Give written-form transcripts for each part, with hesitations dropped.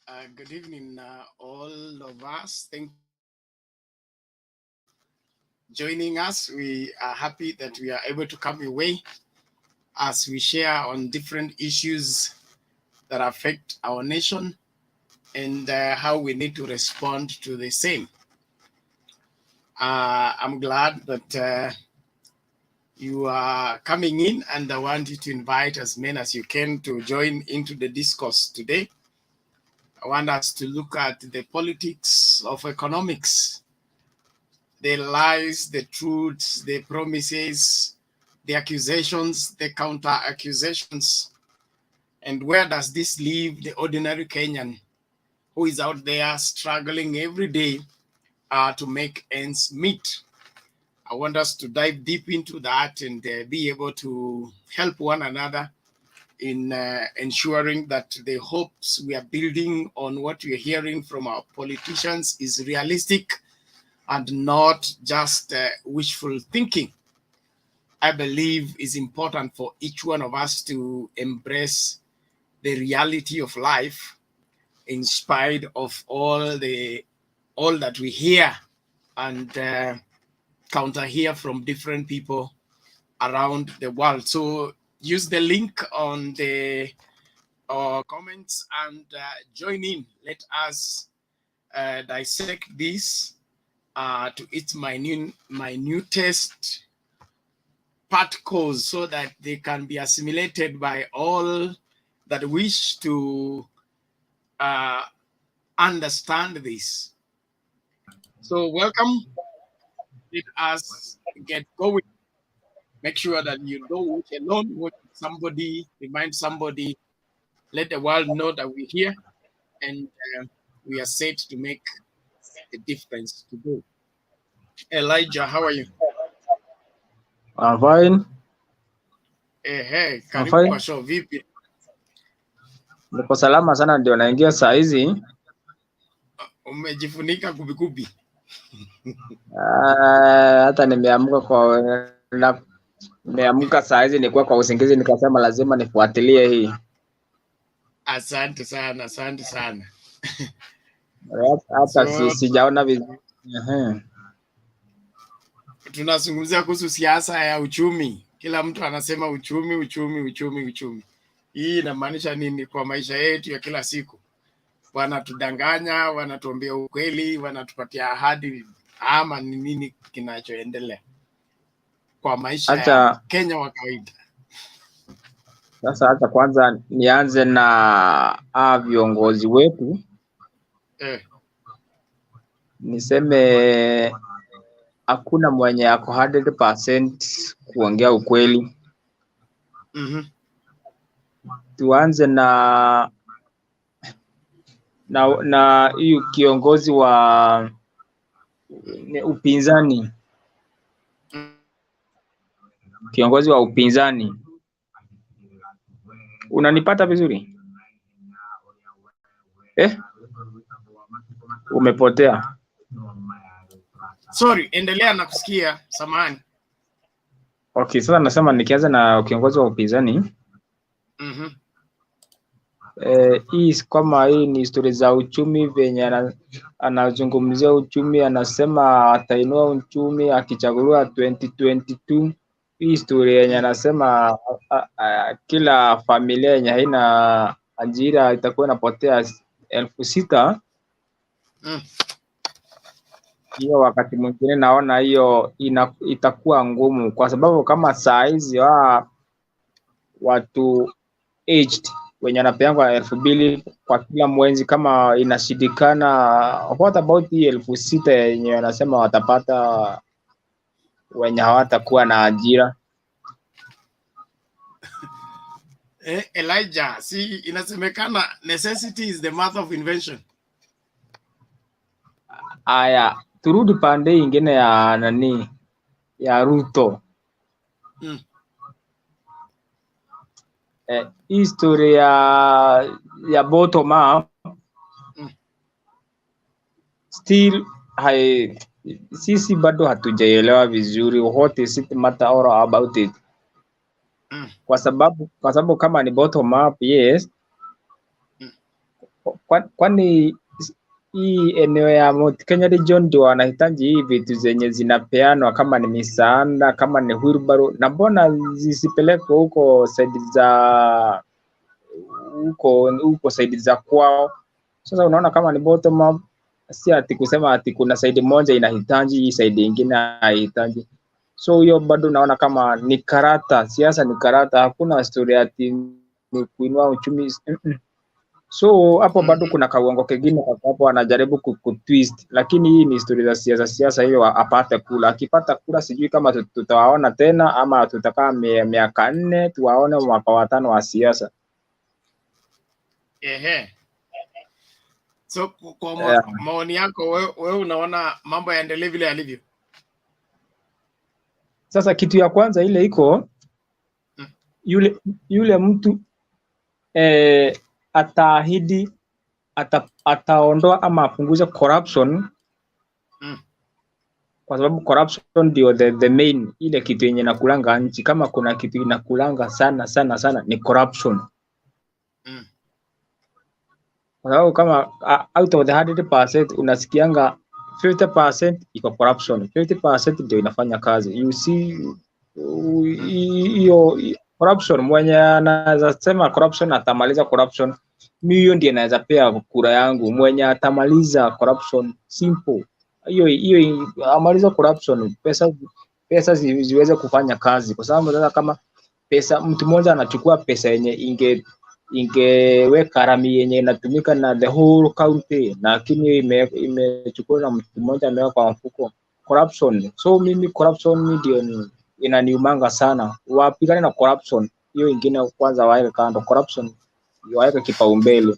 Good evening, all of us. Thank you for joining us. We are happy that we are able to come your way as we share on different issues that affect our nation and how we need to respond to the same. I'm glad that you are coming in, and I want you to invite as many as you can to join into the discourse today. I want us to look at the politics of economics, the lies, the truths, the promises, the accusations, the counter-accusations, and where does this leave the ordinary Kenyan who is out there struggling every day to make ends meet? I want us to dive deep into that and be able to help one another in ensuring that the hopes we are building on what we are hearing from our politicians is realistic and not just wishful thinking. I believe it's important for each one of us to embrace the reality of life in spite of all that we hear and counter hear from different people around the world. So use the link on the comments and join in. Let us dissect this to its minutest particles so that they can be assimilated by all that wish to understand this. So welcome. Let us get going. Make sure that you don't watch alone, watch somebody, remind somebody, let the world know that we're here and we are set to make a difference today. Elijah, how are you? I'm fine. Hey, I'm karibu fine. kwa show. Vipi? Niko salama sana, ndio naingia saa hizi. Umejifunika kubikubi? Hata nimeamka saa hizi, nilikuwa kwa usingizi, nikasema lazima nifuatilie hii. Asante sana, asante sana. Hata sijaona vizuri. Tunazungumzia kuhusu siasa ya uchumi. Kila mtu anasema uchumi, uchumi, uchumi, uchumi. Hii inamaanisha nini kwa maisha yetu ya kila siku? Wanatudanganya, wanatuambia ukweli, wanatupatia ahadi, ama ni nini kinachoendelea kwa maisha ya Kenya wa kawaida? Sasa hata kwanza nianze na viongozi wetu. Niseme hakuna mwenye ako 100% kuongea ukweli. Tuanze na hiyo kiongozi wa upinzani. Kiongozi wa upinzani. Unanipata vizuri? Umepotea. Sorry, endelea na kusikia, samahani. Okay, sasa nasema nikianza na kiongozi wa upinzani. Hii kama hii ni historia za uchumi venye anazungumzia uchumi, anasema atainua uchumi akichaguliwa 2022. Hii historia yenye anasema kila familia yenye haina ajira itakuwa inapotea 6,000. Hiyo wakati mwingine naona hiyo itakuwa ngumu, kwa sababu kama saa hizi watu aged wenye anapeangwa 2,000 kwa kila mwezi, kama inashidikana, what about hii 6,000 yenye wanasema watapata wenye hawatakuwa na ajira? Elijah, si inasemekana necessity is the mother of invention. Aya, turudi pande ingine ya ya Ruto. Historia ya bottom up still sisi bado hatujaelewa vizuri what is it matter or about it. Kwa sababu kama ni bottom up, yes, kwani hii eneo ya Mount Kenya region ndio wanahitaji hii vitu zenye zinapeanwa kama ni misaada, kama ni wheelbarrow, na mbona zisipelekwe huko side za huko side za kwao? Sasa unaona kama ni bottom up, si ati kusema ati kuna side moja inahitaji hii side nyingine haihitaji. So hiyo bado naona kama ni karata, siasa ni karata, hakuna story ati ni kuinua uchumi. So hapo bado kuna kauongo kingine hapo anajaribu kutwist, lakini hii ni story za siasa hiyo, apate kula. Akipata kula sijui kama tutawaona tena ama tutakaa miaka 4 tuwaone mwaka wa 5 wa siasa. So kwa maoni yako wewe unaona mambo yaendelee vile yalivyo? Sasa kitu ya kwanza ile iko yule mtu ataahidi ataondoa ama apunguze corruption, kwa sababu corruption ndio the main, ile kitu yenye nakulanga nchi. Kama kuna kitu inakulanga sana ni corruption. Kwa sababu kama out of the 100% unasikianga 50% iko corruption, 50% ndio inafanya kazi. You see hiyo corruption, mwenye anaweza sema corruption atamaliza corruption, mimi hiyo ndiye naweza pea kura yangu. Mwenye atamaliza corruption, simple, hiyo amaliza corruption, pesa ziweze kufanya kazi. Kwa sababu sasa kama pesa, mtu mmoja anachukua pesa yenye ingeweka rami yenye inatumika na the whole county, lakini imechukua na mtu mmoja ameweka kwa mfuko, corruption. So mimi corruption ndio inaniumanga sana. Wapigane na corruption, hiyo ingine kwanza waeke kando, corruption waeke kipaumbele.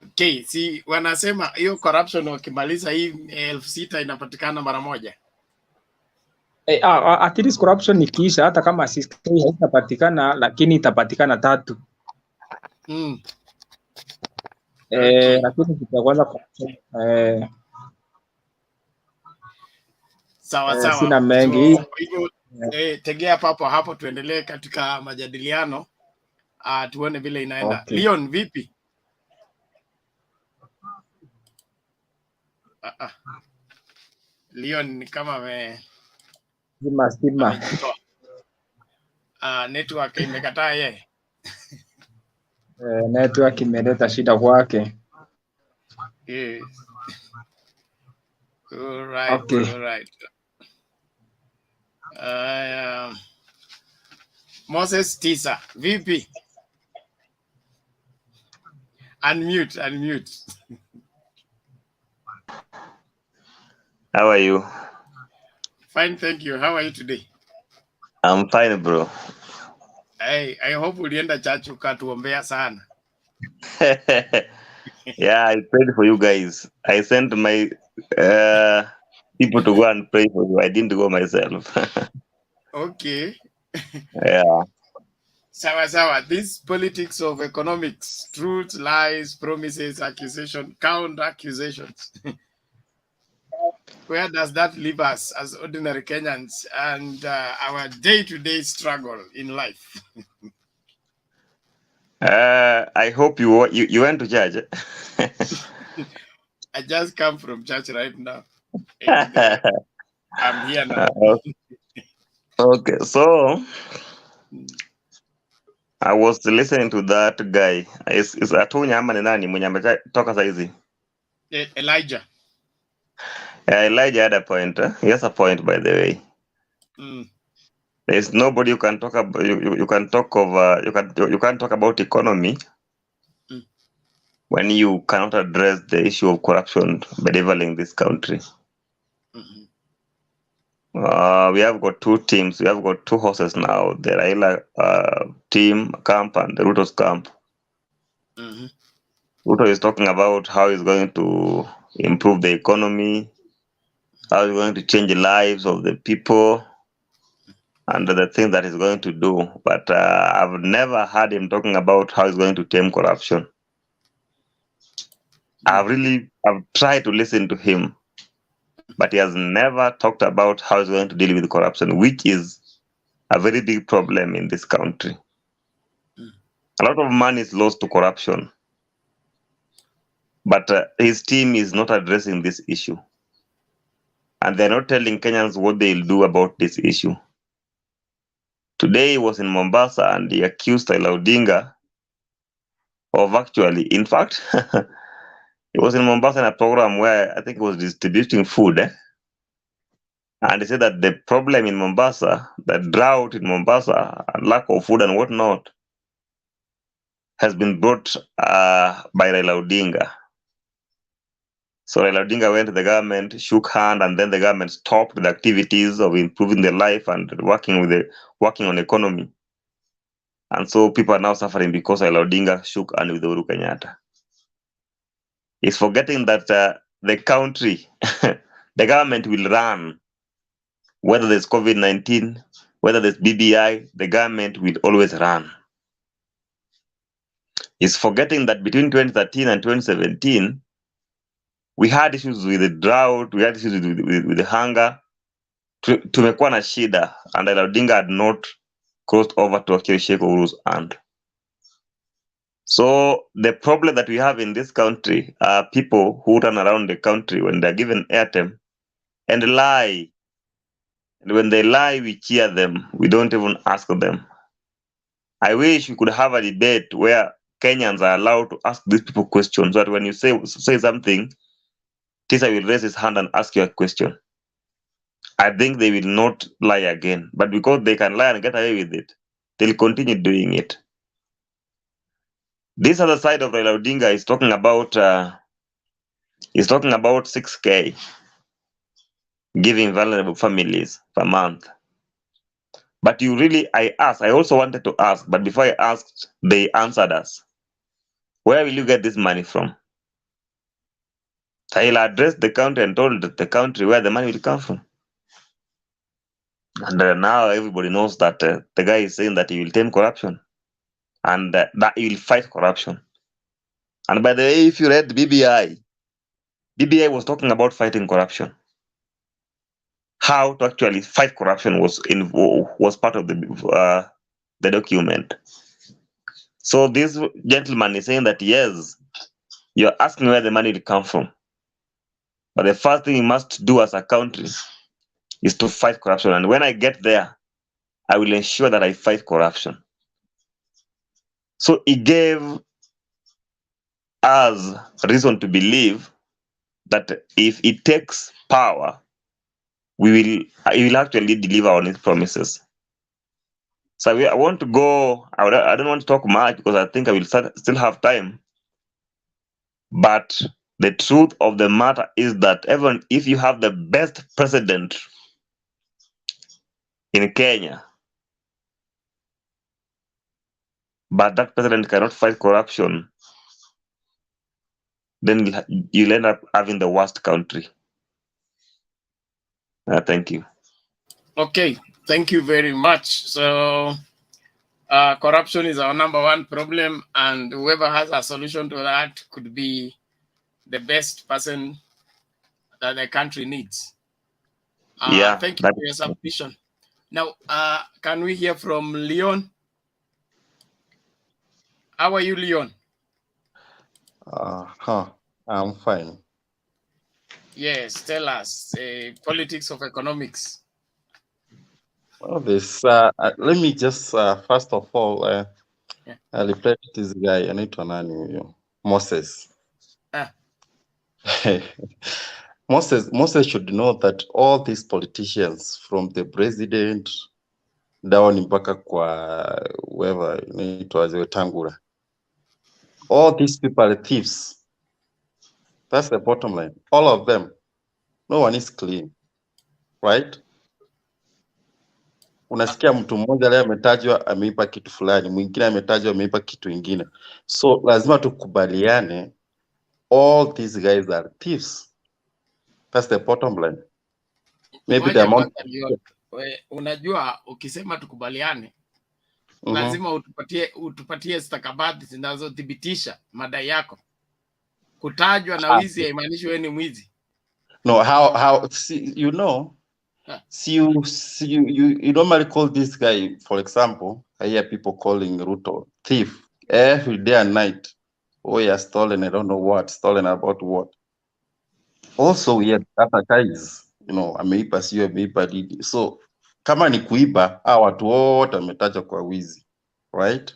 Okay, si wanasema hiyo corruption wakimaliza hii 6,000 inapatikana mara moja. At least corruption ikiisha, hata kama 6,000 haitapatikana, lakini itapatikana 3. Okay. Lakini kitu kwanza corruption sawa. Sina mengi. So, hivyo tegea hapo tuendelee katika majadiliano, tuone vile inaenda. Okay. Leon vipi? Leon ni kama stima. Network imekataa yeye. Network imeleta shida kwake. Yes. All right. Okay. All right. Moses Tisa, vipi? Unmute. How are you? Fine, thank you. How are you today? I'm fine, bro. Hey, I hope ulienda church ukatuombea sana. Yeah, I prayed for you guys. I sent my people to go and pray for you. I didn't go myself. Okay. Yeah. Sawa. This politics of economics, truth, lies, promises, accusation, counter-accusations. Where does that leave us as ordinary Kenyans and our day-to-day struggle in life? I hope you went to church. I just come from church right now. And, I'm here now. Okay, so I was listening to that guy. Is Atunya ama ni nani mwenye ametoka saizi? Elijah. Elijah had a point. He has a point, by the way. There's nobody you can talk about. You can talk of. You can't talk about economy when you cannot address the issue of corruption bedeviling this country. We have got 2 teams. We have got 2 horses now. The Raila team camp and the Ruto's camp. Ruto is talking about how he's going to improve the economy, how he's going to change the lives of the people, and the things that he's going to do. But I've never heard him talking about how he's going to tame corruption. I've tried to listen to him, but he has never talked about how he's going to deal with corruption, which is a very big problem in this country. A lot of money is lost to corruption. But his team is not addressing this issue. And they're not telling Kenyans what they'll do about this issue. Today he was in Mombasa and he accused Raila Odinga of actually, in fact, he was in Mombasa in a program where I think he was distributing food. And he said that the problem in Mombasa, the drought in Mombasa, and lack of food and whatnot, has been brought by Raila Odinga. So Raila Odinga went to the government, shook hand, and then the government stopped the activities of improving their life and working on economy. And so people are now suffering because Raila Odinga shook hand with Uhuru Kenyatta. He's forgetting that the country, the government will run. Whether there's COVID-19, whether there's BBI, the government will always run. He's forgetting that between 2013 and 2017, we had issues with the drought, we had issues with the hunger. Tumekuwa na shida, and Raila Odinga had not crossed over to actually shake Uhuru's hand. So the problem that we have in this country are people who run around the country when they're given airtime and lie. And when they lie, we cheer them. We don't even ask them. I wish we could have a debate where Kenyans are allowed to ask these people questions, so that when you say something, Tisa will raise his hand and ask you a question. I think they will not lie again. But because they can lie and get away with it, they'll continue doing it. This other side of Raila Odinga is talking about 6K giving vulnerable families per month. But I also wanted to ask, but before I asked, they answered us. Where will you get this money from? I'll address the country and told the country where the money will come from. And now everybody knows that the guy is saying that he will tame corruption and that he will fight corruption. And by the way, if you read BBI was talking about fighting corruption. How to actually fight corruption was part of the document. So this gentleman is saying that yes, you're asking where the money will come from. But the first thing you must do as a country is to fight corruption. And when I get there, I will ensure that I fight corruption. So he gave us reason to believe that if he takes power, he will actually deliver on his promises. So I want to go, I don't want to talk much because I think I will still have time. But the truth of the matter is that even if you have the best president in Kenya, but that president cannot fight corruption, then you'll end up having the worst country. Thank you. Okay, thank you very much. So corruption is our number one problem, and whoever has a solution to that could be the best person that the country needs. Thank you for your submission. Now, can we hear from Leon? How are you, Leon? I'm fine. Yes, tell us, politics of economics. Well, let me just first of all reply to this guy. I need to know Moses. Moses should know that all these politicians, from the president down mpaka kwa whoever inaitwa Wetangula, all these people are thieves. That's the bottom line. All of them. No one is clean, right? Unasikia mtu mmoja leo ametajwa ameipa kitu fulani, mwingine ametajwa ameipa kitu ingine. So lazima tukubaliane, all these guys are thieves. That's the bottom line. Maybe the amount. Unajua, ukisema tukubaliane, lazima utupatie stakabadhi zinazothibitisha madai yako. Kutajwa na wizi haimaanishi wewe ni mwizi. No, how see, you know, you normally call this guy, for example, I hear people calling Ruto thief. every day and night. Oh, he has stolen, I don't know what, stolen about what. Also, we had other guys, ameipa sio ameipa didi. So kama ni kuiba, hawa watu wote wametaja kwa wizi, right?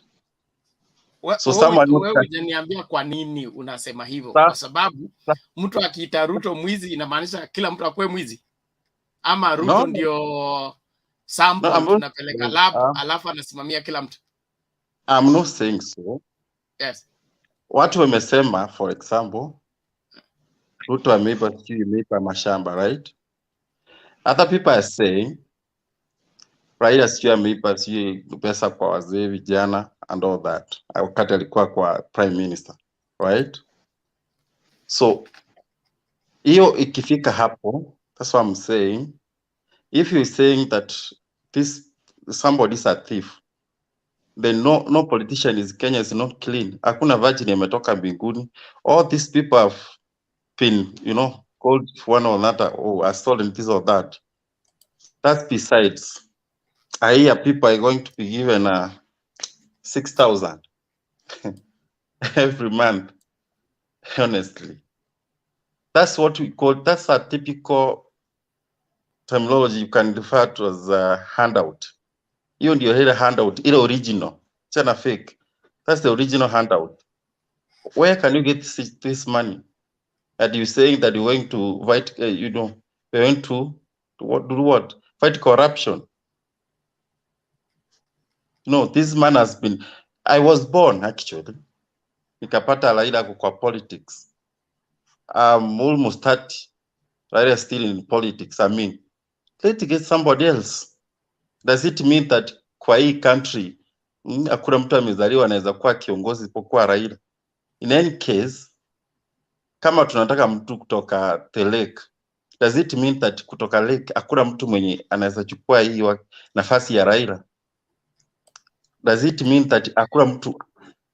So wewe hujaniambia kwa nini unasema hivyo? Kwa sababu mtu akiita Ruto mwizi inamaanisha kila mtu akuwe mwizi, ama Ruto ndio sample tunapeleka lab alafu anasimamia kila mtu? I'm not saying so. Yes. Watu wamesema, for example, Ruto ameipa mashamba, right? Other people are saying Raila sio ameipa pesa kwa wazee vijana and all that, wakati alikuwa kwa prime minister, right? So hiyo ikifika hapo, that's what I'm saying. If you're saying that somebody's a thief, then no politician in Kenya is not clean. Hakuna virgin imetoka mbinguni. All these people have been, called one or another, I stolen this or that. That's besides. I hear people are going to be given 6,000 every month. Honestly, that's what we call. That's a typical terminology you can refer to as a handout. Hiyo ndio ile handout, ile original, chana fake. That's the original handout. Where can you get this money? And you saying that you're going to fight, you're going to do what? Fight corruption. No, this man has been. I was born actually. Nikapata Raila kwa politics. I'm almost 30. Raila still in politics. I mean, let's get somebody else. Does it mean that kwa hii country hakuna mtu amezaliwa anaweza kuwa kiongozi isipokuwa Raila? In any case, kama tunataka mtu kutoka the lake, does it mean that kutoka lake hakuna mtu mwenye anaweza chukua hii nafasi ya Raila? Does it mean that hakuna mtu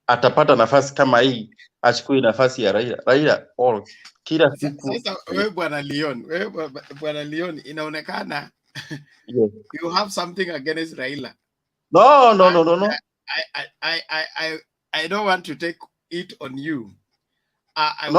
atapata nafasi kama hii achukue nafasi ya Raila? Raila kila siku. Sasa wewe bwana Leon, inaonekana yes, you have something against Raila. No. I don't want to take it on you. I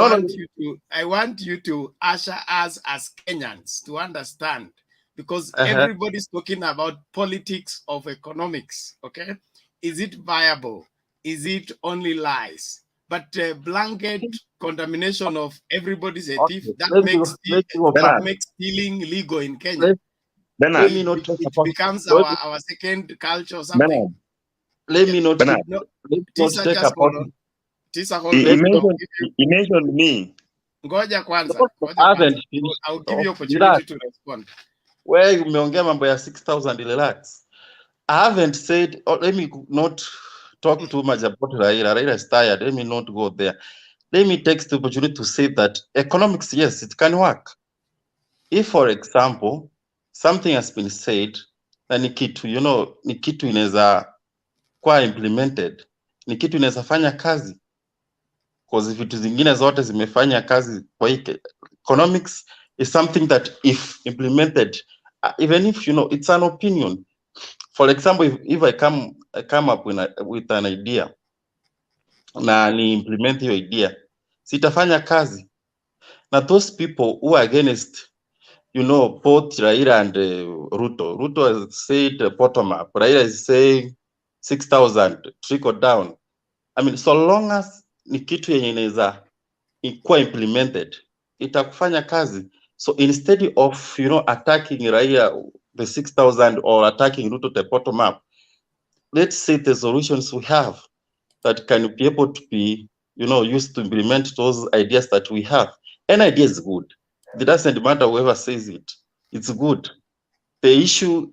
want you to usher us as Kenyans to understand, because everybody's talking about politics of economics. Okay, is it viable? Is it only lies? But blanket condemnation of everybody's a thief, that makes stealing legal in Kenya. It becomes our second culture or something. Let me not take He mentioned me. Ngoja kwanza. I'll give you opportunity to respond. Where umeongea mambo ya 6,000 relax. I haven't said, let me not talk too much about Raila. Raila is tired. Let me not go there. Let me take the opportunity to say that economics, yes, it can work. If, for example, something has been said, na ni kitu, ni kitu inaweza kuwa implemented, ni kitu inaweza fanya kazi, because vitu zingine zote zimefanya kazi kwa hii. Economics is something that if implemented, even if, it's an opinion. For example, if I come up with an idea, na ni implement your idea, sitafanya kazi. Now those people who are against, both Raila and Ruto has said bottom up. Raila is saying 6,000 trickle down. I mean, so long as ni kitu yenye inaweza ikuwa implemented, itakufanya kazi. So instead of, attacking Raila the 6,000 or attacking Ruto the bottom up, let's say the solutions we have that can be able to be, used to implement those ideas that we have. An idea is good. It doesn't matter whoever says it. It's good. The issue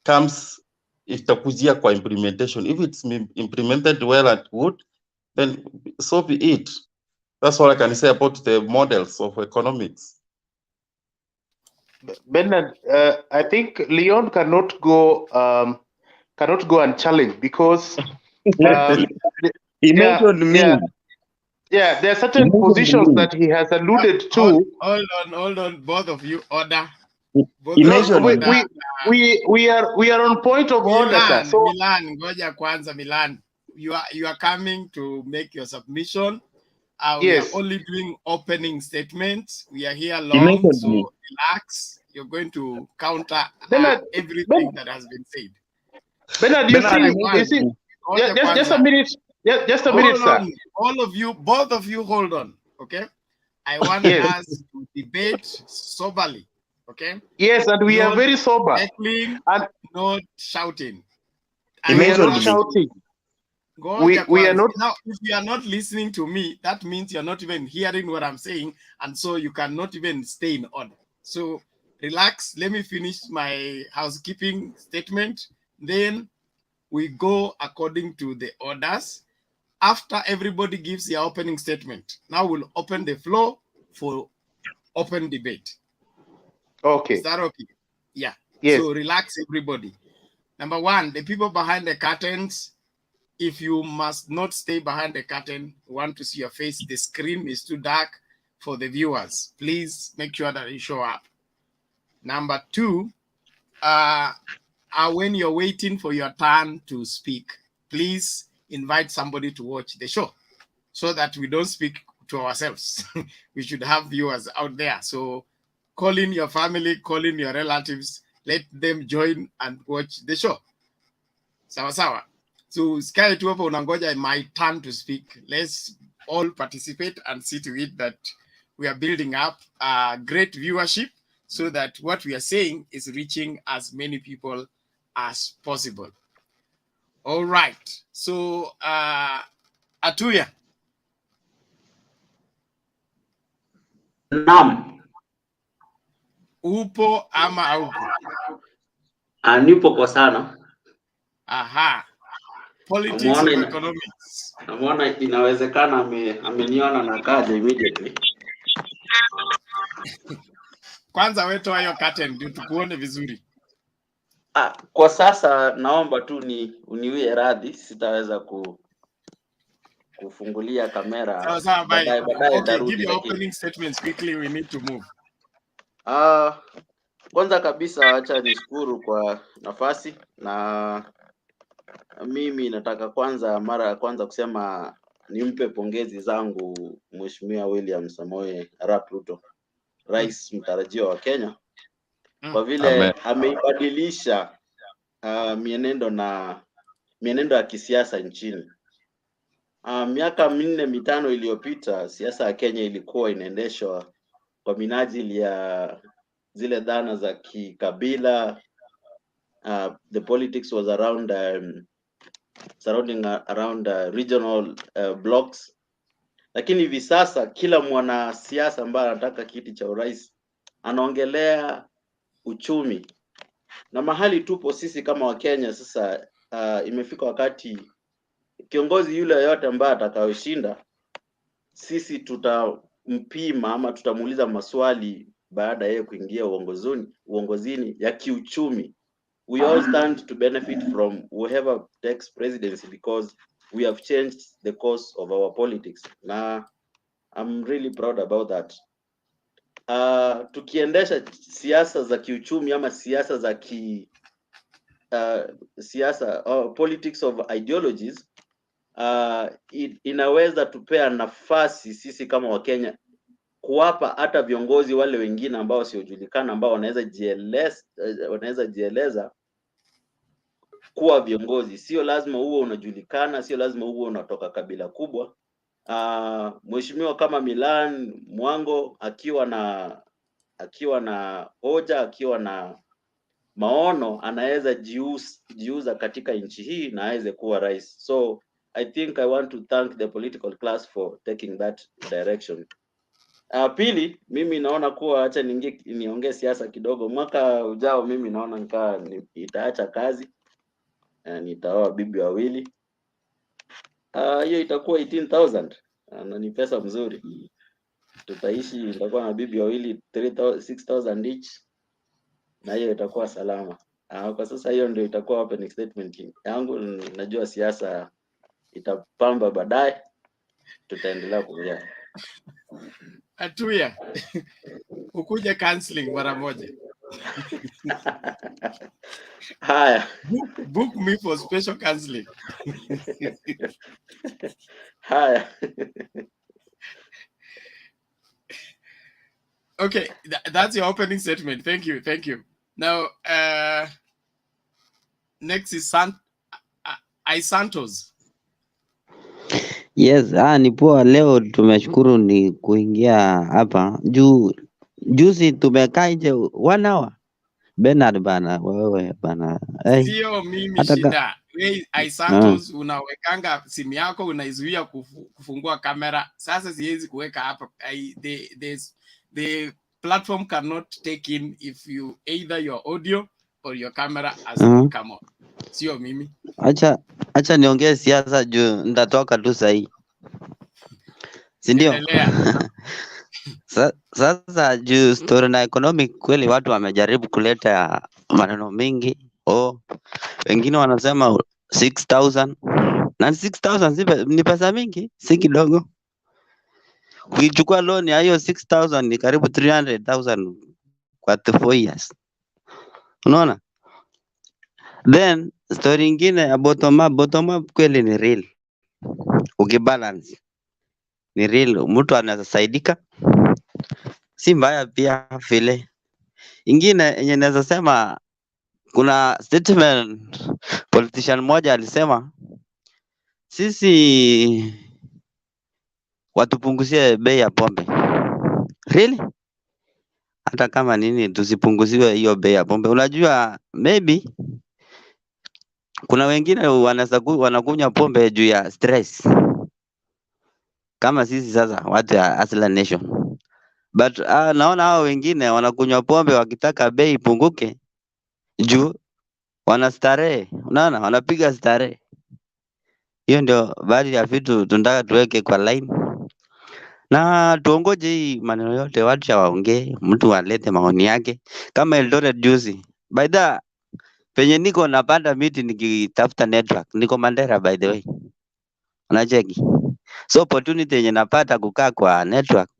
comes if itakujia kwa implementation. If it's implemented well and good, then so be it. That's all I can say about the models of economics. Bernard, I think Leon cannot go unchallenged, because he mentioned me. Yeah, there are certain positions that he has alluded to. Hold on, both of you, order. We are on point of order, sir. So Milan, ngoja kwanza Milan. you are coming to make your submission. Yes. We are only doing opening statements. We are here You long, mentioned so me. relax. You're going to counter Bernard, everything that has been said. Bernard, you Bernard, see, you you mentioned see, me. just a minute, just a minute, Hold sir. on, all of you, both of you, hold on. Okay, I want Yes. us to debate soberly. Okay. Yes, and we are Not very sober. heckling, And not shouting. You I we are want not mentioned us me. shouting. Ngoja We are kwanza. not. Now, if you are not listening to me, that means you're not even hearing what I'm saying, and so you cannot even stay in order. So relax. Let me finish my housekeeping statement. Then we go according to the orders. After everybody gives their opening statement, now we'll open the floor for open debate. Okay. Is that okay? Yeah. Yes. So relax, everybody. Number one, the people behind the curtains, if you must not stay behind the curtain, want to see your face, the screen is too dark for the viewers. Please make sure that you show up. Number two, when you're waiting for your turn to speak, please invite somebody to watch the show so that we don't speak to ourselves. We should have viewers out there. So call in your family, call in your relatives, let them join and watch the show. Sawa sawa. So sky tu hapo unangoja my turn to speak. Let's all participate and see to it that we are building up a great viewership so that what we are saying is reaching as many people as possible. All right. So Atuya. Naam. Upo ama haupo? Nipo kwa sana. Aha. Politics of economics. Namuona inawezekana ameniona na kaja immediately. Kwanza wewe hiyo curtain ndio tukuone vizuri. Kwa sasa naomba tu uniwie radhi, sitaweza kufungulia kamera. Sawa, Baadaye okay, ndarudi. give your opening statements quickly, we need to move. Kwanza kabisa acha nishukuru kwa nafasi, na mimi nataka mara ya kwanza kusema nimpe pongezi zangu Mheshimiwa William Samoei Arap Ruto, Rais mtarajiwa wa Kenya, kwa vile ameibadilisha mienendo ya kisiasa nchini. Miaka 4-5 iliyopita siasa ya Kenya ilikuwa inaendeshwa kwa minajili ya zile dhana za kikabila. The politics was surrounding around regional blocks. Lakini hivi sasa kila mwanasiasa ambaye anataka kiti cha urais anaongelea uchumi, na mahali tupo sisi kama Wakenya sasa, imefika wakati kiongozi yule yote ambaye atakayoshinda, sisi tutampima ama tutamuuliza maswali baada yeye kuingia uongozini ya kiuchumi. We all stand to benefit from whoever takes presidency because we have changed the course of our politics. Na I'm really proud about that. Tukiendesha siasa za kiuchumi ama siasa za politics of ideologies, inaweza tupea nafasi sisi kama Wakenya kuwapa hata viongozi wale wengine ambao wasiojulikana, ambao wanaweza jieleza kuwa viongozi. Sio lazima uwe unajulikana, sio lazima uwe unatoka kabila kubwa. Mheshimiwa kama Milan Mwango akiwa na hoja, akiwa na maono, anaweza jiuza katika nchi hii na aweze kuwa rais. So I think I want to thank the political class for taking that direction. Pili, mimi naona kuwa acha niongee siasa kidogo. Mwaka ujao mimi naona nitaacha kazi, nitaoa bibi wawili. Hiyo itakuwa 18,000 na ni pesa mzuri. Tutaishi, nitakuwa na bibi wawili 6,000 each, na hiyo itakuwa salama. Kwa sasa hiyo ndio itakuwa opening statement yangu. Najua siasa itapamba baadaye, tutaendelea kuongea. Atuya. Ukuje counseling mara moja. Haya. Book me for special counseling. Haya. Okay, that's your opening statement. Thank you. Now, next is Santos. Yes, ni poa. Leo tumeshukuru ni kuingia hapa juzi tumekaa nje 1 hour. Bernard bana, wewe bana, Sio mimi hata shida. Wewe Santos unawekanga simu yako unaizuia kufungua kamera. Sasa siwezi kuweka hapa. The platform cannot take in if you either your audio or your camera has not come on. Sio mimi. Acha niongee siasa juu ndatoka tu sahi. Si ndio? Sasa juu story na economic kweli watu wamejaribu kuleta maneno mingi. Wengine wanasema 6,000 na 6,000 ni pesa mingi, si kidogo. Ukichukua loan ya hiyo 6,000 ni karibu 300,000 kwa 4 years. Unaona? Then story ingine ya bottom up kweli ni real. Ukibalance ni real, mtu anaweza saidika, si mbaya pia vile. Ingine yenye naweza sema, kuna statement politician mmoja alisema sisi watupunguzie bei ya pombe. Really? Hata kama nini tusipunguziwe hiyo bei ya pombe. Unajua maybe kuna wengine wanakunywa pombe juu ya stress. Kama sisi sasa watu ya Asla Nation. But naona hao wengine wanakunywa pombe wakitaka bei ipunguke juu wanastarehe. Unaona, wanapiga starehe. Hiyo ndio baadhi ya vitu tunataka tuweke kwa line. Na tuongoje hii maneno yote, watu waongee, mtu alete maoni yake. Kama Eldoret juzi. By the penye niko napanda miti nikitafuta network. Niko Mandera by the way. Unacheki. So opportunity yenye napata kukaa kwa network.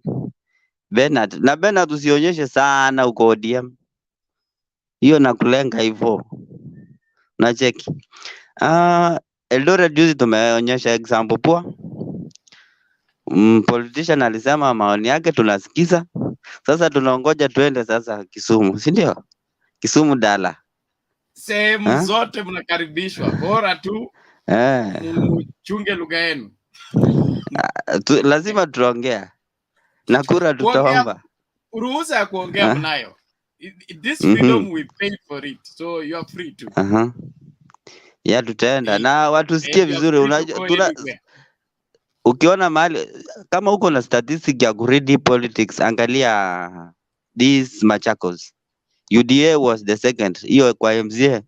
Bernard usionyeshe sana uko ODM. Hiyo nakulenga hivyo. Unacheki. Eldoret juzi tumeonyesha example poa. Politician alisema maoni yake tunasikiza. Sasa tunaongoja tuende sasa Kisumu, si ndio? Kisumu dala. Sehemu zote mnakaribishwa. Bora tu mchunge lugha yenu. Lazima tuongea. Na kura tutaomba. Ruhusa ya kuongea mnayo. This freedom we pay for it. So you are free to. Ya tutaenda na watu sikie vizuri. Unajua ukiona mahali kama uko na statistic ya kuridi politics, angalia these Machakos. UDA was the second, hiyo kwa MCA.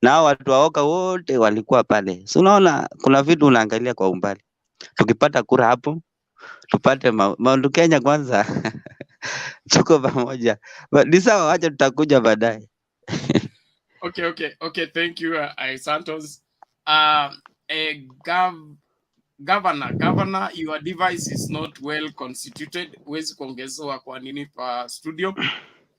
Na watu waoka wote walikuwa pale. So unaona kuna vitu unaangalia kwa umbali. Tukipata kura hapo, tupate Mount Kenya kwanza. Tuko pamoja. Ni sawa, acha tutakuja baadaye. Okay, thank you Santos. Governor, your device is not well constituted. Huwezi kuongezewa kwa nini pa studio.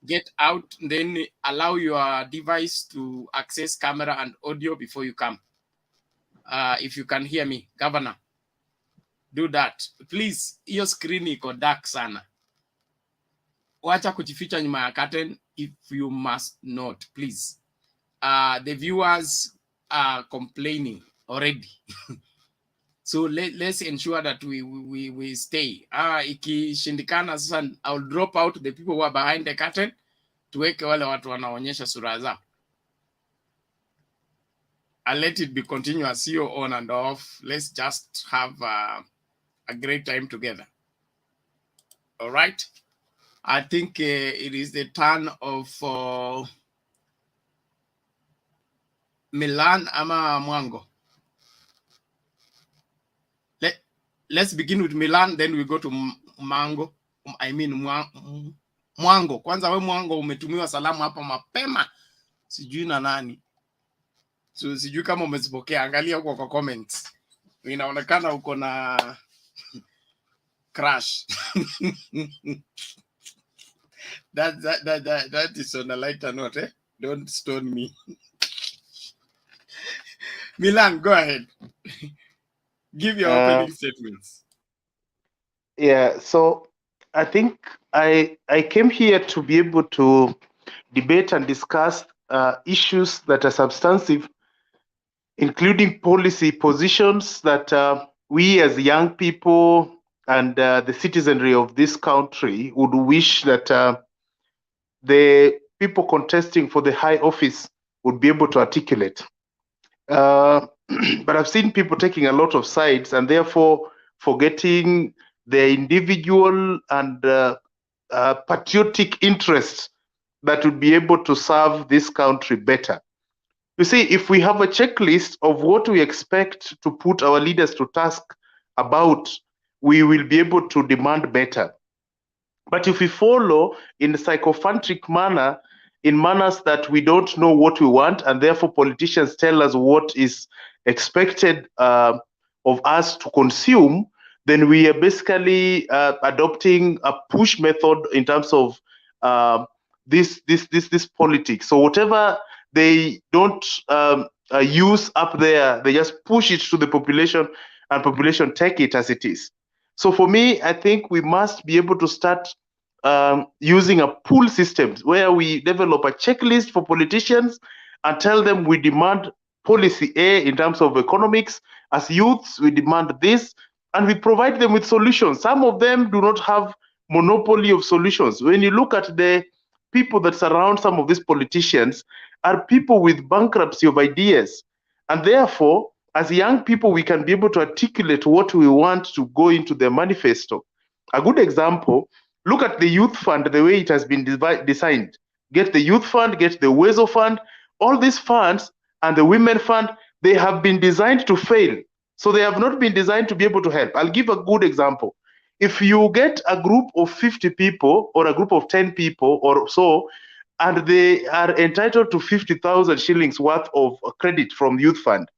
Get out, then allow your device to access camera and audio before you come. If you can hear me, Governor, do that. Please, your screen iko dark sana. Wacha kujificha nyuma ya curtain if you must not, please. The viewers are complaining already. So let's ensure that we stay. Ikishindikana sasa, I'll drop out the people who are behind the curtain. Tuweke wale watu wanaonyesha sura zao. I'll let it be continuous, you on and off. Let's just have a great time together. All right. I think it is the turn of Milan ama Mwango. Let's begin with Milan, then we go to Mwango. Mwango. Kwanza we Mwango umetumiwa salamu hapa mapema. Sijui na nani. So sijui kama umezipokea. Angalia huko kwa comments. Inaonekana uko na crash. That is on a lighter note, eh? Don't stone me. Milan, go ahead. Give your opening statements. Yeah, so I think I came here to be able to debate and discuss issues that are substantive, including policy positions that we as young people and the citizenry of this country would wish that the people contesting for the high office would be able to articulate. But I've seen people taking a lot of sides and therefore forgetting their individual and patriotic interests that would be able to serve this country better. You see, if we have a checklist of what we expect to put our leaders to task about, we will be able to demand better. But if we follow in a sycophantic manner, in manners that we don't know what we want, and therefore politicians tell us what is expected of us to consume, then we are basically adopting a push method in terms of this politics. So whatever they don't use up there, they just push it to the population, and population take it as it is. So for me, I think we must be able to start using a pool system where we develop a checklist for politicians and tell them we demand policy A in terms of economics. As youths, we demand this, and we provide them with solutions. Some of them do not have monopoly of solutions. When you look at the people that surround some of these politicians, are people with bankruptcy of ideas. And therefore, as young people, we can be able to articulate what we want to go into their manifesto. A good example, look at the youth fund, the way it has been designed. Get the youth fund, get the WESO fund, all these funds and the women fund, they have been designed to fail. So they have not been designed to be able to help. I'll give a good example. If you get a group of 50 people or a group of 10 people or so, and they are entitled to 50,000 shillings worth of credit from youth fund,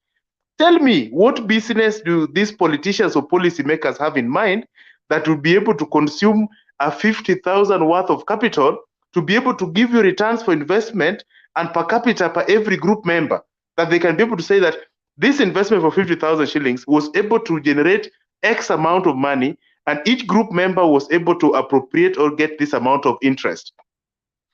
tell me, what business do these politicians or policymakers have in mind that would be able to consume a 50,000 worth of capital to be able to give you returns for investment and per capita per every group member, that they can be able to say that this investment for 50,000 shillings was able to generate X amount of money, and each group member was able to appropriate or get this amount of interest.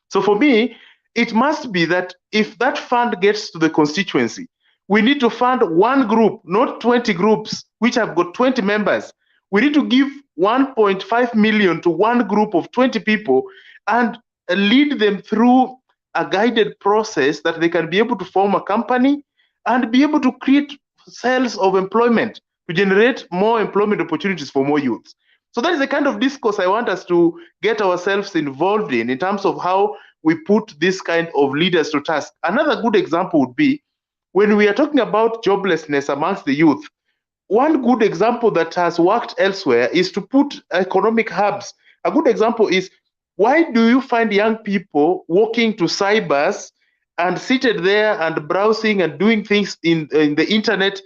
So for me, it must be that if that fund gets to the constituency, we need to fund one group, not 20 groups, which have got 20 members. We need to give 1.5 million to one group of 20 people and lead them through a guided process that they can be able to form a company and be able to create cells of employment to generate more employment opportunities for more youths. So that is the kind of discourse I want us to get ourselves involved in terms of how we put this kind of leaders to task. Another good example would be when we are talking about joblessness amongst the youth. One good example that has worked elsewhere is to put economic hubs. A good example is, why do you find young people walking to cybers and seated there and browsing and doing things in the internet?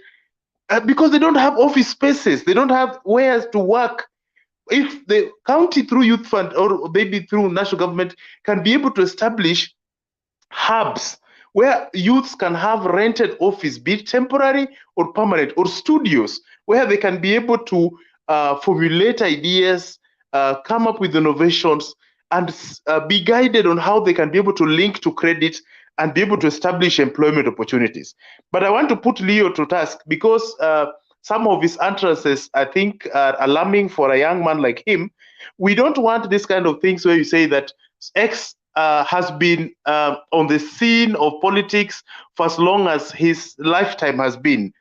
Because they don't have office spaces, they don't have where to work. If the county through youth fund or maybe through national government can be able to establish hubs where youths can have rented office, be it temporary or permanent, or studios where they can be able to formulate ideas, come up with innovations, and be guided on how they can be able to link to credit and be able to establish employment opportunities. But I want to put Leo to task because some of his utterances, I think, are alarming for a young man like him. We don't want this kind of things where you say that X has been on the scene of politics for as long as his lifetime has been.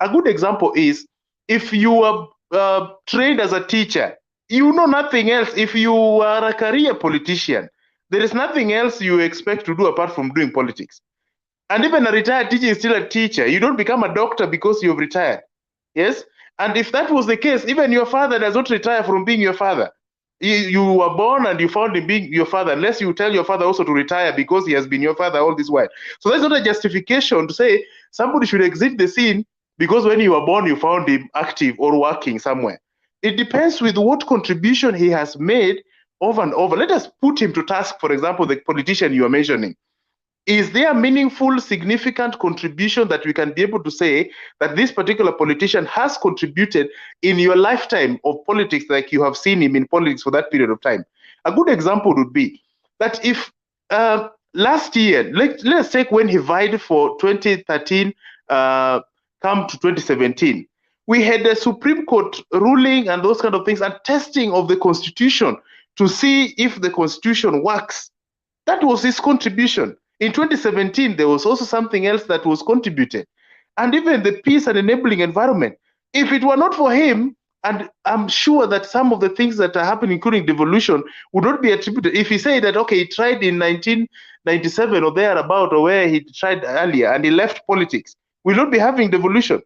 A good example is, if you are trained as a teacher, you know nothing else. If you are a career politician, there is nothing else you expect to do apart from doing politics. And even a retired teacher is still a teacher. You don't become a doctor because you've retired. Yes? And if that was the case, even your father does not retire from being your father. You were born and you found him being your father, unless you tell your father also to retire because he has been your father all this while. So that's not a justification to say somebody should exit the scene because when you were born, you found him active or working somewhere. It depends with what contribution he has made over and over. Let us put him to task, for example, the politician you are mentioning. Is there a meaningful, significant contribution that we can be able to say that this particular politician has contributed in your lifetime of politics, like you have seen him in politics for that period of time? A good example would be that if last year, let's take when he vied for 2013, come to 2017, we had the Supreme Court ruling and those kind of things, and testing of the Constitution to see if the Constitution works. That was his contribution. In 2017, there was also something else that was contributed. And even the peace and enabling environment. If it were not for him, and I'm sure that some of the things that are happening, including devolution, would not be attributed. If he said that, okay, he tried in 1997 or thereabout, or where he tried earlier, and he left politics, we'll not be having devolution.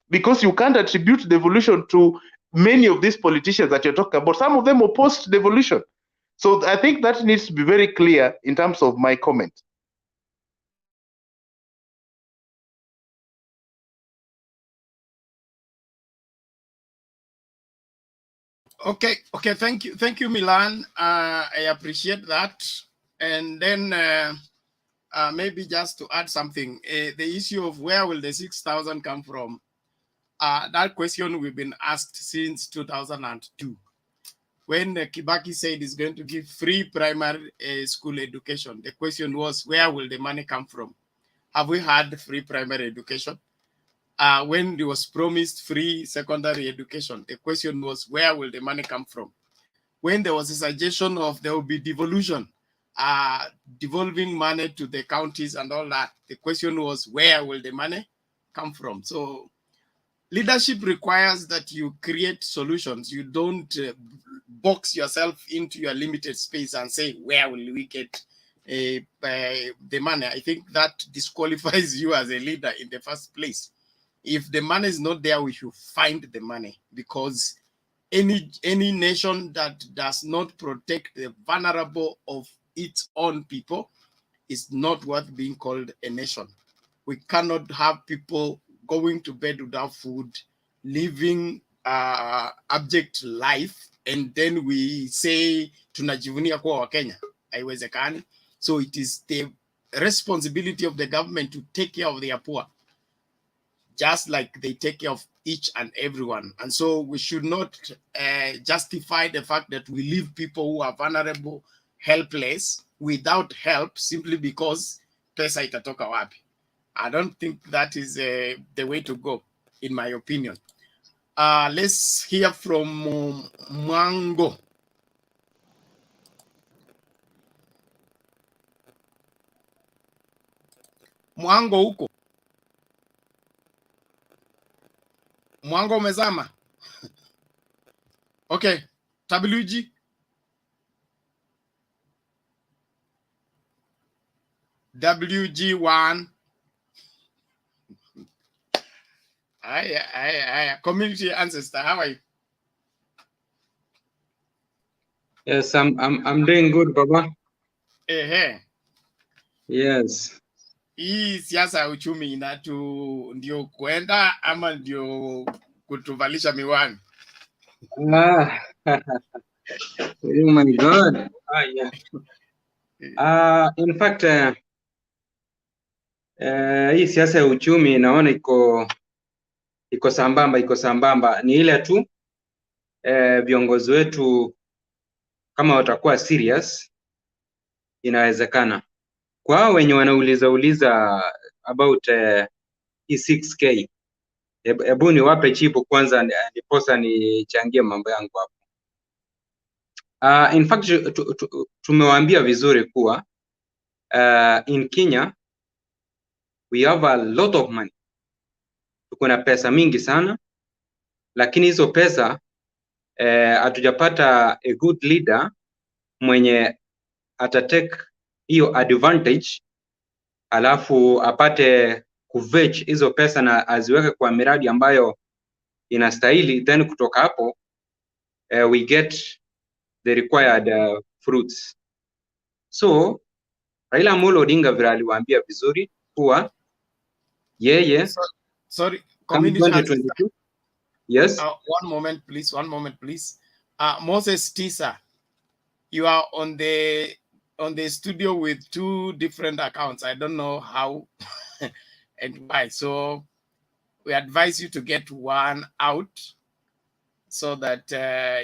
Because you can't attribute devolution to many of these politicians that you're talking about. Some of them opposed devolution. So I think that needs to be very clear in terms of my comment. Okay, thank you, Milan. I appreciate that. And then maybe just to add something, the issue of where will the 6,000 come from? That question we've been asked since 2002. When Kibaki said he's going to give free primary school education, the question was, where will the money come from? Have we had free primary education? When there was promised free secondary education, the question was, where will the money come from? When there was a suggestion of there will be devolution, devolving money to the counties and all that, the question was, where will the money come from? So leadership requires that you create solutions. You don't box yourself into your limited space and say, where will we get the money? I think that disqualifies you as a leader in the first place. If the money is not there, we should find the money, because any nation that does not protect the vulnerable of its own people is not worth being called a nation. We cannot have people going to bed without food, living abject life, and then we say tunajivunia kuwa wa Kenya. Haiwezekani. So it is the responsibility of the government to take care of their poor, just like they take care of each and everyone. And so we should not justify the fact that we leave people who are vulnerable, helpless, without help, simply because pesa itatoka wapi. I don't think that is the way to go, in my opinion. Let's hear from Mwango. Mwango huko. Mwango umezama. Okay, WG. WG1. Community ancestor, how are you? Yes, I'm doing good, Baba. Yes. Hii siasa ya uchumi ndio kuenda ama ndio kutuvalisha miwani? Oh my God. Yeah. In fact, hii siasa ya uchumi naona iko sambamba. Ni ile tu viongozi wetu kama watakuwa serious, inawezekana. Kwa hao wenye wanauliza about hii 6K, hebu niwape chipu kwanza, ndiposa nichangie mambo yangu hapo. In fact, tumewaambia vizuri kuwa in Kenya we have a lot of money. Tuko na pesa mingi sana, lakini hizo pesa hatujapata a good leader mwenye atatake hiyo advantage, alafu apate kuvech hizo pesa na aziweke kwa miradi ambayo inastahili, then kutoka hapo we get the required fruits. So Raila Amolo Odinga vile aliwaambia vizuri kuwa yeye sorry, community. Yes. One moment please. Moses Tisa. you are on the studio with 2 different accounts. I don't know how and why. So we advise you to get one out so that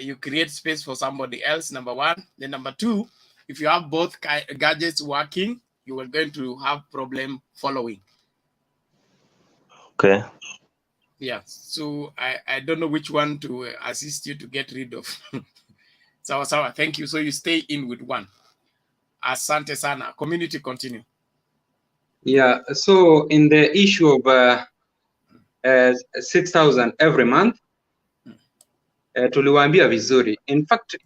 you create space for somebody else, number 1. Then number 2, if you have both gadgets working, you are going to have problem following. Okay. Yeah, so I don't know which one to assist you to get rid of. Sawa sawa, thank you. So you stay in with one. Asante sana. Community, continue. Yeah, so in the issue of 6,000 every month, tuliwaambia vizuri. In fact,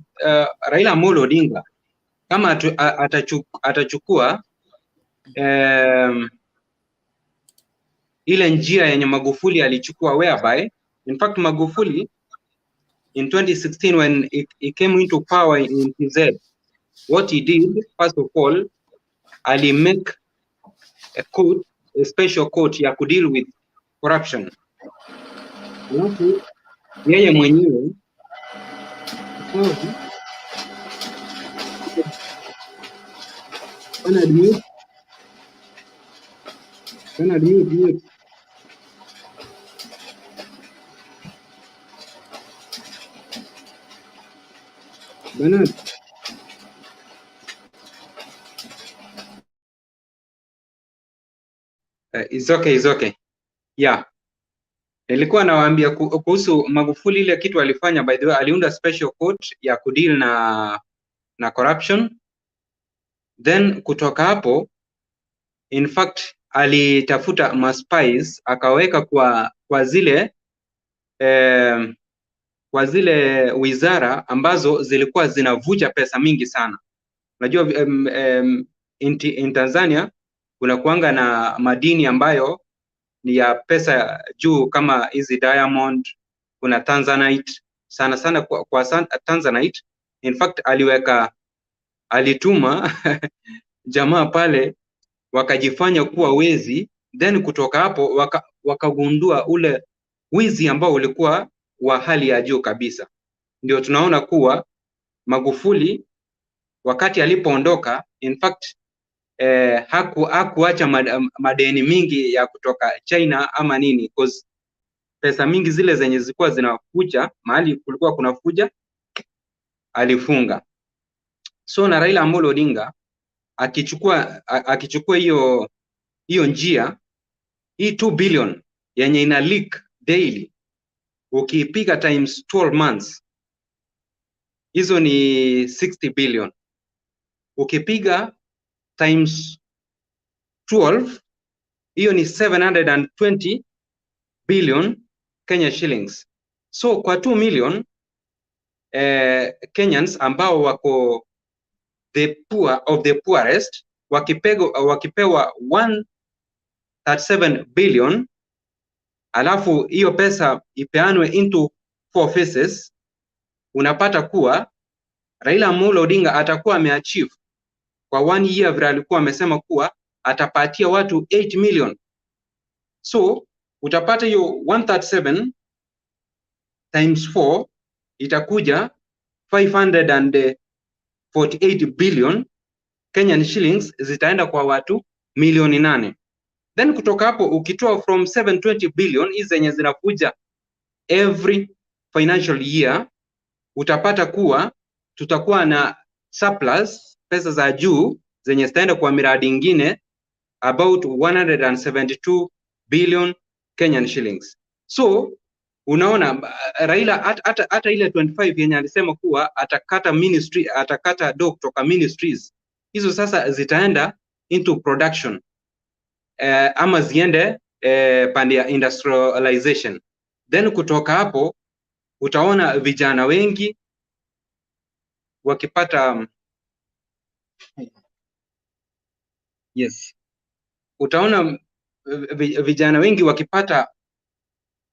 Raila Amolo Odinga kama atachukua ile njia yenye Magufuli alichukua, whereby in fact Magufuli in 2016 when he came into power in TZ, what he did first of all, ali make a special court ya kudeal with corruption. Alafu yeye mwenyewe mute. Bernard. It's okay. Yeah. Nilikuwa nawaambia kuhusu Magufuli, ile kitu alifanya, by the way, aliunda special court ya kudeal na corruption. Then kutoka hapo, in fact, alitafuta maspies akaweka kwa zile wizara ambazo zilikuwa zinavuja pesa mingi sana. Unajua in Tanzania kuna kuanga na madini ambayo ni ya pesa juu kama hizi diamond, kuna Tanzanite, sana kwa Tanzanite. In fact alituma jamaa pale wakajifanya kuwa wezi, then kutoka hapo wakagundua ule wizi ambao ulikuwa wa hali ya juu kabisa. Ndio tunaona kuwa Magufuli wakati alipoondoka, in fact hakuacha madeni mingi ya kutoka China ama nini, because pesa mingi zile zenye zilikuwa zinakuja mahali kulikuwa kunafuja alifunga. So na Raila Amolo Odinga akichukua hiyo njia, hii 2 billion yenye ina leak daily, ukipiga times 12 months, hizo ni 60 billion. Ukipiga times 12, hiyo ni 720 billion Kenya shillings. So kwa 2 million Kenyans ambao wako the poor of the poorest, wakipewa 137 billion, alafu hiyo pesa ipeanwe into 4 phases, unapata kuwa Raila Amolo Odinga atakuwa ameachieve kwa 1 year vile alikuwa amesema kuwa atapatia watu 8 million. So utapata hiyo 137 times 4 itakuja 548 billion Kenyan shillings, zitaenda kwa watu milioni 8. Then kutoka hapo ukitoa from 720 billion hizi zenye zinakuja every financial year, utapata kuwa tutakuwa na surplus, pesa za juu zenye zitaenda kwa miradi ingine, about 172 billion Kenyan shillings. So unaona Raila hata ile 25 yenye alisema kuwa atakata do kutoka ministries, hizo sasa zitaenda into production ama ziende pande ya industrialization. Then kutoka hapo utaona vijana wengi wakipata utaona vijana wengi wakipata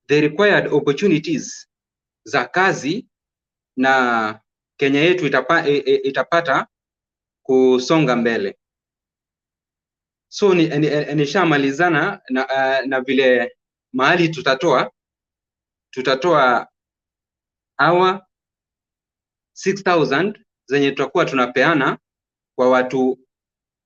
the required opportunities za kazi, na Kenya yetu itapata kusonga mbele. So nishamalizana na vile mahali tutatoa our 6,000 zenye tutakuwa tunapeana kwa watu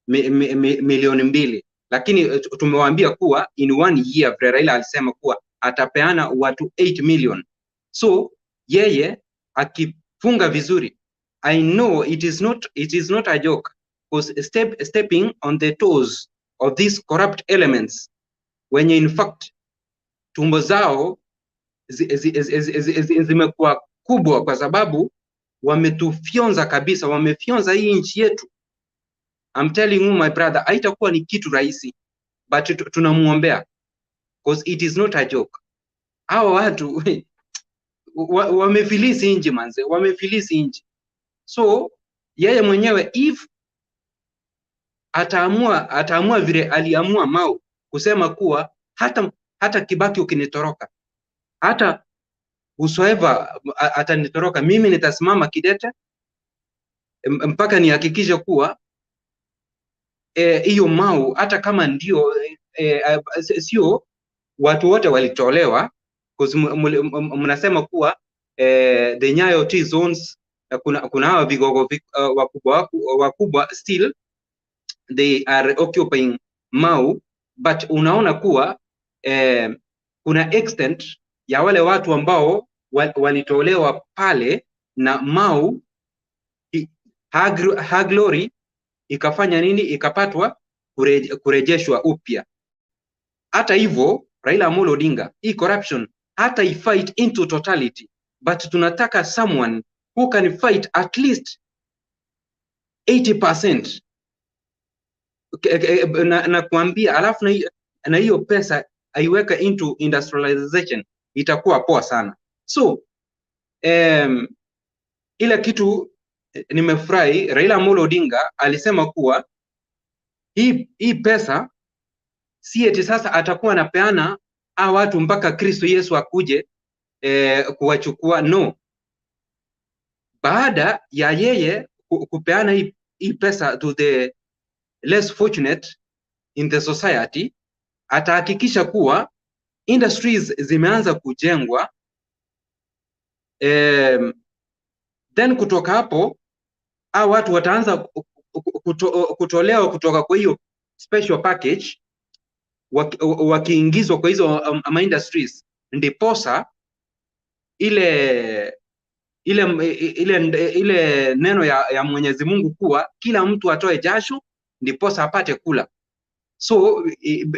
milioni 2, lakini tumewaambia kuwa in 1 year Raila alisema kuwa atapeana watu 8 million. So yeye akifunga vizuri, I know it is not a joke, because stepping on the toes of these corrupt elements wenye in fact tumbo zao zimekuwa kubwa kwa sababu wametufyonza kabisa, wamefyonza hii nchi yetu. I'm telling you my brother, haitakuwa ni kitu rahisi, but tunamuombea because it is not a joke. Hao watu wamefilisi nchi manze, wamefilisi nchi. So yeye mwenyewe if ataamua vile aliamua Mau kusema kuwa hata Kibaki ukinitoroka, hata whosoever atanitoroka, mimi nitasimama kidete mpaka nihakikishe kuwa hiyo Mau, hata kama ndio sio watu wote walitolewa, because mnasema kuwa the Nyayo T zones kuna hawa vigogo wakubwa still they are occupying Mau, but unaona kuwa kuna extent ya wale watu ambao walitolewa pale na Mau ha glory ikafanya nini, ikapatwa kurejeshwa upya. Hata hivyo Raila Amolo Odinga, hii corruption hata ifight into totality, but tunataka someone who can fight at least 80%. Na kuambia, alafu na hiyo pesa aiweka into industrialization, itakuwa poa sana. So ile kitu nimefurahi, Raila Amolo Odinga alisema kuwa hii pesa si eti sasa atakuwa anapeana watu mpaka Kristo Yesu akuje kuwachukua. No, baada ya yeye kupeana hii pesa to the less fortunate in the society, atahakikisha kuwa industries zimeanza kujengwa, then kutoka hapo watu wataanza kutolewa kutoka kwa hiyo special package, wakiingizwa kwa hizo industries, ndiposa ile neno ya Mwenyezi Mungu kuwa kila mtu atoe jasho ndiposa apate kula. So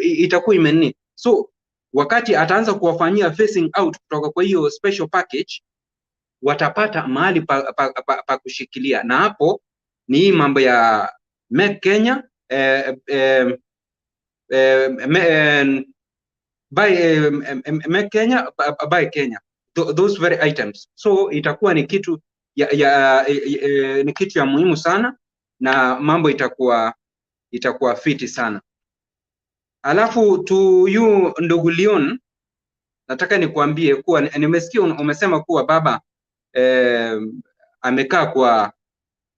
itakuwa imeni. So wakati ataanza kuwafanyia facing out kutoka kwa hiyo special package, watapata mahali pa kushikilia, na hapo ni hii mambo ya Make Kenya, Make Kenya, Buy Kenya, those very items. So itakuwa ni kitu ni kitu ya muhimu sana, na mambo itakuwa fiti sana. Alafu tu yu ndugu Leon, nataka nikuambie kuwa nimesikia umesema kuwa baba amekaa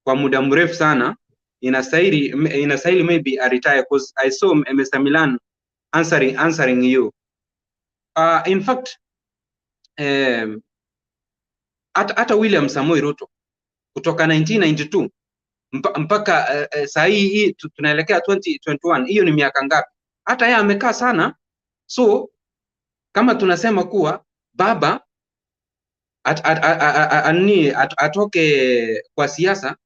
kwa muda mrefu sana, inastahili maybe a retire, because I saw Mr. Milan answering you. In fact hata William Samoei Ruto kutoka 1992 mpaka saa hii tunaelekea 2021, hiyo ni miaka ngapi? Hata yeye amekaa sana. So kama tunasema kuwa baba atoke kwa siasa,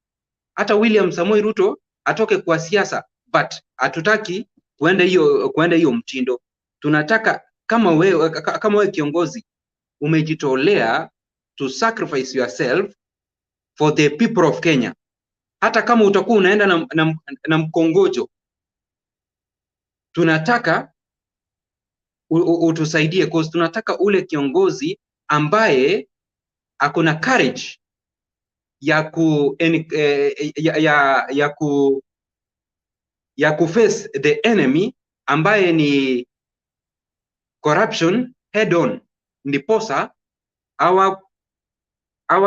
hata William Samoei Ruto atoke kwa siasa, but hatutaki kuenda hiyo mtindo. Tunataka kama wewe kiongozi umejitolea to sacrifice yourself for the people of Kenya, hata kama utakuwa unaenda na mkongojo, tunataka utusaidie, because tunataka ule kiongozi ambaye akona courage ya kuface the enemy ambaye ni corruption head on, ndiposa our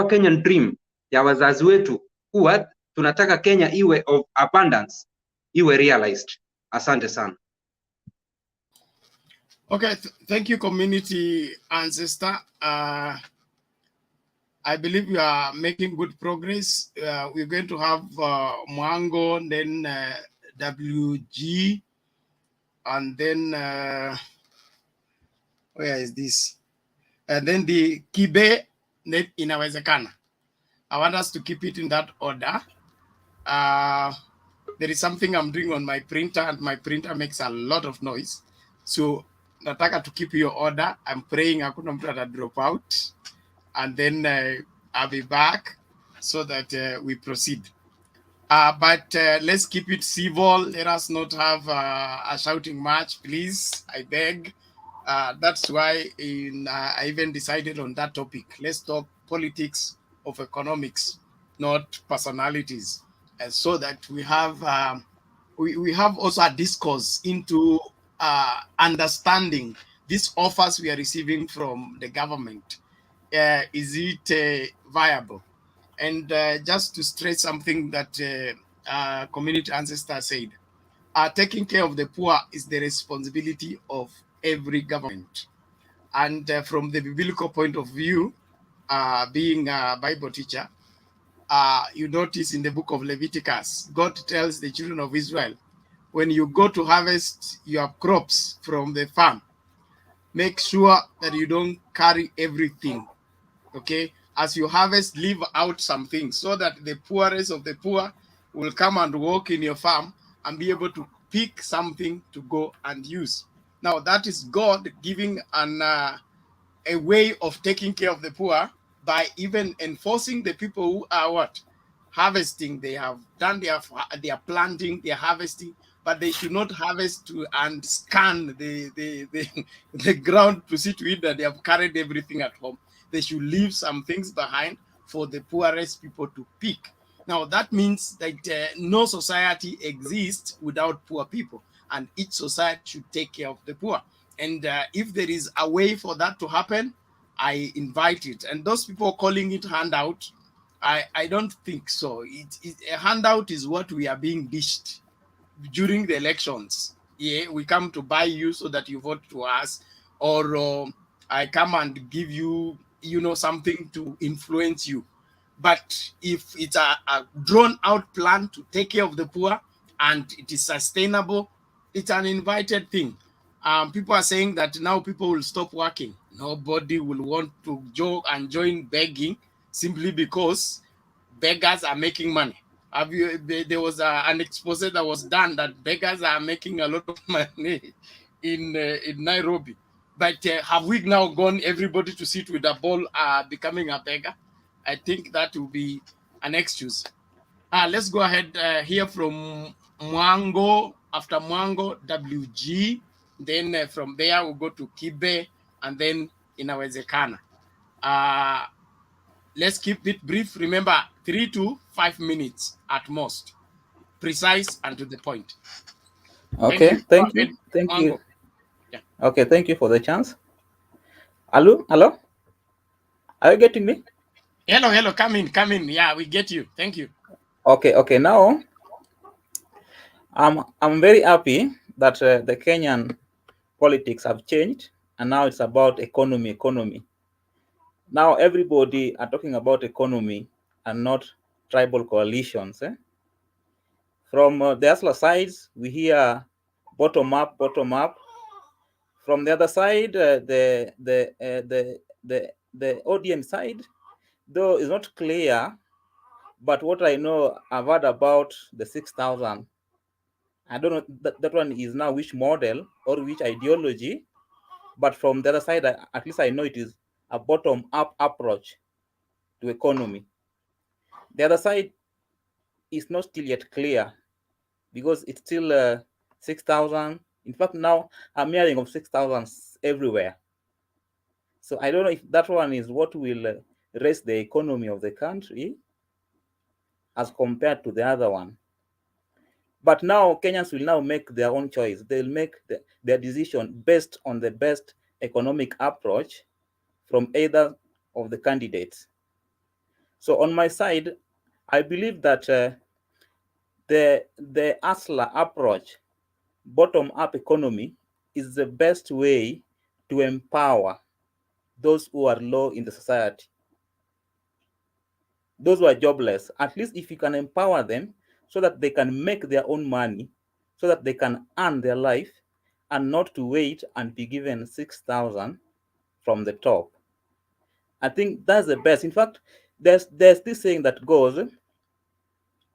Kenyan dream ya wazazi wetu kuwa tunataka Kenya iwe of abundance iwe realized. Asante sana. Okay, thank you community ancestor. I believe we are making good progress. We're going to have Mwango, then WG, and then where is this? And then the Kibe, then inawezekana. I want us to keep it in that order. There is something I'm doing on my printer, and my printer makes a lot of noise. So nataka to keep your order. I'm praying hakuna mtu ata drop out, and then I'll be back so that we proceed. But let's keep it civil. Let us not have a shouting match, please. I beg. That's why I even decided on that topic. Let's talk politics of economics, not personalities, and so that we have we have also a discourse into understanding these offers we are receiving from the government. Is it viable? And just to stress something that community ancestor said, taking care of the poor is the responsibility of every government. And from the biblical point of view, being a Bible teacher, you notice in the book of Leviticus, God tells the children of Israel, when you go to harvest your crops from the farm, make sure that you don't carry everything. Okay, as you harvest, leave out some things so that the poorest of the poor will come and walk in your farm and be able to pick something to go and use. Now that is God giving a way of taking care of the poor by even enforcing the people who are what? Harvesting. They have done their planting, their harvesting, but they should not harvest and scan the ground to see to it that they have carried everything at home. They should leave some things behind for the poorest people to pick. Now, that means that no society exists without poor people, and each society should take care of the poor. And if there is a way for that to happen, I invite it. And those people calling it handout, I don't think so. A handout is what we are being dished during the elections. Yeah, we come to buy you so that you vote to us, or I come and give you, something to influence you. But if it's a drawn out plan to take care of the poor and it is sustainable, it's an invited thing. People are saying that now people will stop working. Nobody will want to join begging simply because beggars are making money. There was an expose that was done that beggars are making a lot of money in Nairobi. But have we now gone everybody to sit with a ball becoming a beggar? I think that will be an excuse. Let's go ahead hear from Mwango. After Mwango, WG. Then from there, we'll go to Kibe, and then inawezekana. Let's keep it brief. Remember, 3 to 5 minutes at most. Precise and to the point. Okay, thank you. Thank you. Yeah. Okay, thank you for the chance. Hello? Are you getting me? Hello. Come in. Yeah, we get you. Thank you. Okay. Now, I'm very happy that the Kenyan politics have changed, and now it's about economy. Now everybody are talking about economy and not tribal coalitions. From the Asla sides, we hear bottom up. From the other side, the ODM side, though is not clear, but what I know, I've heard about the 6,000. I don't know that one is now which model or which ideology, but from the other side, at least I know it is a bottom-up approach to economy. The other side is not still yet clear because it's still 6,000. In fact, now I'm hearing of 6,000 everywhere. So I don't know if that one is what will raise the economy of the country as compared to the other one. But now Kenyans will now make their own choice. They'll make their decision based on the best economic approach from either of the candidates. So on my side, I believe that the ASLA approach, bottom-up economy, is the best way to empower those who are low in the society. those who are jobless. At least if you can empower them so that they can make their own money, so that they can earn their life, and not to wait and be given 6,000 from the top. I think that's the best. In fact, there's this saying that goes,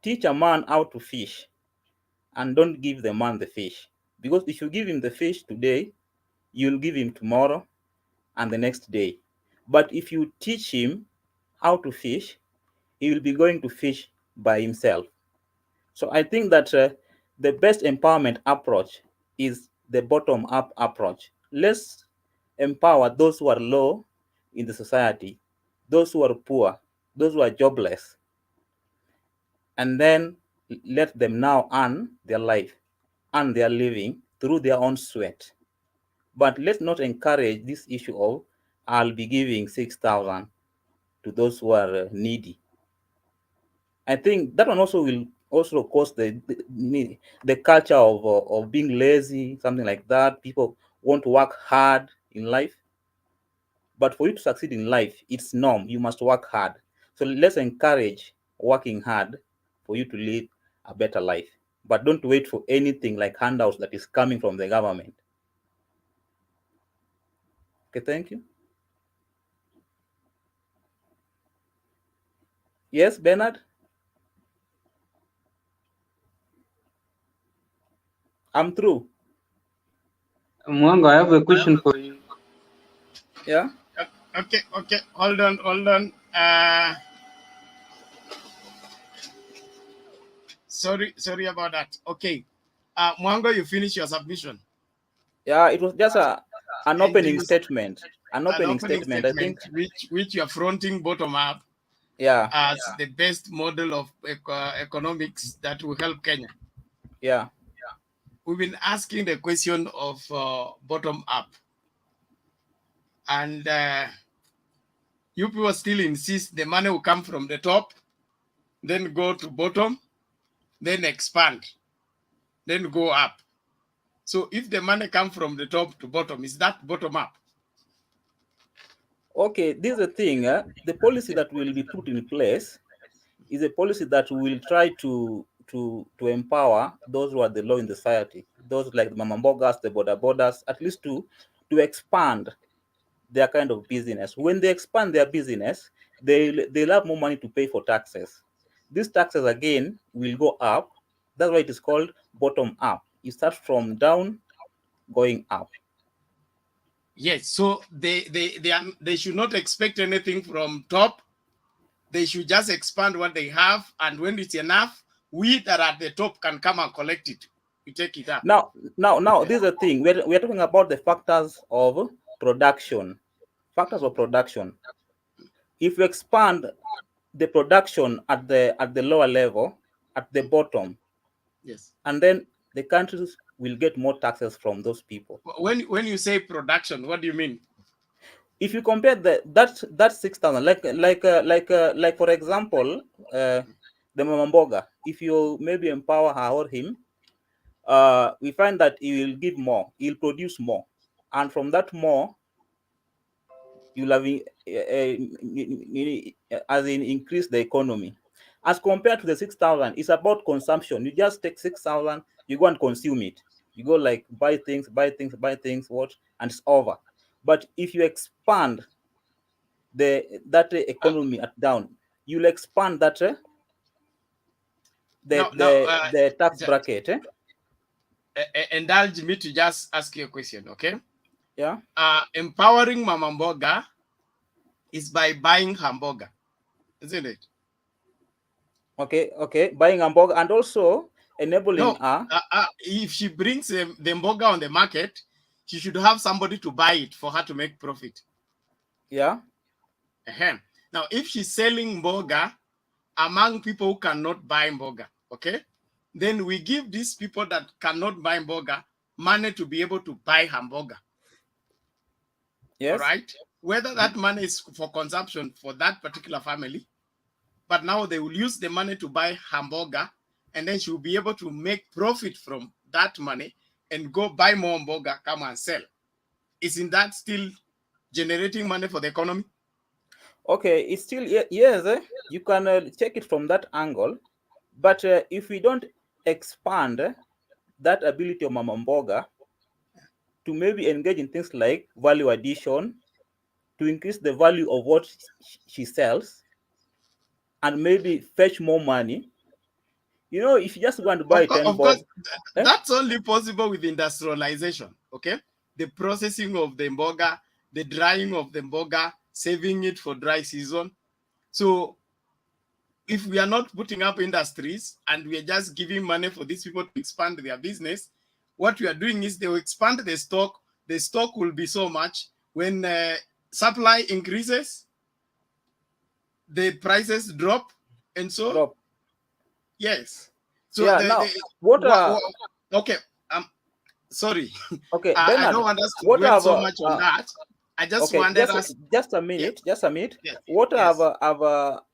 teach a man how to fish and don't give the man the fish. Because if you give him the fish today, you'll give him tomorrow and the next day. But if you teach him how to fish, he will be going to fish by himself. So I think that the best empowerment approach is the bottom-up approach. Let's empower those who are low in the society, those who are poor, those who are jobless, and then let them now earn their life, earn their living through their own sweat. But let's not encourage this issue of I'll be giving 6,000 to those who are needy. I think that one also will also cause the culture of being lazy, something like that. People want to work hard in life, but for you to succeed in life, it's norm. You must work hard. So let's encourage working hard for you to live a better life. But don't wait for anything like handouts that is coming from the government. Okay, thank you. Yes, Bernard? I'm through. Mwango, I have a question for you. Yeah? Okay. Hold on. Sorry about that. Okay. Mwango, you finish your submission. Yeah, it was just an opening statement. An opening statement, I think. Which you are fronting bottom up. Yeah. As the best model of economics that will help Kenya. Yeah. We've been asking the question of bottom up. And you people still insist the money will come from the top, then go to bottom, then expand, then go up. So if the money comes from the top to bottom, is that bottom up? Okay, this is the thing. The policy that will be put in place is a policy that will try to empower those who are the low in the society, those like the mamambogas, the border borders, at least to expand their kind of business. When they expand their business, they'll have more money to pay for taxes. These taxes again will go up. That's why it is called bottom up. You start from down, going up. Yes, so they should not expect anything from top. They should just expand what they have, and when it's enough, we that are at the top can come and collect it. We take it up. Now, this is the thing. We're talking about the factors of production. Factors of production. If you expand the production at the lower level, at the bottom, yes, and then the countries will get more taxes from those people. When you say production, what do you mean? If you compare that 6,000, like for example, the Mamamboga, if you maybe empower her or him, we find that he will give more, he'll produce more, and from that more, you'll have as in increase the economy. As compared to the 6,000, it's about consumption. You just take 6,000, you go and consume it. You go like buy things, what, and it's over. But if you expand that economy at down, you'll expand that the tax bracket. Indulge me to just ask you a question, okay? Yeah. Empowering Mamamboga is by buying hamburger, isn't it? Okay. Buying hamburger and also enabling her. If she brings the hamburger on the market, she should have somebody to buy it for her to make profit. Yeah. Now, if she's selling burger among people who cannot buy burger, okay, then we give these people that cannot buy burger money to be able to buy hamburger. Yes. All right. Whether that money is for consumption for that particular family, but now they will use the money to buy hamburger, and then she will be able to make profit from that money and go buy more hamburger, come and sell. Isn't that still generating money for the economy? Okay, it's still yes. You can check it from that angle, but if we don't expand that ability of Mama Mboga to maybe engage in things like value addition, to increase the value of what she sells, and maybe fetch more money. You know, if you just go and buy 10 of bob, course, that's only possible with industrialization. Okay, the processing of the mboga, the drying of the mboga, saving it for dry season. So if we are not putting up industries and we are just giving money for these people to expand their business, what we are doing is they will expand the stock. The stock will be so much. When supply increases, the prices drop, and so drop. yes. So Yeah. Now, what okay. Sorry. Okay, I Bernard, don't want us to what dwell have so much on that. I just okay, wanted us. just a minute, Yes. just a minute. Yes. What Yes.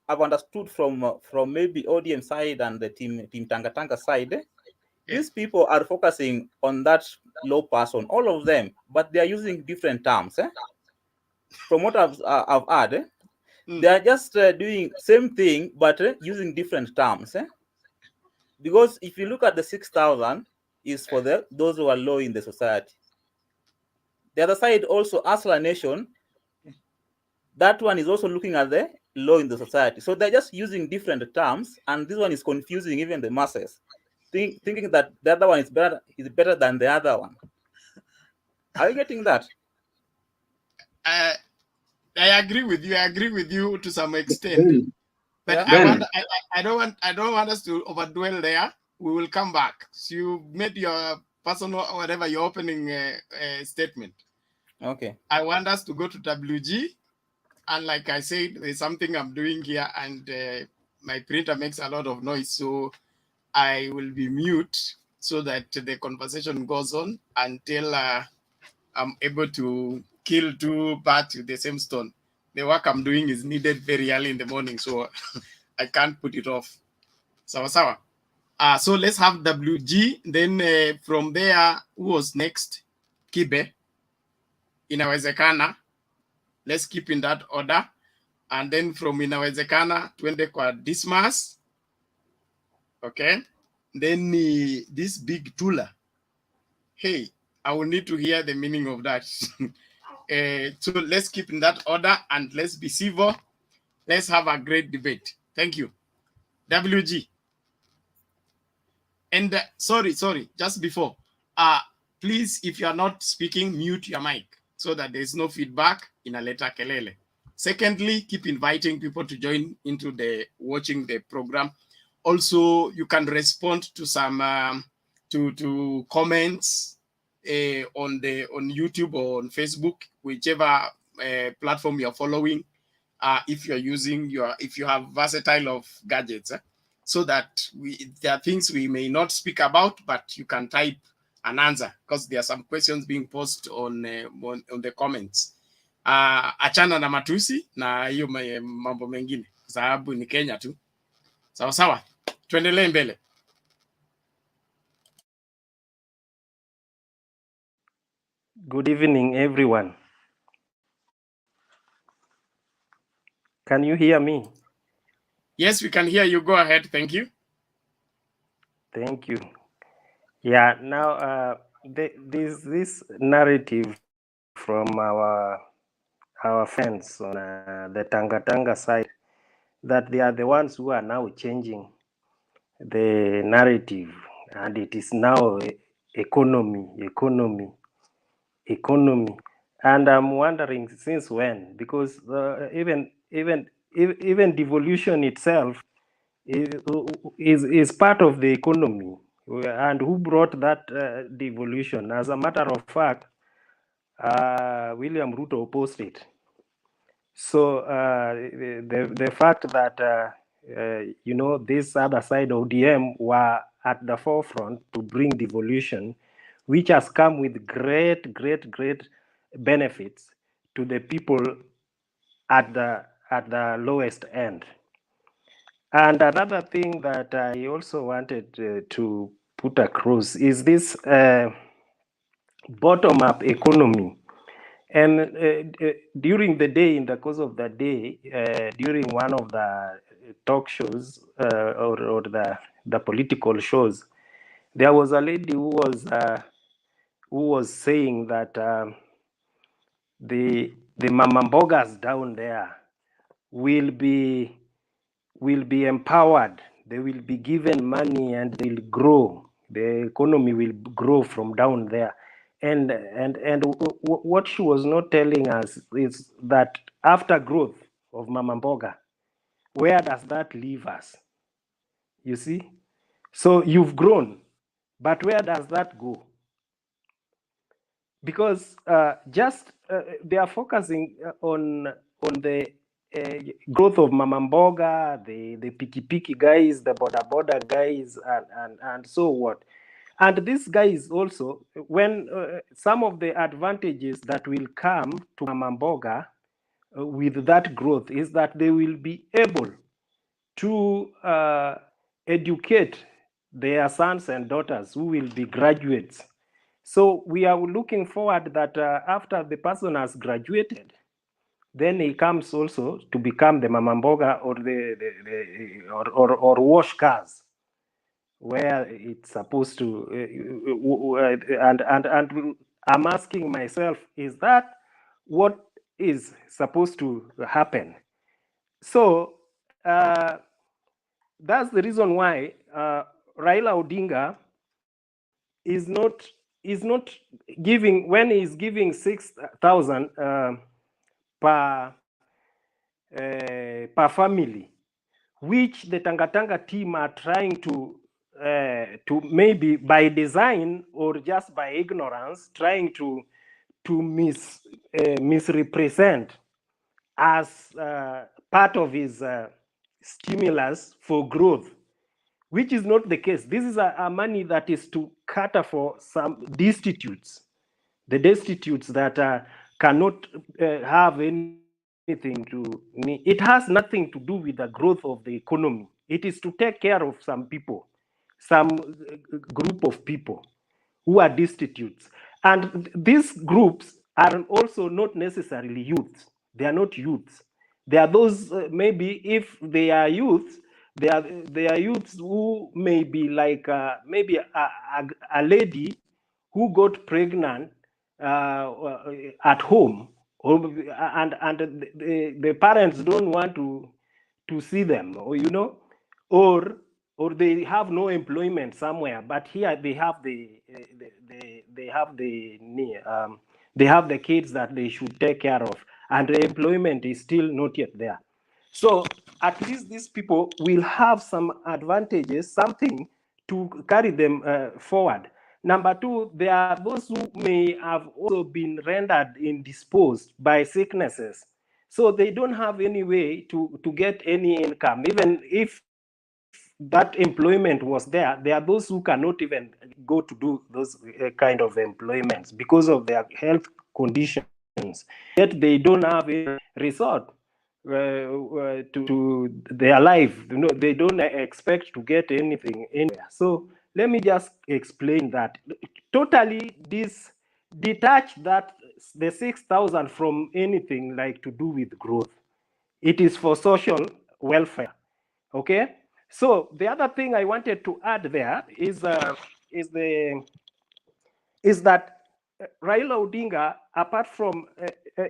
I've understood from maybe ODM side and the team Tanga Tanga side, these people are focusing on that low person, all of them, but they are using different terms. From what I've heard, they are just doing same thing but using different terms. Because if you look at the 6,000 is for those who are low in the society. The other side also, Asla Nation, that one is also looking at the low in the society. So they're just using different terms, and this one is confusing even the masses, thinking that the other one is better than the other one. Are you getting that? I agree with you. I agree with you to some extent. Ben, But Ben. I don't want us to overdwell there. We will come back. So you made your personal or whatever your opening statement. Okay. I want us to go to WG, and like I said, there's something I'm doing here, and my printer makes a lot of noise, so I will be mute so that the conversation goes on until I'm able to kill two birds with the same stone. The work I'm doing is needed very early in the morning, so I can't put it off. Sawa sawa. So let's have WG. Then from there, who was next? Kibe. Inawezekana. Let's keep in that order. And then from Inawezekana, twende kwa Dismas. Okay. Then this big Tula. Hey, I will need to hear the meaning of that. So let's keep in that order and let's be civil. Let's have a great debate. Thank you. WG. And sorry, just before, please, if you are not speaking, mute your mic so that there's no feedback in a letter kelele. Secondly, keep inviting people to join into the watching the program. Also, you can respond to some to comments on YouTube or on Facebook, whichever platform you're following. If you're using if you have versatile of gadgets, so that there are things we may not speak about, but you can type an answer because there are some questions being posted on the comments. Achana na matusi na hiyo mambo mengine, sababu ni Kenya tu. Sawa sawa, tuendelee mbele. Good evening, everyone. Can you hear me? Yes, we can hear you. Go ahead. Thank you. Thank you. Yeah, now this narrative from our friends on the Tanga side, that they are the ones who are now changing the narrative, and it is now economy. And I'm wondering since when, because even devolution itself is part of the economy, and who brought that devolution? As a matter of fact, William Ruto opposed it. So the fact that this other side of ODM were at the forefront to bring devolution, which has come with great benefits to the people at the lowest end. And another thing that I also wanted to put across is this bottom-up economy during the day, in the course of the day, during one of the talk shows or the political shows, there was a lady who was saying that the mama mbogas down there will be empowered. They will be given money and they'll grow. The economy will grow from down there. And what she was not telling us is that after growth of mama mboga, where does that leave us? You see? So you've grown, but where does that go? Because they are focusing on the growth of mama mboga, the piki guys, the boda guys, and so what. And these guys also, when some of the advantages that will come to mama mboga with that growth is that they will be able to educate their sons and daughters who will be graduates. So we are looking forward that after the person has graduated, then he comes also to become the mama mboga or wash cars, where it's supposed to. And I'm asking myself, is that what is supposed to happen? So that's the reason why Raila Odinga is not giving, when he's giving 6,000 per family, which the Tanga team are trying to maybe by design or just by ignorance, trying to misrepresent as part of his stimulus for growth, which is not the case. This is a money that is to cater for some destitutes, the destitutes that cannot have anything to. It has nothing to do with the growth of the economy. It is to take care of some people, some group of people who are destitutes. And these groups are also not necessarily youths. They are not youths. They are those, maybe if they are youths, they are youths who may be like maybe a lady who got pregnant at home, and the parents don't want to see them, or or they have no employment somewhere, but here they have they have the kids that they should take care of, and the employment is still not yet there. So at least these people will have some advantages, something to carry them forward. Number two, there are those who may have also been rendered indisposed by sicknesses. So they don't have any way to get any income. Even if that employment was there, there are those who cannot even go to do those kind of employments because of their health conditions. Yet they don't have a resort to their life. They don't expect to get anything anywhere. So let me just explain that. Totally detach that the 6,000 from anything like to do with growth. It is for social welfare. Okay. So the other thing I wanted to add there is that Raila Odinga, apart from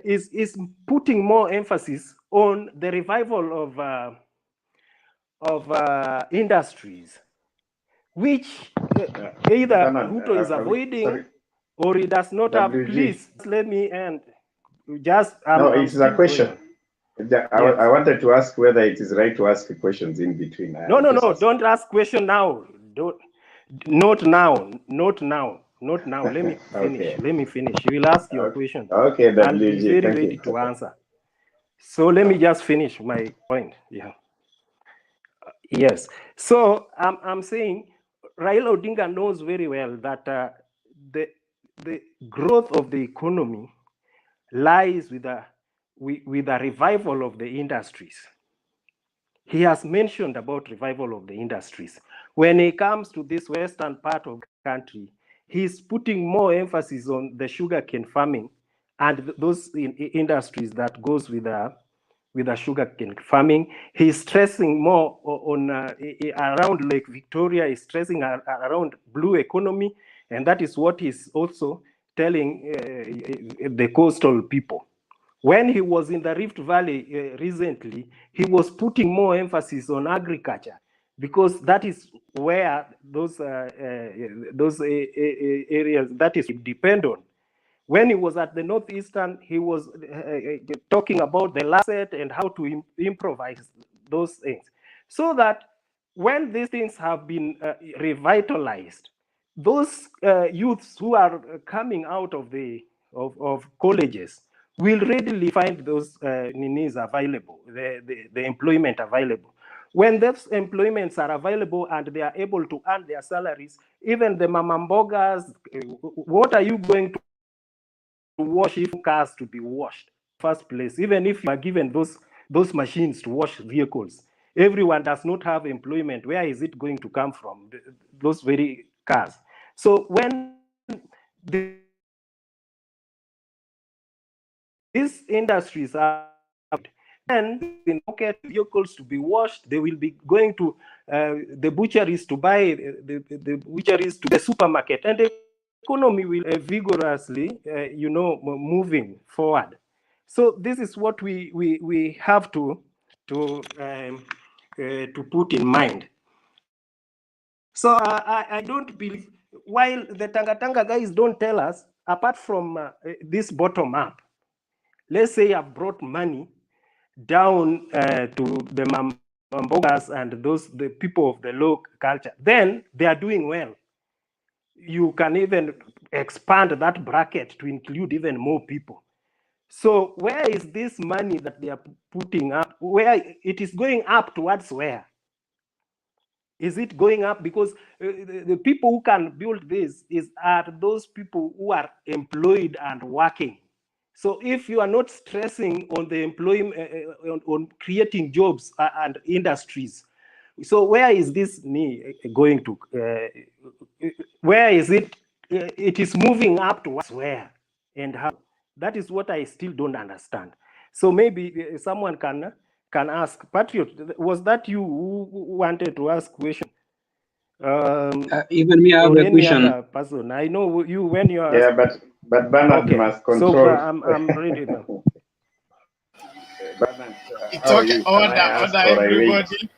is putting more emphasis on the revival of industries, which either Ruto is avoiding or he does not have. Please let me end. Just no, it's a question. I wanted to ask whether it is right to ask questions in between. No, don't ask question now. Not now. Let me finish. Okay. Let me finish. You will ask your question. Okay, I'll be very ready to answer. So let me just finish my point. Yeah. Yes. So I'm saying Raila Odinga knows very well that the growth of the economy lies with a revival of the industries. He has mentioned about revival of the industries. When it comes to this western part of the country, he's putting more emphasis on the sugarcane farming and those industries that goes with the sugarcane farming. He's stressing more on around Lake Victoria. He's stressing around blue economy, and that is what he's also telling the coastal people. When he was in the Rift Valley recently, he was putting more emphasis on agriculture, because that is where those areas that is depend on. When he was at the Northeastern, he was talking about the asset and how to improvise those things, so that when these things have been revitalized, those youths who are coming out of of colleges will readily find those ninis available, the employment available. When those employments are available and they are able to earn their salaries, even the mamambogas, what are you going to wash if cars to be washed? First place, even if you are given those machines to wash vehicles, everyone does not have employment. Where is it going to come from? Those very cars. So when these industries are, and in pocket vehicles to be washed, they will be going to the butcheries to buy the butcheries to the supermarket, and the economy will vigorously, moving forward. So this is what we have to put in mind. So I don't believe, while the Tanga guys don't tell us, apart from this bottom up, let's say I've brought money down to the Mambogas and the people of the low culture, then they are doing well. You can even expand that bracket to include even more people. So where is this money that they are putting up? Where it is going up towards where? Is it going up? Because the people who can build this are those people who are employed and working. So if you are not stressing on the employment, on creating jobs and industries, so where is this going to? Where is it? It is moving up towards where and how? That is what I still don't understand. So maybe someone can ask. Patriot, was that you who wanted to ask question? Even me, I have Or a any question. other person? I know you when you are. Yeah, but Bernard Okay, must so control. I'm ready now. Bernard, It's how are okay. you? Can I ask or I wait?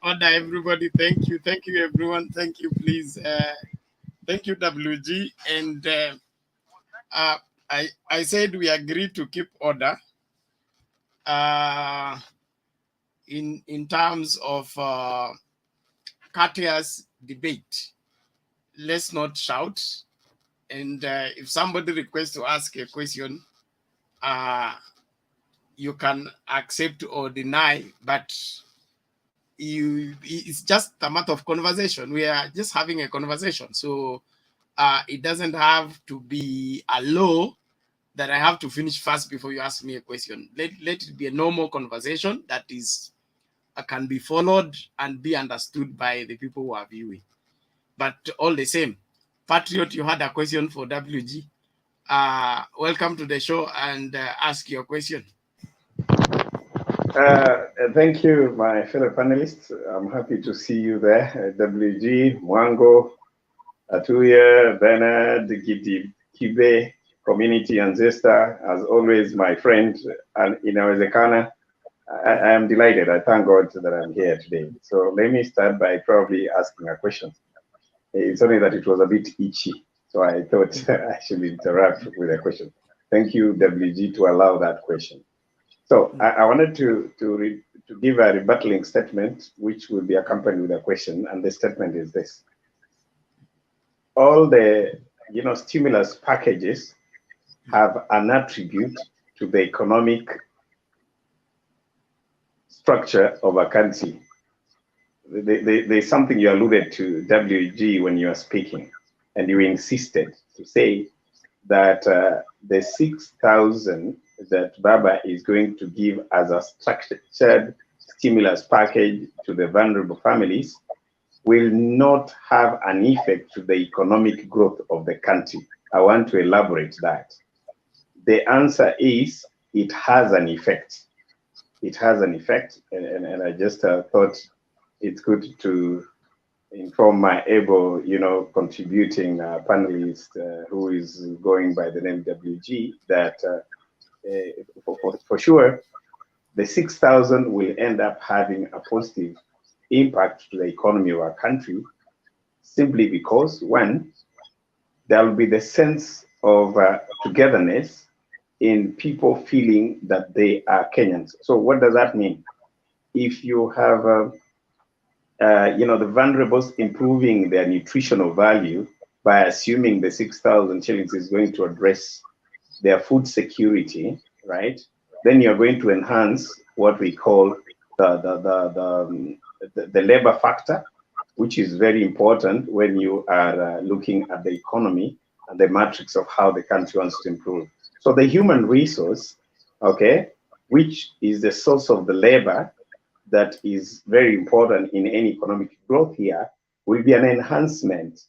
Order, everybody. Thank you, everyone. Thank you, please. Thank you, WG. And I said we agreed to keep order in terms of courteous debate. Let's not shout. And if somebody requests to ask a question, you can accept or deny, but it's just a matter of conversation. We are just having a conversation. So it doesn't have to be a law that I have to finish first before you ask me a question. Let it be a normal conversation that is can be followed and be understood by the people who are viewing. But all the same, Patriot, you had a question for WG. Welcome to the show and ask your question. Thank you, my fellow panelists. I'm happy to see you there. WG, Mwango, Atuya, Bernard, Gidi, Kibe, Community Ancestor, as always, my friend, and Inawezekana. I am delighted. I thank God that I'm here today. So let me start by probably asking a question. It's only that it was a bit itchy, so I thought I should interrupt with a question. Thank you, WG, to allow that question. So I wanted to give a rebuttaling statement, which will be accompanied with a question, and the statement is this: all the stimulus packages have an attribute to the economic structure of a country. There's something you alluded to, WG, when you are speaking, and you insisted to say that the 6,000 that Baba is going to give as a structured stimulus package to the vulnerable families will not have an effect to the economic growth of the country. I want to elaborate that. The answer is it has an effect. It has an effect, and I just thought it's good to inform my able, contributing panelist who is going by the name WG that for sure the 6,000 will end up having a positive impact to the economy of our country, simply because, one, there will be the sense of togetherness in people feeling that they are Kenyans. So what does that mean? If you have, the vulnerables improving their nutritional value by assuming the 6,000 shillings is going to address their food security, right? Then you're going to enhance what we call the labor factor, which is very important when you are looking at the economy and the matrix of how the country wants to improve. So the human resource, okay, which is the source of the labor that is very important in any economic growth here, will be an enhancement.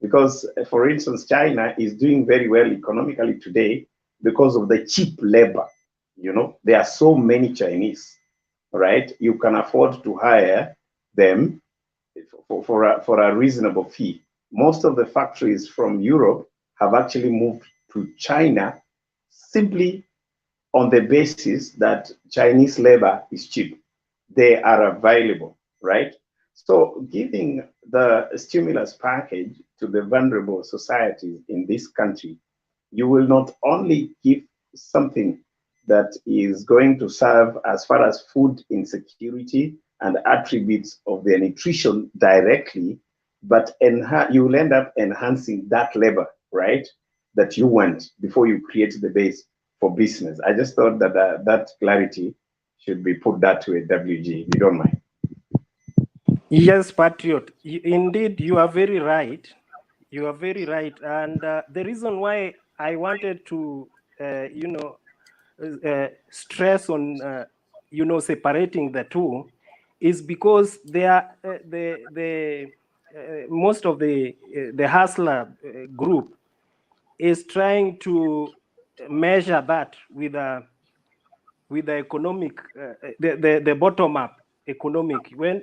Because, for instance, China is doing very well economically today because of the cheap labor. There are so many Chinese, right? You can afford to hire them for a reasonable fee. Most of the factories from Europe have actually moved to China simply on the basis that Chinese labor is cheap. They are available, right? So giving the stimulus package to the vulnerable societies in this country, you will not only give something that is going to serve as far as food insecurity and attributes of their nutrition directly, but you will end up enhancing that labor, right, that you want before you create the base for business. I just thought that that clarity should be put that way, WG, if you don't mind. Yes, Patriot. Indeed, you are very right. You are very right. And the reason why I wanted to, stress on, separating the two is because they are most of the hustler group is trying to measure that with the economic, the bottom up economic. When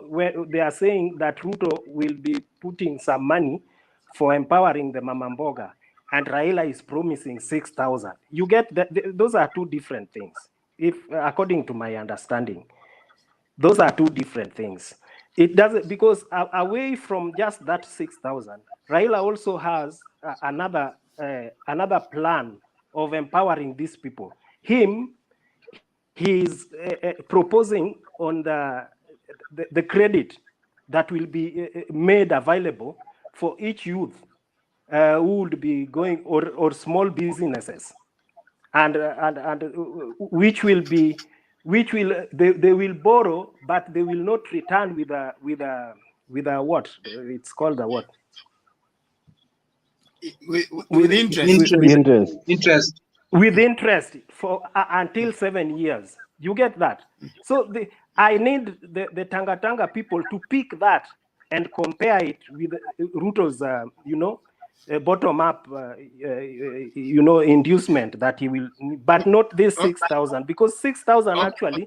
when they are saying that Ruto will be putting some money for empowering the Mama Mboga, and Raila is promising 6,000. You get that? Those are two different things. If according to my understanding, those are two different things. It doesn't, because away from just that 6,000, Raila also has another plan of empowering these people. He's proposing on the credit that will be made available for each youth who would be going, or small businesses, and which will they will borrow, but they will not return with a what it's called, a what, with interest. Interest. With interest for until 7 years. You get that? So I need the Tanga people to pick that and compare it with Ruto's, bottom up, inducement that he will, but not this 6,000, because 6,000 actually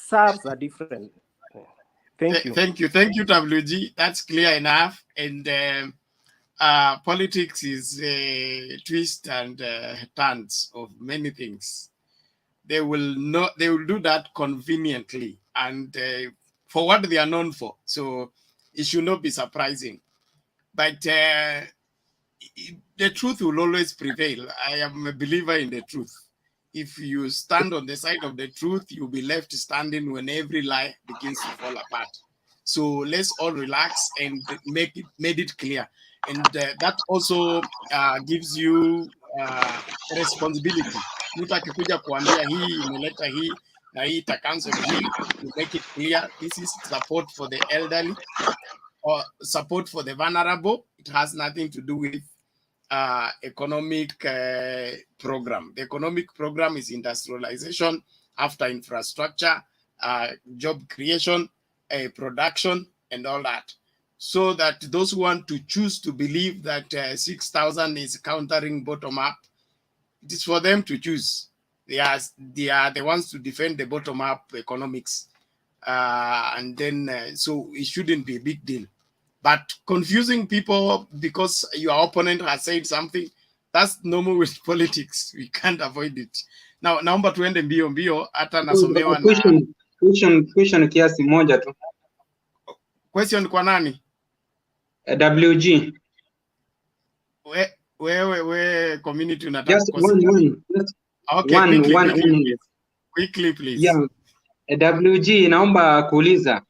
serves a different. Thank you. Thank you, WG. That's clear enough. And politics is twists and turns of many things. They will do that conveniently and for what they are known for. So it should not be surprising. But the truth will always prevail. I am a believer in the truth. If you stand on the side of the truth, you'll be left standing when every lie begins to fall apart. So let's all relax and made it clear. And that also gives you responsibility. Mtu akikuja kuambia hii imeleta hii na hii ita cancel hii, you make it clear this is support for the elderly or support for the vulnerable. It has nothing to do with economic program. The economic program is industrialization after infrastructure, job creation, production, and all that. So that those who want to choose to believe that 6,000 is countering bottom up It is for them to choose. They are the ones to defend the bottom-up economics. And then, so it shouldn't be a big deal. But confusing people because your opponent has said something, that's normal with politics. We can't avoid it. Now, naomba tuende mbio mbio, hata nasomewa na Question kiasi moja tu. question kwa nani? WG. Wewe community unataka Just one. Okay, quickly please. Yeah. WG, naomba kuuliza,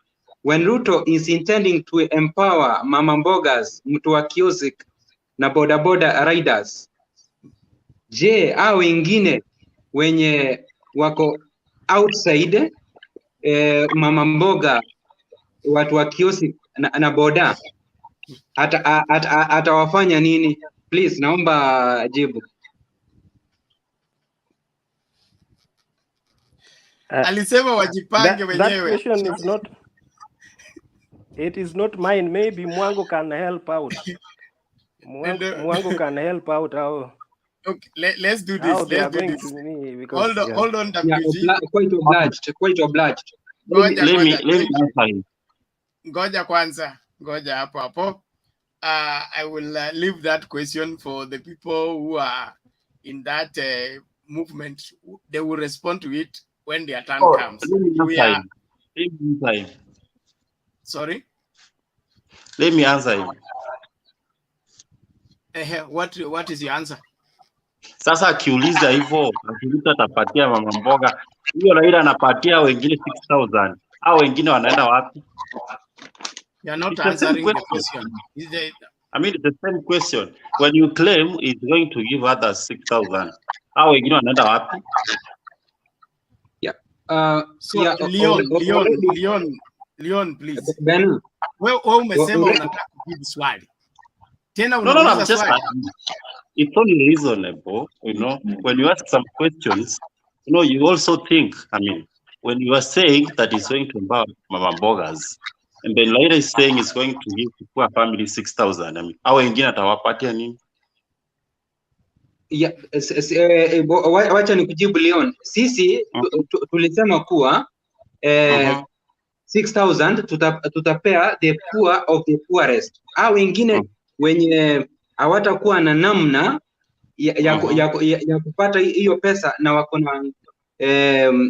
when Ruto is intending to empower mama mbogas, mtu wa kiosk na bodaboda riders, je, hao wengine wenye wako outside mama mboga, watu wa kiosk na boda, atawafanya nini? Please, naomba jibu. Alisema wajipange wenyewe. That question is not, it is not mine. Maybe Mwango can help out. Mwango can help out how. Okay, let's do this. How they are going to me because hold on, WG. Yeah, quite obliged. Ngoja kwanza. Ngoja hapo. I will leave that question for the people who are in that movement. They will respond to it when their turn comes. Sorry? Let me answer him. What is your answer? Sasa akiuliza hivyo, akiuliza atapatia mama mboga, hiyo Raila anapatia wengine 6,000. Hao wengine wanaenda wapi? You are not answering the question. I mean, it's the same question. When you claim it's going to give others 6,000, hao wengine wanaenda wapi? So yeah, Leon, please. Ben, wewe umesema unataka kujibu swali. Tena unauliza swali. It's only reasonable, you know, when you ask some questions, you know, you also think, I mean, when you are saying that it's going to empower mama mbogas, and then later is saying it's going to give poor family 6,000, I mean, hao wengine atawapatia nini? Yeah, wacha nikujibu Leon. Sisi tulisema kuwa 6,000 tutapea the poor of the poorest. Hao wengine wenye hawatakuwa na namna ya kupata hiyo pesa na wako na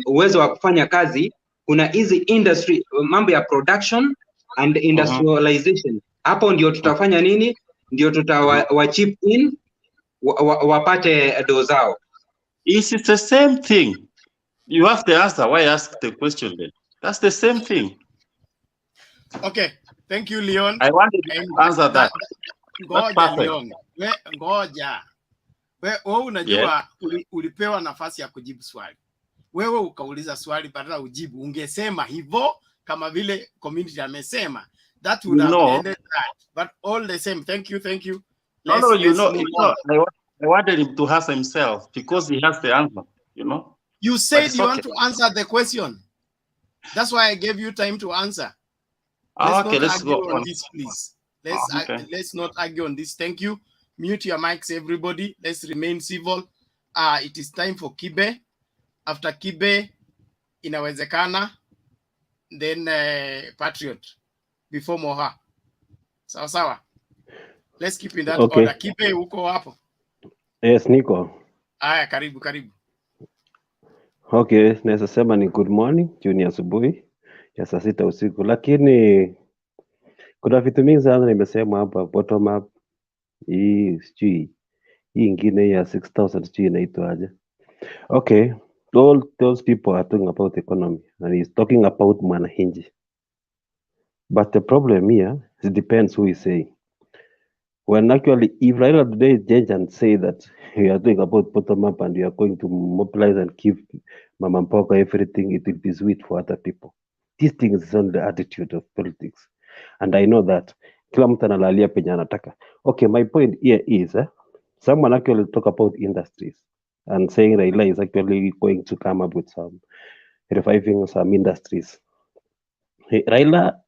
uwezo wa kufanya kazi, kuna hizi industry, mambo ya production and industrialization. Hapo ndio tutafanya nini? Ndio tutawa chip in wapate do zao. It's the same thing. You have the answer. Why ask the question then? That's the same thing. Okay, thank you, Leon. I wanted to answer that. Ngoja Leon. Ngoja. Wewe unajua ulipewa nafasi ya kujibu swali. Wewe ukauliza swali badala ujibu, ungesema hivyo kama vile community amesema. That would have ended that. But all the same, thank you. I wanted him to ask himself because he has the answer, you know. You said you want to answer the question. That's why I gave you time to answer. Let's go on this, please. Let's not argue on this. Thank you. Mute your mics, everybody. Let's remain civil. It is time for Kibe. After Kibe, inawezekana, then Patriot, before Moha. Sawa. Let's keep in that order. Kibe, uko hapo? Yes, niko. Aya, karibu. Okay, naweza sema ni good morning, juni asubuhi ya saa 6 usiku, lakini kuna vitu mingi sana nimesema hapa, bottom up, hii ingine ya 6,000 sijui inaitwa aje. Okay, all those people are talking about economy and he's talking about mwananchi. But the problem here, it depends who is saying. When actually, if Raila today change and say that we are talking about bottom up and we are going to mobilize and give Mama Mpoka everything, it will be sweet for other people. This thing is on the attitude of politics. And I know that. Kila mtu analalia penye anataka. Okay, my point here is, someone actually talk about industries and saying Raila is actually going to come up with some, reviving some industries. Raila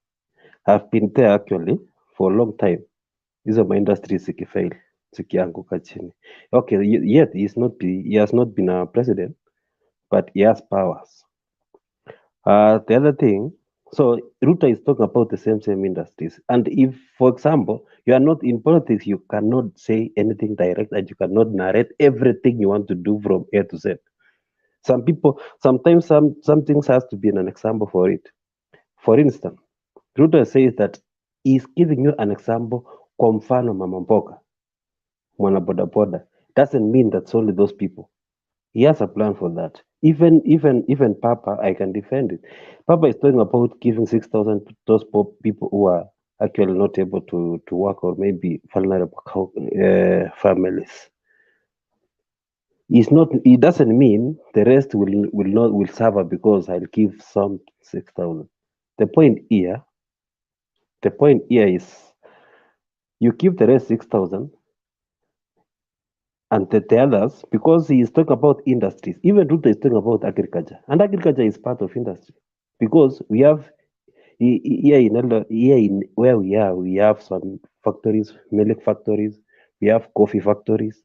have been there actually for a long time. These are my industries ikifail. zikianguka chini. Okay, yet he has not been a president, but he has powers. The other thing, so Ruto is talking about the same industries. And if, for example, you are not in politics, you cannot say anything direct and you cannot narrate everything you want to do from A to Z. Some people, sometimes some things has to be an example for it. For instance, Ruto says that he's giving you an example, kwa mfano mama mboga, mwana boda boda. Doesn't mean that's only those people. He has a plan for that. Even Papa, I can defend it. Papa is talking about giving 6,000 to those poor people who are actually not able to work or maybe vulnerable families. It doesn't mean the rest will suffer because I'll give some 6,000. The point here is you give the rest 6,000 and the others, because he is talking about industries. Even Ruto is talking about agriculture, and agriculture is part of industry because we have here in where we have some factories, milk factories, we have coffee factories,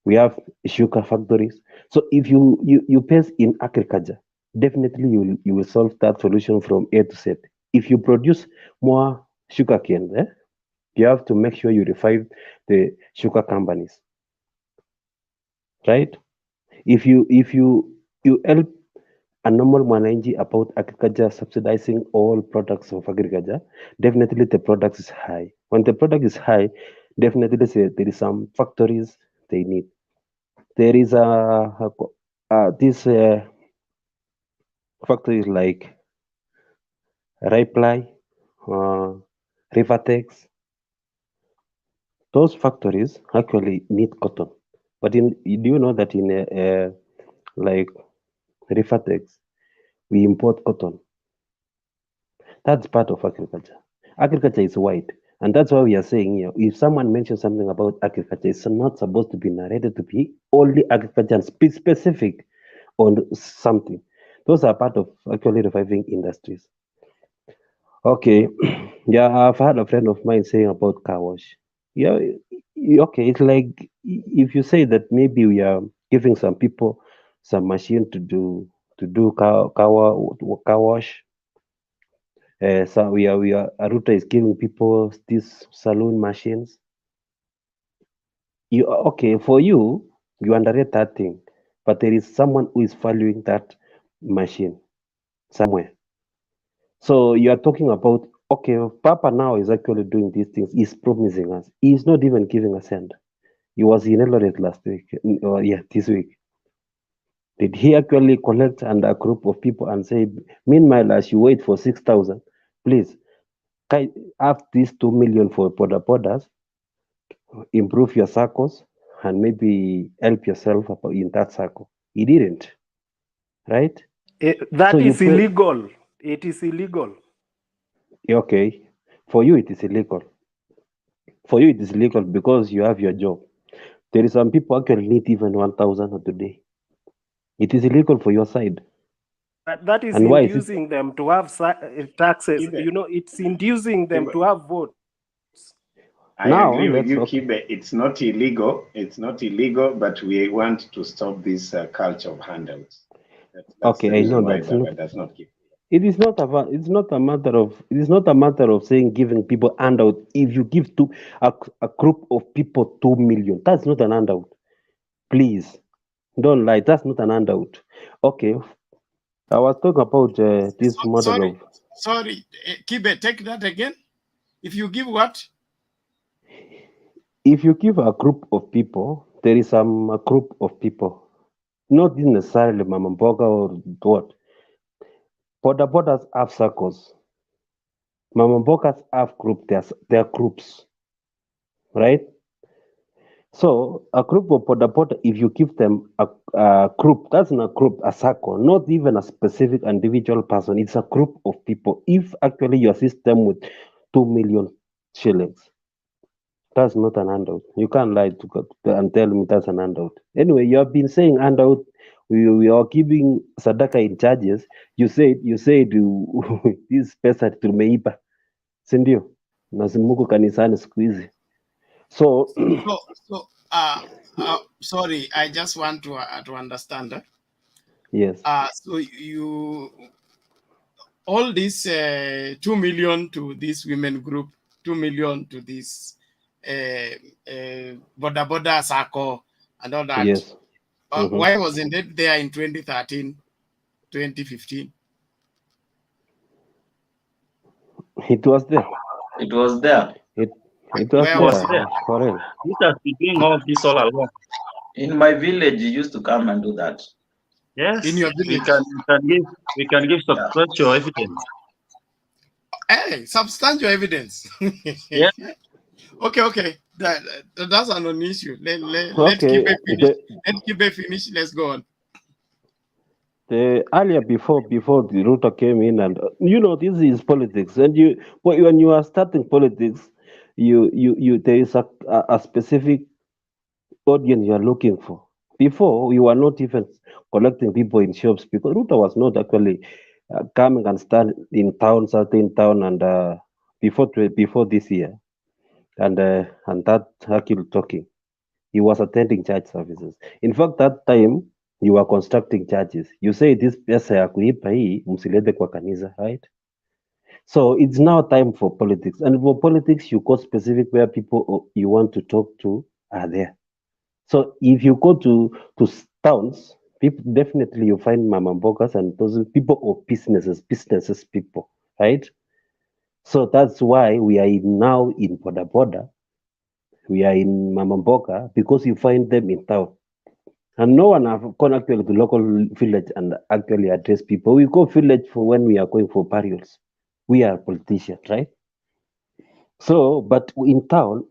we have sugar factories. So if you pace in agriculture, definitely you will solve that solution from A to Z. If you produce more sugar cane, you have to make sure you revive the sugar companies, right? If you help a normal mwananchi about agriculture subsidizing all products of agriculture, definitely the product is high. When the product is high, definitely there is some factories they need. There is this factories like Reply, Rivertex. Those factories actually need cotton, but do you know that in like Rivertex, we import cotton? That's part of agriculture. Agriculture is wide, and that's why we are saying here, if someone mentions something about agriculture, it's not supposed to be narrated to be only agriculture and specific on something. Those are part of actually reviving industries. Okay, yeah, I've had a friend of mine saying about car wash. Yeah, okay, it's like if you say that maybe we are giving some people some machine to do car wash. So Aruta is giving people these saloon machines. Okay, for you underrate that thing, but there is someone who is valuing that machine somewhere. So you are talking about, okay, Papa now is actually doing these things. He's promising us. He's not even giving a cent. He was in Eldoret last week, or this week. Did he actually collect under a group of people and say, meanwhile, as you wait for 6,000, please have these 2 million for podders, improve your circles, and maybe help yourself in that circle? He didn't, right? That is illegal. It is illegal. Okay, for you it is illegal. For you it is illegal because you have your job. There is some people actually need even 1,000 today. It is illegal for your side. That is and inducing them to have taxes. You know, it's inducing them to have votes. I agree with you, Kibe. It's not illegal. It's not illegal, but we want to stop this culture of handouts. That's okay, I know that's not. Does not give. It is not about. It's not a matter of. It is not a matter of saying giving people handout. If you give to a group of people 2 million, that's not an handout. Please, don't lie. That's not an handout. Okay, I was talking about this model of. Sorry, Kibe, take that again. If you give what? If you give a group of people, there is a group of people, not necessarily Mama Mboga or what. Podders have circles. Mama Mbogas have groups. They are groups, right? So a group of podder, if you give them a group, that's not a group, a circle, not even a specific individual person. It's a group of people. If actually you assist them with 2 million shillings, that's not an handout. You can't lie to God and tell me that's an handout. Anyway, you have been saying handout. We are giving sadaka in charges. You said this pesa tumeipa, si ndio? Na Mungu kanisani siku hizi. So Sorry, I just want to understand. yes, So you all this 2 million to this women group, 2 million to this Boda Sako and all that. yes. Why wasn't it there in 2013, 2015? It was there. It was there. It was Where was there it? for real. This has been doing all this all along. In my village, you used to come and do that. Yes, In your we village? can give substantial evidence. Hey, substantial evidence. Yeah. Okay. That's an issue. Let Okay, Kibe finish. Let Kibe finish. Let's go on. Earlier before the router came in, and this is politics, and when you are starting politics, you there is a specific audience you are looking for. Before, you were not even collecting people in shops because Ruta was not actually coming and stand in certain town, and before this year, and that actually talking. He was attending church services. In fact, that time you were constructing churches. You say this pesa ya kuipa hii msilete kwa kanisa, right? So it's now time for politics. And for politics, you go specific where people you want to talk to are there. So if you go to towns, people definitely you find mama mbogas and those people of businesses people, right? So that's why we are now in Boda. We are in Mama Mboga because you find them in town. And no one have gone actually to local village and actually address people. We go village for when we are going for burials. We are politicians, right? So, but in town,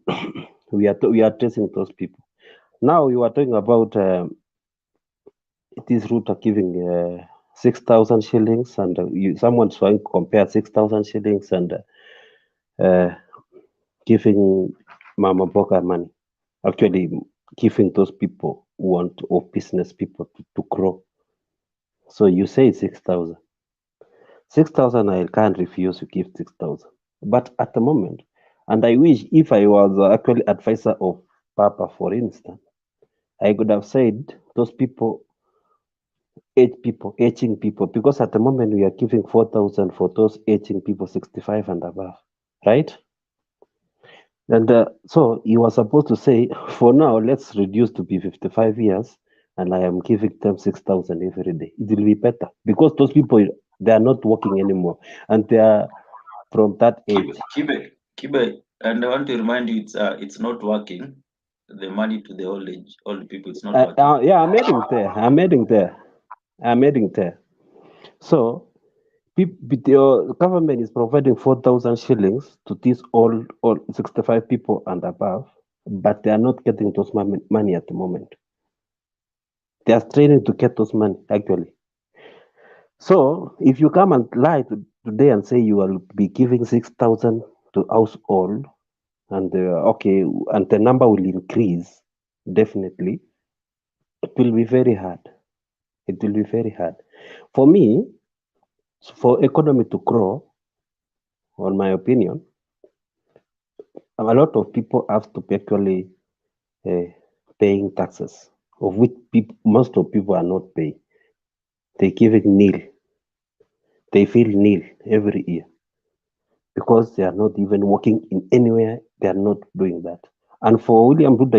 we are addressing those people. Now you are talking about this route of giving 6,000 shillings, and someone's trying to compare 6,000 shillings and giving Mama Mboga money. Actually, giving those people who want or business people to grow. So you say 6,000. 6,000, I can't refuse to give 6,000. But at the moment, and I wish if I was actually advisor of Papa, for instance, I could have said those people, aging people, because at the moment we are giving 4,000 for those aging people 65 and above, right? And so he was supposed to say, for now, let's reduce to be 55 years, and I am giving them 6,000 every day. It will be better because those people, they are not working anymore, and they are from that age. Kibe, and I want to remind you, it's not working. The money to the old people, it's not working. Yeah, I'm heading there. So the government is providing 4,000 shillings to these all 65 people and above, but they are not getting those money at the moment. They are straining to get those money, actually. So if you come and lie today and say you will be giving 6,000 to household, and and the number will increase, definitely, it will be very hard. It will be very hard. For me, for economy to grow, on my opinion, a lot of people have to be actually paying taxes, of which most of people are not paying. They give it nil. They feel nil every year because they are not even working in anywhere. They are not doing that. And for William Ruto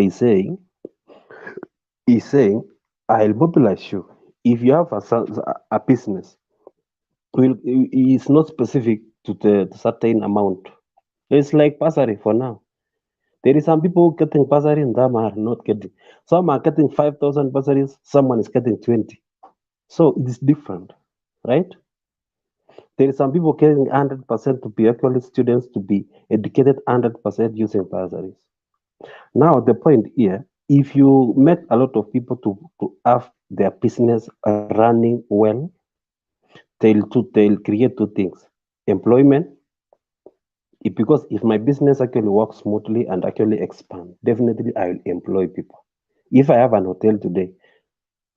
he's saying, I'll mobilize you. If you have a business, it's not specific to the certain amount. It's like bursary for now. There is some people getting bursary and some are not getting. Some are getting 5,000 bursaries, someone is getting 20. So it is different, right? There is some people getting 100% to be actually students to be educated 100% using bursaries. Now the point here, if you make a lot of people to have their business running well, they'll create two things: employment. Because if my business actually works smoothly and actually expand, definitely I will employ people. If I have an hotel today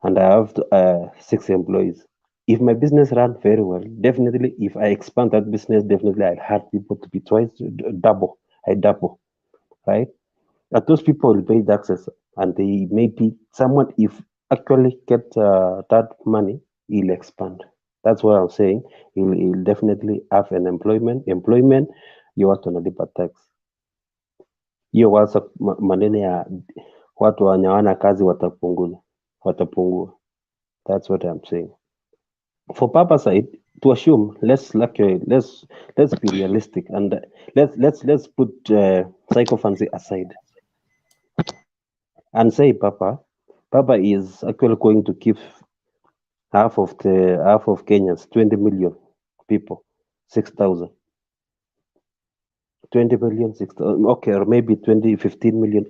and I have 6 employees, if my business runs very well, definitely if I expand that business, definitely I'll have people to be double, right? That those people will pay taxes, and they maybe someone, if actually get that money, he'll expand. That's what I'm saying. He'll definitely have an employment. You watu wanalipa tax. Hiyo wasa maneno ya watu wanyawana kazi watapungua. That's what I'm saying. For Papa side, to assume, let's be realistic, and let's put psychophancy aside and say Papa is actually going to give half of Kenyans, 20 million people, 6,000. 20 million, 6,000, okay, or maybe 15 million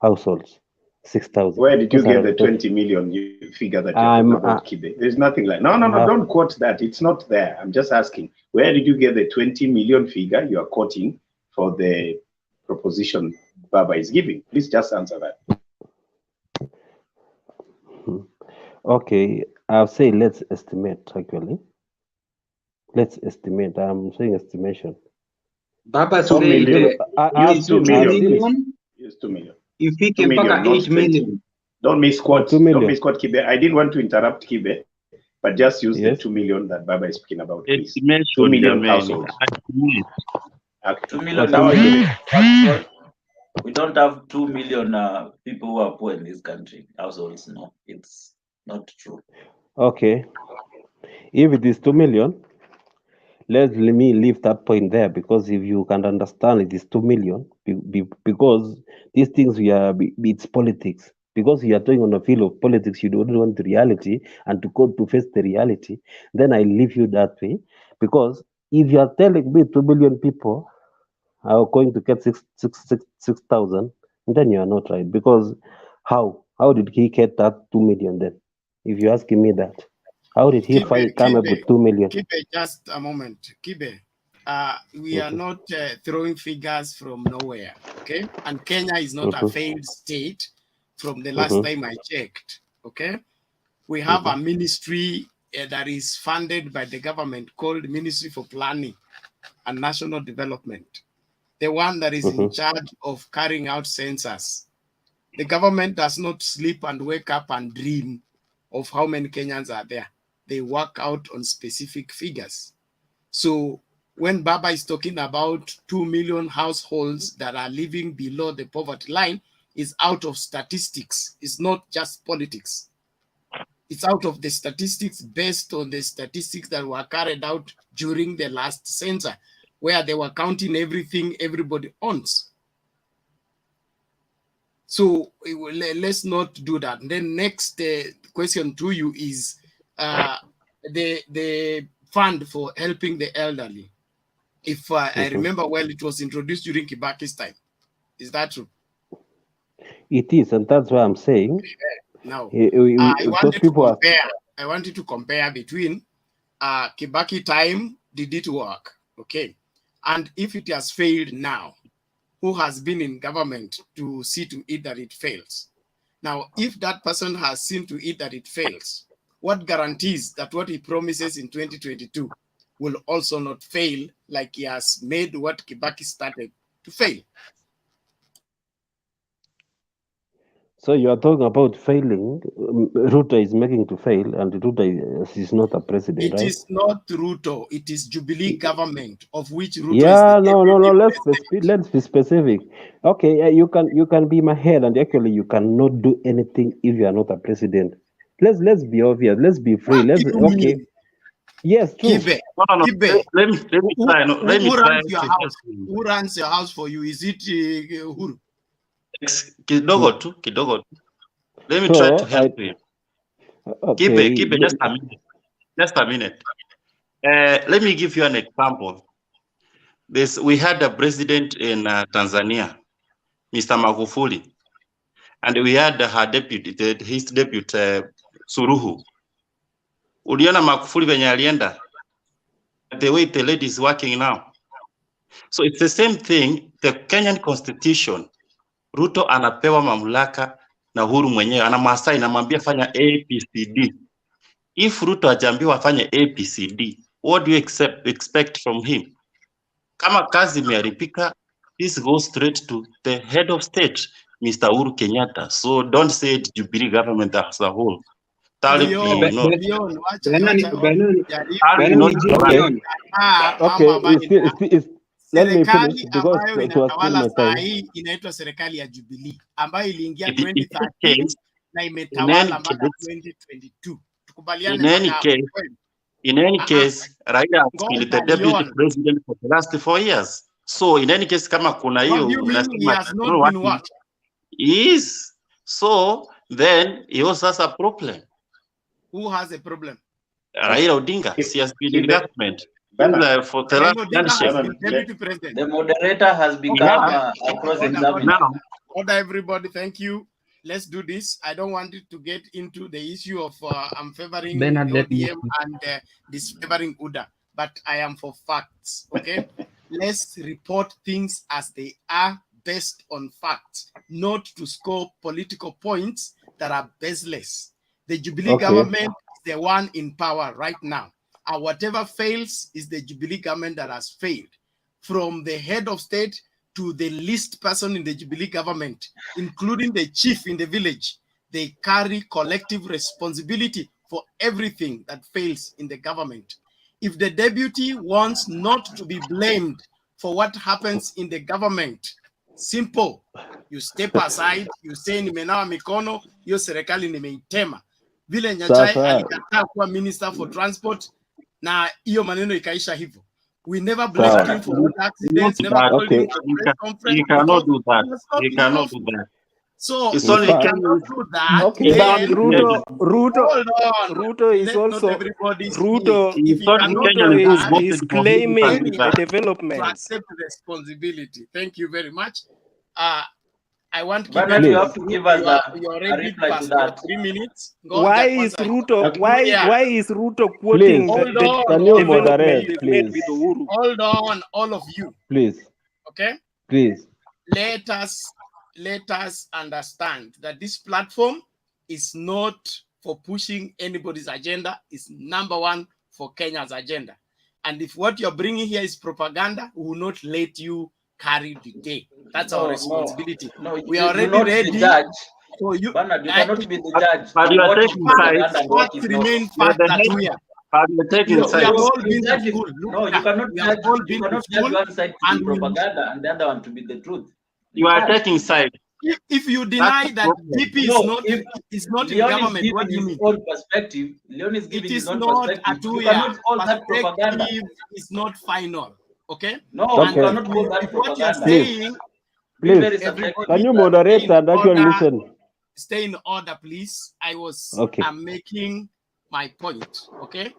households, 6,000. Where did you get the 20 million figure that you're talking about, Kibe? There's nothing like, no, don't quote that. It's not there. I'm just asking, where did you get the 20 million figure you are quoting for the proposition Baba is giving? Please just answer that. Okay, I'll say let's estimate, actually. Let's estimate. I'm saying estimation. Baba said use 2 million. Use 2 million. If he can back 8 million. Don't misquote. Don't misquote Kibe. I didn't want to interrupt Kibe, but just use the 2 million that Baba is speaking about, please. 2 million households. 2 million. We don't have 2 million people who are poor in this country. Households, no, it's not true. Okay. If it is 2 million, let me leave that point there, because if you can understand it is 2 million, because these things it's politics. Because you are talking on the field of politics, you don't want the reality and to go to face the reality. Then I leave you that way, because if you are telling me 2 million people are going to get 6,000, then you are not right. Because how did he get that 2 million then? If you're asking me that, how did he come up with 2 million? Kibe, just a moment. Kibe, we are not throwing figures from nowhere, okay? And Kenya is not a failed state from the last time I checked, okay? We have a ministry that is funded by the government called Ministry for Planning and National Development, the one that is in charge of carrying out census. The government does not sleep and wake up and dream of how many Kenyans are there. They work out on specific figures. So when Baba is talking about 2 million households that are living below the poverty line, is out of statistics. It's not just politics. It's out of the statistics based on the statistics that were carried out during the last census, where they were counting everything everybody owns. So let's not do that. And then next question to you is the fund for helping the elderly. If I remember well, it was introduced during Kibaki's time. Is that true? It is, and that's why I'm saying. Now, I wanted to compare between Kibaki time, did it work? Okay. And if it has failed now, who has been in government to see to it that it fails? Now, if that person has seen to it that it fails, what guarantees that what he promises in 2022 will also not fail, like he has made what Kibaki started to fail? So you are talking about failing. Ruto is making to fail, and Ruto is not a president, right? It is not Ruto. It is Jubilee government, of which Ruto is the Let's be specific. Okay, you can be my head, and actually you cannot do anything if you are not a president. Let's be obvious. Let's be free. Yes, true. Kibe. Kibe. Let me try. Who runs your house for you? Is it Uhuru? Kidogo tu. Let me try to help you. Okay. Kibe, just a minute. Let me give you an example. We had a president in Tanzania, Mr. Magufuli, and we had his deputy, Suruhu. Uliona Magufuli venye alienda, the way the lady is working now. So it's the same thing. The Kenyan constitution, Ruto anapewa mamlaka na Uhuru mwenyewe, anamwasai anamwambia fanya ABCD. If Ruto ajambiwa afanye ABCD, what do you expect from him? Kama kazi imeharibika, this goes straight to the head of state, Mr. Uhuru Kenyatta. So don't say it Jubilee government as a whole. Tariq, you know, let me finish serikali because ambayo it was still inatawala my saa time. hii inaitwa serikali ya Jubilee ambayo iliingia In any 2013 case, na in imetawala any mpaka case, 2022. Tukubaliane mpaka hapo kweli? in any case, Raila has been the deputy president for the last 4 years. So in any case, kama kuna What do hiyo you mean he has not been what? He is. So then he also has a problem. Who has a problem? Raila Odinga, he has been in government for the last deputy president. The moderator has become a cross-examiner. Now, order everybody, thank you. Let's do this. I don't want it to get into the issue of I'm favoring ODM and disfavoring UDA, but I am for facts, okay? Let's report things as they are based on facts, not to score political points that are baseless. The Jubilee government is the one in power right now. And whatever fails is the Jubilee government that has failed. From the head of state to the least person in the Jubilee government, including the chief in the village, they carry collective responsibility for everything that fails in the government. If the deputy wants not to be blamed for what happens in the government, simple. You step aside, you say nimenawa mikono, hiyo serikali nimeitema. Vile Nyachai alikataa kuwa minister for transport na hiyo maneno ikaisha hivyo. We never blamed him for road accidents, never told him for press conference. He cannot do that. He cannot do that. So it's only cannot do that. Okay, but Ruto is Let also Ruto is claiming the development. To accept responsibility. Thank you very much. I want you have to give us a reply to that. 3 minutes. Why is Ruto quoting the development they've made with Uhuru? Hold on, all of you. Please. Okay? Please. Let us understand that this platform is not for pushing anybody's agenda. It's number one for Kenya's agenda. And if what you're bringing here is propaganda, we will not let you carry the day. That's our responsibility. No, we are already ready. So you cannot be the judge. But you are taking sides. Facts remain facts that we are. But you are taking sides. We have all been to school. No, you cannot judge one side to be propaganda and the other one to be the truth. You are taking sides. If you deny that DP is not in government, what do you mean? Own perspective. Leon is giving his own perspective. You cannot call that propaganda. It's not final. Okay? No, you cannot call that propaganda. Please, can you moderate and actually listen? Stay in order, please. I'm making my point. Okay?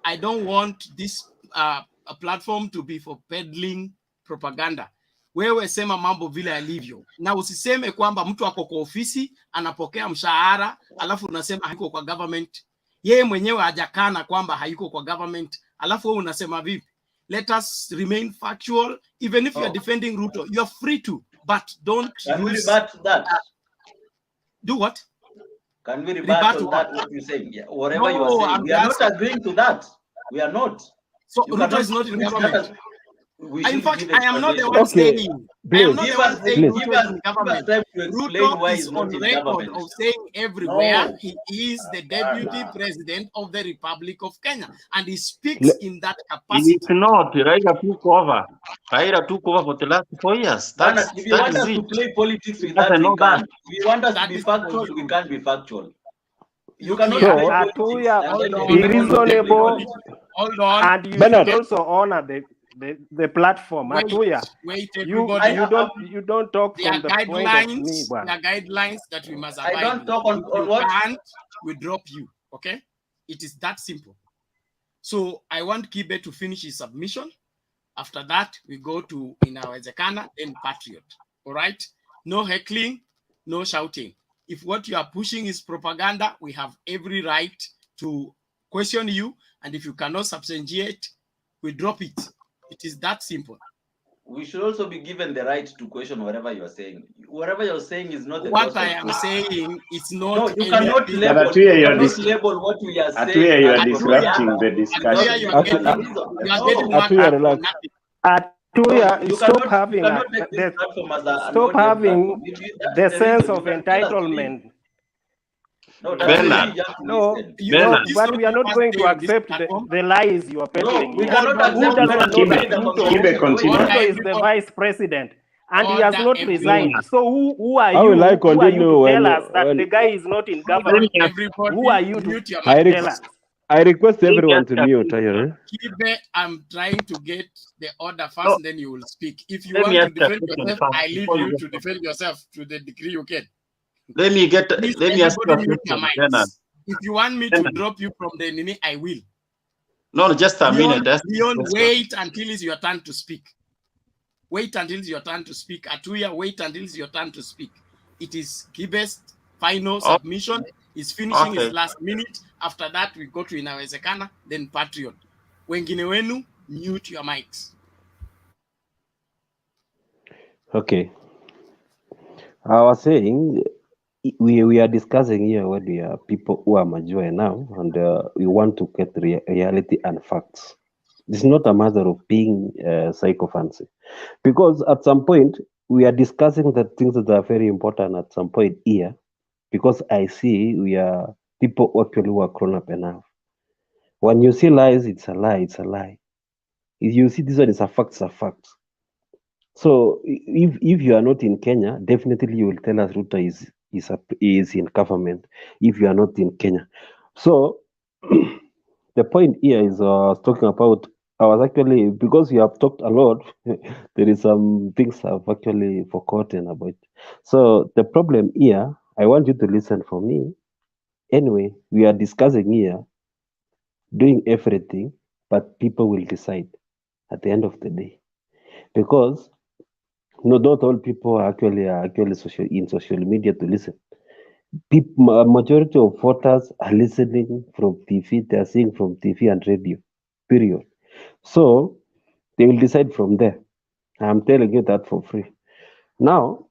I don't want this a platform to be for peddling propaganda. Wewe sema mambo vile alivyo. Na usiseme kwamba mtu ako kwa ofisi anapokea mshahara alafu unasema hayuko kwa government. Yeye mwenyewe hajakana kwamba hayuko kwa government. Alafu wewe unasema vipi? Let us remain factual. Even if you are defending Ruto, you are free to, but don't Can we rebut that? Do what? Can we rebut that what you're saying? Yeah. Whatever you are saying. We are not agreeing to that. We are not. So Ruto is not in government. In fact, I am not the one saying. I am not the one saying Ruto is in government. Ruto is on record of saying everywhere he is the deputy president of the Republic of Kenya, and he speaks in that capacity. It's not. Raila took over. Raila took over for the last 4 years. If you want us to play politics with that, we can. If you want us to be factual, we can't be factual. You cannot be reasonable. Hold on. And you should also honor the platform. Wait, you don't talk from the point of me. There are guidelines that we must abide. I don't talk on what? We drop you. Okay? It is that simple. So I want Kibe to finish his submission. After that, we go to Enya'S and Patriot. All right? No heckling, no shouting. If what you are pushing is propaganda, we have every right to question you. And if you cannot substantiate, we drop it. It is that simple. We should also be given the right to question whatever you are saying. Whatever you're saying is not the what I am saying. It's not. No, you cannot label. You cannot label what we are saying. You are disrupting the discussion. Tuya, you stop cannot having take this platform as an stop audio having platform. That the is the sense reason. of You cannot leave. entitlement. No, that is the reason Bernard, you have to No, listen. no, This is but not we are the not first going day to on this accept platform. the lies you are No, peddling we here. cannot Hold Who accept on, doesn't that. know This that is the Ruto, continue. order, is the everybody. vice president and he has Order, not everybody. resigned? So who are How will I you? Who are you continue to when tell us that the when guy is not in Hold government? on, Who everybody. are you to Mute your I mic, tell please. us? I request Let me everyone ask to a mute. question. Kibe, I'm trying to get the order No, first, then you will speak. If you let me want to ask a defend question yourself, first I leave before you you get to to. defend yourself to the degree you can. let me Please, ask you a everybody mute your question, Bernard. mics. If you want me to Bernard. drop you from the Nini, I will. No, just a minute. Ask me a Leon, question. wait until it's your turn to speak. Wait until it's your turn to speak. Atuya, wait until it's your turn to speak. It is Kibe's final submission. He's finishing his last minute. After that, we go to Inawezekana, then Patreon. Wengine wenu, mute your mics. Okay. I was saying we are discussing here when we are people who are mature now and we want to get reality and facts. It's not a matter of being psychophancy. Because at some point, we are discussing the things that are very important at some point here. Because I see we are people actually who are grown up enough. When you see lies, it's a lie, it's a lie. If you see this one is a fact, it's a fact. So if you are not in Kenya, definitely you will tell us Ruto is in government if you are not in Kenya. So the point here is talking about, I was actually, because you have talked a lot, there is some things I've actually forgotten about. So the problem here, I want you to listen for me. Anyway, we are discussing here, doing everything, but people will decide at the end of the day. Because not all people are actually in social media to listen. Majority of voters are listening from TV, they are seeing from TV and radio, period. So they will decide from there. I'm telling you that for free. Now,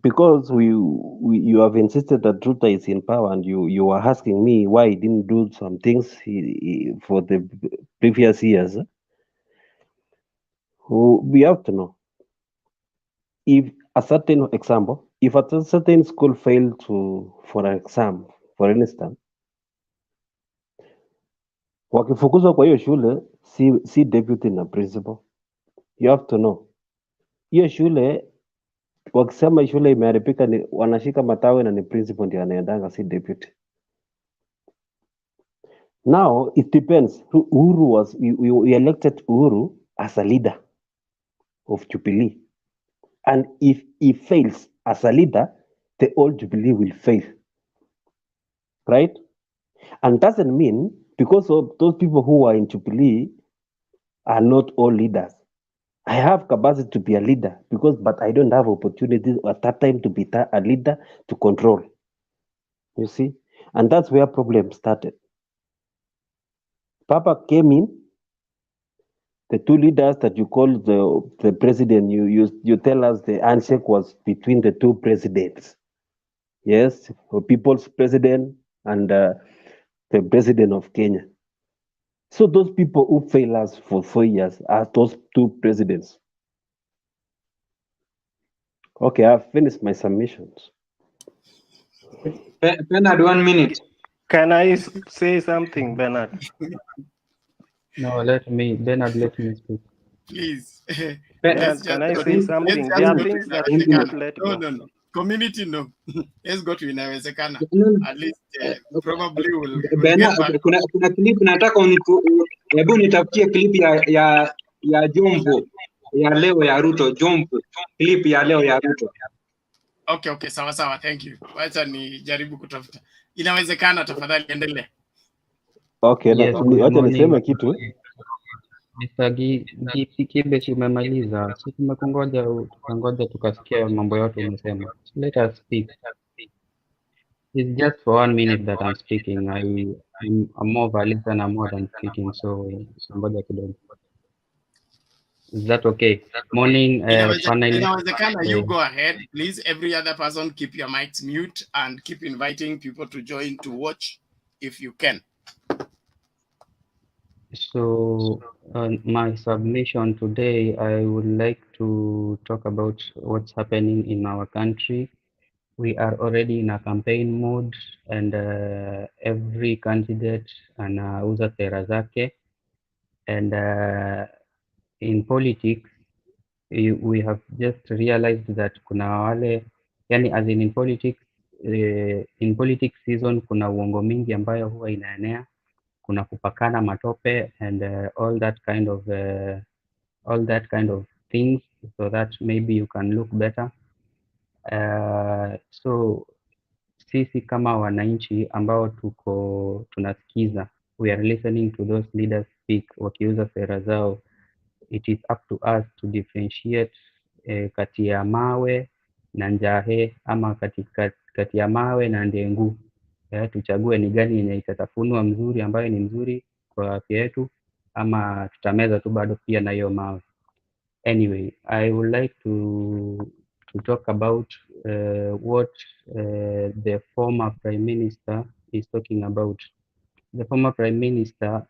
because you have insisted that Ruto is in power and you are asking me why he didn't do some things for the previous years, we have to know. If a certain example, if a certain school failed for an exam, for instance, wakifukuzwa kwa hiyo shule si deputy na principal. You have to know. Hiyo shule wakisema shule imeharibika ni wanashika matawi na ni principal ndio anaendanga, si deputy. Now it depends. Uhuru we elected Uhuru as a leader of Jubilee. And if he fails as a leader, the old Jubilee will fail. Right? And doesn't mean because of those people who are in Jubilee are not all leaders. I have capacity to be a leader but I don't have opportunities at that time to be a leader to control. You see? And that's where problem started. Papa came in, the two leaders that you call the president, you tell us the handshake was between the two presidents. Yes, the people's president and the president of Kenya. So those people who fail us for 4 years are those two presidents. Okay, I've finished my submissions. Bernard, 1 minute. Can I say something, Bernard? No, Bernard, let me speak. Please. Bernard, can I say something? There are things that you cannot let go. No. Community, no. Let's go to Inawezekana. At least probably we'll Bernard, get back. kuna clip nataka hebu nitafutie clip ya Jomvu ya leo ya Ruto. Jomvu, clip ya leo ya Ruto. Okay, sawa, thank you. Wacha nijaribu kutafuta. Inawezekana, tafadhali endelea. Okay, yes, wacha niseme kitu. Mr. Kibe, si umemaliza? Si tukangoja tukasikia mambo yote umesema. So let us speak. It's just for 1 minute that I'm speaking. I'm more of a listener more than speaking, so ngoja kidogo. Is that okay? Morning, panel. Inawezekana, you go ahead. Please, every other person, keep your mics mute and keep inviting people to join to watch if you can. So, my submission today, I would like to talk about what's happening in our country. We are already in a campaign mode, and every candidate anauza sera zake, and in politics we have just realized that kuna wale, yani as in in politics season kuna uongo mingi ambayo huwa inaenea, kuna kupakana matope and all that kind of things, so that maybe you can look better. So sisi kama wananchi ambao tunasikiza, we are listening to those leaders speak, wakiuza sera zao, it is up to us to differentiate kati ya mawe na njahe, ama kati ya mawe na ndengu. Tuchague ni gani yenye itatafunwa mzuri, ambayo ni mzuri kwa afya yetu, ama tutameza tu bado pia na hiyo mawe. Anyway, I would like to talk about what the former Prime Minister is talking about. The former Prime Minister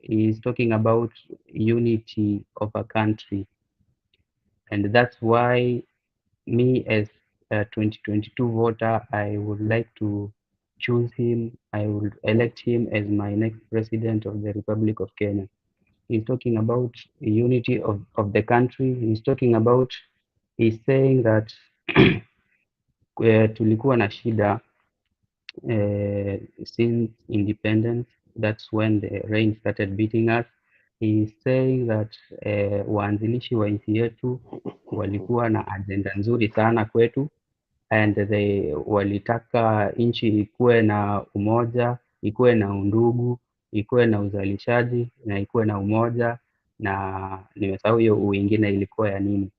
is talking about unity of a country, and that's why me as a 2022 voter, I would like to choose him. I would elect him as my next president of the Republic of Kenya. He's talking about unity of the country. He's saying that tulikuwa na shida since independence. That's when the rain started beating us. He's saying that waanzilishi wa nchi yetu walikuwa na agenda nzuri sana kwetu, and walitaka nchi ikuwe na umoja, ikuwe na undugu, ikuwe na uzalishaji na ikuwe na umoja, na nimesahau hiyo uingine ilikuwa ya nini.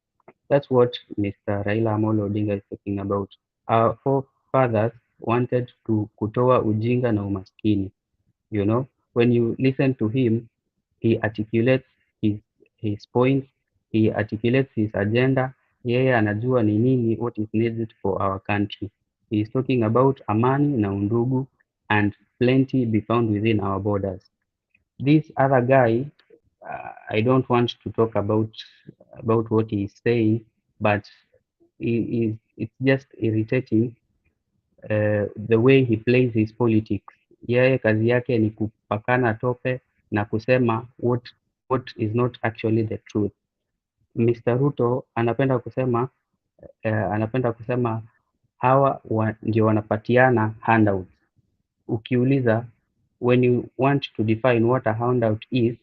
That's what Mr. Raila Amolo Odinga is talking about. Our forefathers wanted to kutoa ujinga na umaskini. You know, when you listen to him, he articulates his points, he articulates his agenda. Yeye anajua ni nini, what is needed for our country. He is talking about amani na undugu and plenty be found within our borders. This other guy, I don't want to talk about what he is saying, but it's just irritating the way he plays his politics. Yeye kazi yake ni kupakana tope na kusema what is not actually the truth. Mr. Ruto anapenda kusema hawa ndio wanapatiana handouts. Ukiuliza, when you want to define what a handout is,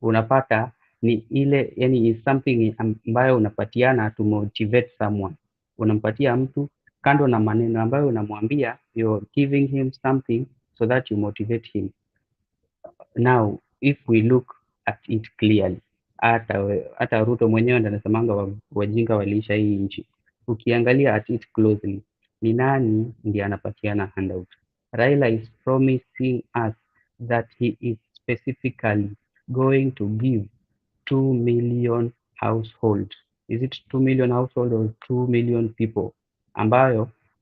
unapata ni ile, yani is something ambayo unapatiana to motivate someone. Unampatia mtu kando na maneno ambayo unamwambia, you're giving him something so that you motivate him. Now, if we look at it clearly, hata Ruto mwenyewe ndo anasemanga wajinga waliisha hii nchi. Ukiangalia at it closely, ni nani ndiye anapatiana handout? Raila is promising us that he is specifically going to give 2 million households. Is it 2 million households or 2 million people?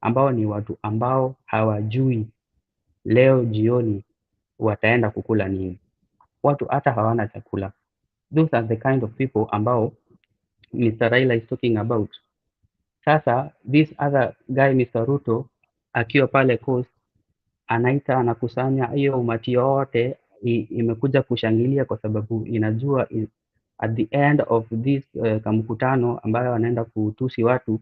Ambao ni watu ambao hawajui leo jioni wataenda kukula nini. Watu hata hawana chakula. Those are the kind of people ambao Mr. Raila is talking about. Sasa this other guy Mr. Ruto akiwa pale Coast anakusanya hiyo umati yote imekuja kushangilia, kwa sababu inajua at the end of this kamkutano ambayo wanaenda kutusi watu,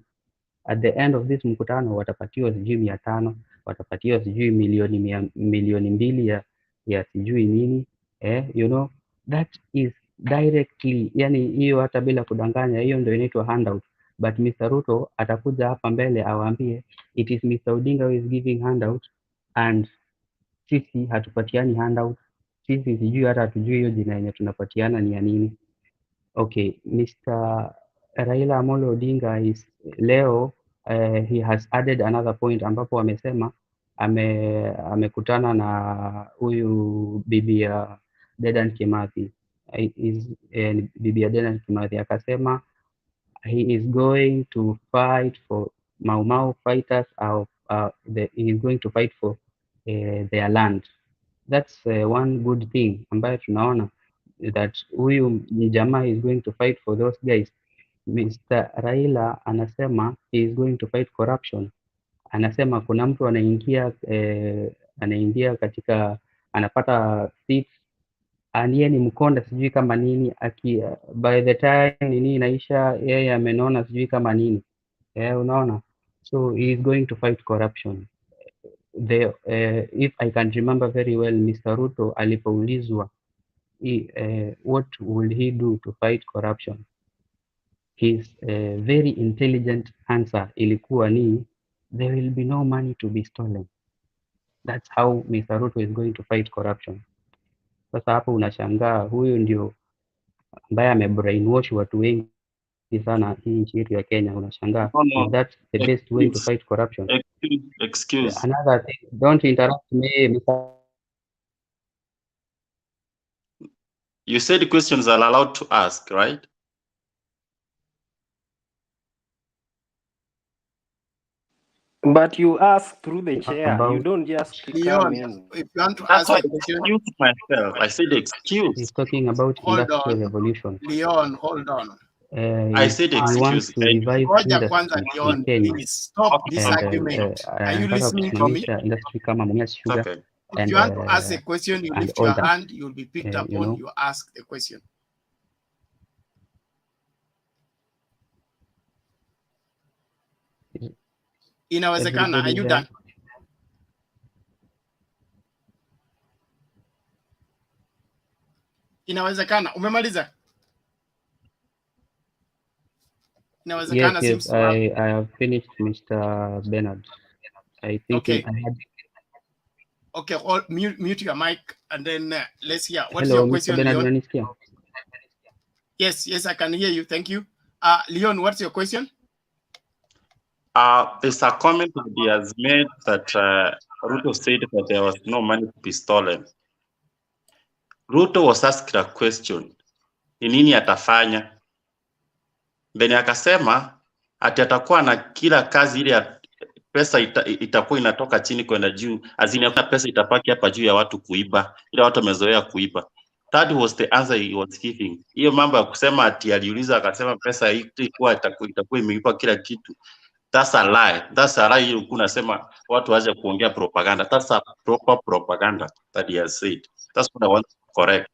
at the end of this mkutano watapatiwa sijui 500, watapatiwa sijui milioni 2 ya sijui nini, you know, that is directly, yani hiyo hata bila kudanganya, hiyo ndio inaitwa handout. But Mr. Ruto atakuja hapa mbele awaambie it is Mr. Odinga who is giving handout and sisi hatupatiani handout. Sisi sijui hata hatujui hiyo jina yenye tunapatiana ni ya nini. Okay, Mr. Raila Amolo Odinga is leo he has added another point ambapo amesema amekutana na huyu bibi ya Dedan Kimathi. Bibi ya Dedan Kimathi akasema he is going to fight for Mau Mau fighters, he is going to fight for their land. That's one good thing ambayo tunaona that huyu ni jamaa is going to fight for those guys. Mr. Raila anasema he is going to fight corruption. Anasema kuna mtu anaingia katika anapata seats aniye ni mkonda sijui kama nini by the time nini inaisha yeye amenona sijui kama nini. Unaona, so he is going to fight corruption. If I can remember very well, Mr. Ruto alipoulizwa what will he do to fight corruption, his very intelligent answer ilikuwa ni there will be no money to be stolen. That's how Mr. Ruto is going to fight corruption. Sasa hapo unashangaa huyu ndio ambaye amebrainwash watu wengi sana hii nchi yetu ya Kenya. Unashangaa, is that the best way to fight corruption? Excuse. Another thing, don't interrupt me, Mr. You said questions are allowed to ask, right? But you ask through the chair. About You don't just come Leon, in. if you want to That's ask why a I question, excused myself. I said excuse. he's talking about hold industrial on. revolution. Leon, hold on. I said He wants excuse. to revive Ngoja kwanza, industry in Leon, Kenya. please stop this And argument. Are you anataka listening to me? kusimamisha industry kama Mumias Sugar Okay. If and you want to ask a question, you and lift all your that. hand, you'll be picked up You on, know, you ask the question. Inawezekana, are everybody you there? done? Inawezekana, umemaliza? Yes, Inawezekana seems yes, to have. I have finished, Mr. Bernard. I think Okay. I had. Okay, mute your mic and then let's hear. What's Hello, your Mr. question, Bernard, Leon? unanisikia? Yes, I can hear you. Thank you. Leon, what's your question? There's a comment that he has made that Ruto said that there was no money to be stolen. Ruto was asked a question, ni nini atafanya? Then akasema ati atakuwa na kila kazi ile ya pesa itakuwa inatoka chini kwenda juu, azini hakuna pesa itapaki hapa juu ya watu kuiba, ile watu wamezoea kuiba. That was the answer he was giving. Hiyo mambo ya kusema ati aliuliza akasema pesa itakuwa imeipa kila kitu. That's a lie. That's a lie. Ulikuwa unasema watu waje kuongea propaganda. That's a proper propaganda that he has said. That's what I want to correct.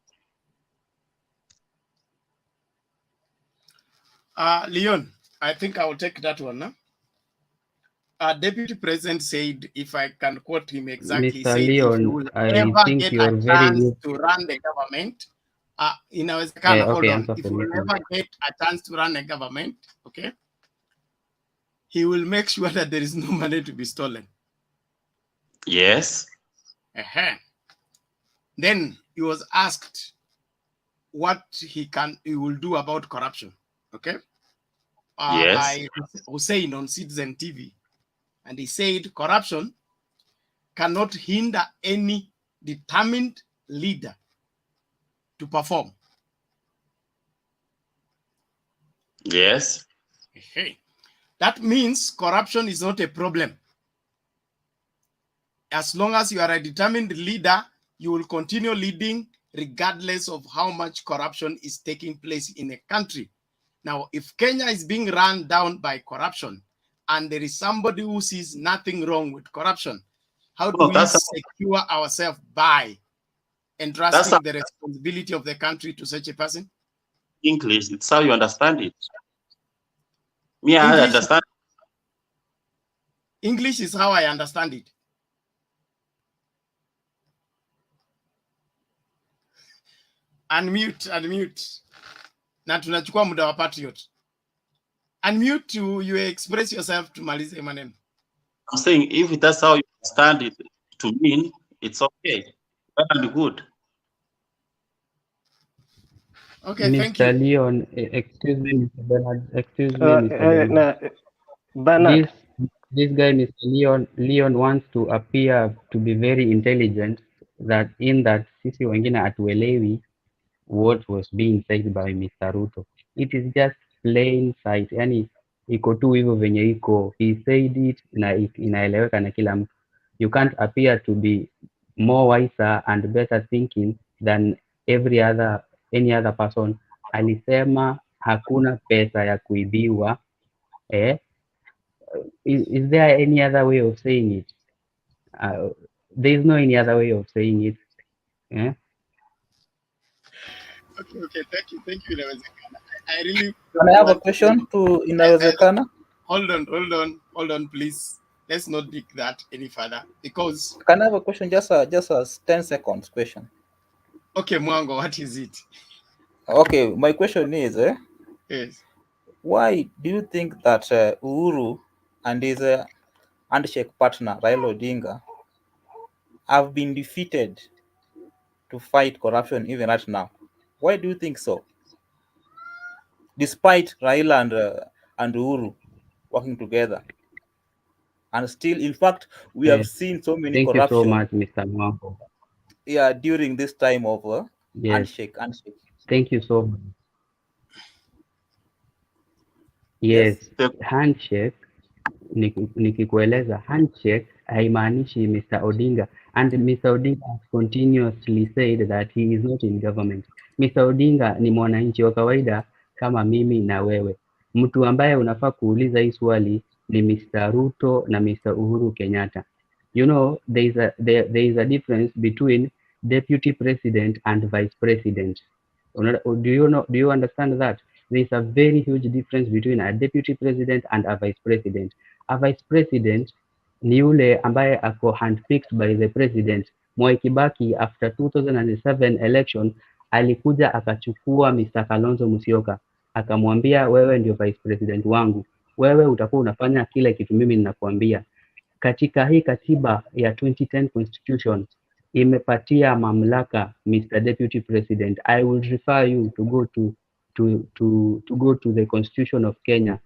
Leon, I think I will take that one. Huh? Deputy President said, if I can quote him exactly, Mr. said Leon, if you will I ever think get you're a very chance weak. to run the government, inawezekana, hold Okay, on. answer If for you me, will please. ever get a chance to run a government, okay, he will make sure that there is no money to be stolen. Yes. Then he was asked what he will do about corruption, okay? Yes. By Hussein on Citizen TV. And he said corruption cannot hinder any determined leader to perform. Yes. That means corruption is not a problem. As long as you are a determined leader, you will continue leading regardless of how much corruption is taking place in a country. Now, if Kenya is being run down by corruption and there is somebody who sees nothing wrong with corruption, how do we secure ourselves by entrusting the responsibility of the country to such a person? English, it's how you understand it. Me, I understand. English is how I understand it. Unmute. Na tunachukua muda wa Patriot. Unmute you express yourself to maliza maneno. I'm saying if that's how you understand it to mean, it's okay. That'll be good. Okay, Mr. thank you. Leon, excuse me, Mr. Bernard. Excuse me, Mr. Bernard. This guy, Mr. Leon wants to appear to be very intelligent, that sisi wengine hatuelewi what was being said by Mr. Ruto. It is just plain sight. Yani iko tu hivyo venye iko. He said it na inaeleweka na kila mtu. You can't appear to be more wiser and better thinking than every other any other person. Alisema hakuna pesa ya kuibiwa. Is there any other way of saying it? There is no any other way of saying it. Okay, thank you. Inawezekana. I really Can I have a question to inawezekana? Hold on, please. Let's not dig that any further because. Can I have a question? Just a 10 seconds question. Okay, Mwango, what is it? Okay, my question is, yes. Why do you think that Uhuru and his handshake partner Raila Odinga have been defeated to fight corruption even right now? Why do you think so? Despite Raila and Uhuru working together, and still, in fact, we have seen so many Thank corruption. you so much, Mr. Mwambo. Yeah, during this time of handshake. Thank you so much. Yes, handshake. Nikikueleza handshake haimaanishi Mr. Odinga, and Mr. Odinga has continuously said that he is not in government. Mr. Odinga ni mwananchi wa kawaida kama mimi na wewe. Mtu ambaye unafaa kuuliza hii swali ni Mr. Ruto na Mr. Uhuru Kenyatta. You know, there is a difference between deputy president and vice president. Do you understand that? There is a very huge difference between a deputy president and a vice president. A vice president ni yule ambaye ako handpicked by the president. Mwai Kibaki after 2007 election alikuja akachukua Mr. Kalonzo Musyoka akamwambia, wewe ndio vice president wangu, wewe utakuwa unafanya kile kitu mimi ninakuambia. Katika hii katiba ya 2010 constitution imepatia mamlaka Mr. Deputy President. I will refer you to go to the Constitution of Kenya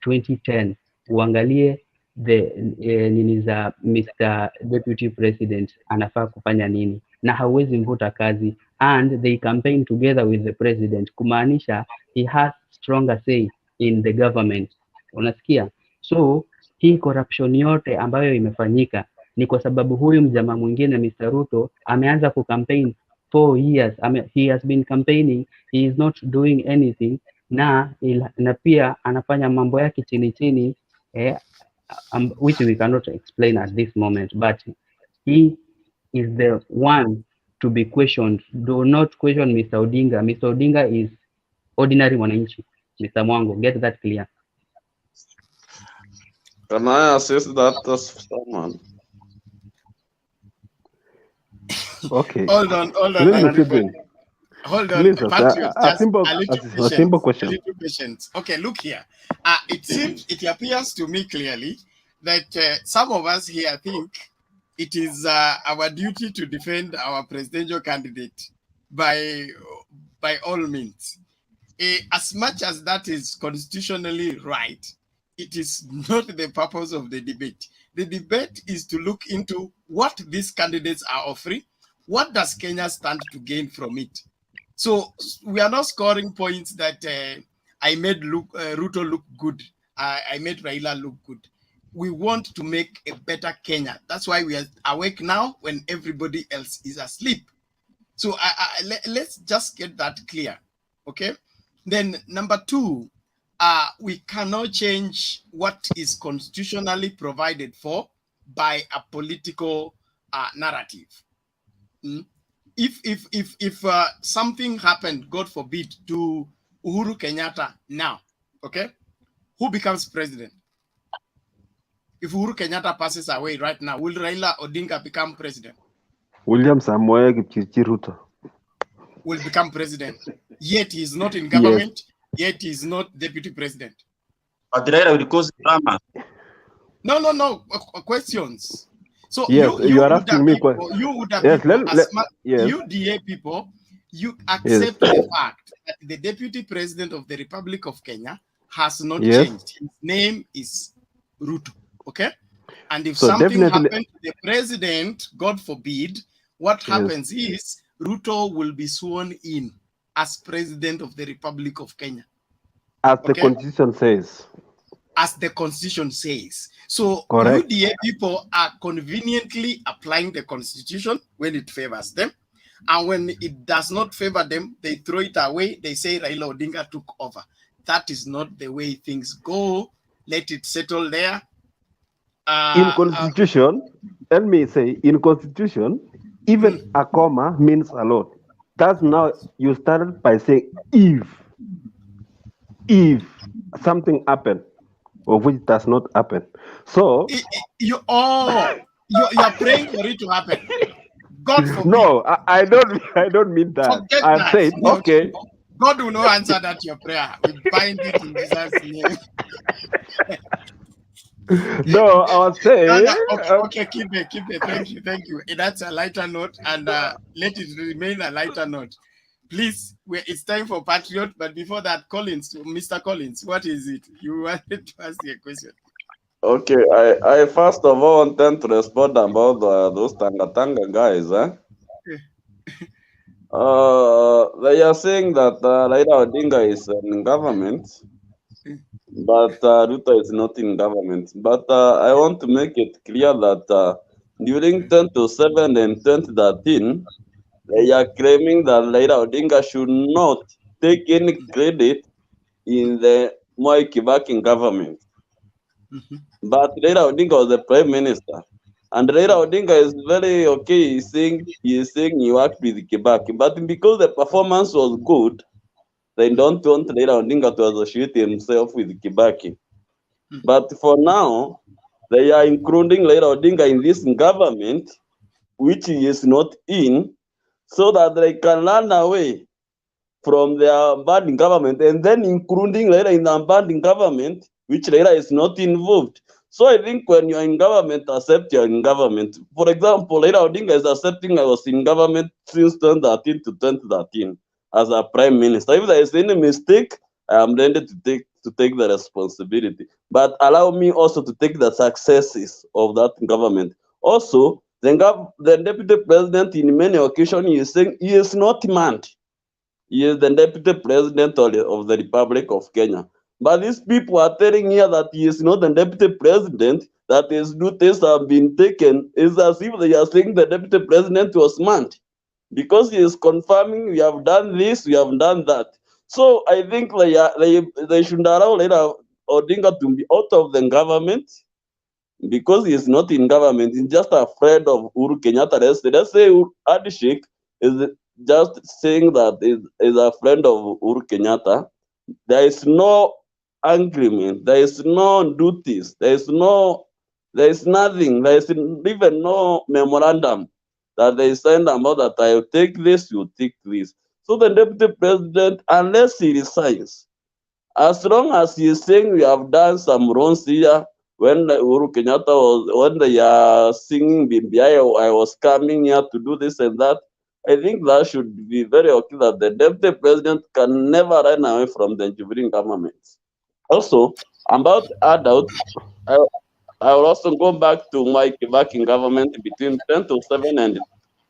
2010 uangalie nini za Mr. Deputy President anafaa kufanya nini, na hawezi mvuta kazi, and they campaign together with the president, kumaanisha he has stronger say in the government. Unasikia? So hii corruption yote ambayo imefanyika ni kwa sababu huyu mjamaa mwingine Mr. Ruto ameanza kucampaign 4 years. He has been campaigning, he is not doing anything, na pia anafanya mambo yake chini chini, which we cannot explain at this moment, but he is the one to be questioned. Do not question Mr. Odinga. Mr. Odinga is ordinary mwananchi. Mr. Mwango, get that clear. Can I assist that as someone? Okay. Hold on. Hold on. Please, Patriot, a simple question. A little patience. Okay, look here. It appears to me clearly that some of us here think it is our duty to defend our presidential candidate by all means. As much as that is constitutionally right, it is not the purpose of the debate. The debate is to look into what these candidates are offering. What does Kenya stand to gain from it? So we are not scoring points that I made Ruto look good. I made Raila look good. We want to make a better Kenya. That's why we are awake now when everybody else is asleep. So let's just get that clear, okay? Then number 2, we cannot change what is constitutionally provided for by a political narrative. If something happened, God forbid, to Uhuru Kenyatta now, okay, who becomes president? If Uhuru Kenyatta passes away right now, will Raila Odinga become president? William Samoei Kipchirchir Ruto will become president. Yet he is not in government. Yes. Yet he is not deputy president. But Raila will cause drama. No. Questions. So yes, you are asking me questions. You would have you DA people, you accept the fact that the deputy president of the Republic of Kenya has not changed. His name is Ruto. Okay? And if something happened to the president, God forbid, what happens is Ruto will be sworn in as president of the Republic of Kenya. As the constitution says. As the constitution says. So correct. UDA people are conveniently applying the constitution when it favors them. And when it does not favor them, they throw it away. They say Raila Odinga took over. That is not the way things go. Let it settle there. In constitution, let me say, in constitution, even a comma means a lot. That's now you started by saying if something happened, or which does not happen. So you are praying for it to happen. God forbid. No, I don't mean that. Forget I'm that. saying okay. God will not answer that your prayer. We bind it in Jesus' name. No, I was saying. Okay, keep it. Thank you. That's a lighter note, and let it remain a lighter note. Please, it's time for Patriot, but before that, Mr. Collins, what is it? You wanted to ask a question. Okay, I first of all want to respond about those Tanga guys. They are saying that Raila Odinga is in government, but Ruto is not in government. But I want to make it clear that during 2007 and 2013, they are claiming that Raila Odinga should not take any credit in the Moi Kibaki government. But Raila Odinga was the prime minister. And Raila Odinga is very okay. He's saying he worked with Kibaki. But because the performance was good, they don't want Raila Odinga to associate himself with Kibaki. But for now, they are including Raila Odinga in this government, which he is not in, so that they can run away from their bad government, and then including Raila in the bad government, which Raila is not involved. So I think when you're in government, accept you're in government. For example, Raila Odinga is accepting I was in government since 2013 to 2013 as a prime minister. If there is any mistake, I am ready to take the responsibility. But allow me also to take the successes of that government. Also, the deputy president in many occasions is saying he is not manned. He is the deputy president of the Republic of Kenya. But these people are telling here that he is not the deputy president, that his duties have been taken. It's as if they are saying the deputy president was manned. Because he is confirming, we have done this, we have done that. So I think they should allow Raila Odinga to be out of the government, because he is not in government. He's just afraid of Uhuru Kenyatta. Let's say Adishik is just saying that is a friend of Uhuru Kenyatta. There is no agreement. There is no duties. There is nothing. There is even no memorandum that they signed about that I will take this, you take this. So the deputy president, unless he resigns, as long as he is saying we have done some wrongs here, when Uhuru Kenyatta when they are singing BBI, I was coming here to do this and that, I think that should be very okay that the deputy president can never run away from the Jubilee government. Also, about adults, I will also go back to my Kibaki government between 10 to 7 and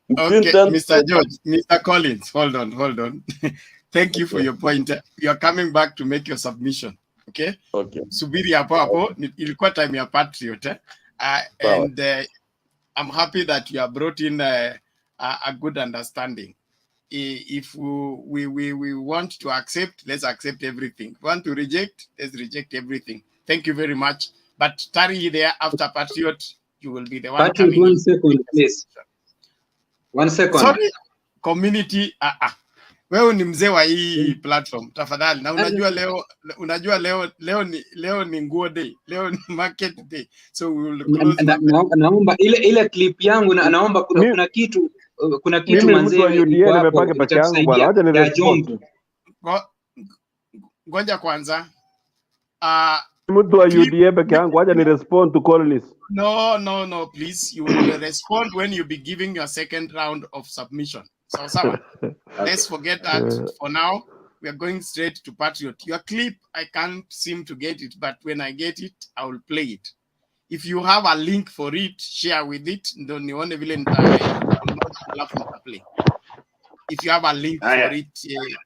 between Okay, 10 Mr. to George, Mr. Collins, hold on. Thank you for your point. You are coming back to make your submission. Okay? Okay. Subiri hapo ilikuwa time ya Patriot. And I'm happy that you have brought in a good understanding. If we want to accept, let's accept everything. Want to reject, let's reject everything. Thank you very much. But tarry there after Patriot, you will be the one Patrick, coming 1 in. second, please. 1 second. Sorry, community. Wewe ni mzee wa hii platform, tafadhali. Na unajua leo ni nguo day, leo ni market day. So we will close. Naomba ile clip yangu naomba kuna kitu mimi mtu wa UDA nimepaka peke yangu bwana, acha ni respond. Ngoja kwanza. Mtu wa UDA peke yangu, acha ni respond to Collins. No, please. You will respond when you be giving your second round of submission. So, let's forget that for now. We are going straight to Patriot. Your clip, I can't seem to get it, but when I get it, I will play it. If you have a link for it, share with it. If you have a link for it,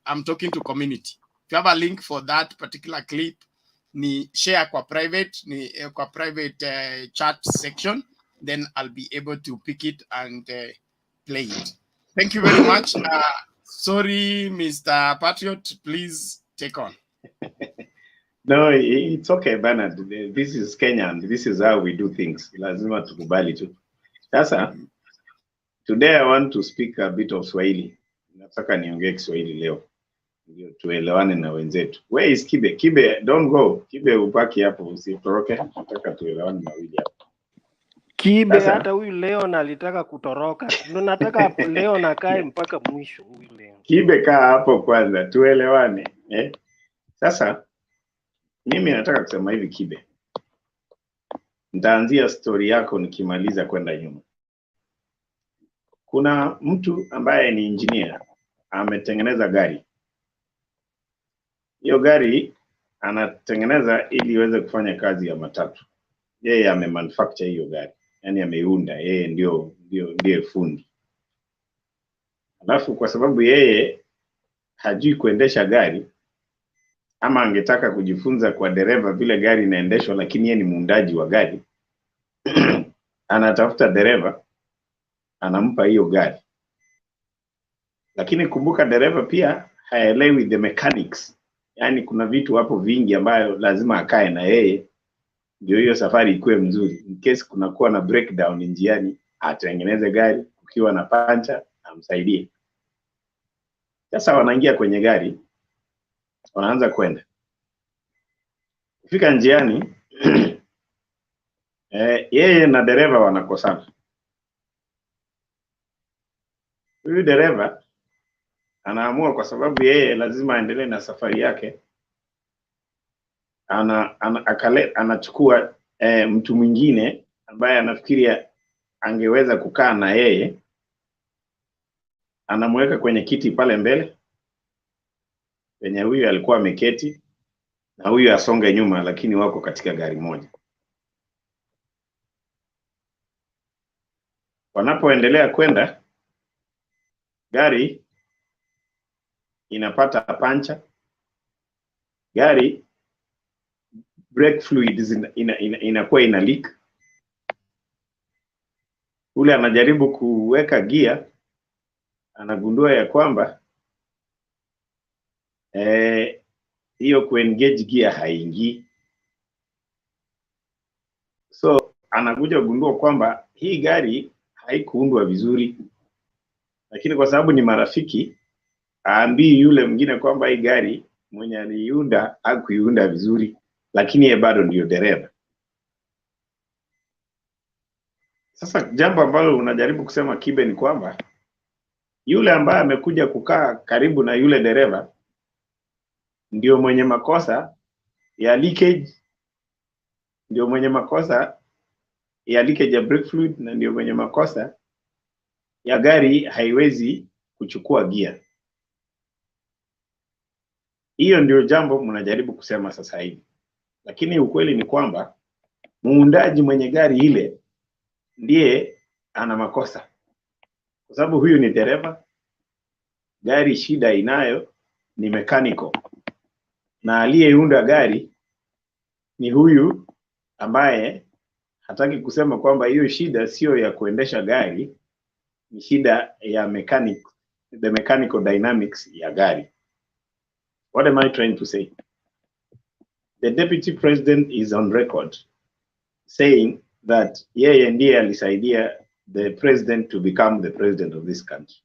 I'm talking to community. If you have a link for that particular clip, ni share kwa private chat section, then I'll be able to pick it and play it. Thank you very much. Sorry, Mr. Patriot, please take on. No, it's okay, Bernard. This is Kenya, and this is how we do things. Lazima tukubali tu. Sasa, today I want to speak a bit of Swahili. Nataka niongee Kiswahili leo. Ndio tuelewane na wenzetu. Where is Kibe? Kibe, don't go. Kibe ubaki hapo, usitoroke. Nataka tuelewane na wili hapo. Kibe Sasa, hata huyu Leon alitaka kutoroka. Ndio nataka Leon akae mpaka mwisho huyu Leon. Kibe kaa hapo kwanza, tuelewane. Sasa, mimi nataka kusema hivi Kibe. Nitaanzia story yako nikimaliza kwenda nyuma. Kuna mtu ambaye ni engineer, ametengeneza gari. Hiyo gari anatengeneza ili iweze kufanya kazi ya matatu. Yeye amemanufacture hiyo gari. Yaani ameiunda, yeye ndiye fundi. Alafu kwa sababu yeye hajui kuendesha gari, ama angetaka kujifunza kwa dereva vile gari inaendeshwa, lakini yeye ni muundaji wa gari, anatafuta dereva, anampa hiyo gari. Lakini kumbuka dereva pia haelewi the mechanics. Yaani kuna vitu hapo vingi ambayo lazima akae na yeye ndio hiyo safari ikuwe mzuri. In case kunakuwa na breakdown njiani, atengeneze gari, ukiwa na pancha amsaidie. Sasa wanaingia kwenye gari, wanaanza kwenda. Kufika njiani, yeye na dereva wanakosana. Huyu dereva anaamua kwa sababu yeye lazima aendelee na safari yake, anachukua mtu mwingine ambaye anafikiria angeweza kukaa na yeye, anamweka kwenye kiti pale mbele penye huyu alikuwa ameketi, na huyu asonge nyuma, lakini wako katika gari moja. Wanapoendelea kwenda, gari inapata pancha, gari brake fluids inakuwa ina leak. Ule anajaribu kuweka gia, anagundua ya kwamba hiyo kuengage gia haingii. So anakuja kugundua kwamba hii gari haikuundwa vizuri, lakini kwa sababu ni marafiki, aambii yule mwingine kwamba hii gari mwenye aliiunda hakuiunda vizuri, lakini yeye bado ndio dereva. Sasa jambo ambalo unajaribu kusema Kibe ni kwamba yule ambaye amekuja kukaa karibu na yule dereva ndio mwenye makosa ya leakage, ndio mwenye makosa ya leakage ya brake fluid, na ndio mwenye makosa ya gari haiwezi kuchukua gia. Hiyo ndio jambo mnajaribu kusema sasa hivi. Lakini ukweli ni kwamba muundaji mwenye gari ile ndiye ana makosa. Kwa sababu huyu ni dereva, gari shida inayo ni mechanical. Na aliyeunda gari ni huyu ambaye hataki kusema kwamba hiyo shida sio ya kuendesha gari, ni shida ya the mechanical dynamics ya gari. What am I trying to say? The deputy president is on record saying that yeye ndiye alisaidia the president to become the president of this country.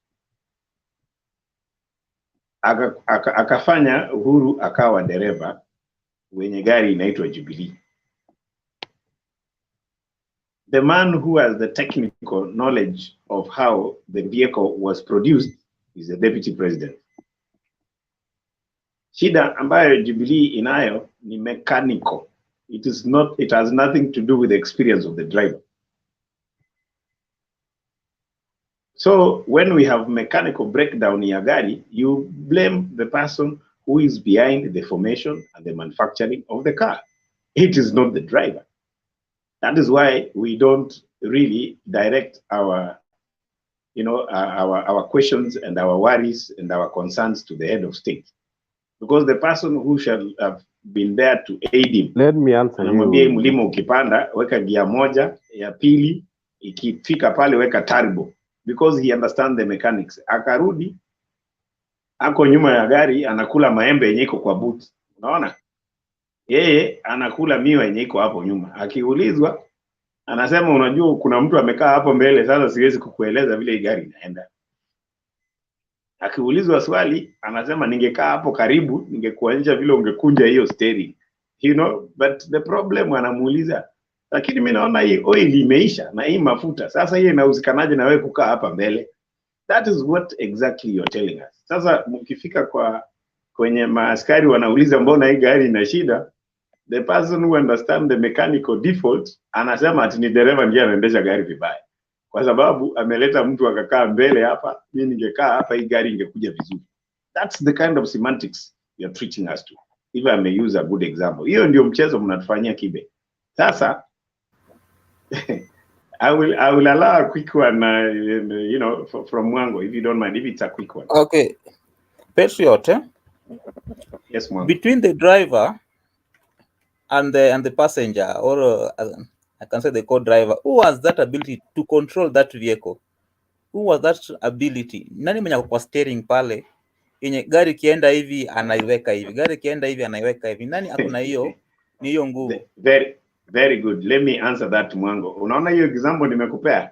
Akafanya Uhuru akawa dereva wenye gari inaitwa Jubilee. The man who has the technical knowledge of how the vehicle was produced is the deputy president. Shida ambayo Jubilee inayo ni mechanical. It has nothing to do with the experience of the driver. So when we have mechanical breakdown in a gari, you blame the person who is behind the formation and the manufacturing of the car. It is not the driver. That is why we don't really direct our questions and our worries and our concerns to the head of state, because the person who shall have been there to aid him, let me answer you. Mlima ukipanda weka gia moja, ya pili ikifika pale weka turbo. because he understands the mechanics. Akarudi ako nyuma ya gari anakula maembe yenye iko kwa boot. Unaona? Yeye anakula miwa yenye iko hapo nyuma. Akiulizwa anasema unajua kuna mtu amekaa hapo mbele, sasa siwezi kukueleza vile gari inaenda. Akiulizwa swali anasema ningekaa hapo karibu ningekuonyesha vile ungekunja hiyo steering. You know, but the problem anamuuliza, lakini mimi naona hii oil imeisha na hii mafuta. Sasa hii inauzikanaje na wewe kukaa hapa mbele? That is what exactly you're telling us. Sasa mkifika kwenye maaskari wanauliza mbona hii gari ina shida, the person who understand the mechanical default anasema ati ni dereva ndiye anaendesha gari vibaya, kwa sababu ameleta mtu akakaa mbele hapa, mimi ningekaa hapa, hii gari ingekuja vizuri. That's the kind of semantics you're treating us to. If I may use a good example, hiyo ndio mchezo mnatufanyia Kibe. Sasa I will allow a quick one, you know, from Mwango, if you don't mind, if it's a quick one. Okay, Patriot. Yes, Mwango. Between the driver and the passenger, or I can say the co-driver, who has that ability to control that vehicle? Who was that ability? Nani mwenye kwa steering pale? Yenye gari kienda hivi anaiweka hivi, gari kienda hivi anaiweka hivi. Nani akuna hiyo? Ni hiyo nguvu. Very good. Let me answer that, Mwango. Unaona hiyo example nimekupea?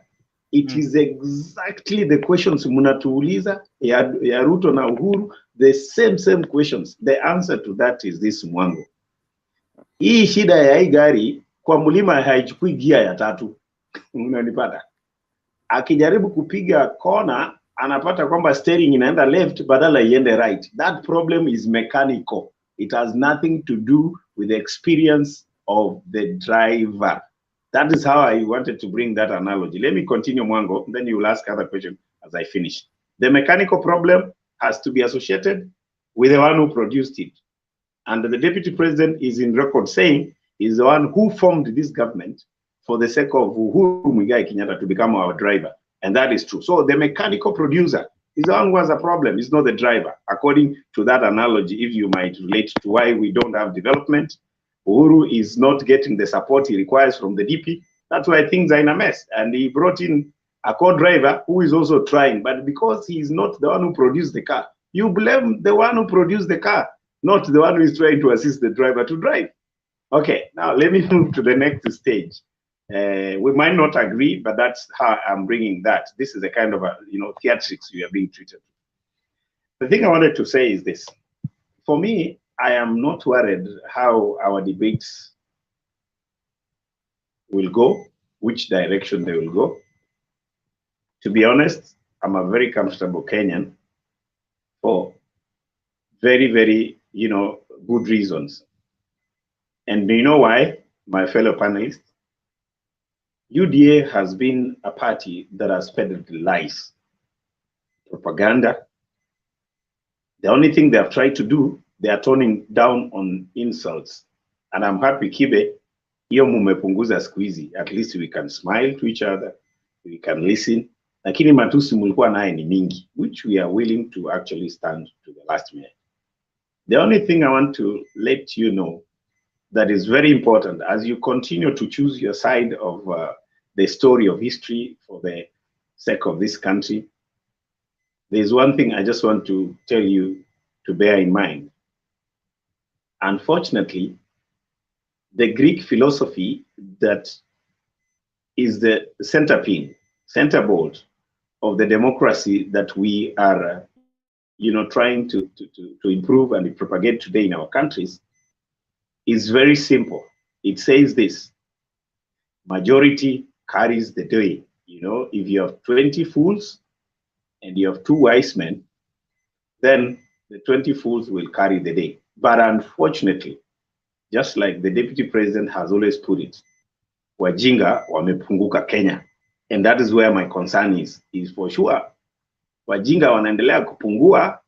It is exactly the questions mnatuuliza ya Ruto na Uhuru, the same questions. The answer to that is this, Mwango. Hii shida ya hii gari kwa mlima haichukui gia ya 3. Unanipata? Akijaribu kupiga kona anapata kwamba steering inaenda left badala iende right. That problem is mechanical. It has nothing to do with the experience of the driver. That is how I wanted to bring that analogy. Let me continue, Mwango, then you will ask other questions as I finish. The mechanical problem has to be associated with the one who produced it. And the deputy president is in record saying he's the one who formed this government for the sake of Uhuru Muigai Kenyatta to become our driver. And that is true. So the mechanical producer is the one who has a problem. It's not the driver. According to that analogy, if you might relate to why we don't have development, Uhuru is not getting the support he requires from the DP. That's why things are in a mess. And he brought in a co-driver who is also trying. But because he is not the one who produced the car, you blame the one who produced the car, not the one who is trying to assist the driver to drive. Okay, now let me move to the next stage. We might not agree, but that's how I'm bringing that. This is the kind of, theatrics we are being treated. The thing I wanted to say is this. For me, I am not worried how our debates will go, which direction they will go. To be honest, I'm a very comfortable Kenyan for very, very, good reasons. And do you know why, my fellow panelists? UDA has been a party that has peddled lies, propaganda. The only thing they have tried to do, they are toning down on insults. And I'm happy, Kibe, hiyo mumepunguza siku hizi. At least we can smile to each other, we can listen. Lakini matusi mulikuwa naye ni mingi, which we are willing to actually stand to the last minute. The only thing I want to let you know that is very important as you continue to choose your side of the story of history for the sake of this country. There's one thing I just want to tell you to bear in mind. Unfortunately, the Greek philosophy that is the centerboard of the democracy that we are, trying to improve and propagate today in our countries is very simple. It says this: majority carries the day. If you have 20 fools and you have 2 wise men, then the 20 fools will carry the day. But unfortunately, just like the deputy president has always put it, wajinga wamepunguka Kenya. And that is where my concern is for sure. Wajinga wanaendelea kupungua.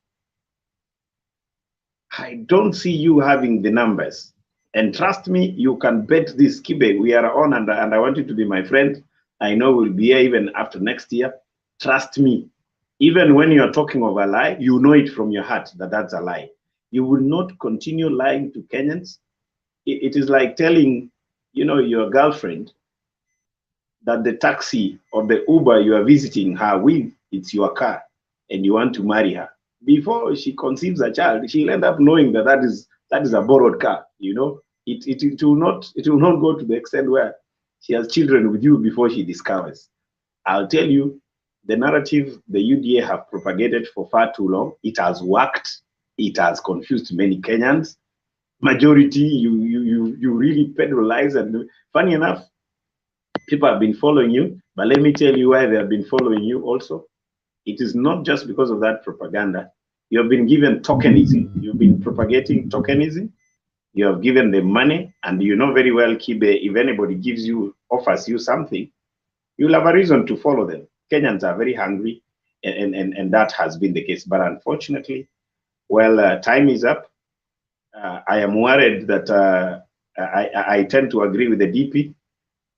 I don't see you having the numbers. And trust me, you can bet this, Kibe, we are on, and I want you to be my friend. I know we'll be here even after next year. Trust me, even when you're talking of a lie, you know it from your heart that that's a lie. You will not continue lying to Kenyans. It is like telling, your girlfriend that the taxi or the Uber you are visiting her with, it's your car, and you want to marry her. Before she conceives a child, she'll end up knowing that that is a borrowed car. You know, it will not go to the extent where she has children with you before she discovers. I'll tell you, the narrative the UDA have propagated for far too long, it has worked. It has confused many Kenyans. Majority, you really peddle lies. And funny enough, people have been following you, but let me tell you why they have been following you also. It is not just because of that propaganda. You have been given tokenism. You've been propagating tokenism. You have given them money, and you know very well, Kibe, if anybody offers you something, you'll have a reason to follow them. Kenyans are very hungry, and that has been the case. But unfortunately, well, time is up. I am worried that I tend to agree with the DP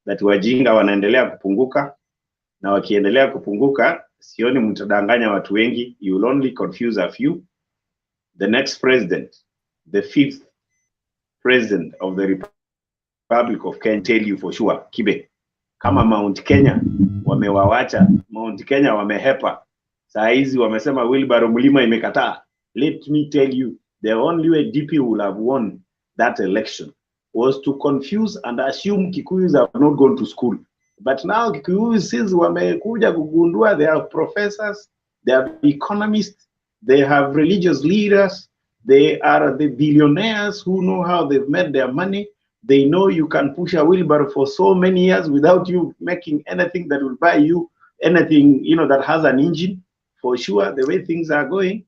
that wajinga wanaendelea kupunguka, na wakiendelea kupunguka, sioni mtadanganya watu wengi. You will only confuse a few. The next president, the 5th president of the Republic of Kenya, tell you for sure, Kibe, kama Mount Kenya wamewawacha, Mount Kenya wamehepa, saa hizi wamesema wheelbarrow mlima imekataa. Let me tell you, the only way DP will have won that election was to confuse and assume Kikuyus have not gone to school. But now Kikuyus, since wamekuja kugundua, they have professors, they have economists, they have religious leaders, they are the billionaires who know how they've made their money. They know you can push a wheelbarrow for so many years without you making anything that will buy you anything, you know, that has an engine. For sure, the way things are going,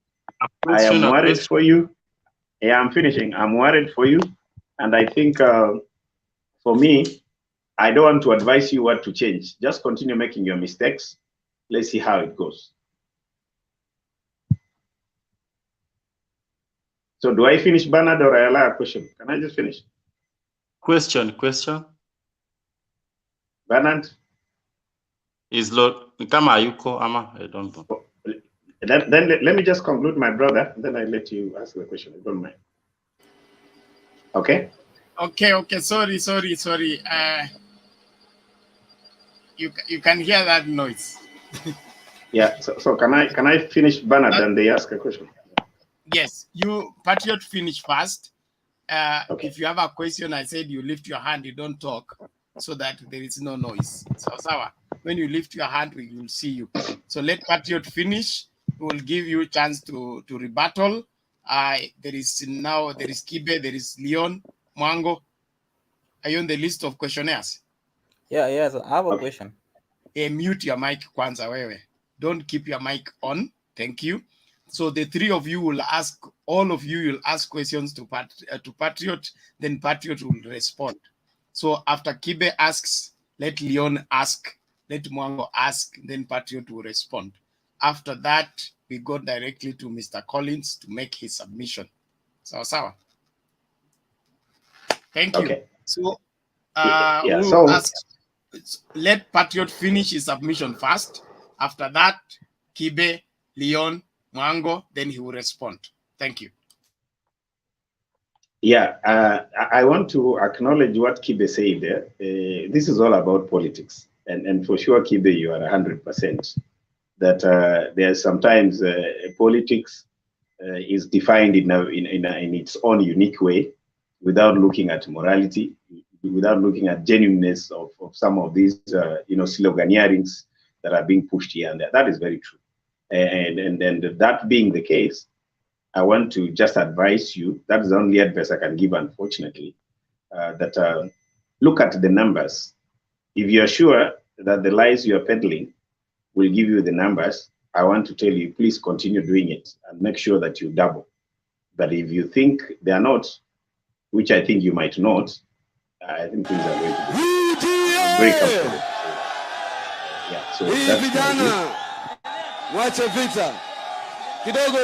I am worried for you. Yeah, I'm finishing. I'm worried for you. And I think for me, I don't want to advise you what to change. Just continue making your mistakes. Let's see how it goes. So do I finish, Bernard, or I allow a question? Can I just finish? Question. Bernard? Is Lord kama ayuko ama I don't know. Then let me just conclude, my brother. Then I let you ask the question. I don't mind. Okay? Okay. Sorry. You can hear that noise. Yeah. So can I finish, Bernard, and they ask a question? Yes. You, Patriot, finish first. Okay. If you have a question, I said you lift your hand, you don't talk, so that there is no noise. So, Sawa, when you lift your hand, we will see you. So let Patriot finish. We will give you a chance to rebuttal. There is Kibe, there is Leon, Mwango. Are you on the list of questionnaires? Yes, I have a question. Mute your mic, kwanza wewe. Don't keep your mic on. Thank you. So the three of you will ask, all of you will ask questions to Patriot, then Patriot will respond. So after Kibe asks, let Leon ask, let Mwango ask, then Patriot will respond. After that, we go directly to Mr. Collins to make his submission. Sawa. Thank you. Okay. So let Patriot finish his submission first. After that, Kibe, Leon, Mwango, then he will respond. Thank you. Yeah, I want to acknowledge what Kibe said there. This is all about politics. And for sure, Kibe, you are 100%. That there's sometimes politics is defined in its own unique way, without looking at morality, without looking at genuineness of some of these, sloganeerings that are being pushed here and there. That is very true. And that being the case, I want to just advise you, that is the only advice I can give, unfortunately, that look at the numbers. If you're sure that the lies you're peddling will give you the numbers, I want to tell you, please continue doing it and make sure that you double. But if you think they are not, which I think you might not, I think things are going to be very comfortable. So that's my view. Wacha vita kidogo,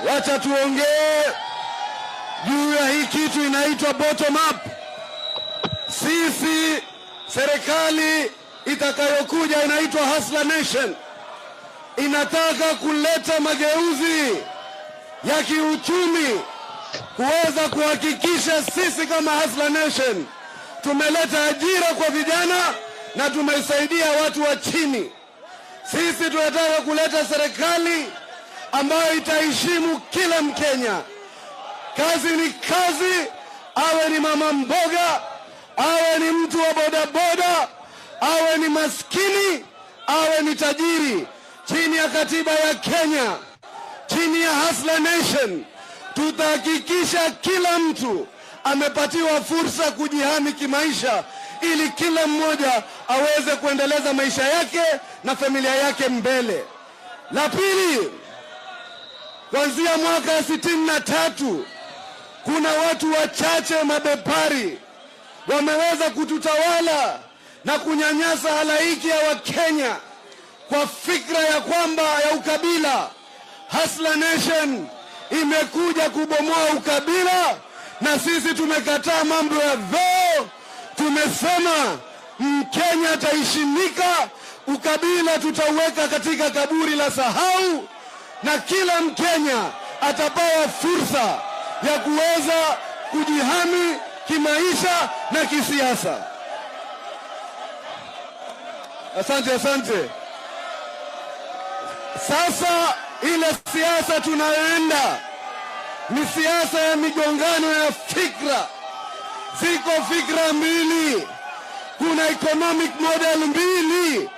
wacha tuongee juu ya hii kitu inaitwa bottom up. Sisi serikali itakayokuja inaitwa Hustler Nation, inataka kuleta mageuzi ya kiuchumi, kuweza kuhakikisha sisi kama Hustler Nation tumeleta ajira kwa vijana na tumesaidia watu wa chini. Sisi tunataka kuleta serikali ambayo itaheshimu kila Mkenya. Kazi ni kazi, awe ni mama mboga, awe ni mtu wa bodaboda, awe ni maskini, awe ni tajiri. Chini ya katiba ya Kenya, chini ya Hustler Nation, tutahakikisha kila mtu amepatiwa fursa kujihami kimaisha, ili kila mmoja aweze kuendeleza maisha yake na familia yake mbele. La pili, kuanzia mwaka 63 kuna watu wachache mabepari wameweza kututawala na kunyanyasa halaiki ya Wakenya kwa fikra ya kwamba ya ukabila. Hustler Nation imekuja kubomoa ukabila, na sisi tumekataa mambo ya vyeo. Tumesema Mkenya ataheshimika, ukabila tutauweka katika kaburi la sahau, na kila Mkenya atapewa fursa ya kuweza kujihami kimaisha na kisiasa. Asante. Sasa ile siasa tunayoenda ni siasa ya migongano ya fikra. Ziko fikra mbili. Kuna economic model mbili.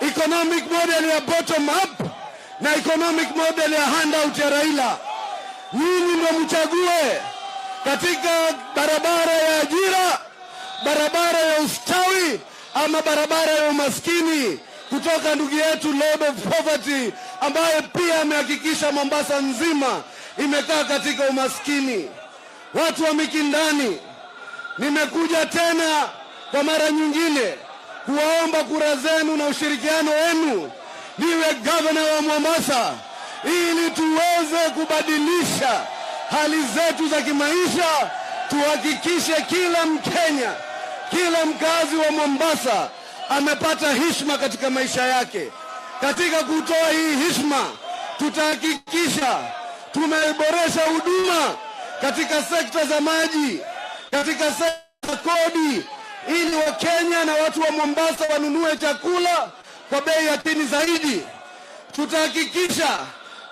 Economic model ya bottom up na economic model ya handout ya Raila. Nyinyi ndio mchague katika barabara ya ajira, barabara ya ustawi, ama barabara ya umaskini, kutoka ndugu yetu Lord of Poverty ambaye pia amehakikisha Mombasa nzima imekaa katika umaskini. Watu wa Mikindani, nimekuja tena kwa mara nyingine kuwaomba kura zenu na ushirikiano wenu niwe gavana wa Mombasa, ili tuweze kubadilisha hali zetu za kimaisha, tuhakikishe kila Mkenya, kila mkazi wa Mombasa amepata heshima katika maisha yake. Katika kutoa hii heshima, tutahakikisha tumeboresha huduma katika sekta za maji, katika sekta kodi, ili Wakenya na watu wa Mombasa wanunue chakula kwa bei ya chini zaidi. Tutahakikisha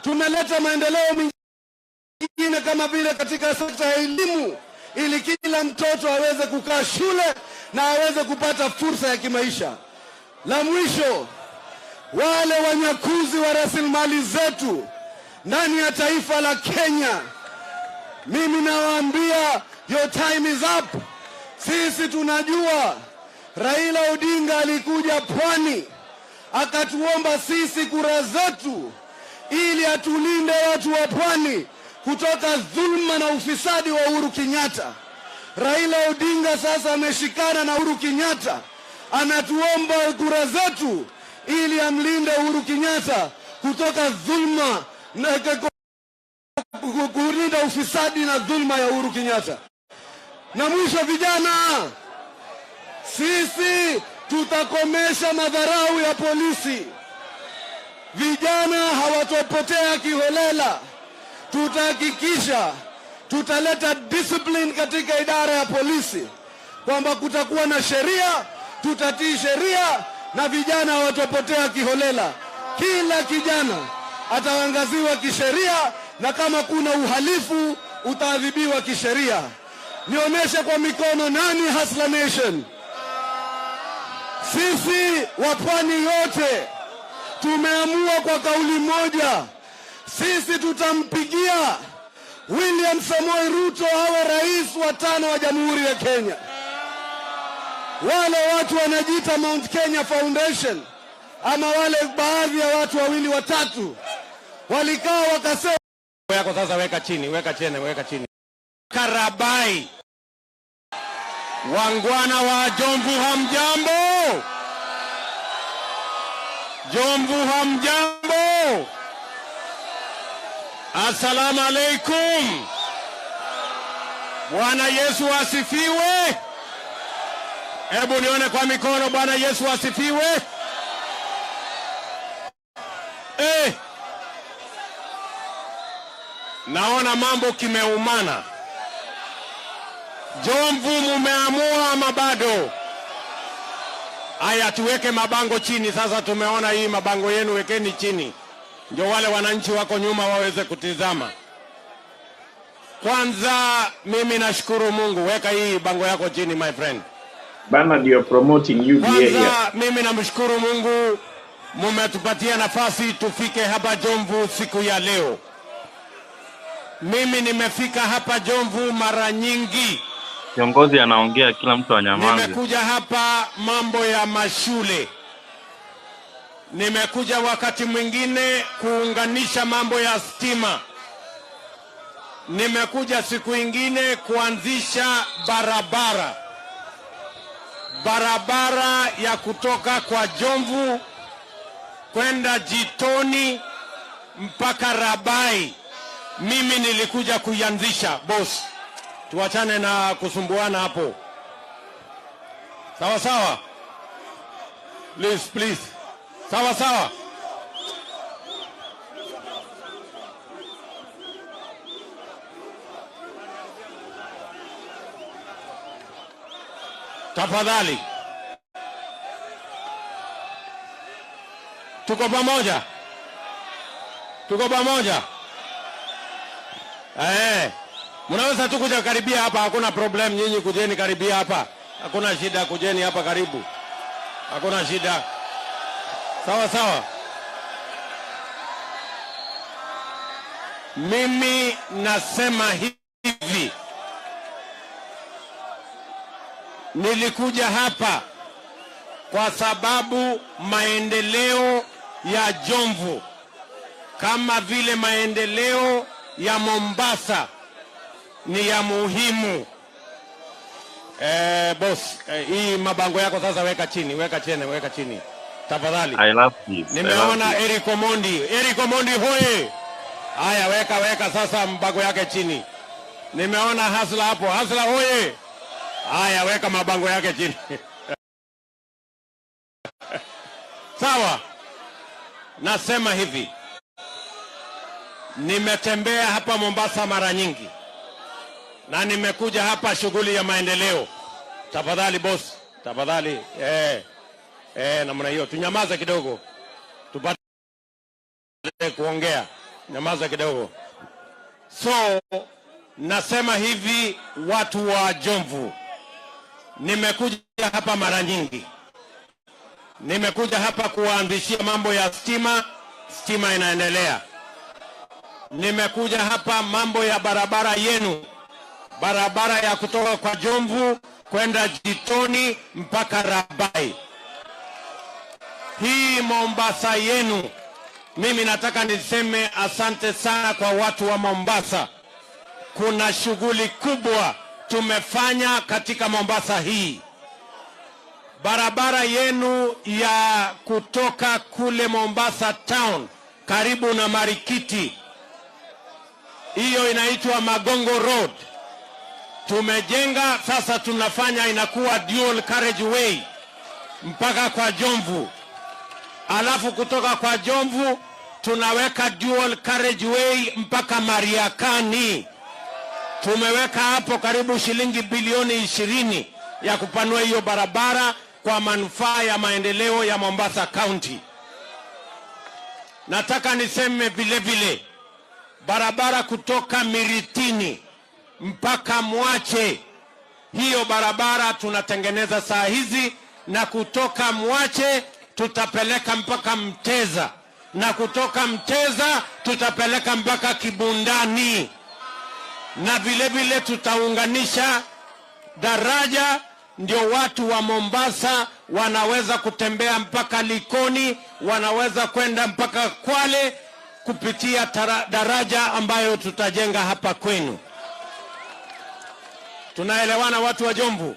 tumeleta maendeleo mengine kama vile katika sekta ya elimu, ili kila mtoto aweze kukaa shule na aweze kupata fursa ya kimaisha. La mwisho, wale wanyakuzi wa rasilimali zetu ndani ya taifa la Kenya, mimi nawaambia your time is up. Sisi tunajua Raila Odinga alikuja pwani akatuomba sisi kura zetu ili atulinde watu wa pwani kutoka dhulma na ufisadi wa Uhuru Kenyatta. Raila Odinga sasa ameshikana na Uhuru Kenyatta, anatuomba kura zetu ili amlinde Uhuru Kenyatta kutoka dhulma na kulinda ufisadi na dhulma ya Uhuru Kenyatta. Na mwisho, vijana, sisi tutakomesha madharau ya polisi. Vijana hawatopotea kiholela. Tutahakikisha tutaleta discipline katika idara ya polisi, kwamba kutakuwa na sheria, tutatii sheria, na vijana hawatopotea kiholela. Kila kijana ataangaziwa kisheria, na kama kuna uhalifu utaadhibiwa kisheria. Nionyeshe kwa mikono nani Hustler Nation. Sisi wa pwani yote tumeamua kwa kauli moja, sisi tutampigia William Samoei Ruto awe rais wa 5 wa Jamhuri ya Kenya. Wale watu wanajiita Mount Kenya Foundation, ama wale baadhi ya watu wawili watatu walikaa wakasema yako, sasa weka chini. Karabai, wangwana wa Jomvu hamjambo? Jomvu hamjambo? Assalamu alaikum. Bwana Yesu asifiwe. Hebu nione kwa mikono. Bwana Yesu asifiwe. Naona mambo kimeumana. Jomvu mumeamua ama bado? Haya, tuweke mabango chini sasa. Tumeona hii mabango yenu, wekeni chini ndio wale wananchi wako nyuma waweze kutizama. Kwanza mimi nashukuru Mungu. Weka hii bango yako chini my friend. Bernard, you're promoting UDA here. Kwanza mimi namshukuru Mungu mumetupatia nafasi tufike hapa Jomvu siku ya leo. Mimi nimefika hapa Jomvu mara nyingi. Kiongozi anaongea, kila mtu anyamaze. Nimekuja hapa mambo ya mashule. Nimekuja wakati mwingine kuunganisha mambo ya stima. Nimekuja siku ingine kuanzisha barabara ya kutoka kwa Jomvu kwenda Jitoni mpaka Rabai. Mimi nilikuja kuianzisha, boss. Tuachane na kusumbuana hapo. Sawa sawa? Please. Sawa sawa? Tafadhali. Tuko pamoja? Tuko pamoja? Mnaweza tu kuja karibia hapa, hakuna problem. Nyinyi kujeni karibia hapa, hakuna shida. Kujeni hapa karibu, hakuna shida. Sawa sawa. Mimi nasema hivi, nilikuja hapa kwa sababu maendeleo ya Jomvu kama vile maendeleo ya Mombasa ni ya muhimu. Boss, hii mabango yako sasa weka chini. Tafadhali. I love this. Nimeona Eric Omondi hoye. Haya, weka sasa mabango yake chini. Nimeona Hasla hapo. Hasla hoye. Haya, weka mabango yake chini. Sawa. Nasema hivi, nimetembea hapa Mombasa mara nyingi na nimekuja hapa shughuli ya maendeleo. Tafadhali boss, tafadhali. Namna hiyo, tunyamaze kidogo tupate kuongea. Nyamaza kidogo. So nasema hivi, watu wa Jomvu, nimekuja hapa mara nyingi. Nimekuja hapa kuwaanzishia mambo ya stima inaendelea. Nimekuja hapa mambo ya barabara yenu, barabara ya kutoka kwa Jomvu kwenda Jitoni mpaka Rabai. Hii Mombasa yenu, mimi nataka niseme asante sana kwa watu wa Mombasa. Kuna shughuli kubwa tumefanya katika Mombasa hii. Barabara yenu ya kutoka kule Mombasa town karibu na Marikiti, hiyo inaitwa Magongo Road. Tumejenga sasa, tunafanya inakuwa dual carriageway mpaka kwa Jomvu. Alafu kutoka kwa Jomvu tunaweka dual carriageway mpaka Mariakani. Tumeweka hapo karibu shilingi bilioni 20 ya kupanua hiyo barabara kwa manufaa ya maendeleo ya Mombasa County. Nataka niseme vile vile, barabara kutoka Miritini mpaka Mwache, hiyo barabara tunatengeneza saa hizi, na kutoka Mwache tutapeleka mpaka Mteza, na kutoka Mteza tutapeleka mpaka Kibundani, na vile vile tutaunganisha daraja, ndio watu wa Mombasa wanaweza kutembea mpaka Likoni, wanaweza kwenda mpaka Kwale kupitia daraja ambayo tutajenga hapa kwenu. Tunaelewana watu wa Jomvu?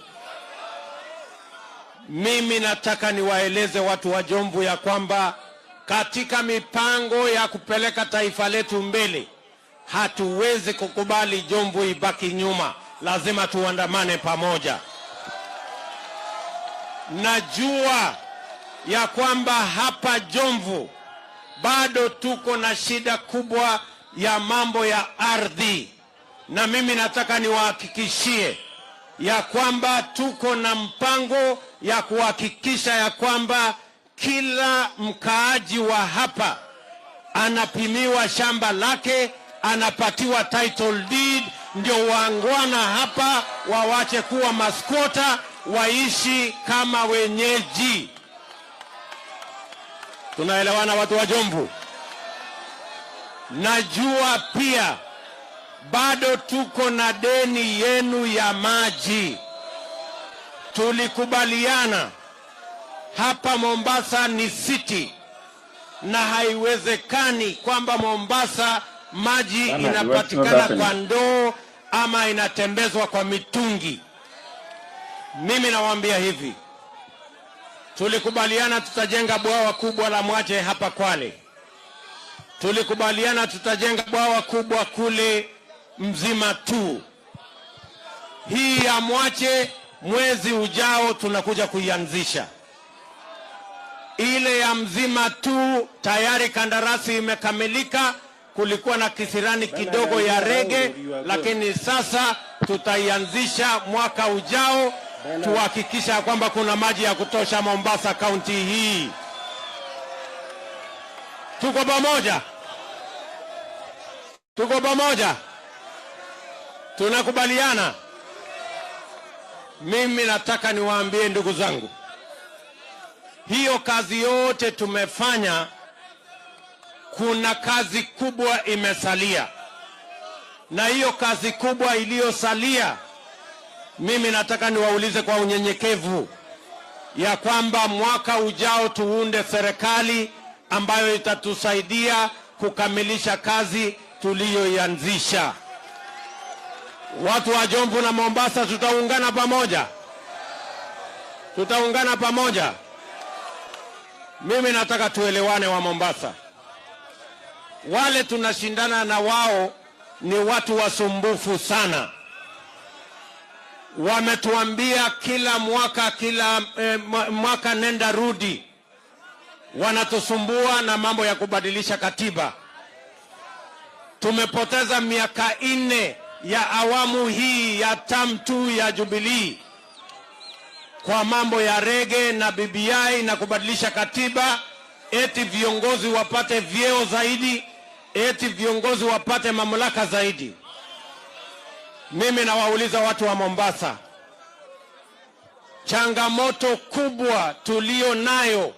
Mimi nataka niwaeleze watu wa Jomvu ya kwamba katika mipango ya kupeleka taifa letu mbele, hatuwezi kukubali Jomvu ibaki nyuma. Lazima tuandamane pamoja. Najua ya kwamba hapa Jomvu bado tuko na shida kubwa ya mambo ya ardhi, na mimi nataka niwahakikishie ya kwamba tuko na mpango ya kuhakikisha ya kwamba kila mkaaji wa hapa anapimiwa shamba lake, anapatiwa title deed, ndio wangwana hapa wawache kuwa maskwota, waishi kama wenyeji. Tunaelewana watu wa Jomvu? Najua pia bado tuko na deni yenu ya maji. Tulikubaliana hapa Mombasa ni city, na haiwezekani kwamba Mombasa maji inapatikana kwa ndoo ama inatembezwa kwa mitungi. Mimi nawaambia hivi, tulikubaliana tutajenga bwawa kubwa la Mwache hapa Kwale. Tulikubaliana tutajenga bwawa kubwa kule Mzima tu. Hii ya Mwache mwezi ujao tunakuja kuianzisha. Ile ya Mzima tu tayari kandarasi imekamilika, kulikuwa na kisirani kidogo ya rege, lakini sasa tutaianzisha mwaka ujao, tuhakikisha kwamba kuna maji ya kutosha Mombasa kaunti hii. Tuko pamoja? Tuko pamoja? Tunakubaliana? Mimi nataka niwaambie ndugu zangu, hiyo kazi yote tumefanya, kuna kazi kubwa imesalia. Na hiyo kazi kubwa iliyosalia, mimi nataka niwaulize kwa unyenyekevu ya kwamba mwaka ujao tuunde serikali ambayo itatusaidia kukamilisha kazi tuliyoianzisha. Watu wa Jomvu na Mombasa tutaungana pamoja. Tutaungana pamoja. Mimi nataka tuelewane wa Mombasa. Wale tunashindana na wao ni watu wasumbufu sana. Wametuambia kila mwaka nenda rudi. Wanatusumbua na mambo ya kubadilisha katiba. Tumepoteza miaka 4 ya awamu hii ya term 2 ya Jubilee kwa mambo ya rege na BBI na kubadilisha katiba, eti viongozi wapate vyeo zaidi, eti viongozi wapate mamlaka zaidi. Mimi nawauliza watu wa Mombasa, changamoto kubwa tulio nayo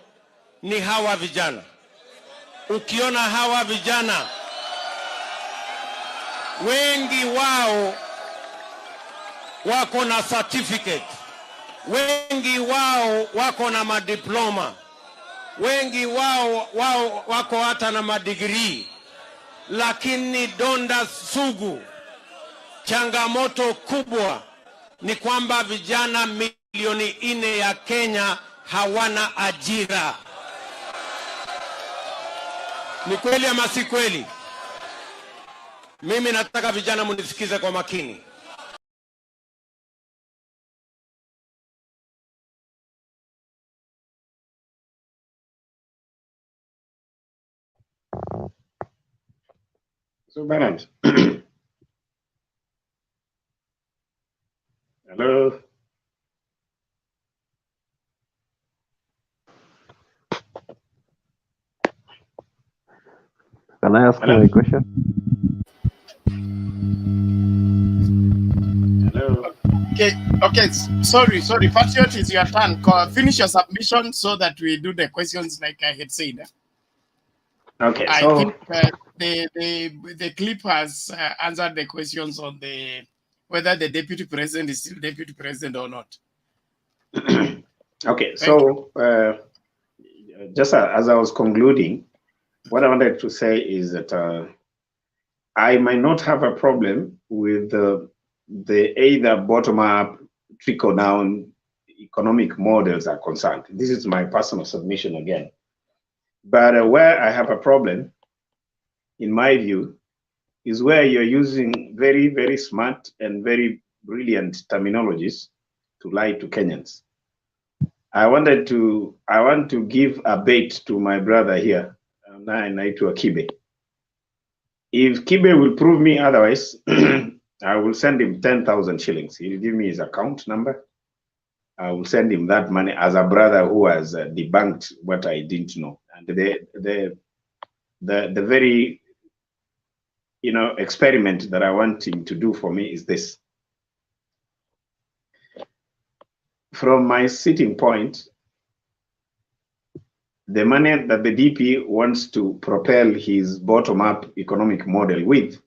ni hawa vijana. Ukiona hawa vijana, wengi wao wako na certificate, wengi wao wako na madiploma, wengi wao wako hata na madigrii, lakini donda sugu, changamoto kubwa ni kwamba vijana milioni 4 ya Kenya hawana ajira. Ni kweli ama si kweli? Mimi nataka vijana munisikize kwa makini. So Bernard. Hello. Can I ask Hello? a question? Hello. Okay. Sorry. Patriot, it's your turn. Finish your submission so that we do the questions like I had said. Okay. I So think the clip has answered the questions on whether the deputy president is still deputy president or not. okay. So just as I was concluding, what I wanted to say is that I might not have a problem with the either bottom-up, trickle-down economic models are concerned. This is my personal submission again. But where I have a problem, in my view, is where you're using very, very smart and very brilliant terminologies to lie to Kenyans. I want to give a bait to my brother here, to Kibe. If Kibe will prove me otherwise, I will send him 10,000 shillings. He'll give me his account number. I will send him that money as a brother who has debunked what I didn't know. And the very, experiment that I want him to do for me is this. From my sitting point, the money that the DP wants to propel his bottom-up economic model with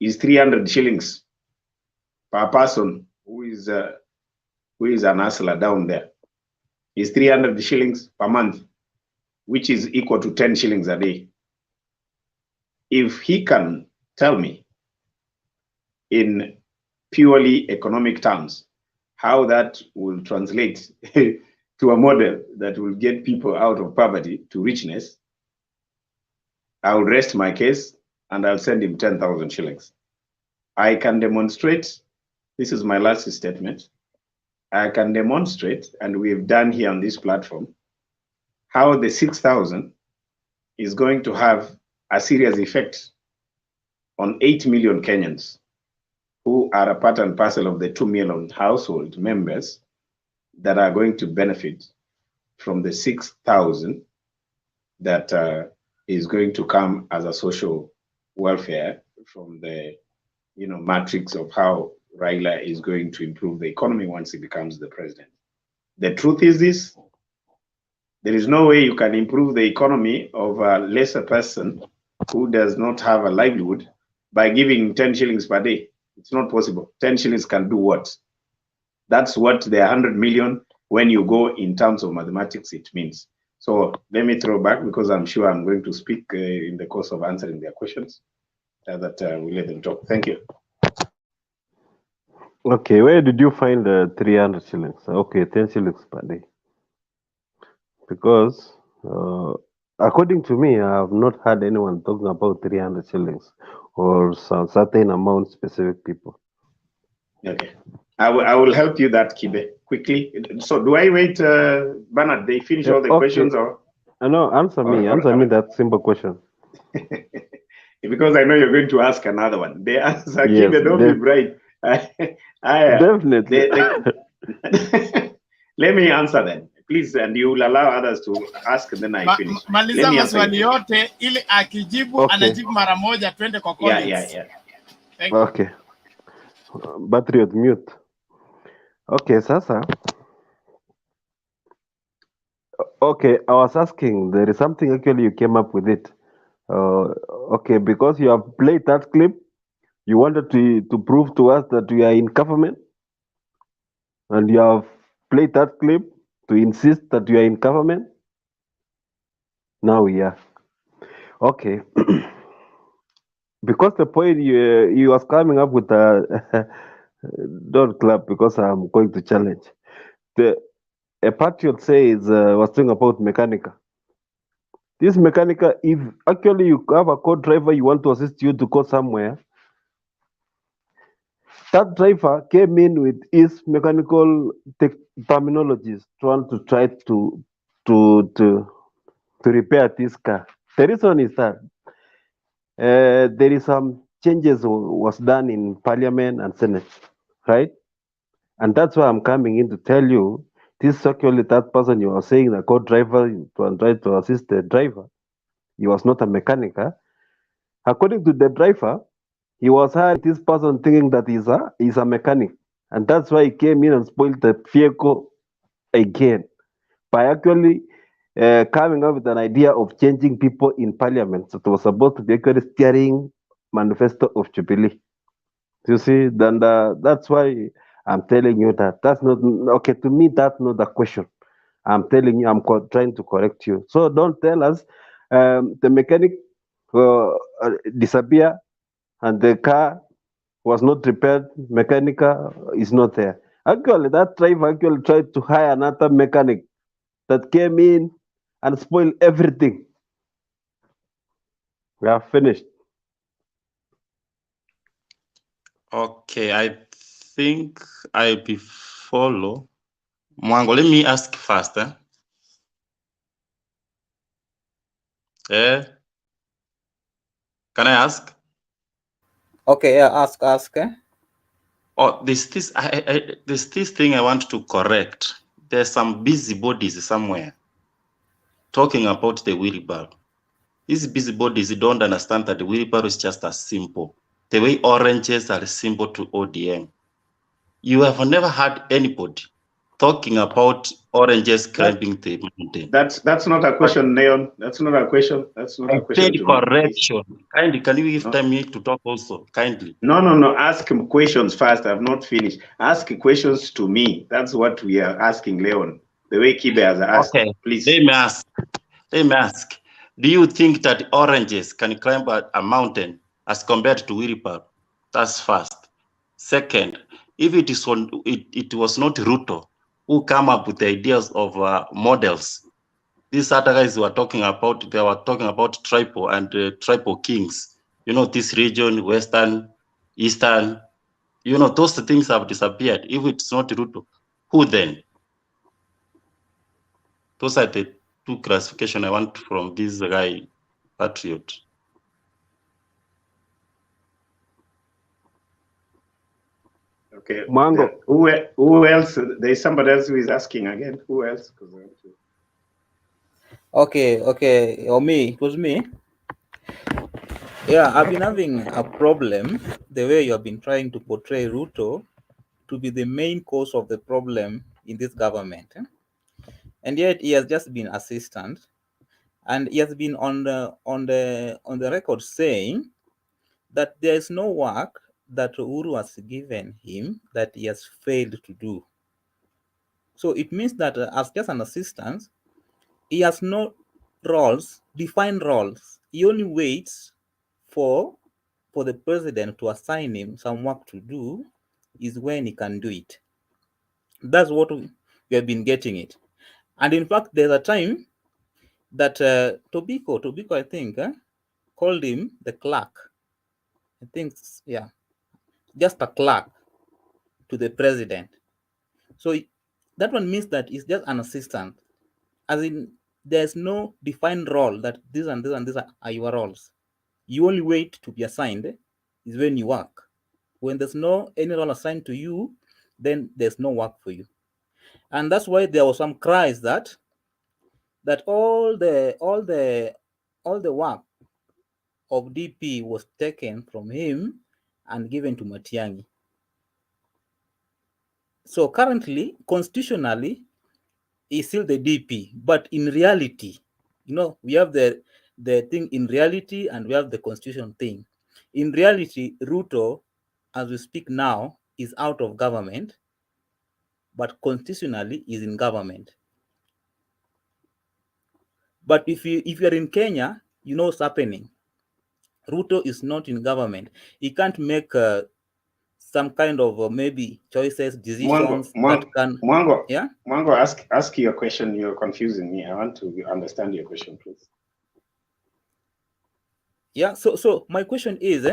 is 300 shillings per person who is an hustler down there. Is 300 shillings per month, which is equal to 10 shillings a day. If he can tell me in purely economic terms how that will translate to a model that will get people out of poverty to richness, I will rest my case and I'll send him 10,000 shillings. I can demonstrate, this is my last statement, I can demonstrate, and we've done here on this platform, how the 6,000 is going to have a serious effect on 8 million Kenyans who are a part and parcel of the 2 million household members that are going to benefit from the 6,000 that is going to come as a social welfare from the matrix of how Raila is going to improve the economy once he becomes the president. The truth is this: there is no way you can improve the economy of a lesser person who does not have a livelihood by giving 10 shillings per day. It's not possible. 10 shillings can do what? That's what the 100 million, when you go in terms of mathematics, it means. So let me throw back, because I'm sure I'm going to speak in the course of answering their questions, that we let them talk. Thank you. Okay, where did you find the 300 shillings? Okay, 10 shillings per day. Because according to me, I have not heard anyone talking about 300 shillings or some certain amount specific people. Okay, I will help you that, Kibe, quickly. So do I wait, Bernard, they finish all the questions, or? No, answer me that simple question. Because I know you're going to ask another one. The answer, Yes, Kibe, don't be bright. Definitely. Let me answer then, please, and you will allow others to ask, and then I finish. Maliza maswali yote ili akijibu anajibu mara moja, twende kwa comments. Yeah. Thank you. Okay. Battery on mute. Okay, sasa. Okay, I was asking, there is something actually you came up with it. Okay, because you have played that clip, you wanted to prove to us that we are in government, and you have played that clip to insist that you are in government. Now we are. Okay. Because the point you was coming up with don't clap because I'm going to challenge. A patriot says was talking about mechanical. This mechanical, if actually you have a co-driver, you want to assist you to go somewhere, that driver came in with his mechanical terminologies, trying to try to repair this car. The reason is that there is some changes was done in Parliament and Senate, right? And that's why I'm coming in to tell you this actually that person you are saying the co-driver to try to assist the driver. He was not a mechanic. According to the driver, he was hiring this person thinking that he's a mechanic. And that's why he came in and spoiled the vehicle again by actually coming up with an idea of changing people in parliament. So it was supposed to be actually steering manifesto of Jubilee. You see, then that's why I'm telling you that that's not okay. To me, that's not the question. I'm telling you, I'm trying to correct you. So don't tell us the mechanic disappear and the car was not repaired. Mechanical is not there. Actually, that driver actually tried to hire another mechanic that came in and spoiled everything. We are finished. Okay, I think I'll be follow. Mwango, let me ask first. Can I ask? Okay, yeah, ask. Oh, there's this thing I want to correct. There's some busybodies somewhere talking about the wheelbarrow. These busybodies don't understand that the wheelbarrow is just as simple. The way oranges are simple to ODM. You have never heard anybody talking about oranges climbing the mountain. That's not a question, Leon. That's not a question. That's not a question to me. Correction. Kindly, can you give time me to talk also? Kindly. No. Ask him questions first. I've not finished. Ask questions to me. That's what we are asking, Leon. The way Kibe has asked. Okay, please. Let me ask. Do you think that oranges can climb a mountain as compared to wheelbarrow? That's first. Second, if it was not Ruto who came up with the ideas of models, these other guys were talking about, tribal and tribal kings. You know, this region, Western, Eastern, you know, those things have disappeared. If it's not Ruto, who then? Those are the two classifications I want from this guy, Patriot. Okay. Mango. Who else? There's somebody else who is asking again. Who else? Okay. Or me. It was me. Yeah, I've been having a problem the way you have been trying to portray Ruto to be the main cause of the problem in this government. And yet he has just been assistant, and he has been on the record saying that there is no work that Uhuru has given him that he has failed to do. So it means that as just an assistant, he has no defined roles. He only waits for the president to assign him some work to do is when he can do it. That's what we have been getting it. And in fact, there's a time that Tobiko, I think, called him the clerk. I think, yeah, just a clerk to the president. So that one means that he's just an assistant. As in, there's no defined role that this and this and this are your roles. You only wait to be assigned is when you work. When there's no any role assigned to you, then there's no work for you. And that's why there was some cries that all the work of DP was taken from him and given to Matiang'i. So currently, constitutionally, he's still the DP, but in reality, you know, we have the thing in reality and we have the constitution thing. In reality, Ruto, as we speak now, is out of government, but constitutionally is in government. But if you're in Kenya, you know what's happening. Ruto is not in government. He can't make some kind of maybe choices, decisions that can. Yeah. Mwango, ask your question. You're confusing me. I want to understand your question, please. Yeah. So my question is,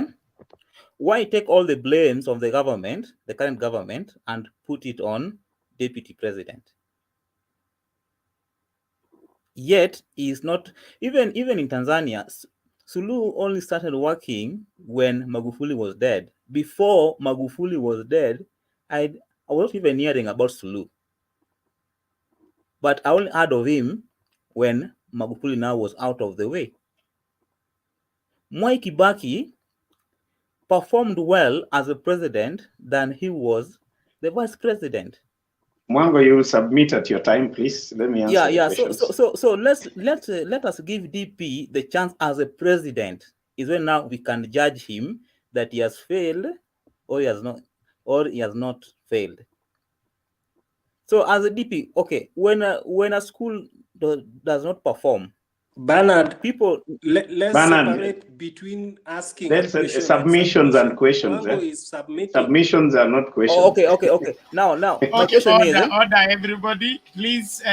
why take all the blames of the government, the current government, and put it on deputy president? Yet he is not even in Tanzania. Suluhu only started working when Magufuli was dead. Before Magufuli was dead, I wasn't even hearing about Suluhu. But I only heard of him when Magufuli now was out of the way. Mwai Kibaki performed well as a president than he was the vice president. Mwango, you will submit at your time, please. Let me answer the questions. So let us give DP the chance as a president. Is when now we can judge him that he has failed or he has not failed. So as a DP, okay, when a school does not perform, Bernard, people let's separate between asking a question submissions and questions. Mwango is submitting. Submissions are not questions. Oh, okay. Now, my question is. Order, everybody. Please,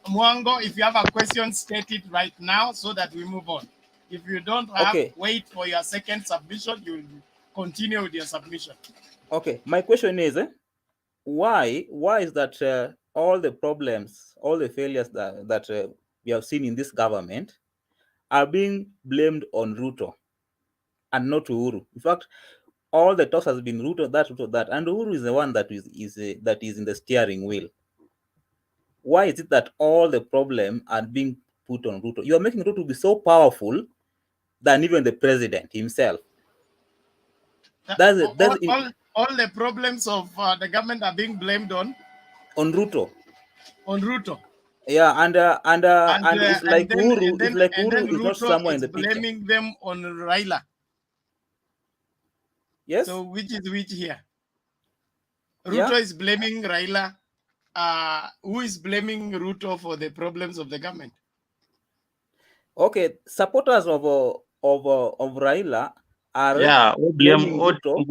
Mwango, if you have a question, state it right now so that we move on. If you don't have, wait for your second submission. You will continue with your submission. Okay, my question is, why is that all the problems, all the failures that we have seen in this government are being blamed on Ruto and not Uhuru? In fact, all the talks has been Ruto that, and Uhuru is the one that is in the steering wheel. Why is it that all the problem are being put on Ruto? You are making Ruto be so powerful than even the president himself. All the problems of the government are being blamed on Ruto. On Ruto. Yeah, and it's like Uhuru. It's like Uhuru is not somewhere in the picture. Blaming them on Raila. Yes. So which is which here? Ruto is blaming Raila. Who is blaming Ruto for the problems of the government? Okay, supporters of Raila are blaming Ruto.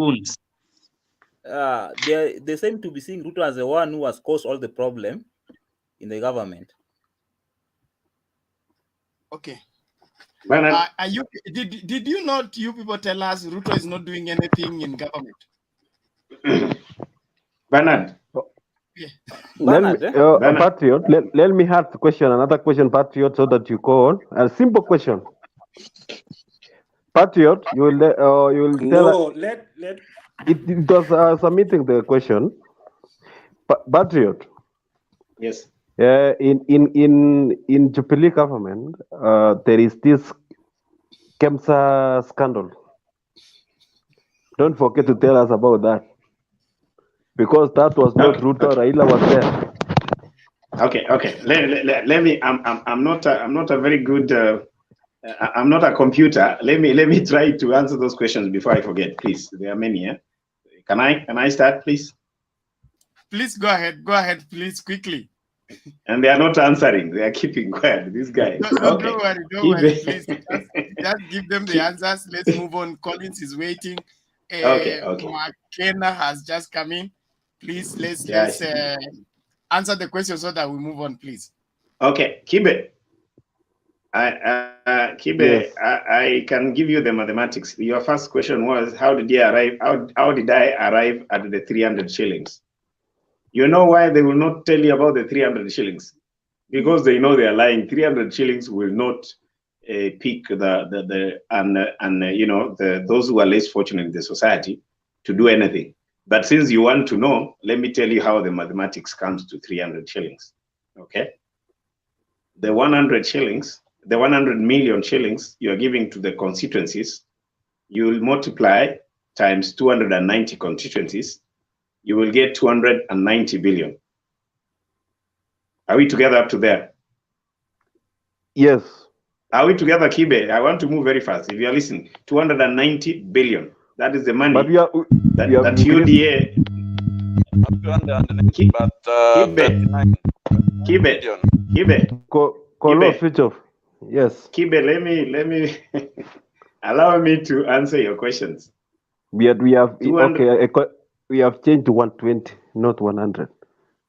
They seem to be seeing Ruto as the one who has caused all the problem in the government. Okay. Are you? Did you not? You people tell us Ruto is not doing anything in government. Bernard. Patriot, let me ask the question, another question, Patriot, so that you call a simple question. Patriot, you will tell. It was submitting the question. Patriot. Yes. In Jubilee government, there is this KEMSA scandal. Don't forget to tell us about that, because that was not Ruto. Raila was there. Okay. Let me. I'm not a very good. I'm not a computer. Let me try to answer those questions before I forget, please. There are many. Yeah? Can I start, please? Please go ahead. Go ahead, please, quickly. And they are not answering. They are keeping quiet. These guys. Don't worry. Don't worry. Please, just give them the answers. Let's move on. Collins is waiting. Okay. McKenna has just come in. Please, let's answer the question so that we move on, please. Okay, Kibe. Yes. I can give you the mathematics. Your first question was, how did I arrive at the 300 shillings? You know why they will not tell you about the 300 shillings? Because they know they are lying. 300 shillings will not pick those who are less fortunate in the society to do anything. But since you want to know, let me tell you how the mathematics comes to 300 shillings. Okay? The 100 shillings, the 100 million shillings you are giving to the constituencies, you will multiply times 290 constituencies, you will get 290 billion. Are we together up to there? Yes. Are we together, Kibe? I want to move very fast. If you are listening, 290 billion. That is the money that UDA. Kibe, switch off. Yes. Kibe, let me allow me to answer your questions. We have changed to 120, not 100.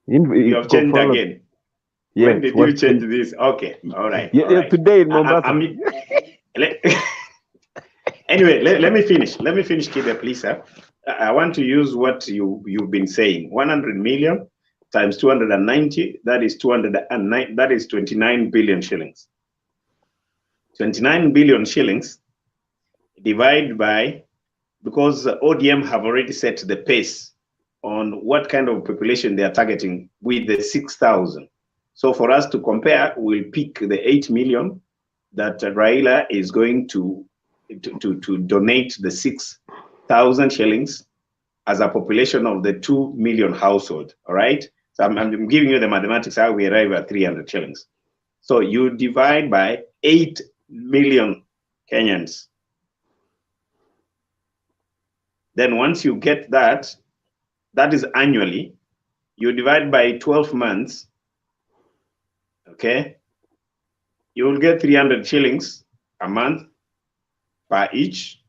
You have changed again. Yes, when did you change this? Okay, all right. Today in Mombasa. Anyway, let me finish. Let me finish, Kibe, please. I want to use what you've been saying. 100 million times 290, that is 209. That is 29 billion shillings. 29 billion shillings divided by, because ODM have already set the pace on what kind of population they are targeting with the 6,000. So for us to compare, we'll pick the 8 million that Raila is going to donate the 6,000 shillings as a population of the 2 million household. All right. So I'm giving you the mathematics how we arrive at 300 shillings. So you divide by 8 million Kenyans. Then once you get that, that is annually, you divide by 12 months. Okay, you will get 300 shillings a month per each.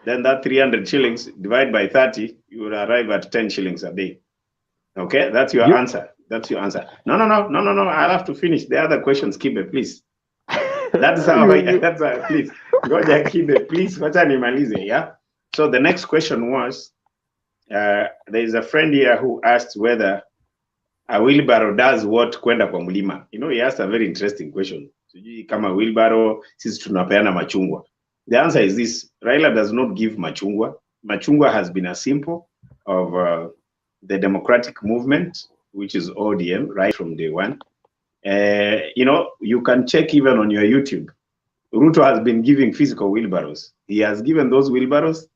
Then that 300 shillings divided by 30, you will arrive at 10 shillings a day. Okay, that's your answer. That's your answer. No. I'll have to finish the other questions, Kibe, please. That's how please. Goja Kibe, please. Wacha nimalize, yeah? So the next question was, there is a friend here who asked whether a wheelbarrow does what kwenda kwa mlima. You know, he asked a very interesting question. Sijui kama wheelbarrow sisi tunapeana machungwa. The answer is this: Raila does not give machungwa. Machungwa has been a symbol of the democratic movement, which is ODM, right from day one. You know, you can check even on your YouTube. Ruto has been giving physical wheelbarrows. He has given those wheelbarrows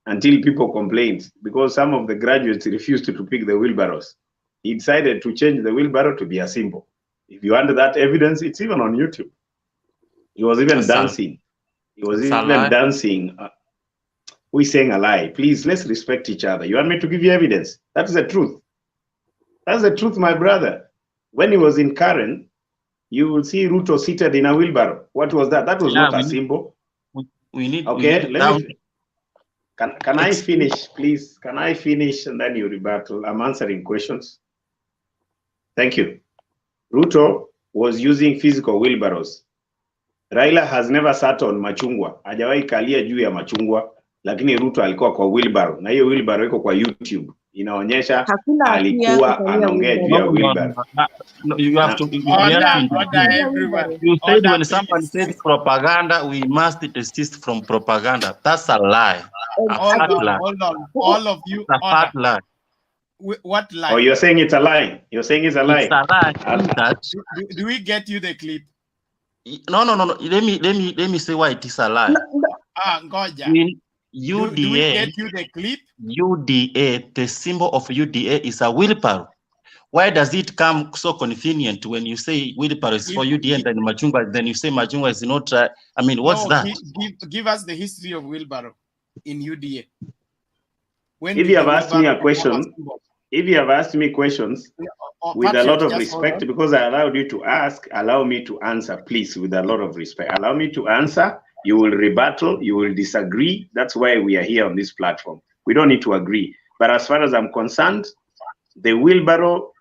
until people complained because some of the graduates refused to pick the wheelbarrows. He decided to change the wheelbarrow to be a symbol. If you want that evidence, it's even on YouTube. He was even dancing. He was even dancing. Who is saying a lie? Please, let's respect each other. You want me to give you evidence? That's the truth. That's the truth, my brother. When he was in Karen, you will see Ruto seated in a wheelbarrow. What was that? That was not a symbol. We need. Okay, we need can I finish, please? Can I finish and then you rebuttal? I'm answering questions. Thank you. Ruto was using physical wheelbarrows. Raila has never sat on machungwa. Hajawahi kalia juu ya machungwa, lakini Ruto alikuwa kwa wheelbarrow. Na hiyo wheelbarrow iko kwa YouTube. Inaonyesha alikuwa anaongea juu ya wheelbarrow. No, you have to. Order, everyone. You said Order, when someone says propaganda, we must desist from propaganda. That's a lie. Hold on. All of you. It's a fat lie. What lie? Oh, you're saying it's a lie. You're saying it's a lie. It's a lie. Do we get you the clip? No. Let me say why it is a lie. Ngoja. UDA, do we get you the clip? UDA, the symbol of UDA is a wheelbarrow. Why does it come so convenient when you say wheelbarrow is for UDA and then machungwa, then you say machungwa is not? I mean, what's that? Give us the history of wheelbarrow in UDA. If you have asked me a question, if you have asked me questions with a lot of respect, because I allowed you to ask, allow me to answer, please, with a lot of respect. Allow me to answer. You will rebuttal, you will disagree. That's why we are here on this platform. We don't need to agree. But as far as I'm concerned, the wheelbarrow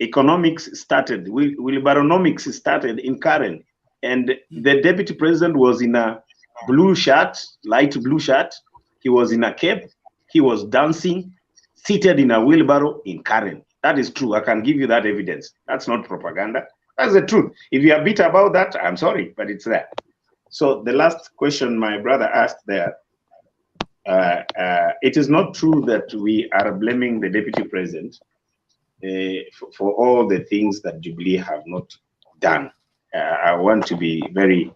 economics started, wheelbarrownomics started in Karen. And the deputy president was in a blue shirt, light blue shirt. He was in a cape. He was dancing, seated in a wheelbarrow in Karen. That is true. I can give you that evidence. That's not propaganda. That's the truth. If you are bitter about that, I'm sorry, but it's there. So the last question my brother asked there, it is not true that we are blaming the deputy president for all the things that Jubilee have not done. I want to be very,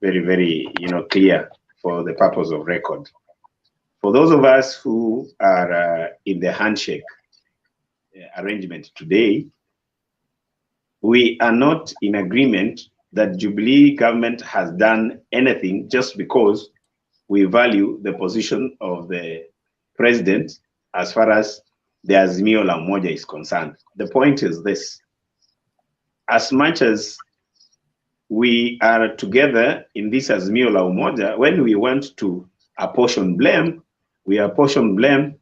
very, very, clear for the purpose of record. For those of us who are in the handshake arrangement today, we are not in agreement that Jubilee government has done anything just because we value the position of the president as far as the Azimio la Umoja is concerned. The point is this: as much as we are together in this Azimio la Umoja, when we want to apportion blame, we apportion blame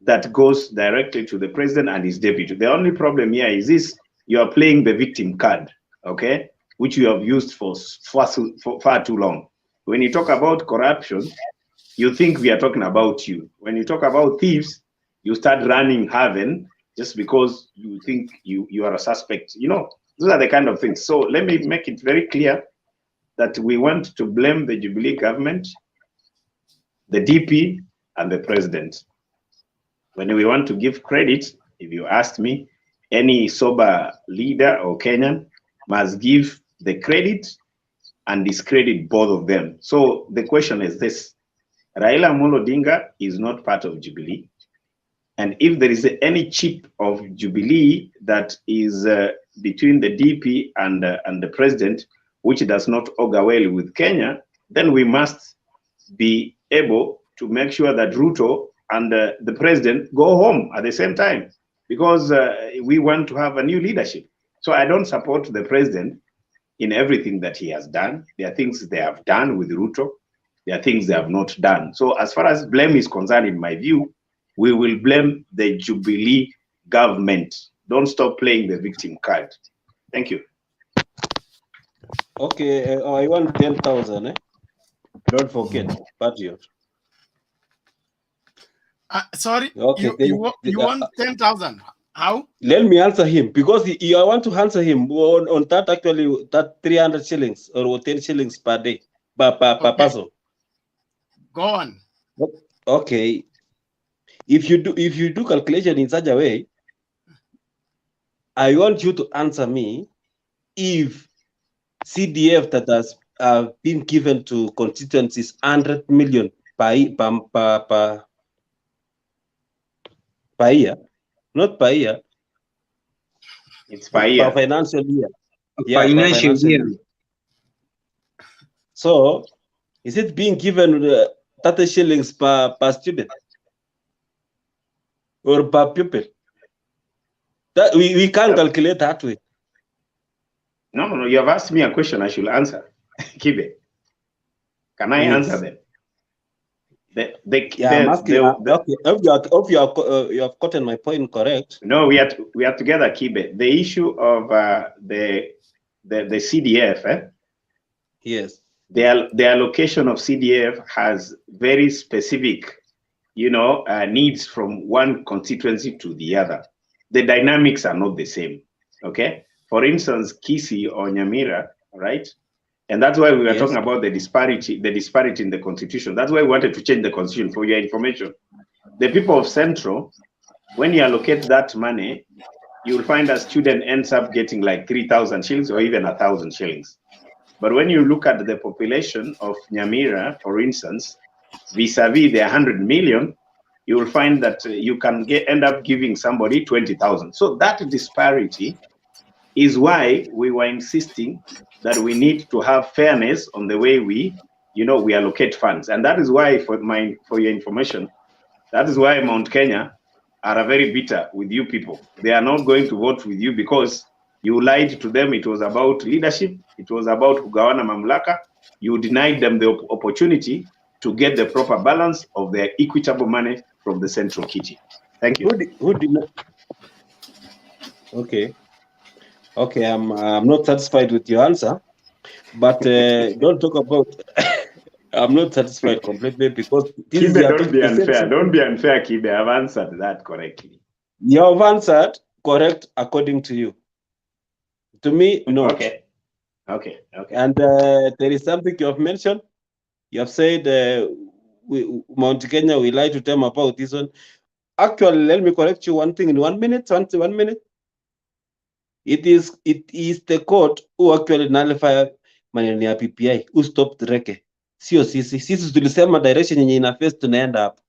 that goes directly to the president and his deputy. The only problem here is this: you are playing the victim card, okay, which you have used for far too long. When you talk about corruption, you think we are talking about you. When you talk about thieves, you start running heaven just because you think you are a suspect. Those are the kind of things. So let me make it very clear that we want to blame the Jubilee government, the DP, and the president. When we want to give credit, if you ask me, any sober leader or Kenyan must give the credit and discredit both of them. So the question is this: Raila Amolo Odinga is not part of Jubilee. And if there is any chip of Jubilee that is between the DP and the president, which does not augur well with Kenya, then we must be able to make sure that Ruto and the president go home at the same time, because we want to have a new leadership. So I don't support the president in everything that he has done. There are things they have done with Ruto. There are things they have not done. So as far as blame is concerned, in my view, we will blame the Jubilee government. Don't stop playing the victim card. Thank you. Okay, I want 10,000. Don't forget, Patriot. Sorry, okay, you want 10,000? How? Let me answer him, because I want to answer him on that, actually, that 300 shillings or 10 shillings per day. Papazo. Go on. Okay. If you do calculation in such a way, I want you to answer me if CDF that has been given to constituencies 100 million per year, not per year. It's per year. Per financial year. Yeah, financial year. So, is it being given 30 shillings per student or per pupil? That we can't calculate that way. No. You have asked me a question. I should answer. Kibe, can I answer them? I'm asking. Okay, if you have gotten my point correct. No, we are together, Kibe. The issue of the CDF. Yes. The allocation of CDF has very specific, needs from one constituency to the other. The dynamics are not the same. Okay. For instance, Kisi or Nyamira, right? And that's why we were talking about the disparity in the constitution. That's why we wanted to change the constitution, for your information. The people of Central, when you allocate that money, you'll find a student ends up getting like 3,000 shillings or even 1,000 shillings. But when you look at the population of Nyamira, for instance, vis-a-vis the 100 million, you will find that you can end up giving somebody 20,000. So that disparity is why we were insisting that we need to have fairness on the way we allocate funds. And that is why, for your information, that is why Mount Kenya are very bitter with you people. They are not going to vote with you because you lied to them. It was about leadership. It was about kugawana mamlaka. You denied them the opportunity to get the proper balance of their equitable money from the central kitty. Thank you. Who did not? Okay. Okay, I'm not satisfied with your answer, but don't talk about. I'm not satisfied completely because Kibe, don't be unfair. Don't be unfair, Kibe. I've answered that correctly. You have answered correct according to you. To me, no. Okay. And there is something you have mentioned. You have said Mount Kenya, we lie to them about this one. Actually, let me correct you one thing in 1 minute. 1 minute. It is the court who actually nullify maneno ya PPI, who stopped reke. Sio sisi. Sisi tulisema direction yenye ina face tunaenda hapo.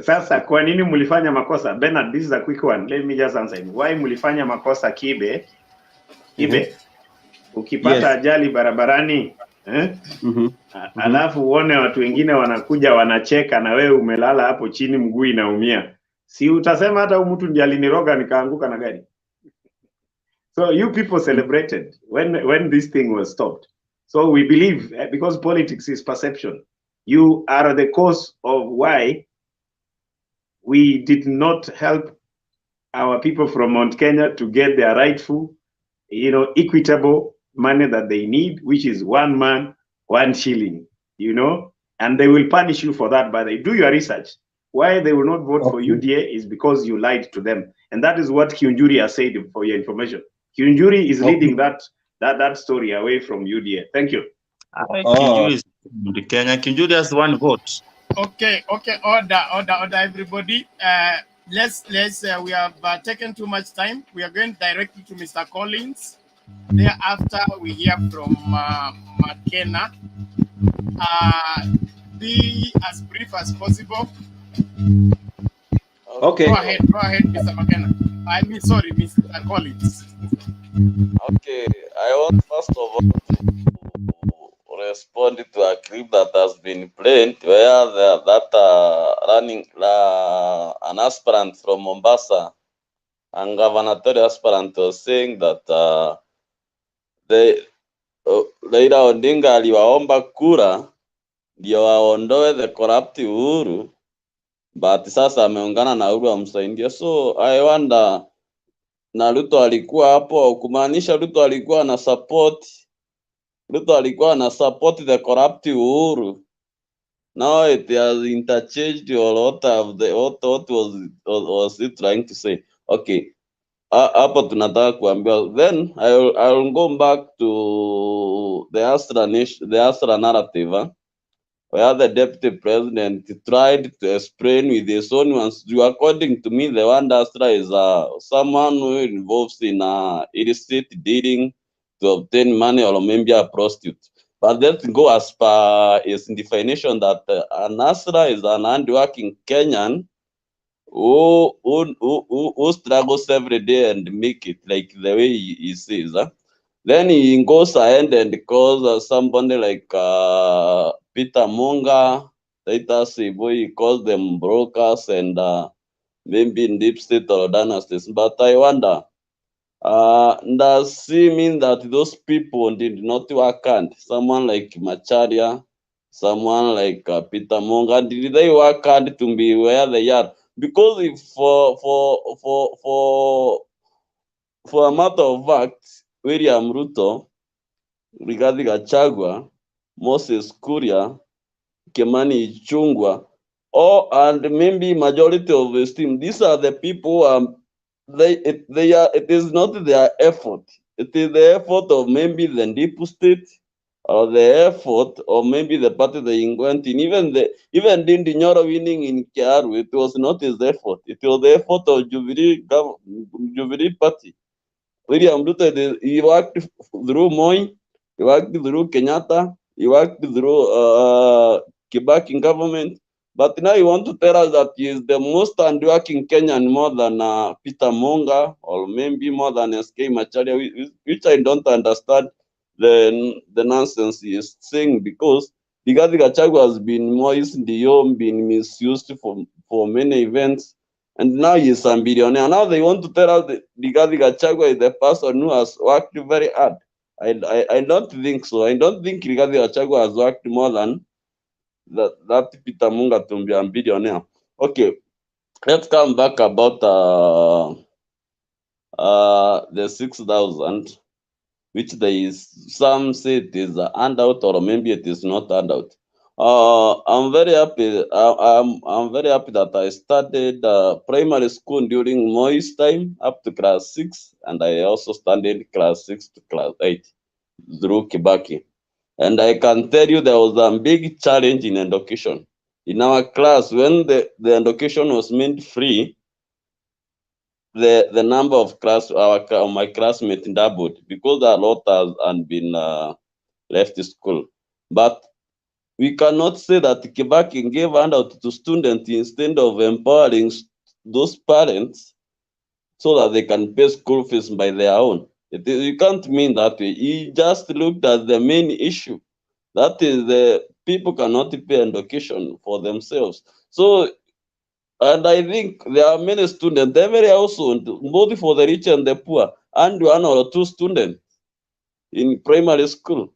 Sasa kwa nini mlifanya makosa? Bernard, this is a quick one. Let me just answer you. Why mlifanya makosa Kibe? Ukipata ajali barabarani, alafu uone watu wengine wanakuja wanacheka na wewe umelala hapo chini mguu inaumia. Si utasema hata mtu ndiye aliniroga nikaanguka na gari. So you people celebrated when this thing was stopped. So we believe, because politics is perception, you are the cause of why we did not help our people from Mount Kenya to get their rightful, equitable money that they need, which is 1 man, 1 shilling, and they will punish you for that. But they do your research. Why they will not vote for UDA is because you lied to them. And that is what Kiunjuri has said, for your information. Kiunjuri is leading that story away from UDA. Thank you. Kiunjuri is the Kenya. Kiunjuri has 1 vote. Okay. Order, everybody. We have taken too much time. We are going directly to Mr. Collins. Thereafter, we hear from McKenna. Be as brief as possible. Okay. Go ahead, Mr. McKenna. Sorry, Mr. Collins. Okay, I want first of all to respond to a clip that has been played where an aspirant from Mombasa, and gubernatorial aspirant, was saying that Raila Odinga aliwaomba kura ndio waondoe the corrupt Uhuru, but sasa ameungana na Uhuru amsaidia. So I wonder, na Ruto alikuwa hapo, kumaanisha Ruto alikuwa na support the corrupt Uhuru. Now it has interchanged a lot of what was it trying to say? Okay, hapa tunataka kuambiwa. Then I'll go back to the Astra narrative, where the deputy president tried to explain with his own ones. According to me, the one Astra is someone who involves in illicit dealing to obtain money, or maybe a prostitute. But let's go as per his definition that an Astra is an hardworking Kenyan who struggles every day and make it, like the way he says. Then he goes ahead and calls somebody like Peter Munga, Titus Iboy, he calls them brokers and maybe in deep state or dynasties. But I wonder, does he mean that those people did not work hard? Someone like Macharia, someone like Peter Munga, did they work hard to be where they are? Because if for a matter of fact, William Ruto, Rigathi Gachagua, Moses Kuria, Kimani Ichung'wah, and maybe majority of his team, these are the people it is not their effort. It is the effort of maybe the deep state, or the effort of maybe the party they went in. Even Dindi Nyoro winning in Kiaru, it was not his effort. It was the effort of Jubilee Party. William Ruto, he worked through Moi, he worked through Kenyatta, he worked through Kibaki government. But now you want to tell us that he is the most hardworking Kenyan, more than Peter Munga, or maybe more than SK Macharia, which I don't understand the nonsense he is saying, because Rigathi Gachagua has been been misused for many events, and now he is a billionaire. Now they want to tell us that Rigathi Gachagua is the person who has worked very hard. I don't think so. I don't think Rigathi Gachagua has worked more than that Peter Munga to be a billionaire. Okay, let's come back about the 6,000, which some say it is a handout, or maybe it is not handout. I'm very happy. I'm very happy that I started primary school during Moi's time up to class 6, and I also studied class 6 to class 8 through Kibaki. And I can tell you there was a big challenge in education. In our class, when the education was made free, the number of my classmates doubled, because a lot had been left school. But we cannot say that Kibaki gave handout to students instead of empowering those parents so that they can pay school fees by their own. You can't mean that way. He just looked at the main issue. That is, the people cannot pay education for themselves. So, and I think there are many students, every household, both for the rich and the poor, and 1 or 2 students in primary school.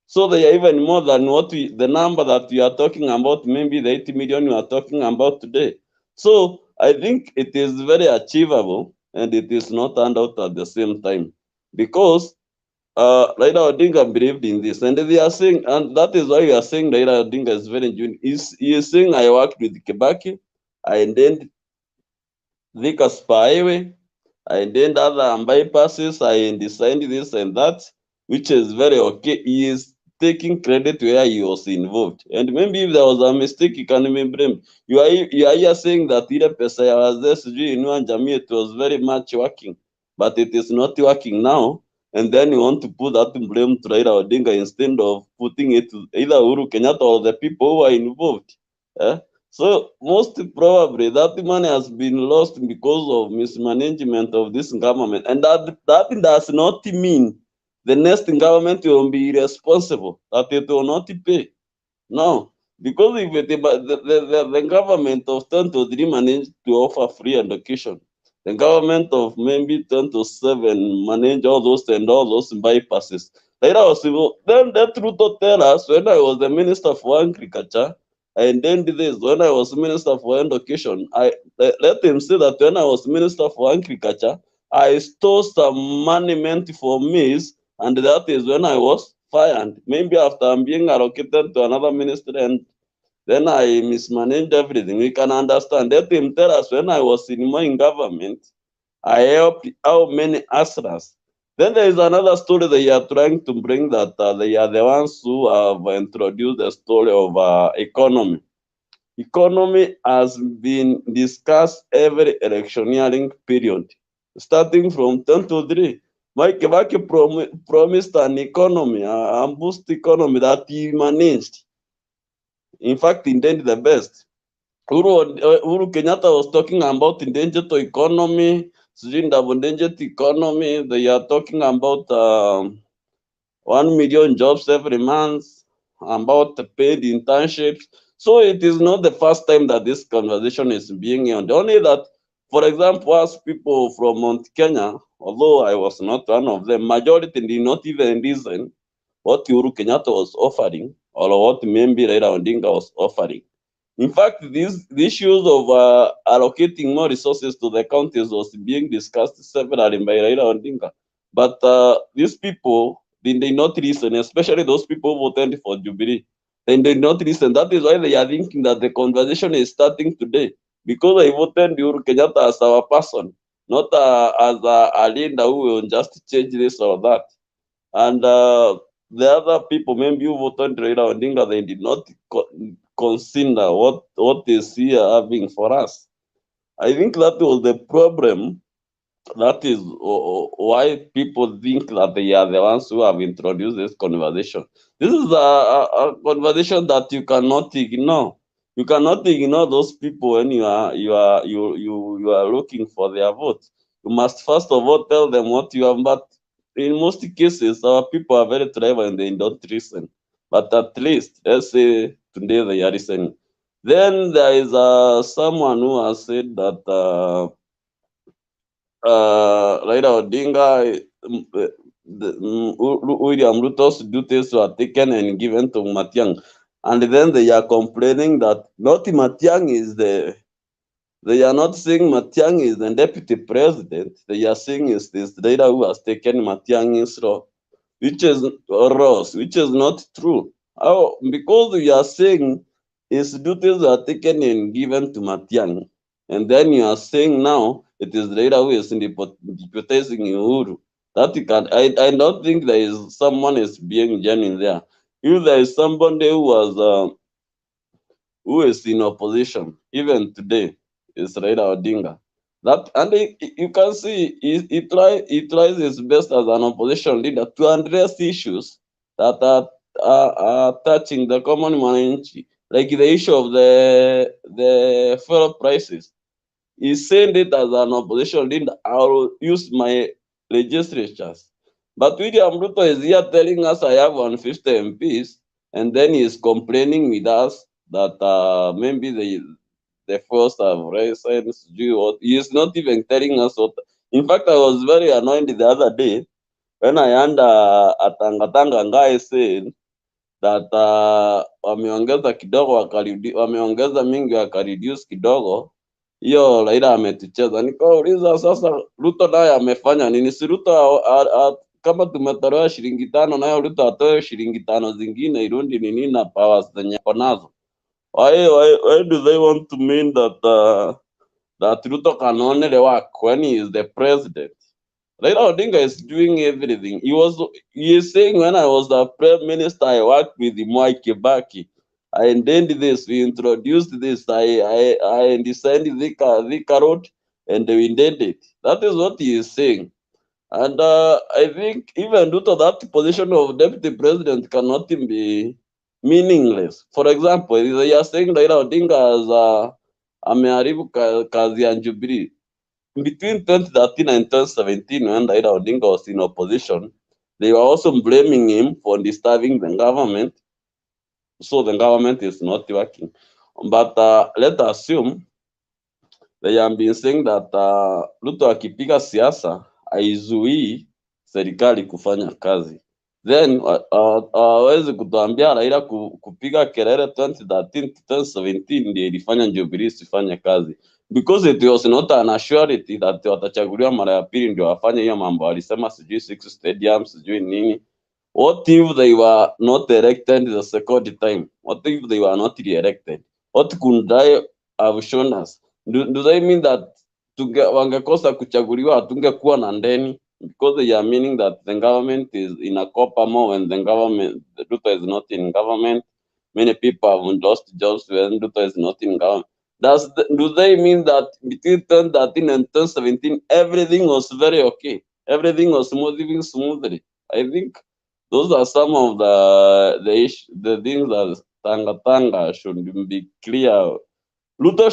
So they are even more than the number that we are talking about, maybe the 80 million we are talking about today. So I think it is very achievable, and it is not handout at the same time, because Raila Odinga believed in this, and they are saying, and that is why we are saying Raila Odinga is very genuine. He is saying, I worked with Kibaki, I did Thika Highway, I did other bypasses, I designed this and that, which is very okay. He is taking credit where he was involved, and maybe if there was a mistake, he can be blamed. You are here saying that ile pesa ya wazee sijui inua jamii, it was very much working, but it is not working now. And then you want to put that blame to Raila Odinga instead of putting it to either Uhuru Kenyatta or the people who are involved. So most probably that money has been lost because of mismanagement of this government, and that does not mean the next government will be responsible, that it will not pay. No, because if the government of 2023 managed to offer free education, the government of maybe 2027 managed all those bypasses. Then that Ruto tell us, when I was the minister for agriculture, and then this, when I was minister for education, let him say that when I was minister for agriculture, I stole some money meant for maize, and that is when I was fired. Maybe after I'm being allocated to another ministry, and then I mismanaged everything. We can understand. Let him tell us, when I was in my government, I helped how many hustlers. Then there is another story they are trying to bring that they are the ones who have introduced the story of economy. Economy has been discussed every electioneering period, starting from 2023. Mike Kibaki promised an economy, a boost economy that he managed. In fact, intended the best. Uhuru Kenyatta was talking about endangered economy, endangered economy. They are talking about 1 million jobs every month, about paid internships. So it is not the first time that this conversation is being held. Only that, for example, as people from Mount Kenya, although I was not one of them, majority did not even listen what Uhuru Kenyatta was offering or what maybe Raila Odinga was offering. In fact, the issues of allocating more resources to the counties was being discussed severally by Raila Odinga. But these people, they did not listen, especially those people who voted for Jubilee. They did not listen. That is why they are thinking that the conversation is starting today. Because they voted Uhuru Kenyatta as our person, not as a leader who will just change this or that. And the other people, maybe who voted Raila Odinga, they did not consider what is here having for us. I think that was the problem. That is why people think that they are the ones who have introduced this conversation. This is a conversation that you cannot ignore. You cannot ignore those people when you are looking for their vote. You must first of all tell them what you have. But in most cases, our people are very clever and they don't listen. But at least, let's say today they are listening. Then there is someone who has said that Raila Odinga, William Ruto's duties were taken and given to Matiang. And then they are complaining that not Matiang is they are not saying Matiang is the deputy president. They are saying it's this Raila who has taken Matiang's role, which is not true. How? Because we are saying his duties are taken and given to Matiang. And then you are saying now it is Raila who is deputizing Uhuru. That you can, I don't think there is someone is being genuine there. If there is somebody who is in opposition, even today, is Raila Odinga. That and you can see he tries his best as an opposition leader to address issues that are touching the common man, like the issue of the fuel prices. He said it as an opposition leader, I will use my legislatures. But William Ruto is here telling us I have 150 MPs, and then he is complaining with us that maybe the first have raised what he is not even telling us what. In fact, I was very annoyed the other day when I heard a Tangatanga guy saying that wameongeza kidogo wameongeza mingi wakareduce kidogo, hiyo Raila ametucheza. Nikauliza sasa, Ruto naye amefanya nini? Si Ruto kama tumetolewa shilingi 5 nayo Ruto atoe shilingi 5 zingine irundi nini na powers zenye ako nazo? Why do they want to mean that that Ruto can only work when he is the president? Raila Odinga is doing everything. He is saying when I was the prime minister, I worked with Mwai Kibaki. I invented this, we introduced this, I designed the road and we invented it. That is what he is saying. And I think even due to that position of deputy president cannot be meaningless. For example, they are saying Raila Odinga has ameharibu kazi ya Jubilee. Between 2013 and 2017, when Raila Odinga was in opposition, they were also blaming him for disturbing the government. So the government is not working. But let's assume they have been saying that Ruto akipiga siasa haizuii serikali kufanya kazi. Then hawezi kutuambia Raila kupiga kelele 2013 to 2017 ndio ilifanya Jubilee isifanye kazi, because it was not an assurity that watachaguliwa mara ya pili ndio wafanye hiyo mambo. Walisema sijui 6 stadiums sijui nini. What if they were not elected the second time? What if they were not re-elected? What could they have shown us? Do they mean that wangekosa kuchaguliwa hatungekuwa na ndeni, because they are meaning that the government is in a copper more when the Ruto is not in government. Many people have lost jobs when Ruto is not in government. Do they mean that between 2013 and 2017 everything was very okay? Everything was moving smoothly? I think those are some of the things that Tanga should be clear. Ruto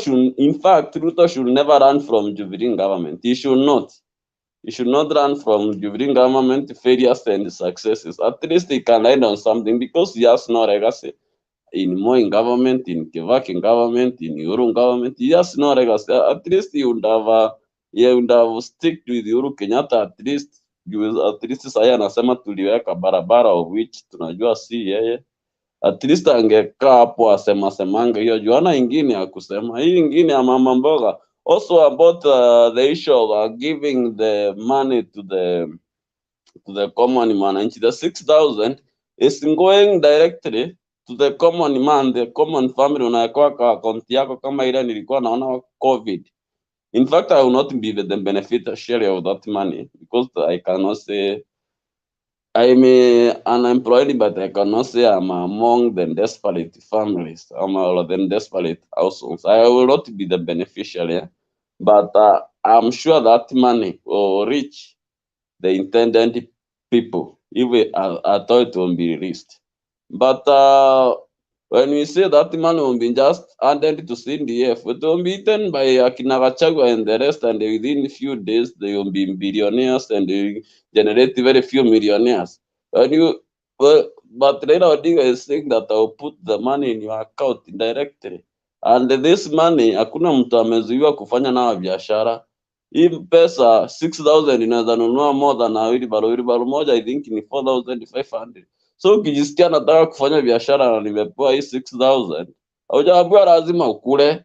should never run from Jubilee government. He should not. He should not run from Jubilee government failures and successes. At least he can end on something, because he has no legacy. In Moi government, in Kibaki government, in Uhuru government, he has no legacy. At least he would have stick with Uhuru Kenyatta. At least saya anasema tuliweka barabara, of which tunajua si yeye. At least angekaa hapo asemasemanga hiyo juana ingine ya kusema. Hii ingine ya mama mboga. Also about the issue of giving the money to the common man. The 6,000 is going directly to the common man, the common family. Unawekewa kwa account yako kama ile nilikuwa naona COVID. In fact, I will not be the beneficiary of that money, because I cannot say I'm unemployed, but I cannot say I'm among the desperate families, or the desperate households. I will not be the beneficiary, but I'm sure that money will reach the intended people, if I thought it will be released. But when we say that money will be just handed to CDF, it will be eaten by Akina Gachagua and the rest, and within a few days they will be billionaires and they generate very few millionaires. But Raila Odinga is saying that I will put the money in your account directly, and this money hakuna mtu amezuiwa kufanya nayo biashara. Hii pesa 6,000 inaweza nunua more than a wheelbarrow moja, I think ni 4,500. So ukijisikia nataka kufanya biashara na nimepewa hii 6,000, haujaambiwa lazima ukule.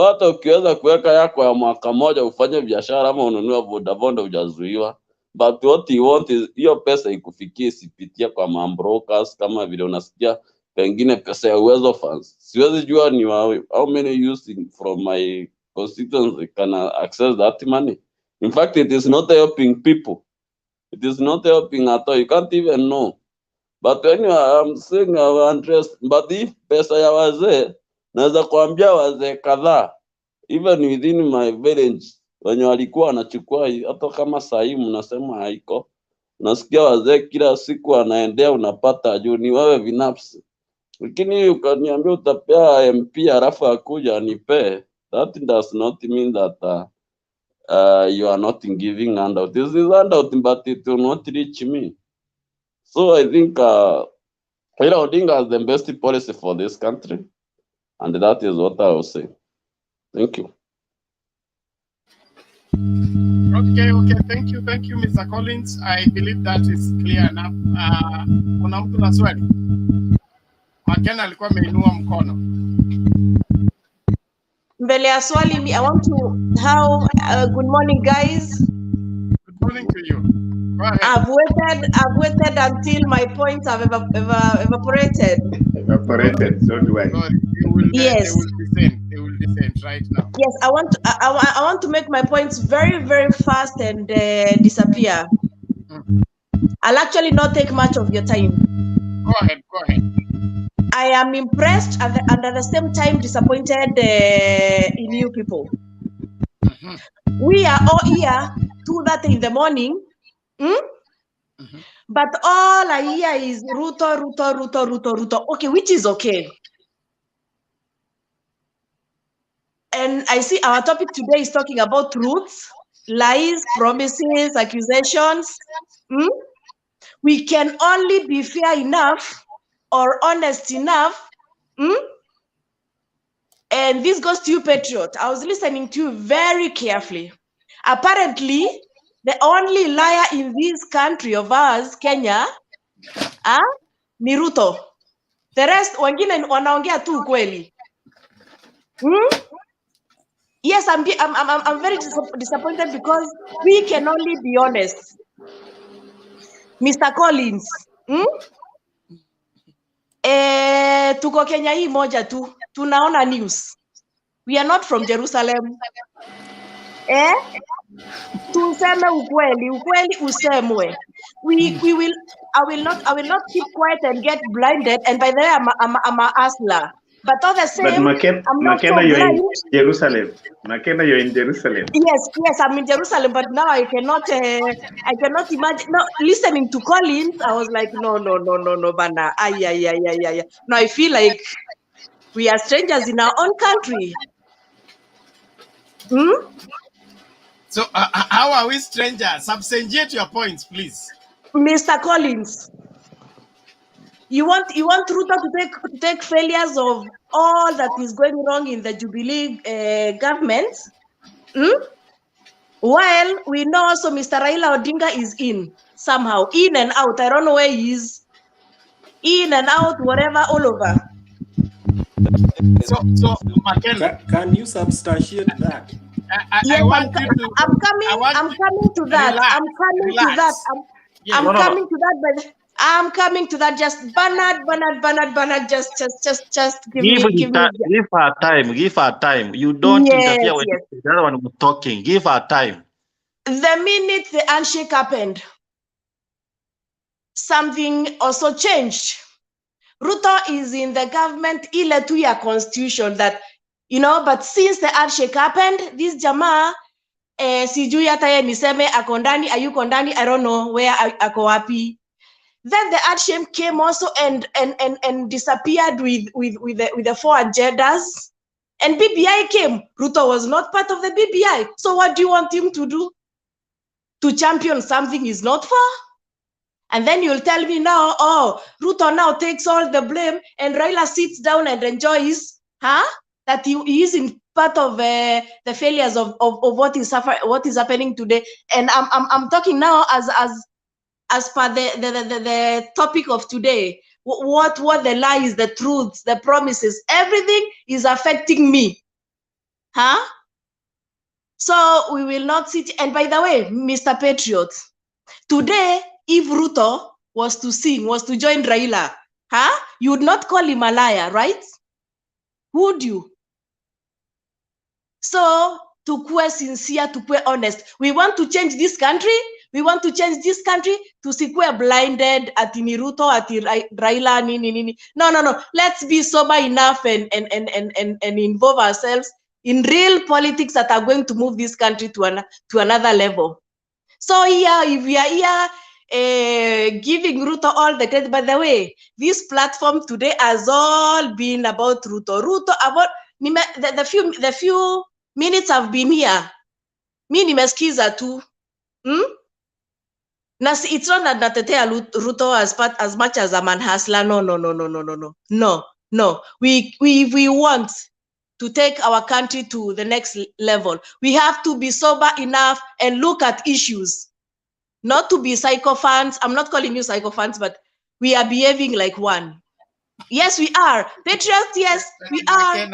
Hata ukiweza kuweka yako ya mwaka moja ufanye biashara ama ununue bodaboda hujazuiwa. But what you want is hiyo pesa ikufikie, isipitie kwa mambrokers kama vile unasikia pengine pesa ya Uwezo Funds. Siwezi jua ni how many using from my constituency can access that money. In fact, it is not helping people. It is not helping at all. You can't even know. But anyway, I'm saying our interest. But if pesa ya wazee, naweza kuambia wazee kadhaa, even within my village, wenye walikuwa wanachukua, hata kama saa hii mnasema haiko, nasikia wazee kila siku anaendea unapata juu ni wewe binafsi. Lakini ukaniambia utapea MP halafu akuja anipee, that does not mean that you are not giving handout. This is handout, but it will not reach me. So I think Raila Odinga has the best policy for this country, and that is what I will say. Thank you. Okay, thank you, Mr. Collins. I believe that is clear enough. Kuna mtu na swali? Wakena alikuwa ameinua mkono. Mbele ya swali, I want to good morning guys. Good morning to you. Go ahead. I've waited until my points have evaporated. Evaporated, so do I. Yes. They will descend right now. Yes, I want to make my points very, very fast and disappear. I'll actually not take much of your time. Go ahead. I am impressed and at the same time disappointed in you people. We are all here 2:30 in the morning, but all I hear is Ruto. Okay, which is okay. And I see our topic today is talking about truths, lies, promises, accusations. We can only be fair enough or honest enough. And this goes to you, Patriot. I was listening to you very carefully. Apparently, the only liar in this country of ours, Kenya, ni Ruto. The rest, wengine wanaongea tu kweli. Yes, I'm very disappointed because we can only be honest. Mr. Collins, tuko Kenya hii moja tu, tunaona news. We are not from Jerusalem. Tuseme ukweli, ukweli usemwe. We will. I will not keep quiet and get blinded. And by the way, I'm a hustler. But all the But same, I'm not so McKenna, you're in blind. Jerusalem. McKenna, you're in Jerusalem. Yes, I'm in Jerusalem, but now I cannot imagine. No, listening to Collins, I was like, no, Bana. Ay. Now I feel like we are strangers in our own country. So how are we strangers? Substantiate your points, please. Mr. Collins, you want Ruto to take failures of all that is going wrong in the Jubilee government? While we know also Mr. Raila Odinga is in somehow, in and out. I don't know where he is. In and out, whatever, all over. So McKenna, can you substantiate that? Yes, I'm coming to that. I'm coming to that. Just Bernard. Just give me. Give her time. Give her time. You don't interfere when the other one was talking. Give her time. The minute the handshake happened, something also changed. Ruto is in the government, ile tu ya constitution that, but since the handshake happened, this Jama, sijui hata ye niseme ako ndani, ayuko ndani, I don't know where ako wapi. Then the handshake came also and disappeared with the 4 agendas. And BBI came. Ruto was not part of the BBI. So what do you want him to do? To champion something he's not for? And then you'll tell me now, Ruto now takes all the blame and Raila sits down and enjoys, that he isn't part of the failures of what is happening today. And I'm talking now as per the topic of today. What the lies, the truths, the promises, everything is affecting me. So we will not sit. And by the way, Mr. Patriot, today, if Ruto was to join Raila, you would not call him a liar, right? Would you? So, to be sincere, to be honest, we want to change this country. We want to change this country to sikwe blinded at Ruto, at Raila, nini. No. Let's be sober enough and involve ourselves in real politics that are going to move this country to another level. So here, if we are here giving Ruto all the credit, by the way, this platform today has all been about Ruto. About the few minutes I've been here, mi nimeskiza tu. It's not that natetea Ruto as much as a man hustler. No. We want to take our country to the next level. We have to be sober enough and look at issues. Not to be sycophants. I'm not calling you sycophants, but we are behaving like one. Yes, we are. Patriots, yes, we are.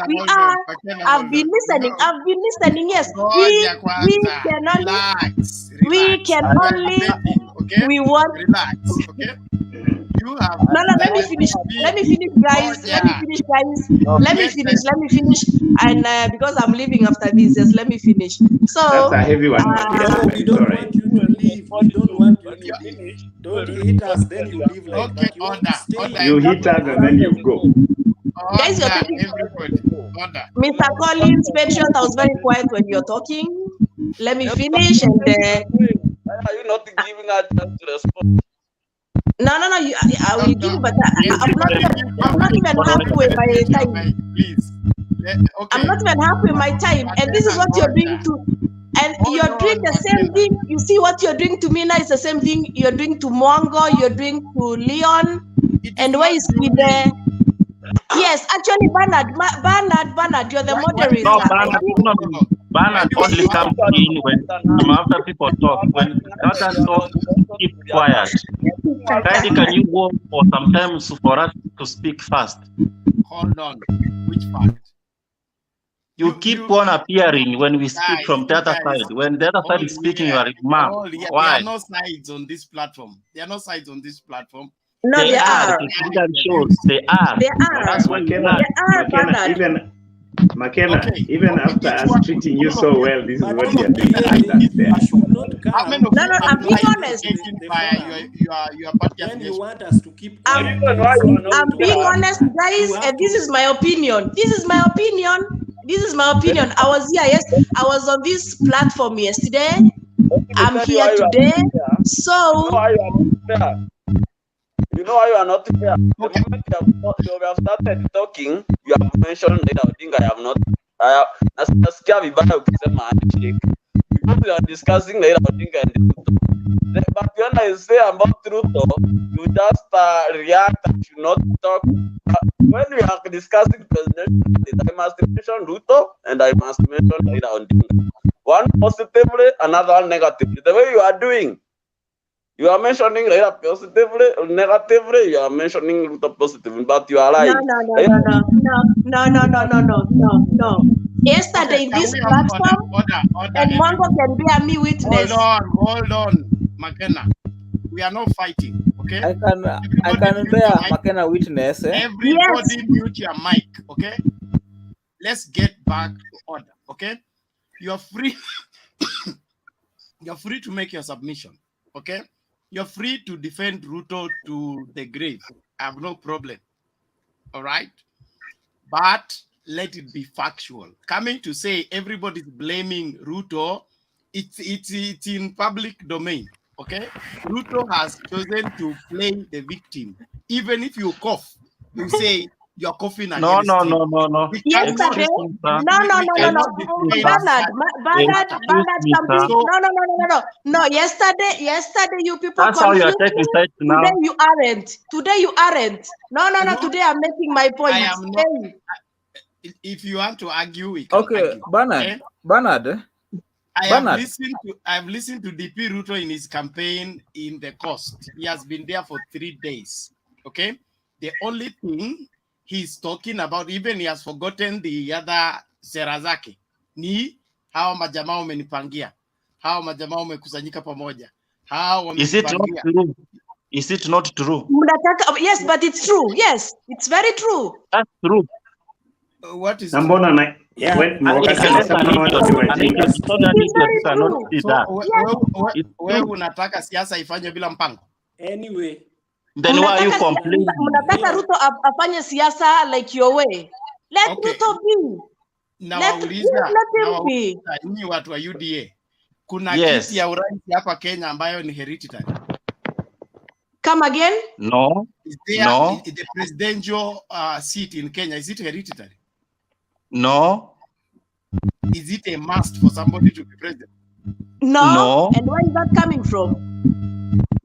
I've been listening. Yes. We can only okay? We want. Relax, okay? You have. No, let me finish. Let me finish, guys. Let me finish. And because I'm leaving after this, yes, let me finish. So that's a heavy one. We don't want you to leave. We don't want you to leave. Don't hit us, then you leave like that. You hit us and then you go. Guys, you're talking. Mr. Collins, Patriot, I was very quiet when you're talking. Let me finish and. Are you not giving us chance to respond? No. I will give, but I'm not even halfway my time. Please. Okay. I'm not even halfway my time, and this is what you're doing to. And you're doing the same thing. You see what you're doing to me now is the same thing you're doing to Mongo, you're doing to Leon, and where is with the. Yes, actually, Bernard, you're the moderator. No, Bernard only comes in when after people talk. When others talk, keep quiet. Kindly, can you go for some time for us to speak fast? Hold on. Which part? You keep on appearing when we speak from the other side. When the other side is speaking, you are ma'am. Why? There are no sides on this platform. No, they are. They are. That's why They are, Bernard. McKenna, Okay. even after Each us one, treating you all so of you. well, this is But what all you are of doing. you I here, don't understand. you should not How many come of No, you no, are I'm being trying to honest. get in the via forum your party when you affiliation? want us to keep I'm, quiet. Reason why you are not I'm being fair. honest, guys, You have and this to. is my opinion. This is my opinion. This is my opinion. I was here, yes, I was on this platform yesterday. Let me I'm tell you here why you are today. not fair. You know So, why you are not fair. You know why you are not fair. The Okay. moment you have started talking, you have mentioned that I think I have not. Nasikia vibaya ukisema handshake. Because you are discussing Raila Odinga and Ruto. But when I say about Ruto, you just react and should not talk. When we are discussing presidential candidates, I must mention Ruto and I must mention Raila Odinga. One positively, another one negatively. The way you are doing. You are mentioning Raila positively, negatively, you are mentioning Ruto positively, but you are no, lying. no. Yesterday Okay. in Can this we have platform, order, and Mongo everybody? can bear me witness. Hold on, McKenna. We are not fighting, okay? I can Everybody mute bear your mic. McKenna witness. Everybody mute your mic, okay? Let's get back to order, okay? You're free. You're free to make your submission, okay? You're free to defend Ruto to the grave. I have no problem, all right? But let it be factual. Coming to say everybody's blaming Ruto, it's in public domain, okay? Ruto has chosen to play the victim. Even if you cough, you say you're coughing No, against him. no. We Yesterday, cannot, Excuse me, sir. we cannot Excuse me, defend sir. Bernard Excuse me, can be, sir. no. Yesterday, you people That's how you are confused taking me. side Today now. you aren't. No. Today I'm making my point. I am not. If you want to argue, we can Okay, argue. Bernard. I've listened to DP Ruto in his campaign in the coast. He has been there for 3 days. Okay. The only thing he's talking about, even he has forgotten the other Serazaki. Ni hao majamaa umenipangia. Hao majamaa umekusanyika pamoja. Hao Is it not wamenipangia. true? Is it not true? Yes, but it's true. Yes, it's very true. That's true. What is Nambona na Yeah, when wakati anasema watu ni wajinga. Wewe unataka siasa ifanye bila mpango? Anyway. Then why are you complaining? Mnataka Ruto afanye siasa like your way. Let Ruto be. Nawauliza nyinyi watu wa UDA. Kuna kiti ya urais hapa Kenya ambayo ni hereditary. Come again? No. Is there the presidential seat in Kenya, is it hereditary? No. Is it a must for somebody to be president? No. And where is that coming from?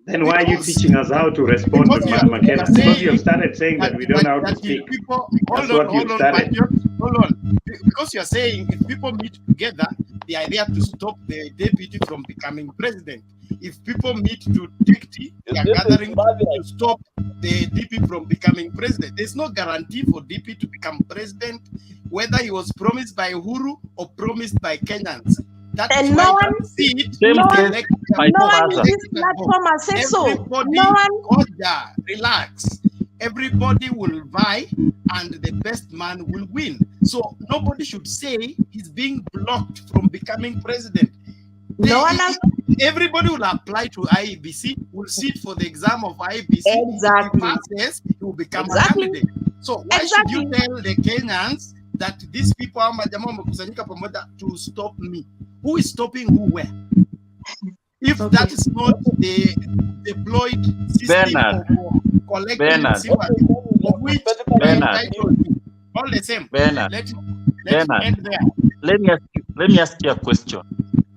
Then why are you teaching us how to respond to McKenna? Because you have started saying that we don't know how to speak. That's what you've started. Hold on. Because you're saying if people meet together, the idea to stop the deputy from becoming president. If people meet to take tea, they are gathering to stop the DP from becoming president. There's no guarantee for DP to become president, whether he was promised by Uhuru or promised by Kenyans. That is and why no one in this platform has said so. Relax. Everybody will vie and the best man will win. So nobody should say he's being blocked from becoming president. Everybody will apply to IEBC, will sit for the exam of IEBC. Exactly. If he passes, he will become a candidate. So why should you tell the Kenyans that these people are to stop me? Who is stopping who where? If that is not the deployed system of collecting sympathy, of which all the same. Let's end there. Let me ask you a question.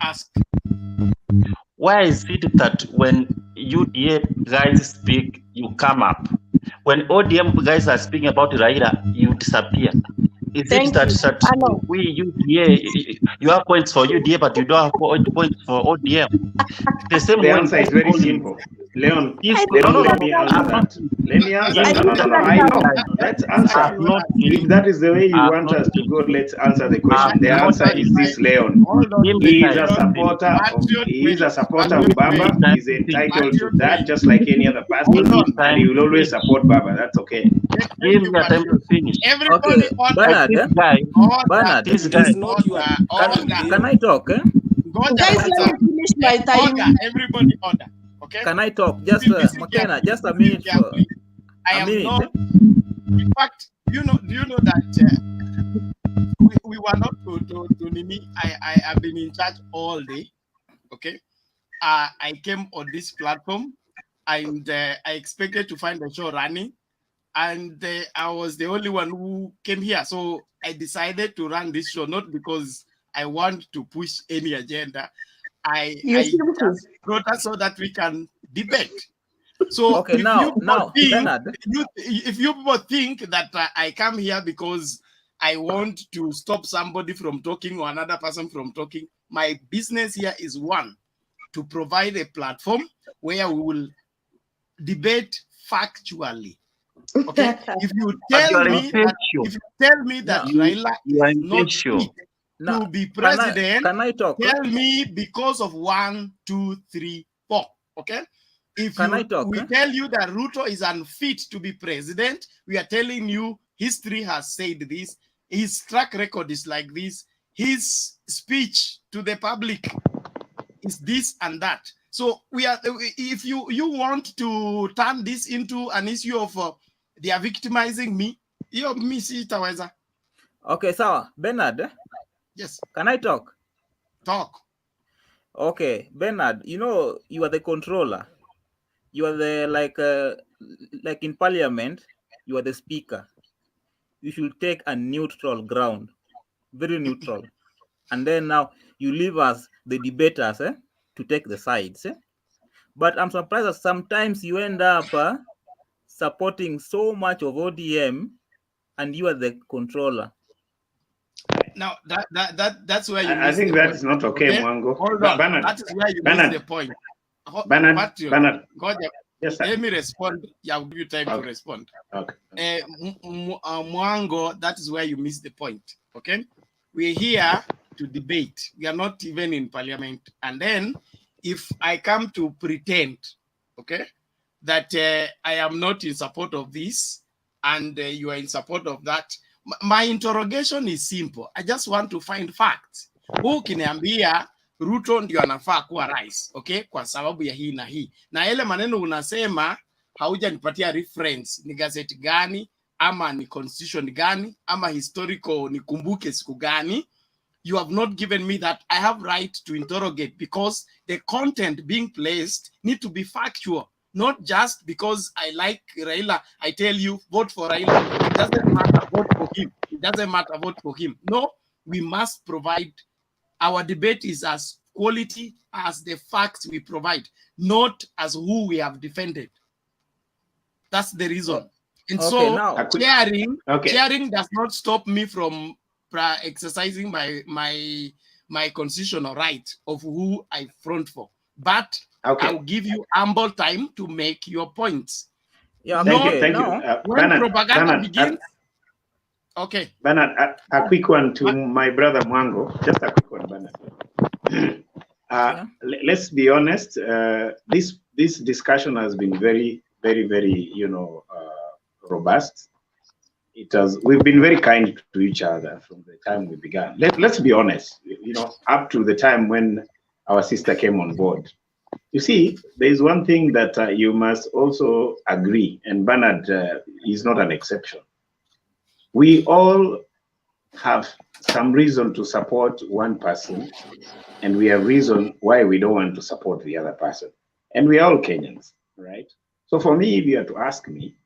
Ask. Why is it that when UDA guys speak, you come up? When ODM guys are speaking about Raila, you disappear. Is it that we UDA, you have points for UDA, but you don't have points for ODM? The answer is very simple. Leon, I let me answer that. Let me answer. No. I know. Let's answer. If that is the way you want us to go, let's answer the question. The answer is this, Leon. He is a supporter of Baba. He's entitled to that, just like any other person, and he will always support Baba. That's okay. Give me a time to finish. Everybody Bernard, this guy, Bernard, this guy. can I talk? Guys, let me finish my time. Everybody order. Okay. Can I talk? Just McKenna, just a minute for I a am minute. not. In fact, do you know that we were not to Nini. I have been in charge all day. Okay. I came on this platform, and I expected to find the show running, and I was the only one who came here. So I decided to run this show, not because I want to push any agenda. I just brought us so that we can debate. So okay, if you people think that I come here because I want to stop somebody from talking or another person from talking, my business here is one, to provide a platform where we will debate factually. Okay, if you tell me that Raila is not fit to be president, can I talk? Tell me because of 1, 2, 3, 4. Okay. If we tell you that Ruto is unfit to be president, we are telling you history has said this. His track record is like this. His speech to the public is this and that. So we are. If you want to turn this into an issue of they are victimizing me, you miss it, Taweza. Okay, so Bernard. Yes. Can I talk? Talk. Okay, Bernard. You know you are the controller. You are the like in Parliament. You are the speaker. You should take a neutral ground, very neutral, and then now you leave us the debaters to take the sides. But I'm surprised that sometimes you end up supporting so much of ODM, and you are the controller. Now that's where you I think that is not okay, Mwango. Hold on. That is where you miss the point. Bernard. God, yes, let me respond. I'll give you time to respond. Okay. Mwango, that is where you miss the point. Okay, we're here to debate. We are not even in parliament. And then, if I come to pretend, okay, that I am not in support of this, and you are in support of that, my interrogation is simple. I just want to find facts. Ukiniambia Ruto ndio anafaa kuwa rais, okay, kwa sababu ya hii na hii. Na ile maneno unasema haujanipatia reference, ni gazeti gani ama ni constitution gani ama historical nikumbuke siku gani. You have not given me that. I have right to interrogate because the content being placed need to be factual. Not just because I like Raila, I tell you, vote for Raila. It doesn't matter, vote for him. It doesn't matter, vote for him. No, we must provide. Our debate is as quality as the facts we provide, not as who we have defended. That's the reason. And sharing does not stop me from exercising my constitutional right of who I front for. But I'll give you ample time to make your points. Yeah, thank you. When Bernard, propaganda begins. Okay. Bernard, a quick one to my brother Mwango. Just a quick one, Bernard. Let's be honest. This discussion has been very, very, very, robust. We've been very kind to each other from the time we began. Let's be honest. Up to the time when our sister came on board. You see, there is one thing that you must also agree, and Bernard is not an exception. We all have some reason to support one person, and we have reason why we don't want to support the other person. And we are all Kenyans, right? So for me, if you are to ask me,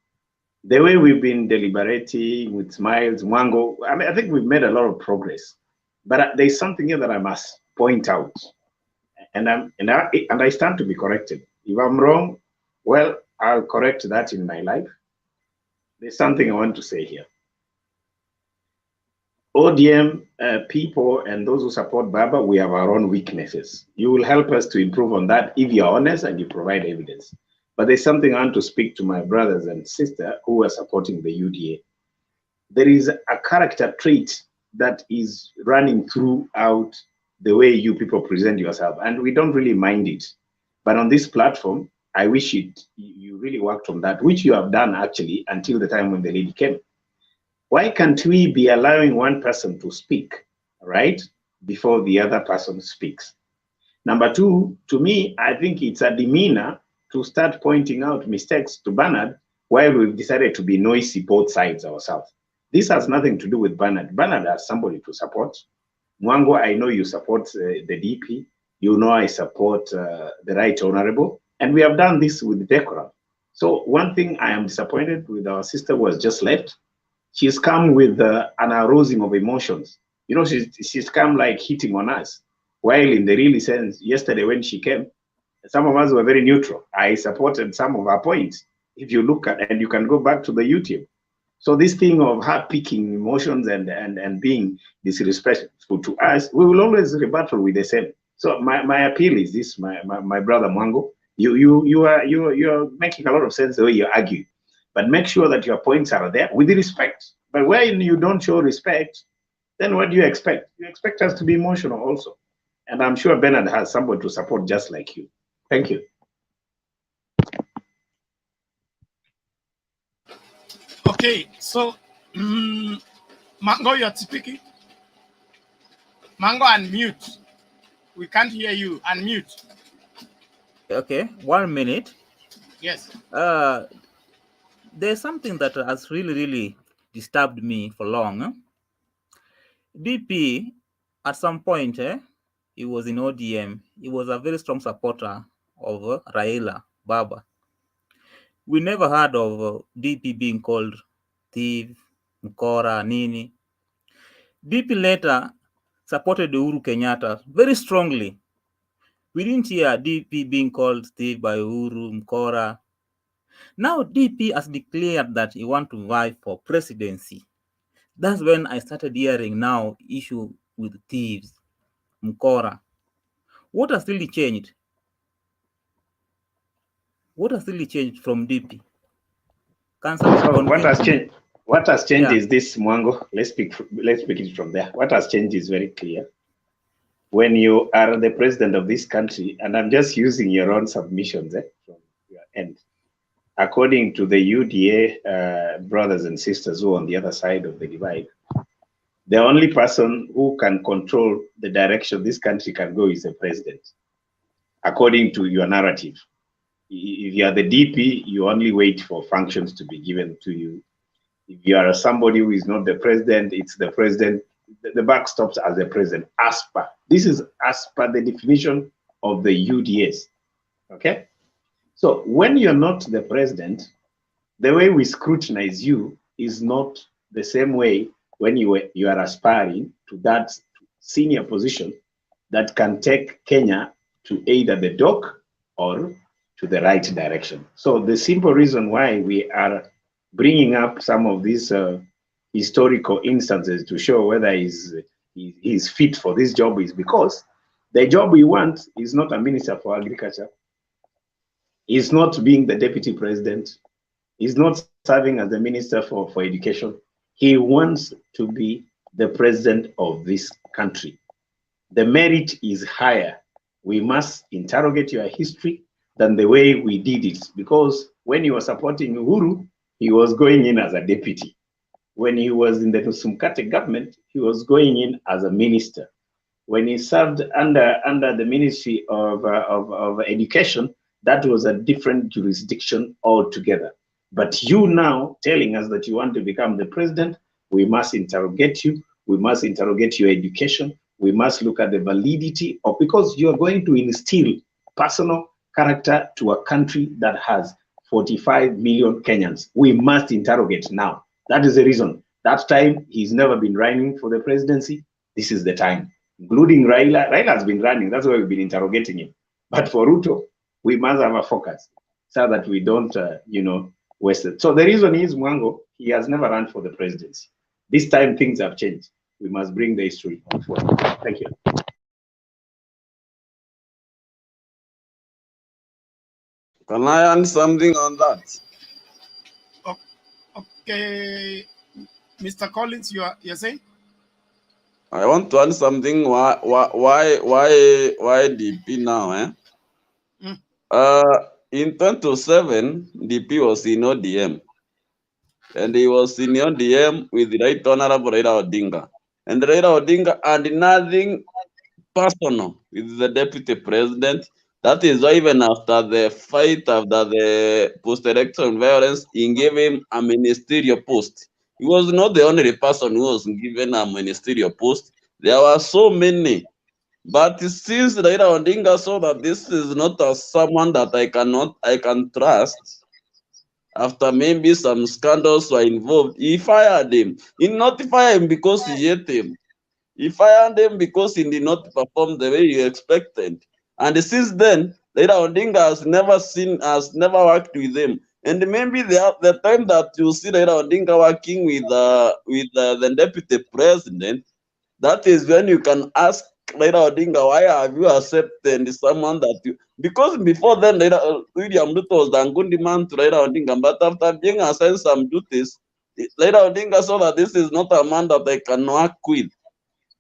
the way we've been deliberating with smiles, Mwango, I think we've made a lot of progress. But there's something here that I must point out. And I stand to be corrected. If I'm wrong, well, I'll correct that in my life. There's something I want to say here. ODM people and those who support Baba, we have our own weaknesses. You will help us to improve on that if you're honest and you provide evidence. But there's something I want to speak to my brothers and sisters who are supporting the UDA. There is a character trait that is running throughout the way you people present yourself, and we don't really mind it. But on this platform, I wish you really worked on that, which you have done actually until the time when the lady came. Why can't we be allowing one person to speak, right, before the other person speaks? Number two, to me, I think it's a demeanor to start pointing out mistakes to Bernard while we've decided to be noisy both sides ourselves. This has nothing to do with Bernard. Bernard has somebody to support. Mwango, I know you support the DP. You know I support the Right Honorable. And we have done this with decorum. So one thing I am disappointed with our sister who has just left. She's come with an arousing of emotions. You know, she's come like hitting on us. While in the real sense, yesterday when she came, some of us were very neutral. I supported some of her points. If you look at, and you can go back to the YouTube. So this thing of her picking emotions and being disrespectful to us, we will always rebuttal with the same. So my appeal is this, my brother Mwango, you're making a lot of sense the way you argue, but make sure that your points are there with respect. But when you don't show respect, then what do you expect? You expect us to be emotional also. And I'm sure Bernard has somebody to support just like you. Thank you. Okay, so Mango, you're speaking. Mango, unmute. We can't hear you. Unmute. Okay, 1 minute. Yes. There's something that has really disturbed me for long. DP, at some point, he was in ODM. He was a very strong supporter of Raila Baba. We never heard of DP being called thief, mkora, nini. DP later supported Uhuru Kenyatta very strongly. We didn't hear DP being called thief by Uhuru, mkora. Now DP has declared that he wants to vie for presidency. That's when I started hearing now issue with thieves, mkora. What has really changed? What has really changed from DP? Can somebody What has changed? What has changed Yeah. is this, Mwango. Let's pick it from there. What has changed is very clear. When you are the president of this country, and I'm just using your own submissions from your end, according to the UDA brothers and sisters who are on the other side of the divide, the only person who can control the direction this country can go is the president, according to your narrative. If you are the DP, you only wait for functions to be given to you. If you are somebody who is not the president, it's the president. The buck stops as the president. This is as per the definition of the UDS. Okay? So when you're not the president, the way we scrutinize you is not the same way when you are aspiring to that senior position that can take Kenya to either the dock or to the right direction. So the simple reason why we are bringing up some of these historical instances to show whether he's fit for this job is because the job we want is not a minister for agriculture, is not being the deputy president, is not serving as the minister for education. He wants to be the president of this country. The merit is higher. We must interrogate your history than the way we did it, because when he was supporting Uhuru, he was going in as a deputy. When he was in the Sumkate government, he was going in as a minister. When he served under the Ministry of Education, that was a different jurisdiction altogether. But you now telling us that you want to become the president, we must interrogate you. We must interrogate your education. We must look at the validity of, because you are going to instill personal character to a country that has 45 million Kenyans. We must interrogate now. That is the reason. That time, he's never been running for the presidency. This is the time. Including Raila. Raila has been running. That's why we've been interrogating him. But for Ruto, we must have a focus so that we don't, waste it. So the reason is, Mwango, he has never run for the presidency. This time, things have changed. We must bring the history forward. Thank you. Can I add something on that? Okay, Mr. Collins, you're saying? I want to add something. Why DP now? In 2007, DP was in ODM, and he was in ODM with the Right Honorable Raila Odinga, and Raila Odinga had nothing personal with the deputy president. That is why even after the fight, after the post-election violence, he gave him a ministerial post. He was not the only person who was given a ministerial post. There were so many. But since Raila Odinga saw that this is not someone that I can trust, after maybe some scandals were involved, he fired him. He not fired him because he hate him. He fired him because he did not perform the way you expected. And since then, Raila Odinga has never worked with him. And maybe the time that you see Raila Odinga working with the deputy president, that is when you can ask Raila Odinga, why have you accepted someone that you... Because before then, William Ruto was the Ngundi man to Raila Odinga, but after being assigned some duties, Raila Odinga saw that this is not a man that I can work with.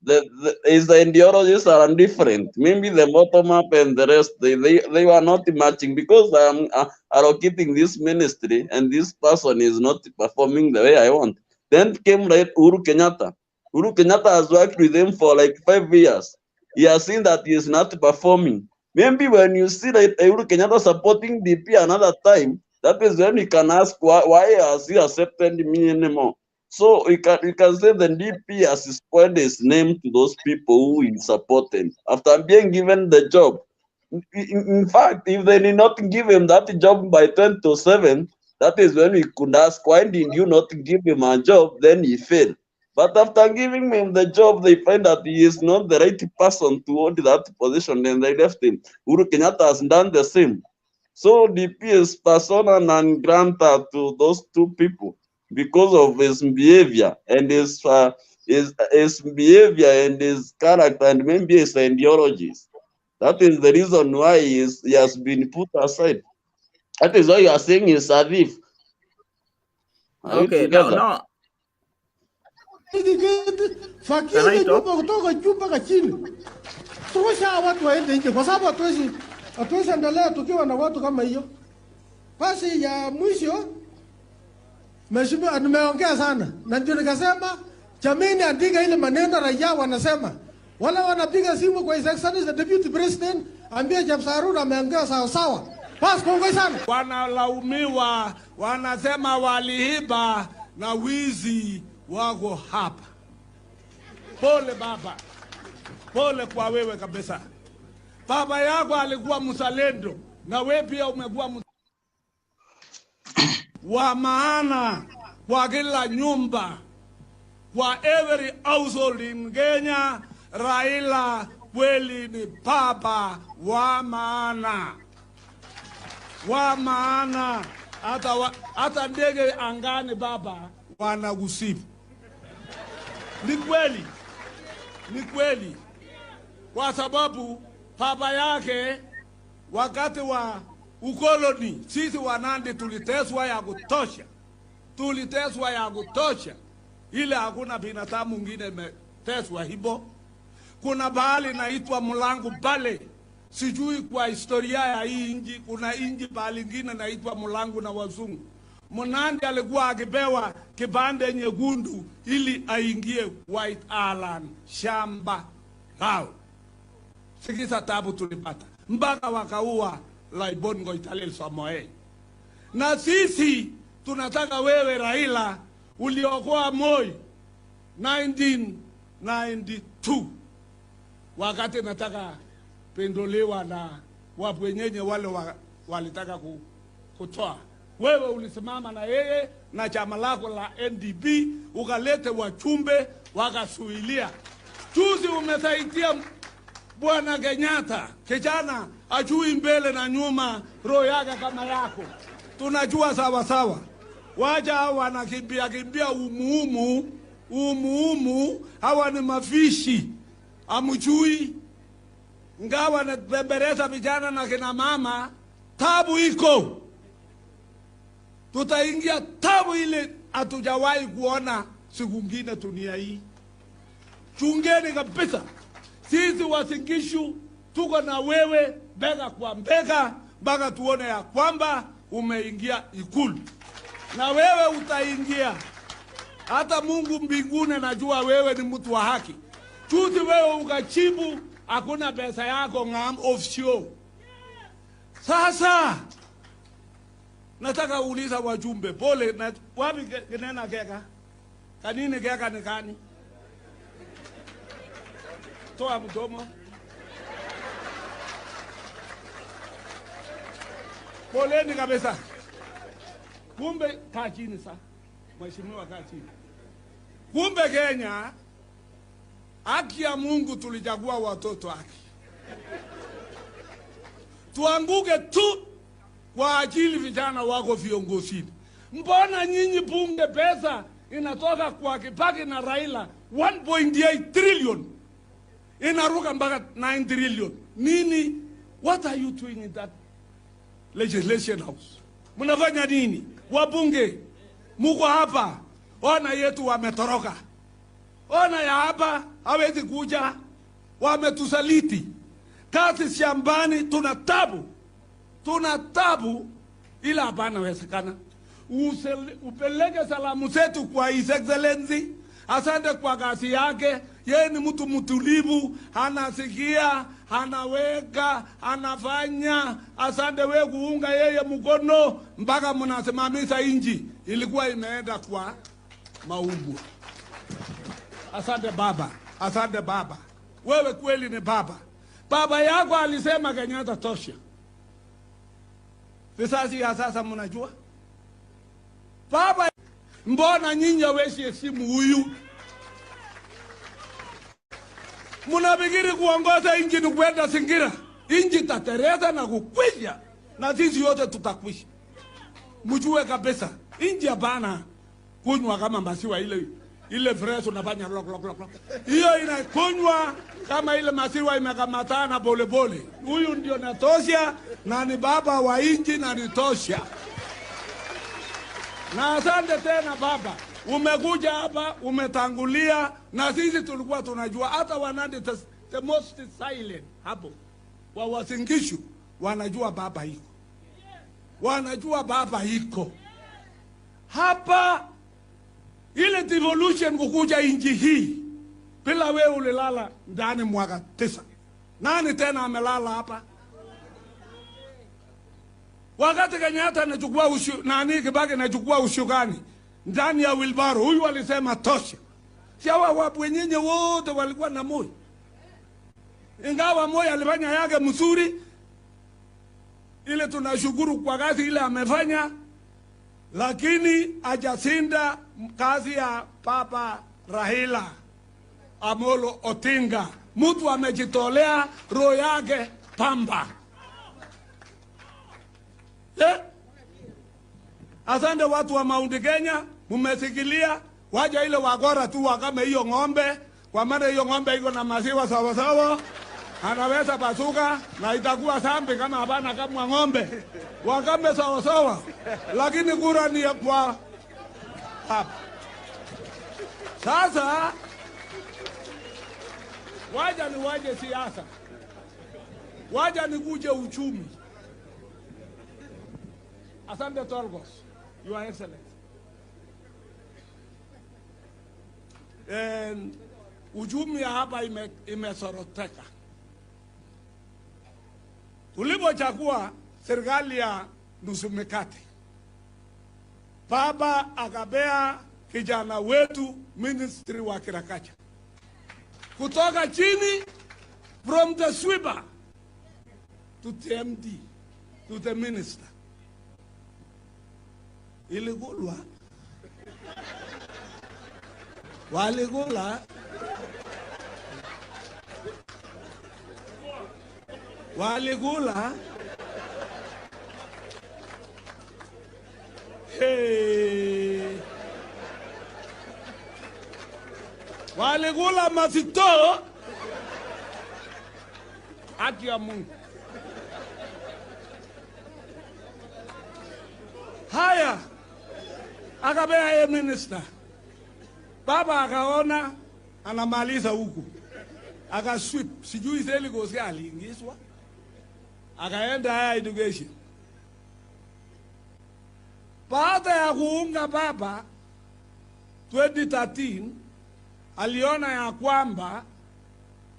The ideologies are different. Maybe the bottom up and the rest, they were not matching because I am allocating this ministry and this person is not performing the way I want. Then came Uhuru Kenyatta. Uhuru Kenyatta has worked with him for like 5 years. He has seen that he is not performing. Maybe when you see that Uhuru Kenyatta supporting DP another time, that is when you can ask why has he accepted me anymore. So you can say the DP has spoiled his name to those people who he supported after being given the job. In fact, if they did not give him that job by 2007, that is when we could ask, why did you not give him a job? Then he failed. But after giving him the job, they find that he is not the right person to hold that position, and they left him. Uhuru Kenyatta has done the same. So DP is persona non grata to those two people because of his behavior and his behavior and his character and maybe his ideologies. That is the reason why he has been put aside. That is why you are saying he's a thief. Okay, now Fakia nyumba kutoka juu mpaka chini. Tosha watu waende nje kwa sababu hatuwezi endelea tukiwa na watu kama hiyo. Basi ya mwisho mheshimiwa, nimeongea sana na ndio nikasema jameni, andika ile maneno raia wanasema. Wala wanapiga simu kwa His Excellency the Deputy President, ambia James Aruna ameongea sawa sawa. Basi kongoi sana. Wanalaumiwa, wanasema waliiba na wizi wako hapa. Pole baba, pole kwa wewe kabisa. Baba yako alikuwa mzalendo na wewe pia umekuwa wa maana kwa kila nyumba, kwa every household in Kenya. Raila kweli ni baba wa maana, wa maana. Hata ndege angani baba wanakusifu. Ni kweli, ni kweli, kwa sababu baba yake wakati wa ukoloni sisi Wanandi tuliteswa ya kutosha, tuliteswa ya kutosha, ile hakuna binadamu mwingine imeteswa hivyo. Kuna bahali naitwa Mulangu pale, sijui kwa historia ya hii inji, kuna inji bahali ingine naitwa Mulangu na wazungu. Mnandi alikuwa akipewa kibande nyekundu ili aingie White Island shamba lao. Sikiza tabu tulipata mpaka wakaua Laibongo Italel Samoei. Na sisi tunataka wewe Raila uliokoa Moi 1992 wakati nataka pendolewa na wabwenyenye wale walitaka kutoa. Wewe ulisimama na yeye na chama lako la NDP, ukalete wachumbe wakasuilia. Juzi umesaidia Bwana Kenyatta, kijana ajui mbele na nyuma, roho yake kama yako. Tunajua sawa sawa. Waja wanakimbia umuumu, hawa ni mafishi. Amujui ngawa na bebereza vijana na kina mama tabu iko, tutaingia tabu ile hatujawahi kuona siku ngine dunia hii. Chungeni kabisa, sisi Wasingishu tuko na wewe bega kwa bega mpaka tuone ya kwamba umeingia Ikulu, na wewe utaingia. Hata Mungu mbinguni najua wewe ni mtu wa haki. Juzi wewe ukachibu hakuna pesa yako ngam offshore. Sasa nataka uuliza wajumbe, pole na wapi kinena keka? Kanini keka ni kani? Toa mdomo. Poleni kabisa. Kumbe kaa chini sasa. Mheshimiwa kaa chini. Kumbe Kenya, haki ya Mungu tulichagua watoto haki. Tuanguke tu kwa ajili vijana wako viongozini. Mbona nyinyi bunge pesa inatoka kwa Kibaki na Raila 1.8 trillion inaruka mpaka 9 trillion? Nini? What are you doing in that legislation house? Mnafanya nini? Wabunge muko hapa, ona yetu wametoroka. Ona ya hapa hawezi kuja, wametusaliti. Kazi shambani tuna tabu ila hapana wezekana. Upeleke salamu zetu kwa His Excellency. Asante kwa kazi yake. Yeye ni mtu mtulivu, anasikia, anaweka, anafanya. Asante wewe kuunga yeye mkono mpaka mnasimamisha inji ilikuwa imeenda kwa maumbu. Asante baba, asante baba. Wewe kweli ni baba. Baba yako alisema Kenyatta tosha. Visasi ya sasa mnajua? Baba, mbona nyinyi hawezi heshimu huyu? Mnafikiri kuongoza inji ni kwenda Singira? Inji tatereza na kukwisha, na sisi yote tutakwisha. Mjue kabisa, inji hapana kunywa kama maziwa ile fresh unafanya lok lok lok. Hiyo inakunywa kama ile maziwa imekamatana pole pole. Huyu ndio natosha na ni baba wa inji na nitosha. Na asante tena baba. Umekuja hapa, umetangulia, na sisi tulikuwa tunajua. Hata wanandi the most silent hapo wa Wasingishu wanajua baba iko. Wanajua baba iko. Hapa ile devolution kukuja inji hii bila wewe ulilala ndani mwaka 9. Nani tena amelala hapa? Wakati Kenyatta anachukua nani Kibaki anachukua ushukani ndani ya wilbaro, huyu alisema tosha. Siawa wapo wenyewe wote walikuwa na moyo. Ingawa moyo alifanya yake mzuri, ile tunashukuru kwa kazi ile amefanya, lakini hajasinda kazi ya Papa Raila Amolo Odinga. Mtu amejitolea roho yake pamba. Asante watu wa Mount Kenya, mmesikilia. Waja ile wagora tu wakame hiyo ng'ombe, kwa maana hiyo ng'ombe iko na maziwa sawa sawa, anaweza pasuka na itakuwa sambi kama hapana kama ng'ombe. Wakame sawa sawa, lakini kura ni kwa hapa. Sasa waja ni waje siasa, waja ni kuje uchumi. Asante Torgos, Your Excellency. Uchumi hapa imesoroteka. Tulipochagua serikali ya nusu mikate, baba akabea kijana wetu ministry wa kirakacha kutoka chini, from the sweeper to the MD to the minister. Iligulwa waligula waligula mazito. Haki ya Mungu. Haya, akapea yeye minister. Baba akaona anamaliza huku, akasweep, sijui seli kosi aliingizwa, akaenda higher education. Baada ya kuunga baba 2013 aliona ya kwamba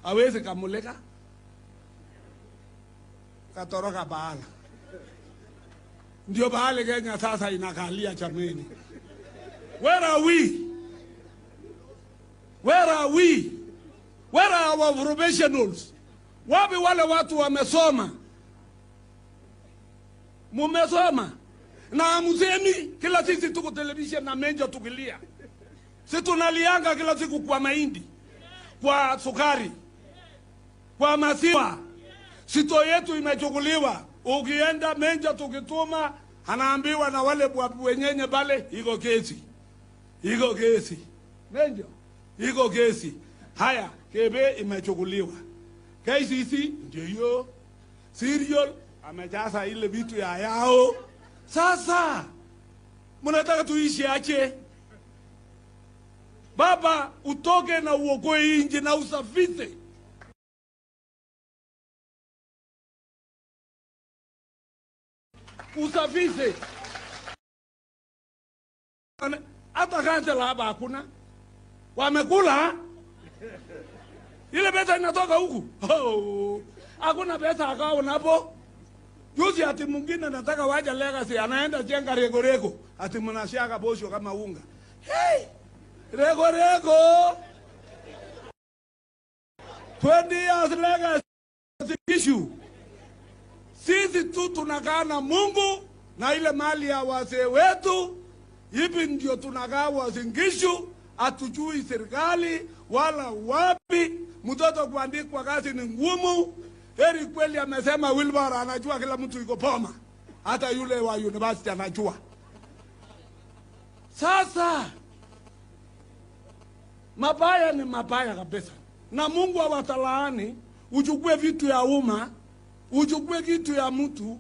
hawezi kamulika, katoroka Bahala. Ndio Bahala Kenya sasa inakalia chameni. Where are we? Where are we? Where are our professionals? Wapi wale watu wamesoma? Mumesoma na musemi kila sisi tuko television na menjo tukilia. Sisi tunalianga kila siku kwa mahindi, kwa sukari, kwa maziwa. Sito yetu imechukuliwa. Ukienda menjo tukituma anaambiwa na wale wenyenye pale iko kesi. Iko kesi. Menjo iko kesi. Haya, kebe imechukuliwa. KCC ndio hiyo. Serial amejaza ile vitu ya yao. Sasa mnataka tuishi ache? Baba, utoke na uokoe nje na usafishe. Usafishe. Hata kansela hapa hakuna. Wamekula. Ile pesa inatoka huku. Oh, hakuna pesa akao napo. Juzi ati mwingine nataka waje legacy anaenda jenga rego ati mnashaka bosho kama unga. Hey! Rego 20 years legacy issue. Sisi tu tunakaa na Mungu na ile mali ya wazee wetu. Hivi ndio tunakaa wazingishu, atujui serikali wala wapi. Mtoto kuandikwa kazi ni ngumu. Heri kweli amesema Wilbur anajua kila mtu yuko poma. Hata yule wa university anajua. Sasa mabaya ni mabaya kabisa. Na Mungu awatalaani, uchukue vitu ya umma, uchukue kitu ya mtu,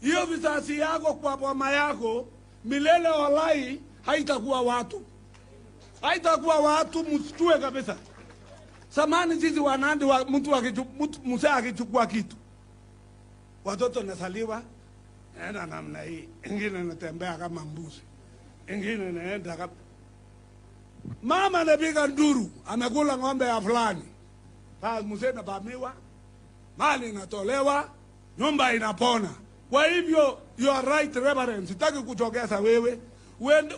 hiyo vizazi yako kwa boma yako, milele walai haitakuwa watu. Haitakuwa watu, msitue kabisa. Samani sisi wanandi wa mtu mzee akichukua kitu. Watoto nasaliwa, naenda namna hii. Ingine natembea kama mbuzi. Ingine naenda kama... Mama anapiga nduru, amekula ng'ombe ya fulani. Sasa mzee anabamiwa, mali inatolewa, nyumba inapona. Kwa hivyo, you are right reverend, sitaki kuchokeza wewe.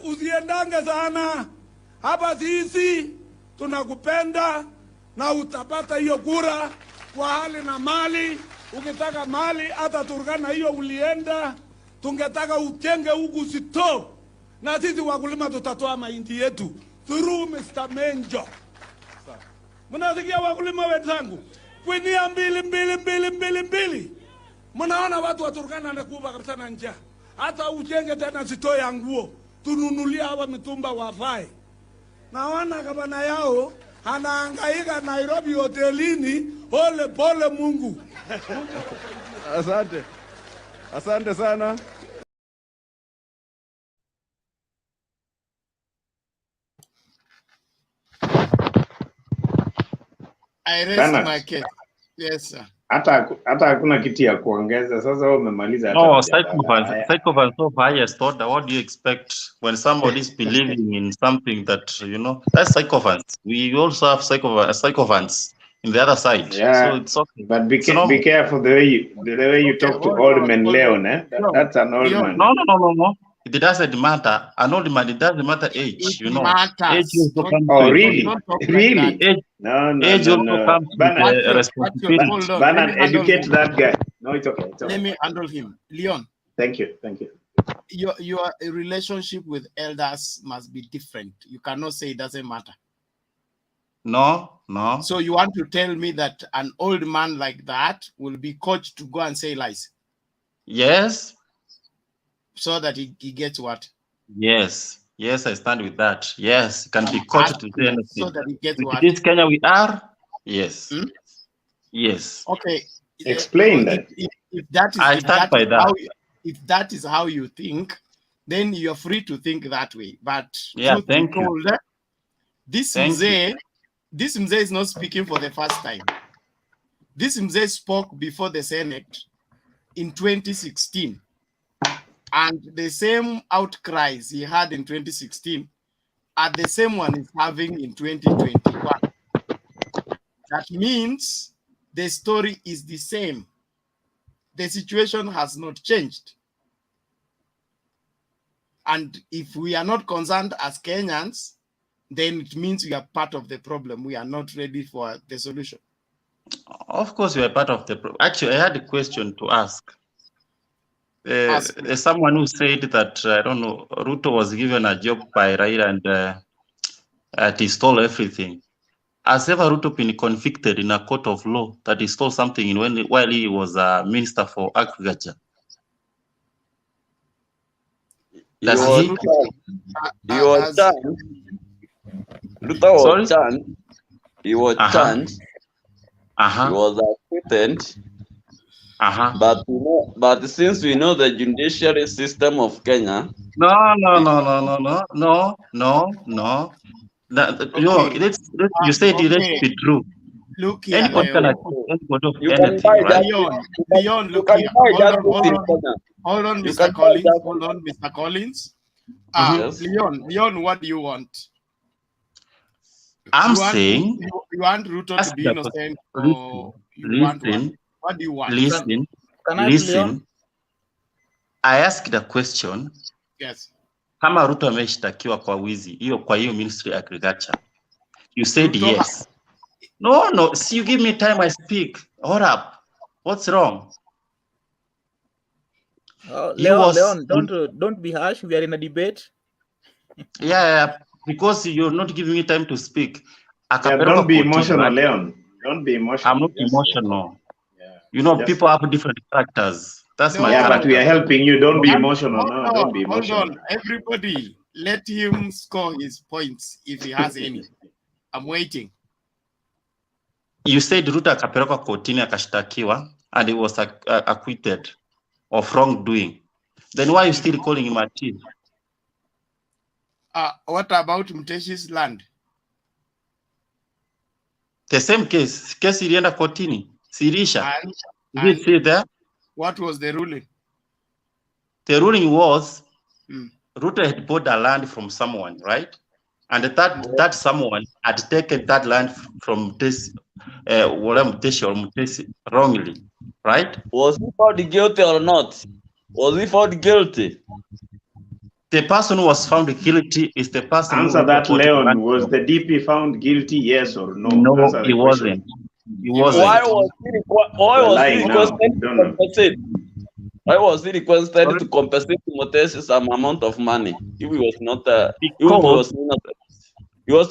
Usiendange sana. Hapa sisi tunakupenda na utapata hiyo kura kwa hali na mali. Ukitaka mali hata Turkana hiyo ulienda, tungetaka uchenge huku sito. Na sisi wakulima tutatoa mahindi yetu through Mr. Menjo. Mnasikia wakulima wenzangu? Kwinia mbili. Mnaona watu wa Turkana wanakufa kabisa na njaa. Hata uchenge tena sito ya nguo, tununulia hawa mitumba wavae. Naona gavana yao anahangaika Nairobi hotelini, pole Mungu. Asante. Asante sana. I rest my case. Yes, sir. Hata hakuna kitu ya kuongeza. Sasa wewe umemaliza hata. No, psychopath of highest order. What do you expect when somebody is believing in something that, you know, that's psychopaths. We also have psychopaths in the other side. Yeah, so it's okay. But be careful the way you talk to old men, Leon. That's an old man. No. It doesn't matter. An old man, it doesn't matter age. It matters. Age also comes really? Age, no. also comes with responsibility. Banan, educate that guy. No, it's okay. Let me handle him. Leon. Thank you. Your relationship with elders must be different. You cannot say it doesn't matter. No. So you want to tell me that an old man like that will be coached to go and say lies? Yes. So that he gets what? Yes, I stand with that. Yes, it can be coached to say anything. So that he gets what? This Kenya we are? Yes. Yes. Okay. Explain that. If that is I stand by that. If that is how you think, then you're free to think that way. But Yeah, truth be thank you. told, this Mzee is not speaking for the first time. This Mzee spoke before the Senate in 2016. And the same outcries he had in 2016 are the same one he's having in 2021. That means the story is the same. The situation has not changed. And if we are not concerned as Kenyans, then it means we are part of the problem. We are not ready for the solution. Of course, you are part of the problem. Actually, I had a question to ask. There's someone who said that, I don't know, Ruto was given a job by Raila and he stole everything. Has ever Ruto been convicted in a court of law that he stole something while he was a minister for agriculture? Does he? He was charged. Ruto was charged. He was charged. He was acquitted. But but since we know the judiciary system of Kenya, No. You said let's be true. Look here, Anybody can Leon. accuse anybody of You anything, can right? Leon, look here. Hold on, Mr. Collins. Hold on, Mr. Collins. Leon, what do you want? I'm saying you want Ruto to be innocent, or you want what? What do you want? Listen. I asked the question. Yes. Kama Ruto ameshtakiwa kwa wizi kwa hiyo ministry of agriculture. You said Ruto yes. No. See, you give me time, I speak. Hold up. What's wrong? Leon, don't be harsh. We are in a debate. Yeah, because you're not giving me time to speak. Don't be emotional, Leon. Don't be emotional. I'm not emotional. You know, people have different characters. That's my character. But we are helping you. Don't be emotional. Don't be emotional. Hold on, everybody. Let him score his points if he has any. I'm waiting. You said Ruto akapelekwa kotini akashtakiwa and he was acquitted of wrongdoing. Then why are you still calling him a thief? What about Muteshi's land? The same case. Case ilienda kotini. Sirisha. Did it say there? What was the ruling? The ruling was Ruto had bought a land from someone, right? And that someone had taken that land from this wrongly, right? Was he found guilty or not? Was he found guilty? The person who was found guilty is the person. Answer that, Leon. Was the DP found guilty, yes or no? No, he wasn't. He wasn't. Why was he requested to compensate? Why was he requested to compensate Motesi some amount of money if he was not? He was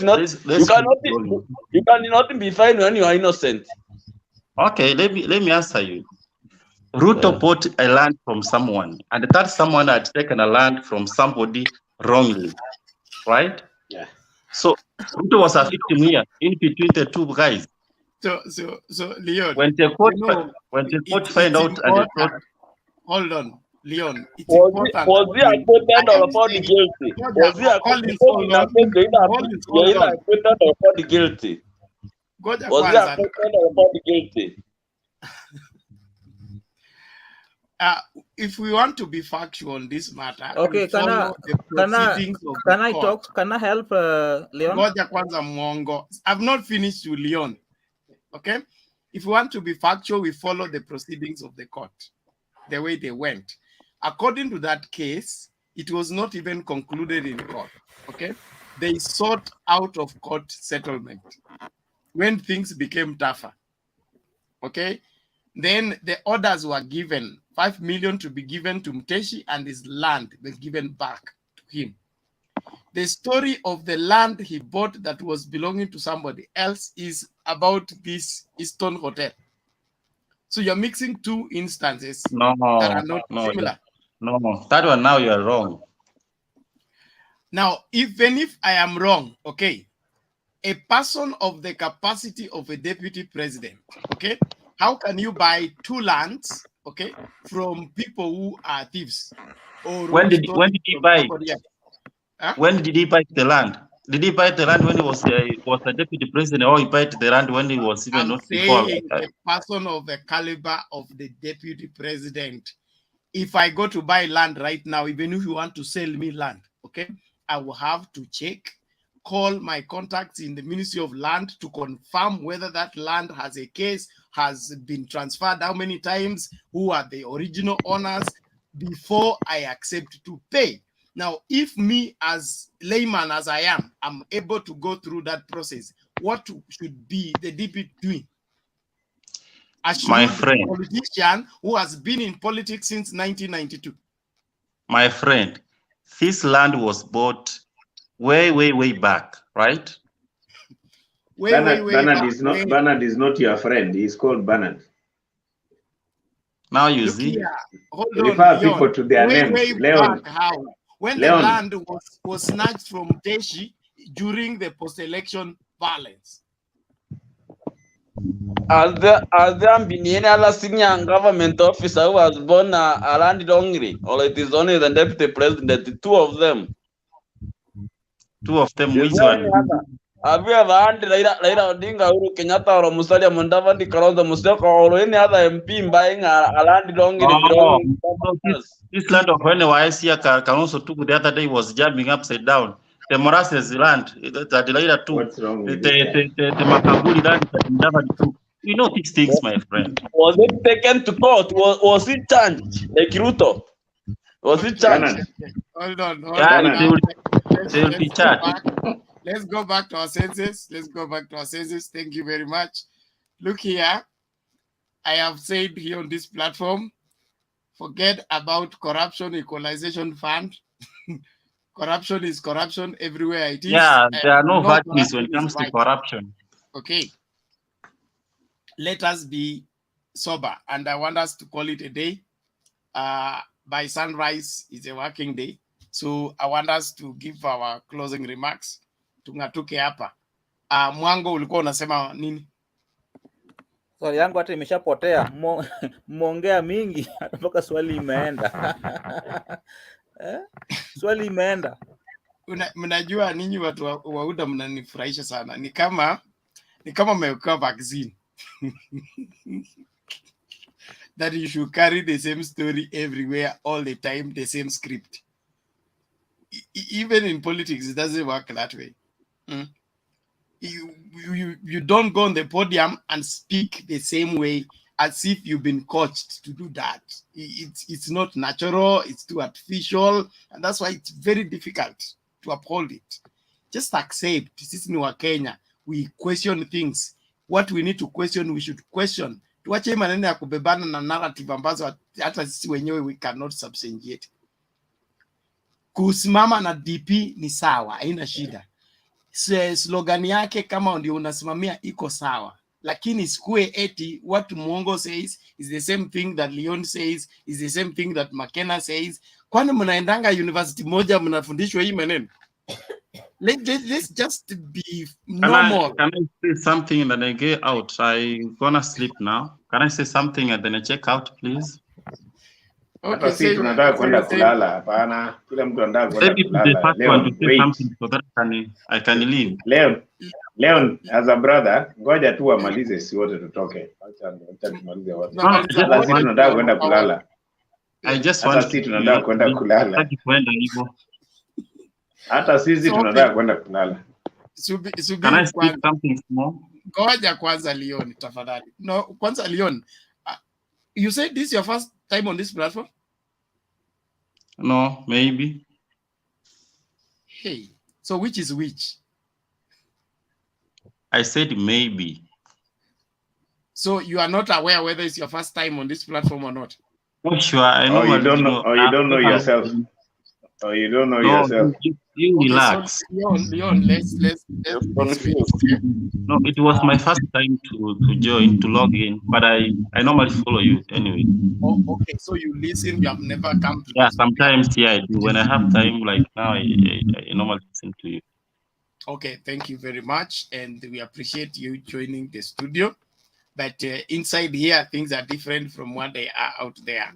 not. You cannot be fined when you are innocent. Okay, let me answer you. Ruto bought a land from someone, and that someone had taken a land from somebody wrongly, right? Yeah. So Ruto was a victim here in between the two guys. So Leon, when the court find out, hold on, Leon. It's important. Was he acquitted or found guilty? Was he acquitted or found guilty? Was he acquitted or found guilty? If we want to be factual on this matter, okay, can I talk? Can I help Leon? I've not finished with Leon. Okay, if we want to be factual, we follow the proceedings of the court, the way they went. According to that case, it was not even concluded in court. Okay, they sought out of court settlement when things became tougher. Okay, then the orders were given, 5 million to be given to Muteshi and his land was given back to him. The story of the land he bought that was belonging to somebody else is about this Eastern Hotel. So you're mixing two instances that are not similar. No, that one now you're wrong. Now, even if I am wrong, okay, a person of the capacity of a deputy president, okay, how can you buy two lands, okay, from people who are thieves. Or When who did stole it he from buy? somebody else. Huh? When did he buy the land? Did he buy the land when he was a deputy president, or he bought the land when he was even I'm not before? saying a person of the caliber of the deputy president. If I go to buy land right now, even if you want to sell me land, okay, I will have to check, call my contacts in the Ministry of Land to confirm whether that land has a case, has been transferred how many times, who are the original owners, before I accept to pay. Now, if me as layman as I am, I'm able to go through that process, what should be the DP doing? My friend, Politician who has been in politics since 1992. my friend, this land was bought way back, right? Bernard is not your friend. He's called Bernard. Now you Look see. here, hold Refer on, Leon. people to their names. Way Leon. back how? When Leon. the land was snatched from Teshi during the post-election violence. Has there been any other senior government officer who has born a land hungry, or it is only the deputy president, the two of them? Two of them, Is which there any one? other? Have you ever had Raila Odinga, Uhuru Kenyatta, or Musalia Mudavadi, Kalonzo Musyoka, or any other MP buying a land hungry belonging to others? This land of NYC Kalonzo took the other day was jamming upside down. The Morales land, that Raila took. What's wrong with the Makabuli land that Mudavadi took. You know these things, my friend. Was it taken to court? Was it charged like Ruto? Was it charged? Hold on. Yeah, Let's be charged. Let's go back to our senses. Thank you very much. Look here. I have said here on this platform, forget about corruption equalization fund. Corruption is corruption everywhere it is. Yeah, there are no virtues when corruption it comes is to right. corruption. Okay. Let us be sober, and I want us to call it a day. By sunrise is a working day. So I want us to give our closing remarks. Tungatuke hapa. Mwango, ulikuwa unasema nini? Swali yangu hata imeshapotea. Mmeongea mingi hata mpaka swali imeenda. Swali imeenda. Mnajua ninyi watu wa UDA mnanifurahisha sana. Ni kama mmewekewa vaccine. That you should carry the same story everywhere all the time, the same script. Even in politics, it doesn't work that way. You don't go on the podium and speak the same way as if you've been coached to do that. It's not natural, it's too artificial, and that's why it's very difficult to uphold it. Just accept, sisi ni wa Kenya, we question things. What we need to question, we should question. Tuache maneno ya kubebana na narrative ambazo hata sisi wenyewe we cannot substantiate. Kusimama na DP ni sawa, haina shida. Slogan yake kama ndio unasimamia iko sawa, lakini sikue eti what Mwongo says is the same thing that Leon says, is the same thing that McKenna says. Kwani mnaendanga university moja mnafundishwa hii maneno? Let's just be normal. Can I say something and then I get out? I'm gonna sleep now. Can I say something and then I check out, please? Hata si tunataka kwenda kulala, hapana. Kila mtu anataka kwenda kulala. So that I can leave. Leon, as a brother, ngoja tu amalize, si wote tutoke. Acha tumalize wote. Hata si tunataka kwenda kulala. I just want to tunataka kwenda kulala. Hata sisi tunataka kwenda kulala. Can I speak something small? Ngoja kwanza Leon, tafadhali. No, kwanza Leon. You said this is your first time on this platform? No, maybe. Hey, so which is which? I said maybe. So you are not aware whether it's your first time on this platform or not? Oh, sure. I know. You don't know, or you don't know yourself. Or you don't know yourself. You relax. So Leon, let's No, it was my first time to join, to log in, but I normally follow you anyway. Oh, okay. So you listen, you have never come to Yeah, sometimes, yeah, I do. When I have time, like now, I normally listen to you. Okay, thank you very much. And we appreciate you joining the studio. but inside here, things are different from what they are out there.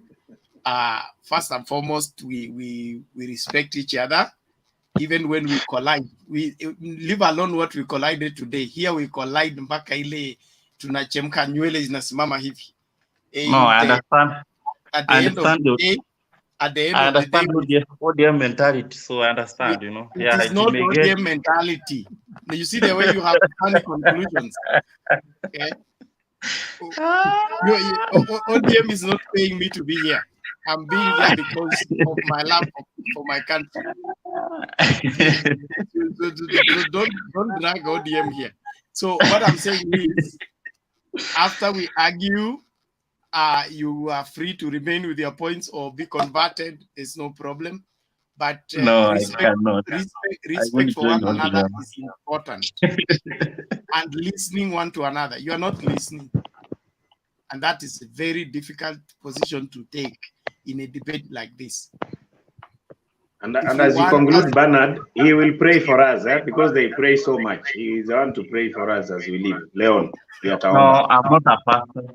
First and foremost, we respect each other. Even when we collide, we leave alone what we collided today. Here we collide mpaka ile tunachemka nywele zinasimama hivi. No, I understand. At the end of the day, I understand ODM mentality, so I understand, you know. It is not ODM mentality. You see the way you have funny conclusions. Okay? ODM is not paying me to be here. I'm being here because of my love for my country. Don't drag ODM here. So what I'm saying is, after we argue, you are free to remain with your points or be converted. It's no problem. But no, respect for one another is important. And listening one to another. You are not listening. And that is a very difficult position to take in a debate like this. And as you conclude, Bernard, he will pray for us, because they pray so much. He is the one to pray for us as we leave. Leon, no, I'm not a pastor.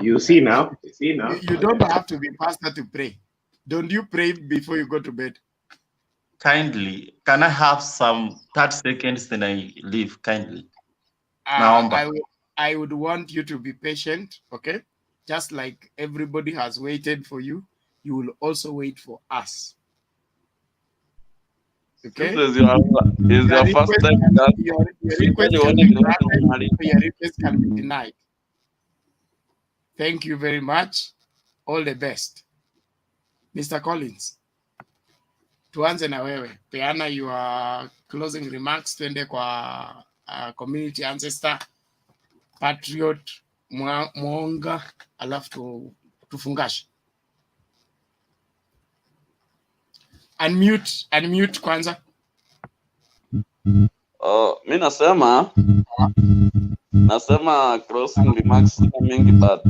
You see now? You don't have to be pastor to pray. Don't you pray before you go to bed? Kindly, can I have some 30 seconds then I leave, kindly? I would want you to be patient, okay? Just like everybody has waited for you, you will also wait for us. Okay? This is your first time. Your request can be granted, your request can be denied. Thank you very much. All the best. Mr. Collins, tuanze na wewe. Peana your closing remarks, twende kwa community ancestor, patriot, mwonga, alafu tufungashe. Unmute kwanza. Mi nasema closing remarks mingi but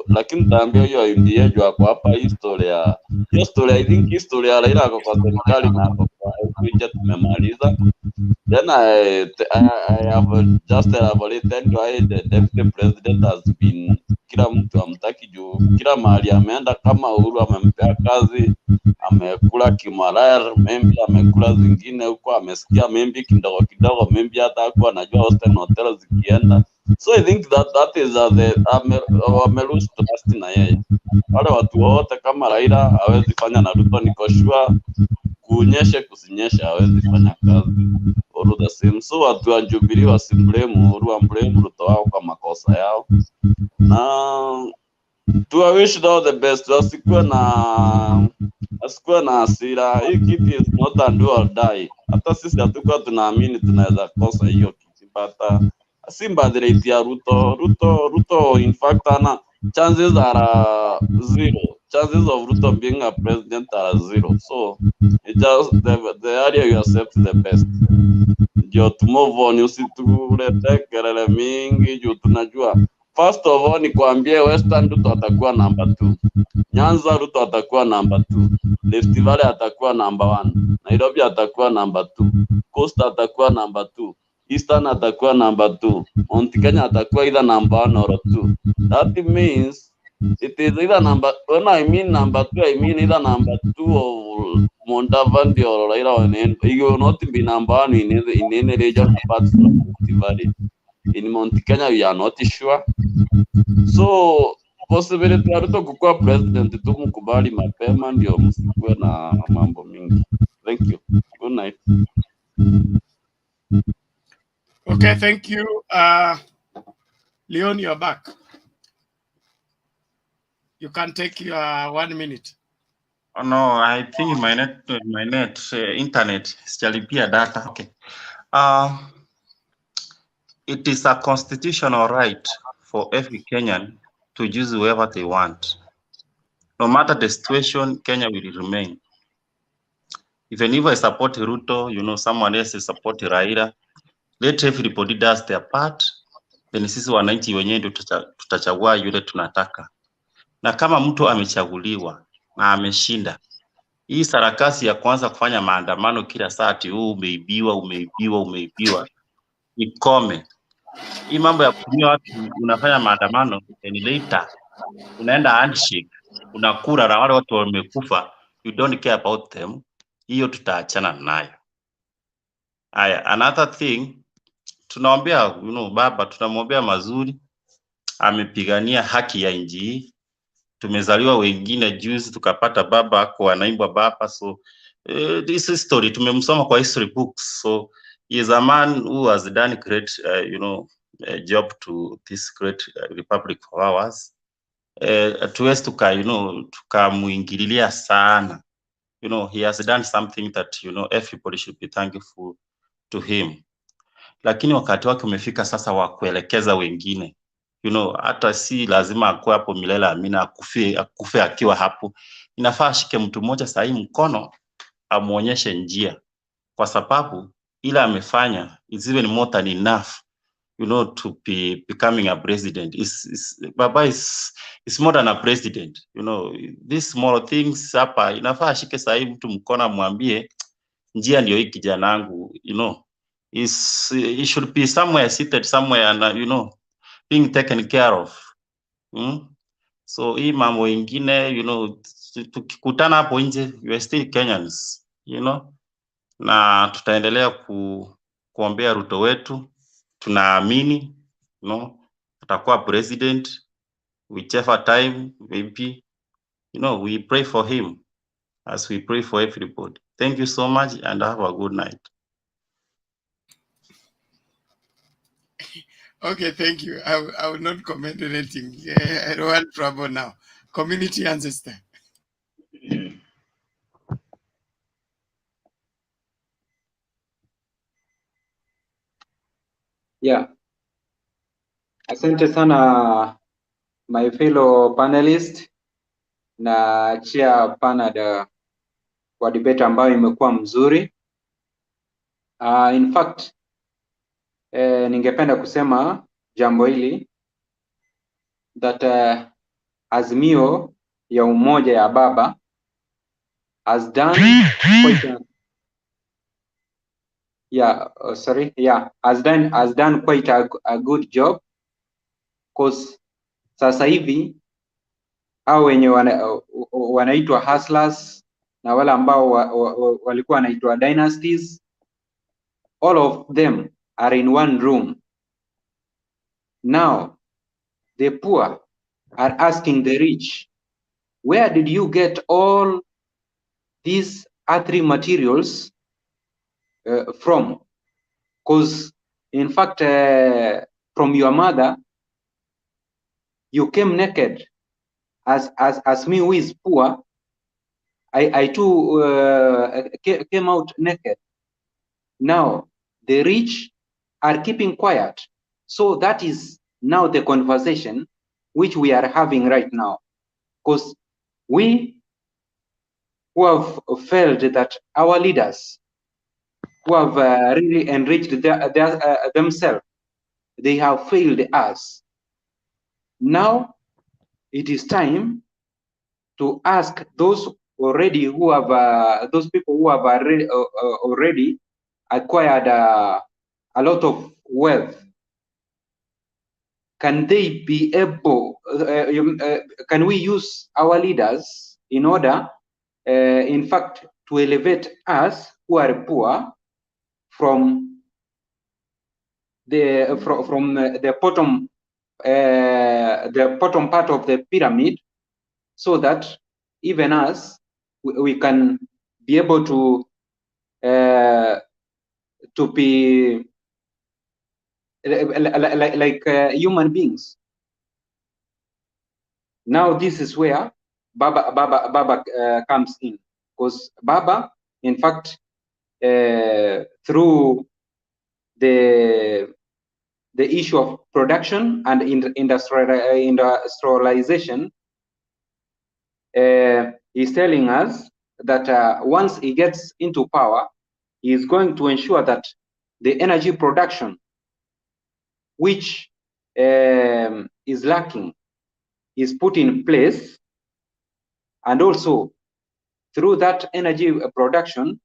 lakini taambia hiyo ndiye juu hapo hapa historia I think historia Raila ako kwa serikali na ako kwa kuja tumemaliza. Then I have just elaborated why the deputy president has been, kila mtu amtaki juu kila mahali ameenda, kama Uhuru amempea kazi amekula kimalaya, maybe amekula zingine huko, amesikia maybe kidogo, maybe hata hakuwa anajua hostel na hotel zikienda. So I think that is amelose trust na yeye. Wale watu wote kama Raila hawezi fanya na Ruto, niko sure kunyeshe kusinyeshe hawezi fanya kazi all the same. So watu wa Jubilee wasimblame Uhuru, blame Ruto wao kwa makosa yao, na to wish all the best. Asikuwe na hasira. Hii kiti is not a do or die. Hata sisi hatukuwa tunaamini tunaweza kosa hiyo kiti, but asimbadilite ya Ruto in fact chances are zero. Chances of Ruto being a president are zero. So it just the area you accept the best. Ndio to move on, usitulete kelele mingi juu tunajua. First of all ni kuambie Western Ruto atakuwa number 2. Nyanza Ruto atakuwa number 2. Rift Valley atakuwa number 1. Nairobi atakuwa number 2. Coast atakuwa number 2. Eastern atakuwa number 2. Mount Kenya atakuwa either number 1 or 2. That means it is either number, when I mean number 2, I mean either number 2 of Montavandi or Raila or you will not be number 1 in any region apart from Rift Valley. In Mount Kenya, we are not sure. So, possibility ya Ruto kukuwa president tu mkubali mapema ndio msikuwe na mambo mingi. Thank you. Good night. Okay, thank you. Leon, you're back. You can take your 1 minute. Oh, no, I think my internet sijalipia data. Okay. It is a constitutional right for every Kenyan to choose whoever they want. No matter the situation, Kenya will remain. Even if I support Ruto, you know, someone else is supporting Raila. Let everybody does their part. Then sisi wananchi wenyewe ndio tutachagua yule tunataka. Na kama mtu amechaguliwa na ameshinda, hii sarakasi ya kwanza kufanya maandamano kila saa ati umeibiwa, ikome. Hii mambo ya kutumia watu, unafanya maandamano and later unaenda handshake, unakura na wale watu wamekufa, you don't care about them. Hiyo tutaachana nayo. Aya, another thing, tunaombea baba, tunamwombea mazuri, amepigania haki ya nchi hii. Tumezaliwa wengine juzi tukapata baba kwa anaimbwa baba, so this history tumemsoma kwa history books, so he is a man who has done great job to this great republic of ours. Tuwezi tukamuingililia sana. He has done something that everybody should be thankful to him. Lakini wakati wake umefika sasa wa kuelekeza wengine. Hata si lazima akuwe hapo milele amina, akufe akiwa hapo. Inafaa ashike mtu mmoja sahi mkono, amuonyeshe njia, kwa sababu ila amefanya is even more than enough to be becoming a president. Baba is more than a president. These small things hapa inafaa ashike sahi mtu mkono, amwambie njia ndio hii kijanangu. He should be somewhere seated somewhere and being taken care of. So hii mambo ingine tukikutana hapo nje, you are still Kenyans, na tutaendelea kuombea Ruto wetu. Tunaamini atakuwa president whichever time maybe. We pray for him as we pray for everybody. Thank you so much and have a good night. Okay, thank you. I will not comment anything. I don't want trouble now. Community ancestor. Yeah. Asante sana my fellow panelist na chair panel kwa debate ambayo imekuwa mzuri. In fact, ningependa kusema jambo hili that azimio ya umoja ya baba has done has done quite a good job, because sasa hivi hao wenye wanaitwa hustlers na wale ambao walikuwa wanaitwa dynasties, all of them are in one room. Now the poor are asking the rich, where did you get all these earthly materials from? Because in fact, from your mother, you came naked. As me who is poor, I too came out naked. Now the rich are keeping quiet. So that is now the conversation which we are having right now. Because we who have felt that our leaders who have really enriched themselves, they have failed us. Now it is time to ask those already who have those people who have already acquired a lot of wealth. Can they be able? Can we use our leaders in order, in fact, to elevate us who are poor from the bottom part of the pyramid, so that even us we can be able to be like human beings. Now this is where Baba comes in, because Baba, in fact, through the issue of production and industrialization, is telling us that once he gets into power, he is going to ensure that the energy production, which is lacking, is put in place, and also through that energy production,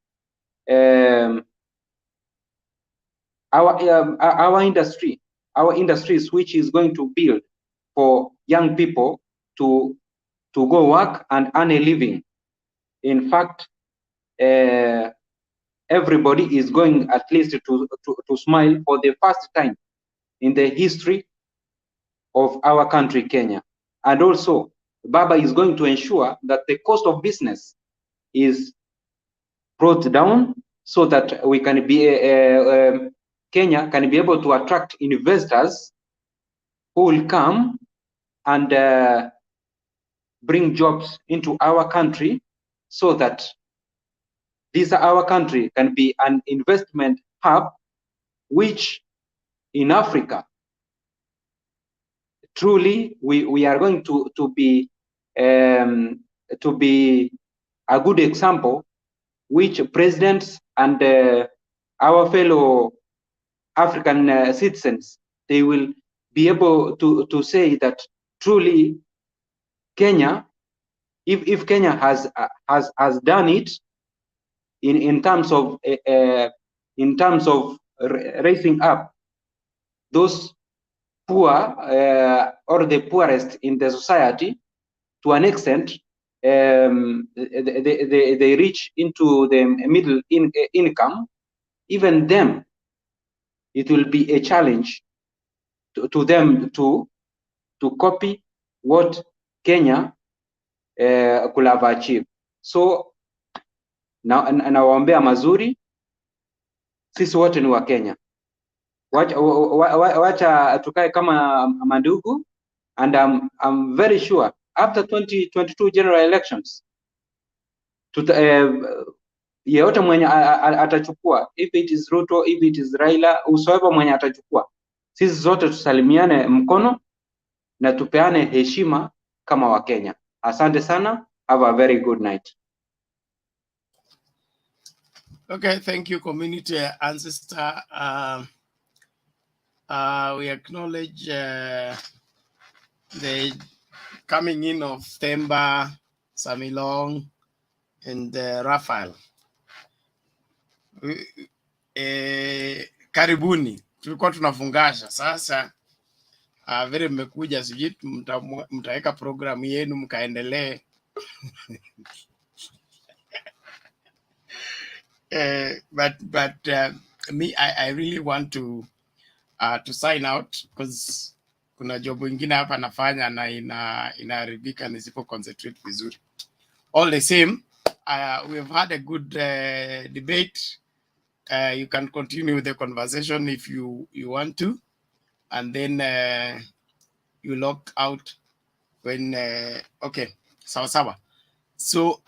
our industry our industries, which is going to build for young people to go work and earn a living. In fact, everybody is going at least to smile for the first time in the history of our country, Kenya. And also, Baba is going to ensure that the cost of business is brought down so that we can be Kenya can be able to attract investors who will come and bring jobs into our country, so that our country can be an investment hub, which in Africa, truly we are going to be a good example, which presidents and our fellow African citizens, they will be able to say that truly Kenya, if Kenya has done it in terms of raising up those poor or the poorest in the society, to an extent, they reach into the middle income, even them, it will be a challenge to them to copy what Kenya could have achieved. So nawaombea mazuri, sisi wote ni wa Kenya. Wacha tukae kama mandugu, and I'm very sure after 2022 general elections, yeyote mwenye atachukua, if it is Ruto, if it is Raila, whosoever mwenye atachukua, sisi zote tusalimiane mkono na tupeane heshima kama wa Kenya. Asante sana. Have a very good night. Okay, thank you, community ancestor. We acknowledge the coming in of Themba, Samilong, and Raphael. Karibuni, tulikuwa tunafungasha sasa. Vile mmekuja, sijui mtaweka programu yenu mkaendelee. But me, I really want to sign out, because kuna job ingine hapa nafanya na inaharibika nisipo concentrate vizuri. All the same, we've had a good debate. You can continue the conversation if you want to, and then you log out when okay, sawa sawa. So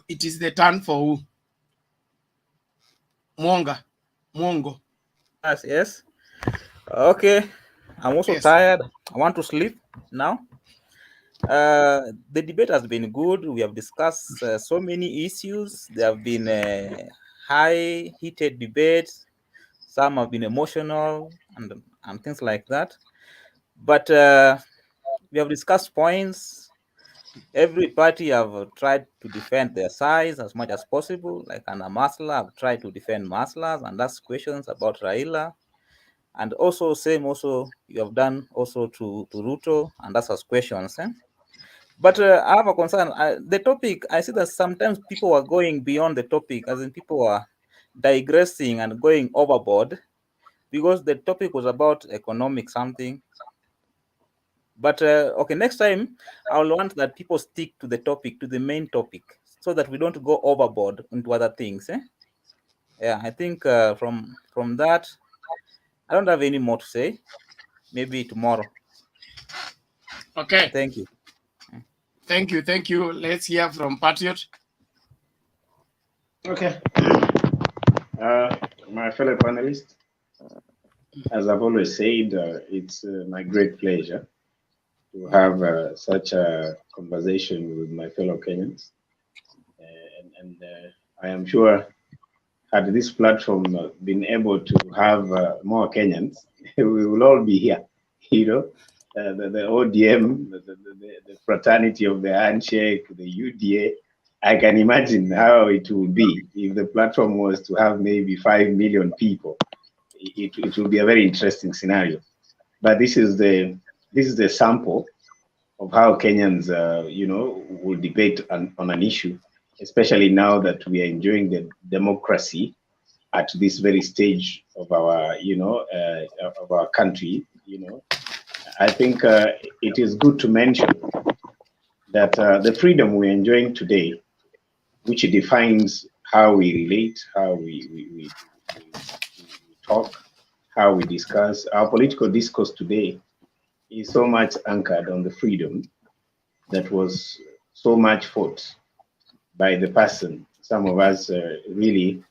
it is the turn for Mwongo. Yes. Okay. I'm also tired. I want to sleep now. The debate has been good. We have discussed so many issues. There have been high heated debates. Some have been emotional and things like that. But we have discussed points. Every party have tried to defend their sides as much as possible. Like Anna Masla have tried to defend Maslas and ask questions about Raila. And also same also you have done also to Ruto and ask us questions. But I have a concern. The topic, I see that sometimes people are going beyond the topic, as in people are digressing and going overboard, because the topic was about economic something. But okay, next time I'll want that people stick to the topic, to the main topic, so that we don't go overboard into other things. Yeah, I think from that, I don't have any more to say. Maybe tomorrow. Okay. Thank you. Thank you. Let's hear from Patriot. Okay. My fellow panelists, as I've always said, it's my great pleasure to have such a conversation with my fellow Kenyans. And I am sure, had this platform been able to have more Kenyans, we will all be here. You know, the ODM, the fraternity of the handshake, the UDA. I can imagine how it would be if the platform was to have maybe 5 million people. it will be a very interesting scenario. But this is the sample of how Kenyans, will debate on an issue, especially now that we are enjoying the democracy at this very stage of our, of our country. I think it is good to mention that the freedom we're enjoying today, which defines how we relate, how we talk, how we discuss, our political discourse today is so much anchored on the freedom that was so much fought by the person. Some of us really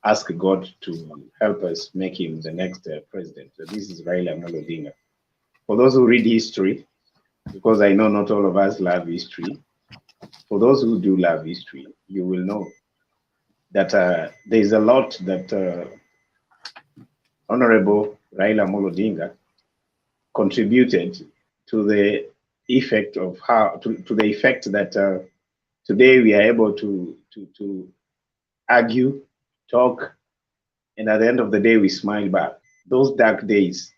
ask God to help us make him the next president. So this is Raila Amolo Odinga. For those who read history, because I know not all of us love history, for those who do love history, you will know that there is a lot that Honorable Raila Amolo Odinga contributed to the effect of to the effect that today we are able to argue, talk, and at the end of the day we smile back. Those dark days,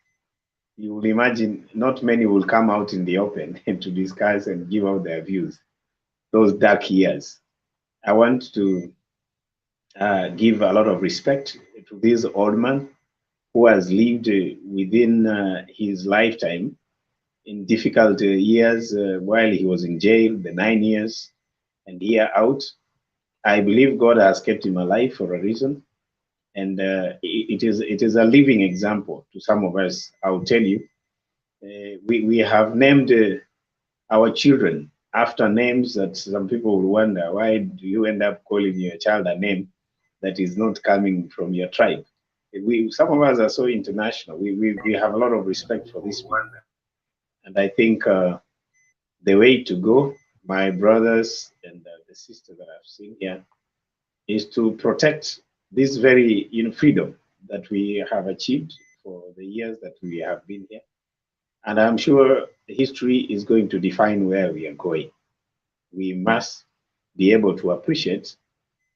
you will imagine not many will come out in the open and to discuss and give out their views. Those dark years. I want to give a lot of respect to this old man who has lived within his lifetime in difficult years while he was in jail, the 9 years and year out. I believe God has kept him alive for a reason. And it is a living example to some of us. I'll tell you, we have named our children after names that some people will wonder, why do you end up calling your child a name that is not coming from your tribe? Some of us are so international. We have a lot of respect for this man. And I think the way to go, my brothers and the sister that I've seen here, is to protect this very freedom that we have achieved for the years that we have been here. And I'm sure history is going to define where we are going. We must be able to appreciate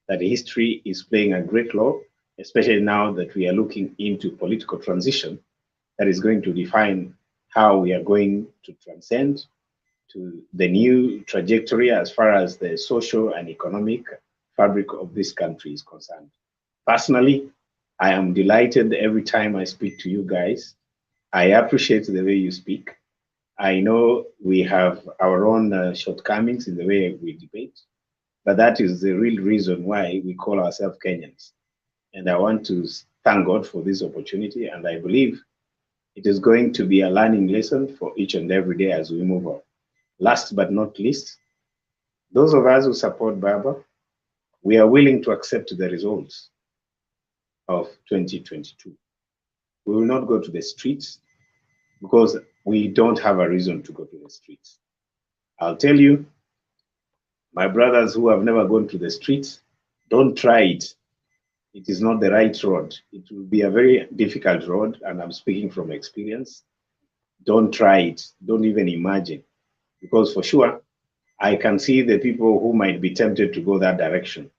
that history is playing a great role, especially now that we are looking into political transition that is going to define how we are going to transcend to the new trajectory as far as the social and economic fabric of this country is concerned. Personally, I am delighted every time I speak to you guys. I appreciate the way you speak. I know we have our own shortcomings in the way we debate, but that is the real reason why we call ourselves Kenyans. And I want to thank God for this opportunity, and I believe it is going to be a learning lesson for each and every day as we move on. Last but not least, those of us who support Baba, we are willing to accept the results of 2022. We will not go to the streets because we don't have a reason to go to the streets. I'll tell you, my brothers who have never gone to the streets, don't try it. It is not the right road. It will be a very difficult road, and I'm speaking from experience. Don't try it. Don't even imagine. Because for sure, I can see the people who might be tempted to go that direction.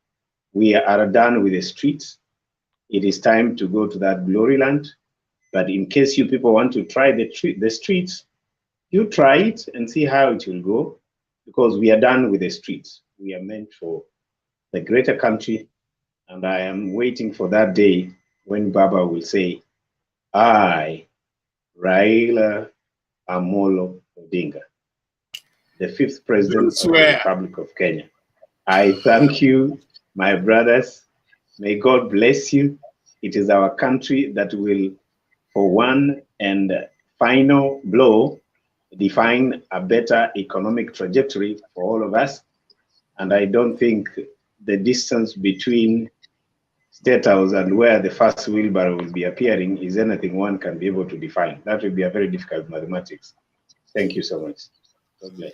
We are done with the streets. It is time to go to that glory land. But in case you people want to try the streets, you try it and see how it will go, because we are done with the streets. We are meant for the greater country, and I am waiting for that day when Baba will say, I, Raila Amolo Odinga, the 5th president of the Republic of Kenya. I thank you, my brothers. May God bless you. It is our country that will, for one and final blow, define a better economic trajectory for all of us. And I don't think the distance between State House and where the first wheelbarrow will be appearing is anything one can be able to define. That will be a very difficult mathematics. Thank you so much. God bless.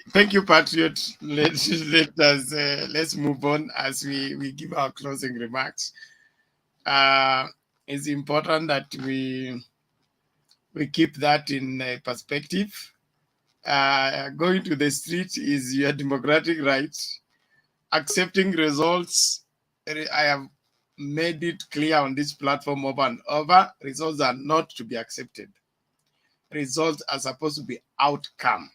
Thank you, Patriot. Let's move on as we give our closing remarks. It's important that we keep that in perspective. Going to the street is your democratic right. Accepting results, I have made it clear on this platform over and over, results are not to be accepted. Results are supposed to be outcome.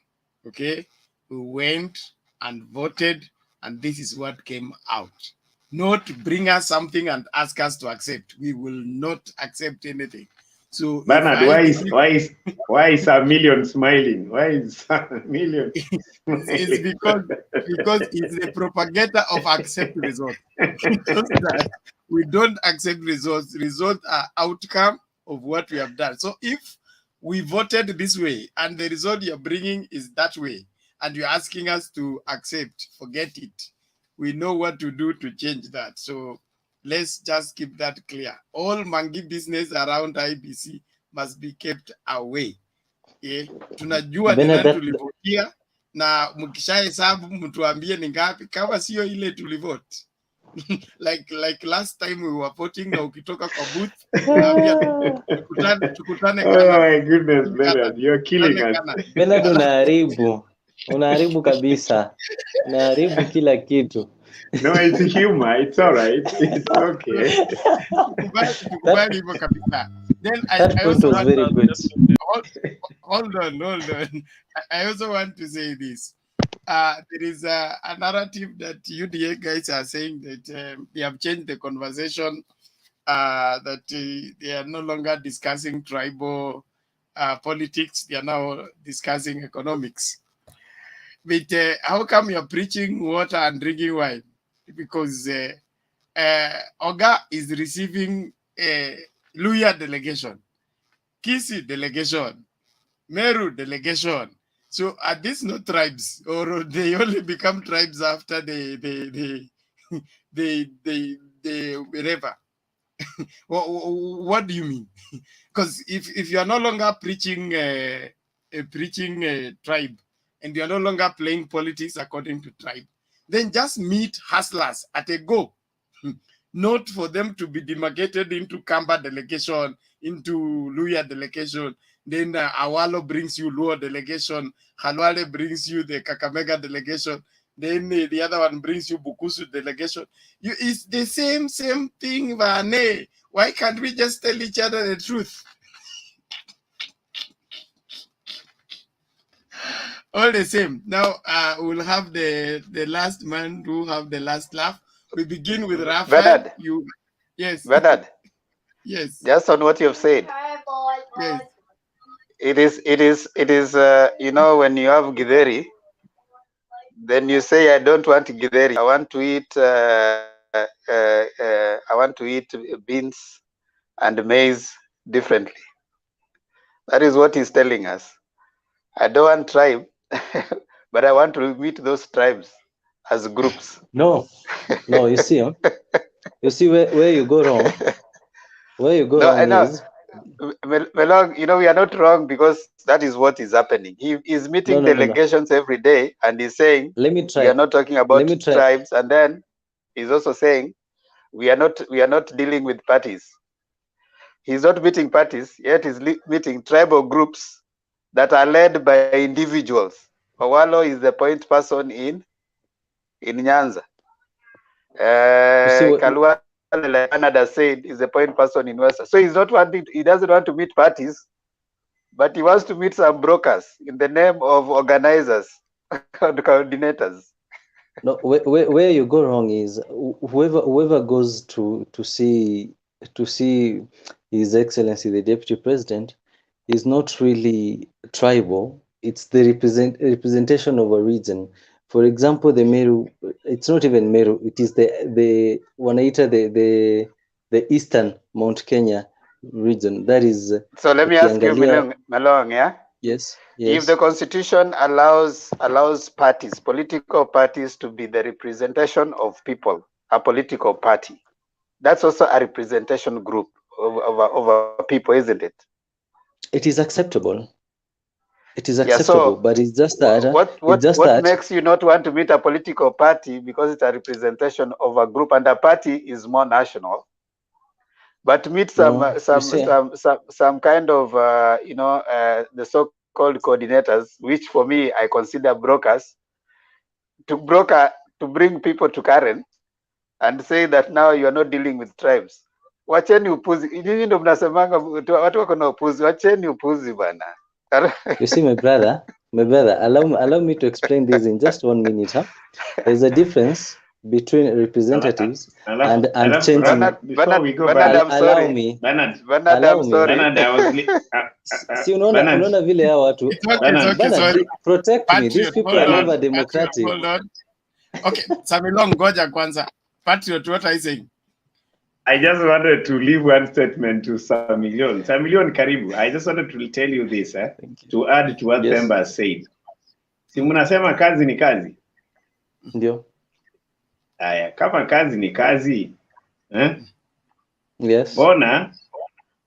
Okay? We went and voted, and this is what came out. Not bring us something and ask us to accept. We will not accept anything. So Bernard, why is a million smiling? Why is a million smiling? It's because it's the propagator of accept results. We don't accept results. Results are outcome of what we have done. So if we voted this way and the result you're bringing is that way, and you're asking us to accept, forget it. We know what to do to change that. So let's just keep that clear. All mangi business around IBC must be kept away. Yeah. Tunajua ni nani tulivotia na mkisha hesabu mtuambie ni ngapi, kama sio ile tulivote. like last time we were voting na ukitoka kwa booth tunaambia tukutane Oh my goodness, Bernard, you're killing us. Bernard, unaharibu kabisa. Unaharibu kila kitu. No, it's humor. It's all right. It's okay. Then that I was very good. Hold on. I also want to say this. There is a narrative that UDA guys are saying that they have changed the conversation, that they are no longer discussing tribal politics. They are now discussing economics. But how come you're preaching water and drinking wine? Because Oga is receiving Luya delegation, Kisi delegation, Meru delegation. So are these not tribes, or they only become tribes after the whatever? What do you mean? Because if you are no longer preaching tribe, and you are no longer playing politics according to tribe, then just meet hustlers at a go. Not for them to be demarcated into Kamba delegation, into Luya delegation. Then Awalo brings you Luo delegation. Halwale brings you the Kakamega delegation. Then the other one brings you Bukusu delegation. It's the same thing, Vane. Why can't we just tell each other the truth? All the same. Now we'll have the last man who have the last laugh. We begin with Raphael. Bernard. Yes. Bernard. Yes. Just on what you've said. Yes. It is. You know, when you have githeri, then you say, I don't want githeri. I want to eat. I want to eat beans and maize differently. That is what he's telling us. I don't want tribe, but I want to meet those tribes as groups. No, you see, you see where you go wrong. Where you go wrong is, Melong, you know, we are not wrong, because that is what is happening. He is meeting delegations every day, and he's saying, let me try. We are not talking about tribes, and then he's also saying, we are not dealing with parties. He's not meeting parties, yet he's meeting tribal groups that are led by individuals. Owalo is the point person in Nyanza. Kalwa, like Canada said, is the point person in West. So he doesn't want to meet parties, but he wants to meet some brokers in the name of organizers and coordinators. No, where you go wrong is whoever goes to see His Excellency the Deputy President is not really tribal. It's the representation of a region. For example, the Meru, it's not even Meru. It is the Wanaita, the Eastern Mount Kenya region. That is. So let me ask you, Melong, yeah. Yes. If the Constitution allows parties, political parties, to be the representation of people, a political party, that's also a representation group of people, isn't it? It is acceptable. It is acceptable, but it's just that. What makes you not want to meet a political party? Because it's a representation of a group, and a party is more national. But meet some kind of the so-called coordinators, which for me I consider brokers, to bring people to Karen, and say that now you are not dealing with tribes. Wacheni upuzi. Nyinyi ndio mnasemanga watu wako na upuzi. Wacheni upuzi bana. You see, my brother, allow me to explain this in just 1 minute. Huh? There's a difference between representatives and changing. Bernard, I'm sorry. Bernard, I'm sorry. Si unaona vile hao watu. Bernard, protect me. These people are never democratic. Hold on. Okay, Samilong, ngoja kwanza. Patriot, what are you saying? I just wanted to leave one statement to Samilion. Samilion Karibu, I just wanted to tell you this, to add to what Themba said. Si mnasema kazi ni kazi? Ndio. Aya, kama kazi ni kazi, Yes.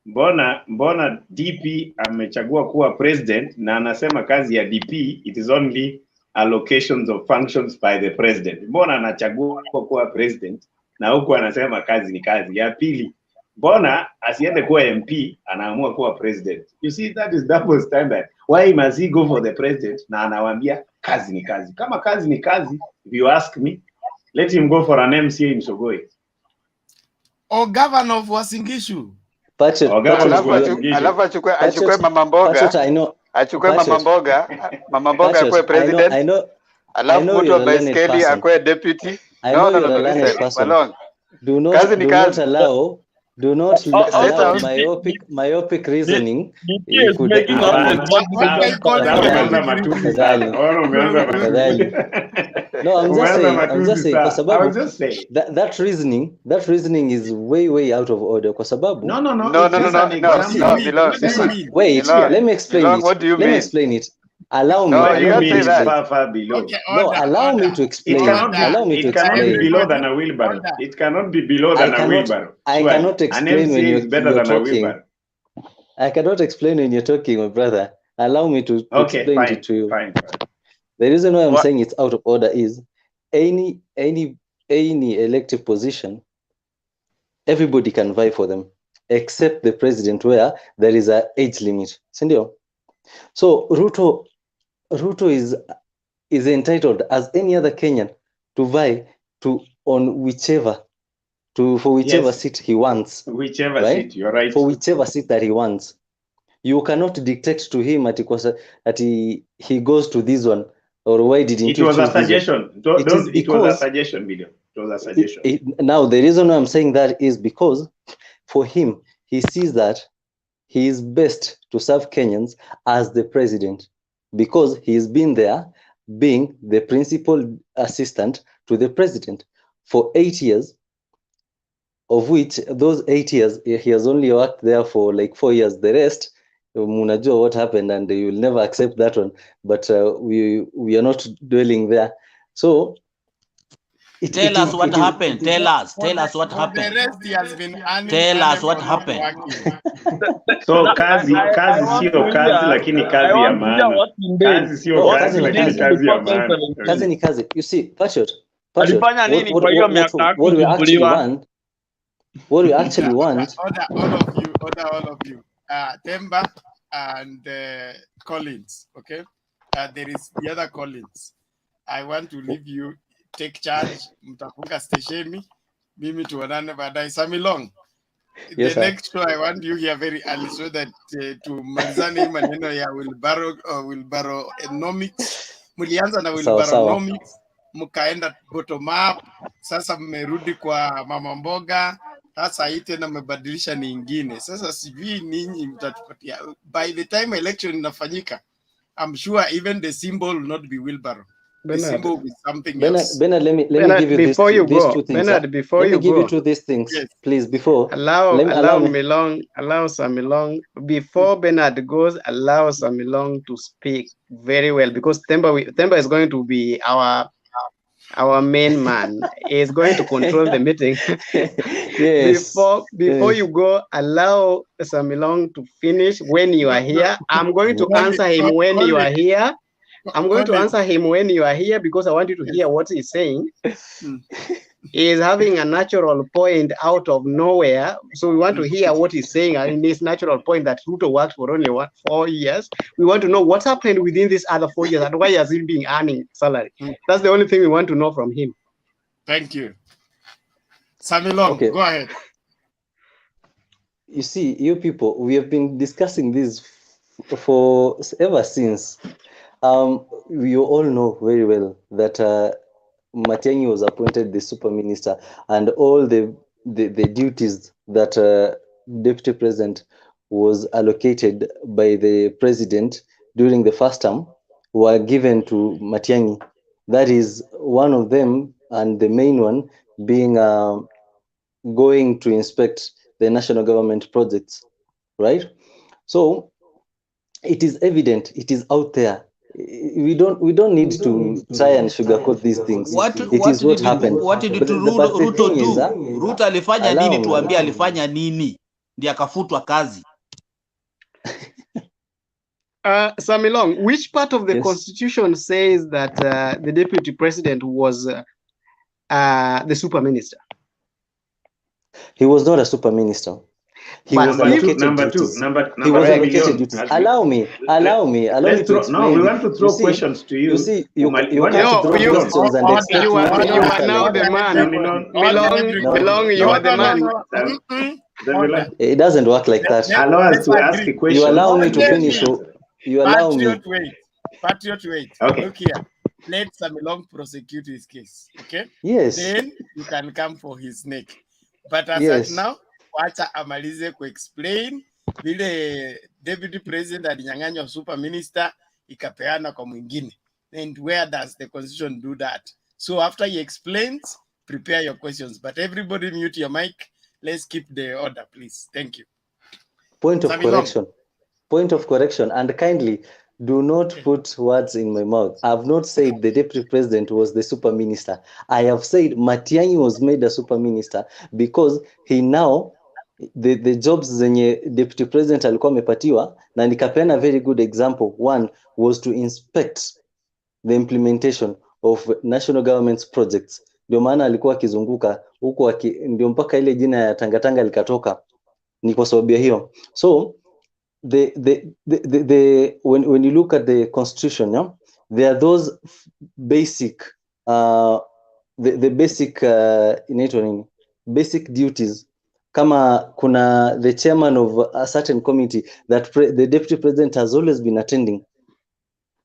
Mbona DP amechagua kuwa president na anasema kazi ya DP, it is only allocations of functions by the president. Mbona anachagua kuwa president na huku anasema kazi ni kazi? Ya pili, mbona asiende kuwa MP anaamua kuwa president? You see, that is double standard. Why must he go for the president na anawaambia kazi ni kazi? Kama kazi ni kazi, if you ask me, let him go for an MCA in Sogoi. Or governor of Wasingishu. Alafu achukue mama mboga. Achukue mama mboga. Mama mboga akuwe president. Alafu mtu wa baiskeli akuwe deputy. No. Do not allow myopic reasoning. No, I'm just saying kwa sababu that reasoning is way out of order kwa sababu No. Wait, let me explain it. What do you mean? Let me explain it. Allow me. No, you can't say that. Far below. Okay, Allow me to explain. It cannot be below than a wheelbarrow. It cannot be below than a wheelbarrow. I cannot explain when you're talking. I cannot explain when you're talking, my brother. Allow me to explain it to you. Fine. The reason why I'm saying it's out of order is any elective position, everybody can vie for them, except the president, where there is an age limit. Sindio? So Ruto is entitled as any other Kenyan to vie for whichever seat he wants. Whichever seat, you're right. For whichever seat that he wants. You cannot dictate to him that he goes to this one, or why didn't it was a suggestion. It was a suggestion video. It was a suggestion. Now the reason why I'm saying that is because for him, he sees that he is best to serve Kenyans as the president, because he's been there being the principal assistant to the president for 8 years, of which those 8 years, he has only worked there for like 4 years. The rest, munajua what happened, and you will never accept that one. But we are not dwelling there. So tell us what happened. Tell us what happened. The rest he has been earning. Tell us what happened. So kazi sio kazi, lakini kazi ya maana. Kazi sio kazi, lakini kazi ya maana. Kazi ni kazi. You see, Patriot, what we actually want. All of you. Themba and Collins, okay? There is the other Collins. I want to leave you, take charge, mtafunga stesheni, mimi tuonane baadaye. Samilong, Yes, the next show I want you here very early so that to manzani maneno ya wheelbarrow-economics. Mulianza na wheelbarrow-economics, mukaenda bottom up, sasa mmerudi kwa mama mboga. Sasa hii tena mmebadilisha nyingine. Sasa sijui ninyi mtatupatia. By the time election inafanyika, I'm sure even the symbol will not be wheelbarrow. The symbol will be something else. Bernard, let me give you these two things. Bernard, before you go, let me give you two these things, please. Before allow Samilong. Before Bernard goes, allow Samilong to speak very well, because Themba is going to be our main man. Is going to control the meeting. Yes. Before you go, allow Samilong to finish when you are here. I'm going to answer him when you are here. I'm going to answer him when you are here, because I want you to hear what he's saying. He is having a natural point out of nowhere. So we want to hear what he's saying in this natural point that Ruto worked for only 4 years. We want to know what happened within these other 4 years and why has he been earning salary. That's the only thing we want to know from him. Thank you. Samilong, Okay. go ahead. You see, you people, we have been discussing this for ever since. You all know very well that Matiang'i was appointed the super minister, and all the duties that deputy president was allocated by the president during the first term were given to Matiang'i. That is one of them, and the main one being going to inspect the national government projects, right? So it is evident, it is out there. We don't need to try and sugarcoat these things. It is what happened. What did But the Ruto thing is, do? Ruto alifanya allow nini? me. Tuambie alifanya nini ndiye akafutwa kazi? Samilong, which part of the Yes. constitution says that the deputy president was the super minister? He was not a super minister. He But was if- allocated Number two, duties. number He was two, allocated beyond, duties. as we- Allow me let's to throw, explain. no, we want to You throw see- questions to you. You see, you Umali- can't No, throw you questions and expect you me to are answer now like the that. man. Samilong, Milong, you are the man. Samilong, It doesn't work like that. allow us to ask a question. You allow me to Let finish. me- You allow me. Patriot, wait. Okay. Look here. Let Samilong prosecute his case. Okay? Yes. Then you can come for his neck. But as Yes. at now, wacha amalize ku-explain vile deputy president alinyang'anywa super minister ikapeana kwa mwingine. And where does the constitution do that? So after he explains, prepare your questions. But everybody mute your mic. Let's keep the order, please. Thank you. Point of Samilong. correction. Point of correction. And kindly do not put words in my mouth. I have not said the deputy president was the super minister. I have said Matiang'i was made a super minister because he now the jobs zenye deputy president alikuwa amepatiwa, na nikapeana very good example. One was to inspect the implementation of national government's projects. Ndio maana alikuwa akizunguka huko, ndio mpaka ile jina ya tangatanga likatoka, ni kwa sababu ya hiyo. So when you look at the constitution, yeah, there are those basic the basic inaitwa nini, basic duties. Kama kuna the chairman of a certain committee that the deputy president has always been attending.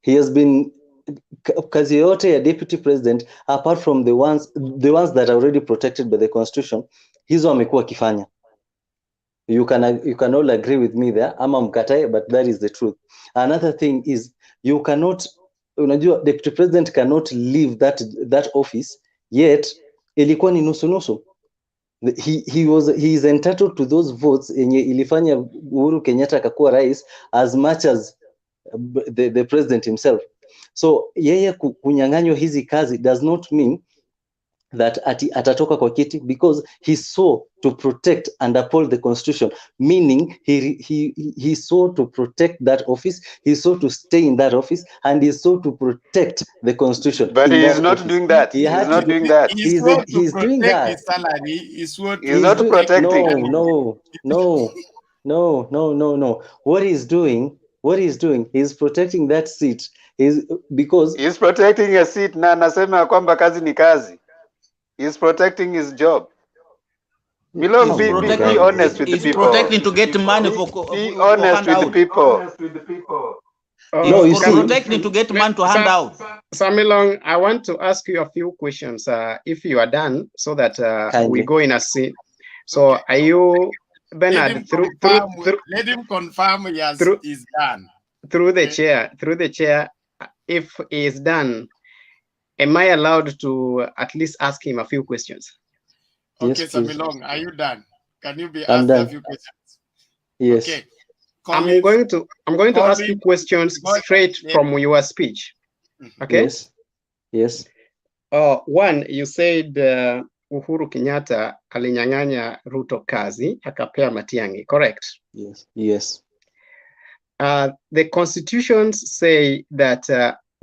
He has been kazi yote ya deputy president apart from the ones that are already protected by the constitution, hizo amekuwa akifanya. You can all agree with me there, ama mkatae, but that is the truth. Another thing is you cannot, unajua deputy president cannot leave that office, yet ilikuwa ni nusu. He is entitled to those votes yenye ilifanya Uhuru Kenyatta akakuwa rais as much as the president himself. So yeye kunyang'anywa hizi kazi does not mean that atatoka kwa kiti, because he saw to protect and uphold the constitution, meaning he saw to protect that office, he saw to stay in that office, and he saw to protect the constitution. But he is not doing that. He is not doing that. He's doing that. His salary. He's not protecting. No. What he's doing, he's protecting that seat. Because he's protecting a seat, na anasema ya kwamba kazi ni kazi. He's protecting his job. Milong, be honest with the people. He's protecting to get money for be honest with the people. No, he's protecting to get money to hand out. Samilong, I want to ask you a few questions, if you are done, so that we go in a scene. So, are you, Bernard? Let him confirm he's done. Through the chair, if he is done, am I allowed to at least ask him a few questions? Okay, yes, Samilong, are you done? Can you be I'm asked done. a few questions? Yes. Okay. I'm going to ask you questions straight from your speech. Okay. Yes. One, you said Uhuru Kenyatta alinyang'anya Ruto kazi akapea Matiang'i, correct? Yes. The constitutions say that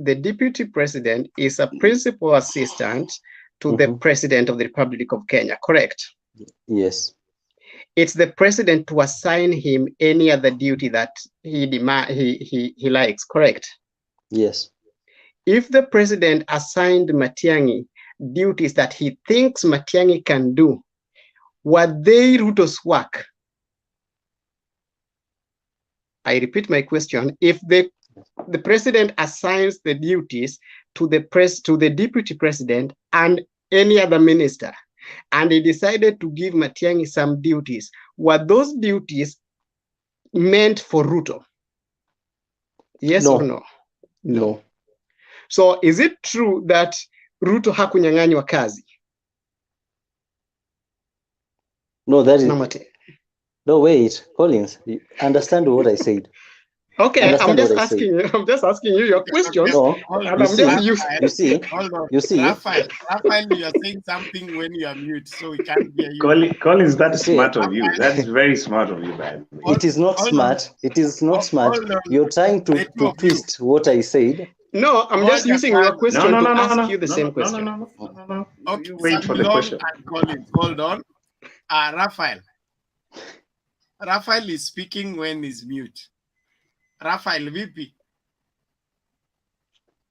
the deputy president is a principal assistant to the president of the Republic of Kenya, correct? Yes. It's the president to assign him any other duty that he likes, correct? Yes. If the president assigned Matiang'i duties that he thinks Matiang'i can do, were they Ruto's work? I repeat my question. If the president assigns the duties to the deputy president and any other minister, and he decided to give Matiang'i some duties, were those duties meant for Ruto? Yes or no? No. So is it true that Ruto hakunyang'anywa kazi? No, that is Namate. no, wait, Collins, you understand what I said. Okay, I'm Understand just what I asking said. you. I'm just asking you your questions, No, and you I'm just see, using. you see, Hold on. you see. Raphael, you are saying something when you are mute, so we can't hear you. Collins, that's See, smart of you. That's very smart of you, man. it is not Hold on. smart. It is not smart. Hold on. You're trying The two to of you. twist what I said. No, I'm just using your question to ask you the same question. No. Okay, You wait for the Samilong question. and Collins, hold on. Raphael. Raphael is speaking when he's mute. Raphael, VP.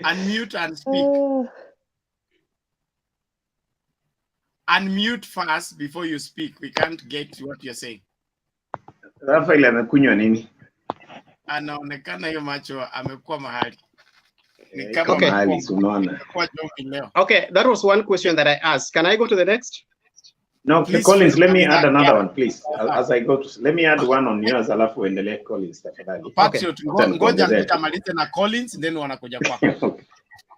Unmute and speak. Unmute first before you speak. We can't get what you're saying. Rafael amekunywa nini? Anaonekana hiyo macho amekuwa mahali. Okay, that was one question that I asked. Can I go to the next? No, Please, Collins, let me yeah, add another yeah. one, please. As I go to, let me add one on yours, alafu uendelee Collins tafadhali. Patriot, ngoja amalize na Collins, then wanakuja kwako.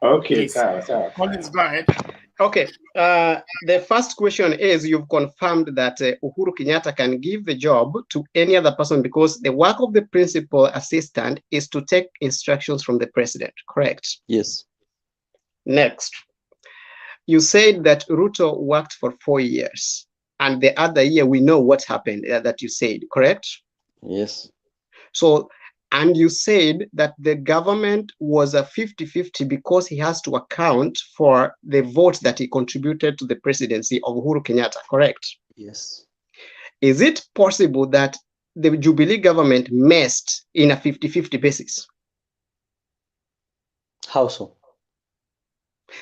Okay, sawa. Collins, go ahead. Okay, the first question is, you've confirmed that Uhuru Kenyatta can give the job to any other person because the work of the principal assistant is to take instructions from the president, correct? Yes. Next, you said that Ruto worked for 4 years, and the other year we know what happened that you said, correct? Yes. So, and you said that the government was a 50-50 because he has to account for the votes that he contributed to the presidency of Uhuru Kenyatta, correct? Yes. Is it possible that the Jubilee government messed in a 50-50 basis? How so?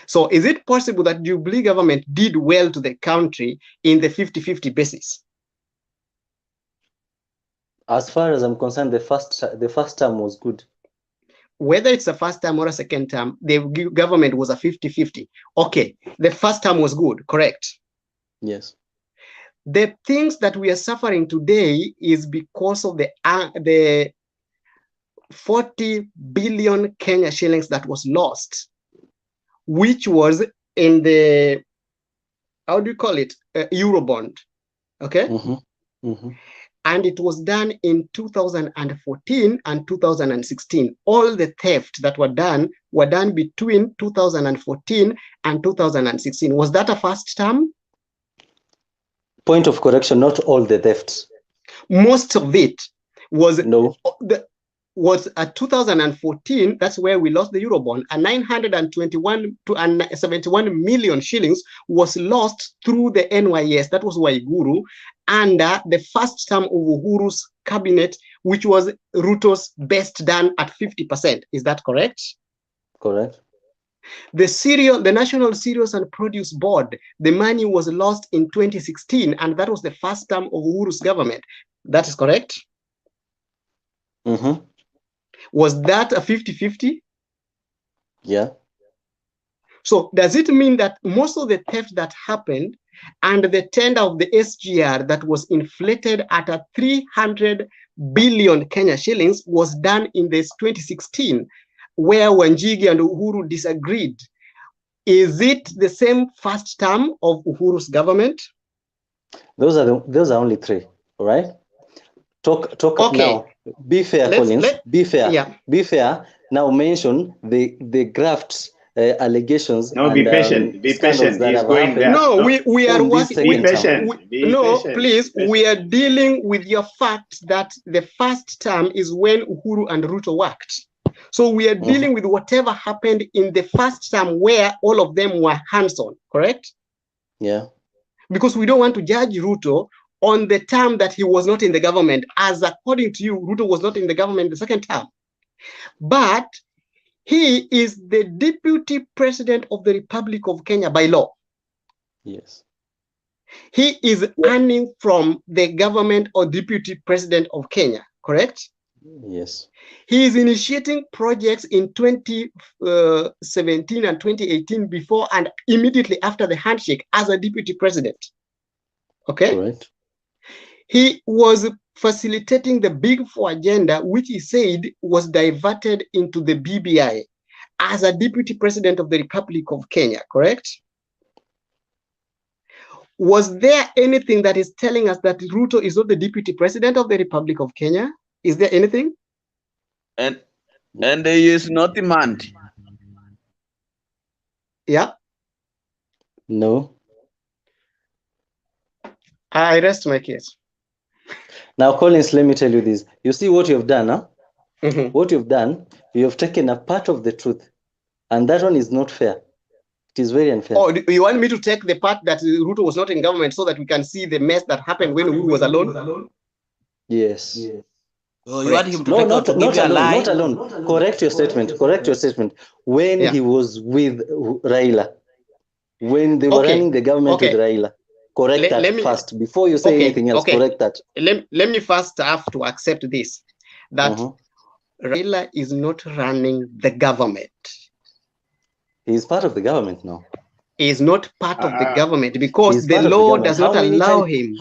So is it possible that Jubilee government did well to the country in the 50-50 basis? As far as I'm concerned, the first term was good. Whether it's a first term or a second term, the government was a 50-50. Okay, the first term was good, correct? Yes. The things that we are suffering today is because of the 40 billion Kenya shillings that was lost, which was in the, how do you call it, Eurobond, okay? And it was done in 2014 and 2016. All the theft that were done between 2014 and 2016. Was that a first term? Point of correction, not all the thefts. Most of it was no. Was at 2014, that's where we lost the Eurobond, and 971 million shillings was lost through the NYS, that was Waiguru, under the first term of Uhuru's cabinet, which was Ruto's best done at 50%. Is that correct? Correct. The National Cereals and Produce Board, the money was lost in 2016, and that was the first term of Uhuru's government. That is correct? Was that a 50-50? Yeah. So does it mean that most of the theft that happened and the tender of the SGR that was inflated at a 300 billion Kenya shillings was done in this 2016, where Wanjigi and Uhuru disagreed? Is it the same first term of Uhuru's government? Those are only three, all right? Talk okay. Now. Be fair, Collins. Be fair. Yeah. Be fair. Now mention the graft allegations. No, and, be patient. Be patient. That He's have going happened. there. No, we are working. Be patient. Please. We are dealing with your fact that the first term is when Uhuru and Ruto worked. So we are dealing with whatever happened in the first term where all of them were hands-on, correct? Yeah. Because we don't want to judge Ruto on the term that he was not in the government, as according to you, Ruto was not in the government the second term. But he is the deputy president of the Republic of Kenya by law. Yes. He is earning from the government or deputy president of Kenya, correct? Yes. He is initiating projects in 2017 and 2018 before and immediately after the handshake as a deputy president. Okay? Correct. He was facilitating the Big Four agenda, which he said was diverted into the BBI as a deputy president of the Republic of Kenya, correct? Was there anything that is telling us that Ruto is not the deputy president of the Republic of Kenya? Is there anything? And he is not demand. Yeah. No. I rest my case. Now, Collins, let me tell you this. You see what you've done, huh? Mm-hmm. What you've done, you have taken a part of the truth. And that one is not fair. It is very unfair. Oh, you want me to take the part that Ruto was not in government so that we can see the mess that happened when Ruto was alone? Yes. So you want him to No, take not, to give not you a alone, lie? not alone. Correct your statement. Correct your statement. When he was with Raila, when they were running the government with Raila, correct that first. Before you say anything else, correct that. Let me first have to accept this, that Raila is not running the government. He is part of the government now. He is not part of the government because the law does not allow him.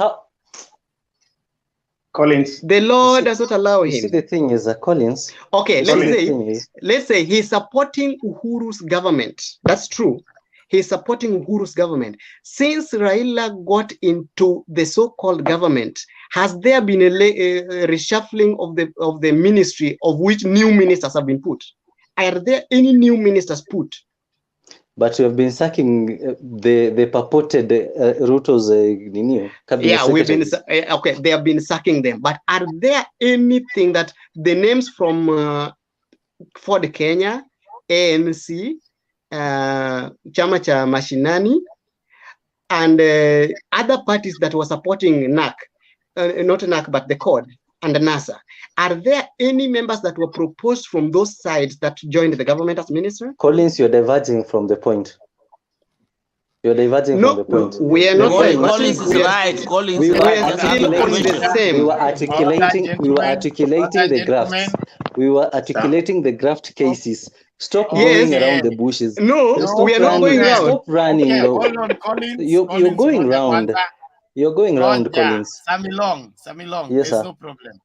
Collins. The law does not allow him. You see, the thing is, Collins. Okay, let's say he's supporting Uhuru's government. That's true. He's supporting Uhuru's government. Since Raila got into the so-called government, has there been a reshuffling of the ministry of which new ministers have been put? Are there any new ministers put? But you have been sacking the purported Ruto's cabinet we've been okay. They have been sacking them. But are there anything that the names from Ford Kenya, ANC, Chama cha Mashinani, and other parties that were supporting NAC, not NAC, but the CORD and the NASA? Are there any members that were proposed from those sides that joined the government as minister? Collins, you're diverging from the point. You're diverging from the point. We are not. Collins is right. Collins is right. Just have the question. We were articulating the grafts. We were articulating the graft cases. Stop going around the bushes. No, we are not going around. Stop running. Okay, hold on, Collins. You're going round. You're going round, Collins. Samilong, yes, there's no problem.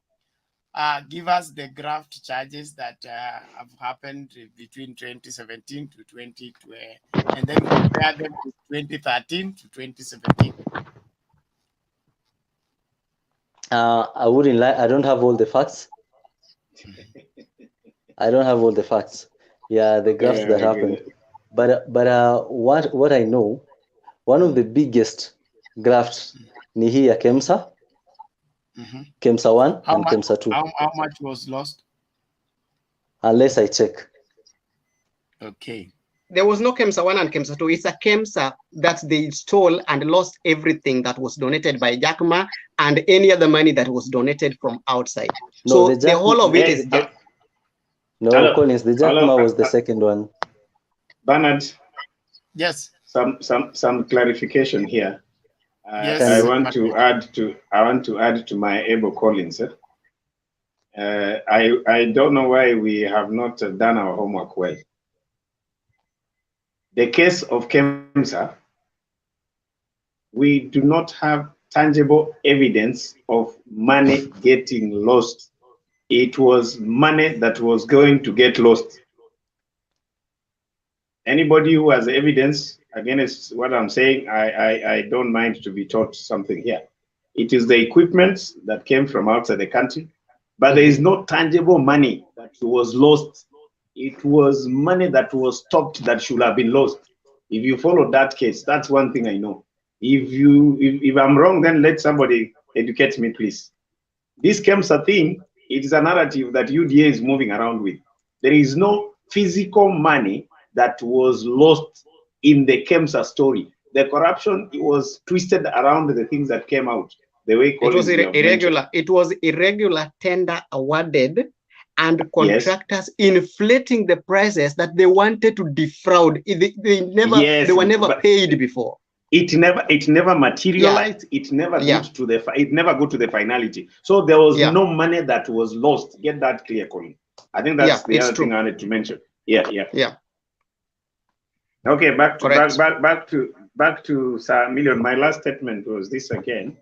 Give us the graft charges that have happened between 2017 to 2020, and then compare them to 2013 to 2017. I wouldn't lie. I don't have all the facts. I don't have all the facts. Yeah, the grafts that happened. But what I know, one of the biggest grafts ni hii ya KEMSA. KEMSA 1 and KEMSA 2. How much was lost? Unless I check. Okay. There was no KEMSA 1 and KEMSA 2. It's a KEMSA that they stole and lost everything that was donated by Jackma and any other money that was donated from outside. No, so the whole of it is... No, Collins, the Jackma was the second one. Bernard. Yes. Some clarification here. Yes. I want to add to my able Collins. I don't know why we have not done our homework well. The case of KEMSA, we do not have tangible evidence of money getting lost. It was money that was going to get lost. Anybody who has evidence against what I'm saying, I don't mind to be taught something here. It is the equipment that came from outside the country, but there is no tangible money that was lost. It was money that was stopped that should have been lost. If you follow that case, that's one thing I know. If I'm wrong, then let somebody educate me, please. This KEMSA thing, it is a narrative that UDA is moving around with. There is no physical money that was lost in the KEMSA story. The corruption, it was twisted around the things that came out. The way it was irregular. It was irregular tender awarded, and contractors inflating the prices that they wanted to defraud. They were never paid before. it never materialized. It never got to the finality. So there was no money that was lost. Get that clear, Colin. I think that's the other thing I wanted to mention. Yeah. Okay, back to Sir Million. My last statement was this again,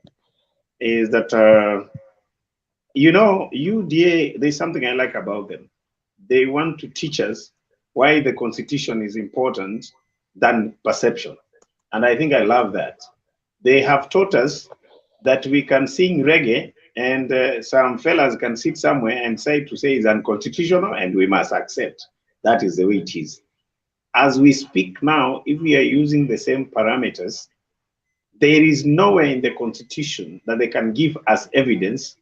is that UDA, there's something I like about them. They want to teach us why the Constitution is important than perception. And I think I love that. They have taught us that we can sing reggae and some fellas can sit somewhere and say it's unconstitutional and we must accept. That is the way it is. As we speak now, if we are using the same parameters, there is nowhere in the Constitution that they can give us evidence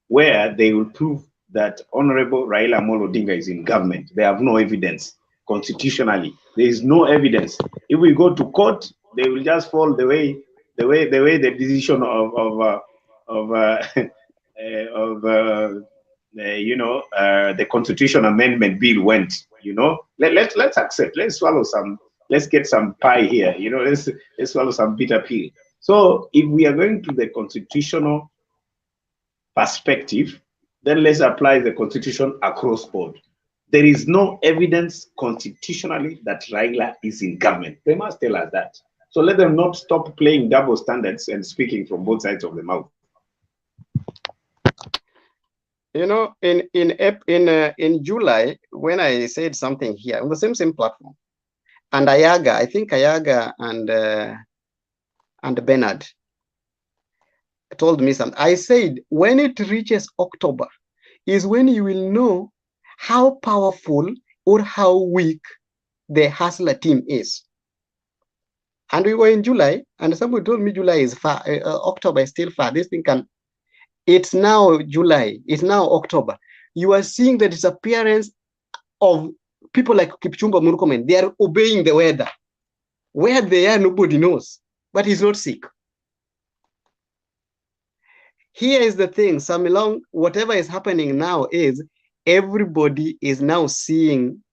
where they will prove that Honorable Raila Amolo Odinga is in government. They have no evidence constitutionally. There is no evidence. If we go to court, they will just fall the way the decision of the Constitution Amendment Bill went. Let's accept. Let's swallow some. Let's get some pie here. Let's swallow some bitter pill. So if we are going to the constitutional perspective, then let's apply the Constitution across board. There is no evidence constitutionally that Raila is in government. They must tell us that. So let them not stop playing double standards and speaking from both sides of the mouth. In July, when I said something here on the same platform, and I think Ayaga and Bernard told me something. I said, when it reaches October is when you will know how powerful or how weak the Hustler team is. And we were in July, and somebody told me July is far, October is still far. This thing can, it's now July, it's now October. You are seeing the disappearance of people like Kipchumba Murkomen. They are obeying the weather. Where they are, nobody knows, but he's not sick. Here is the thing, Samilong, whatever is happening now is everybody is now seeing,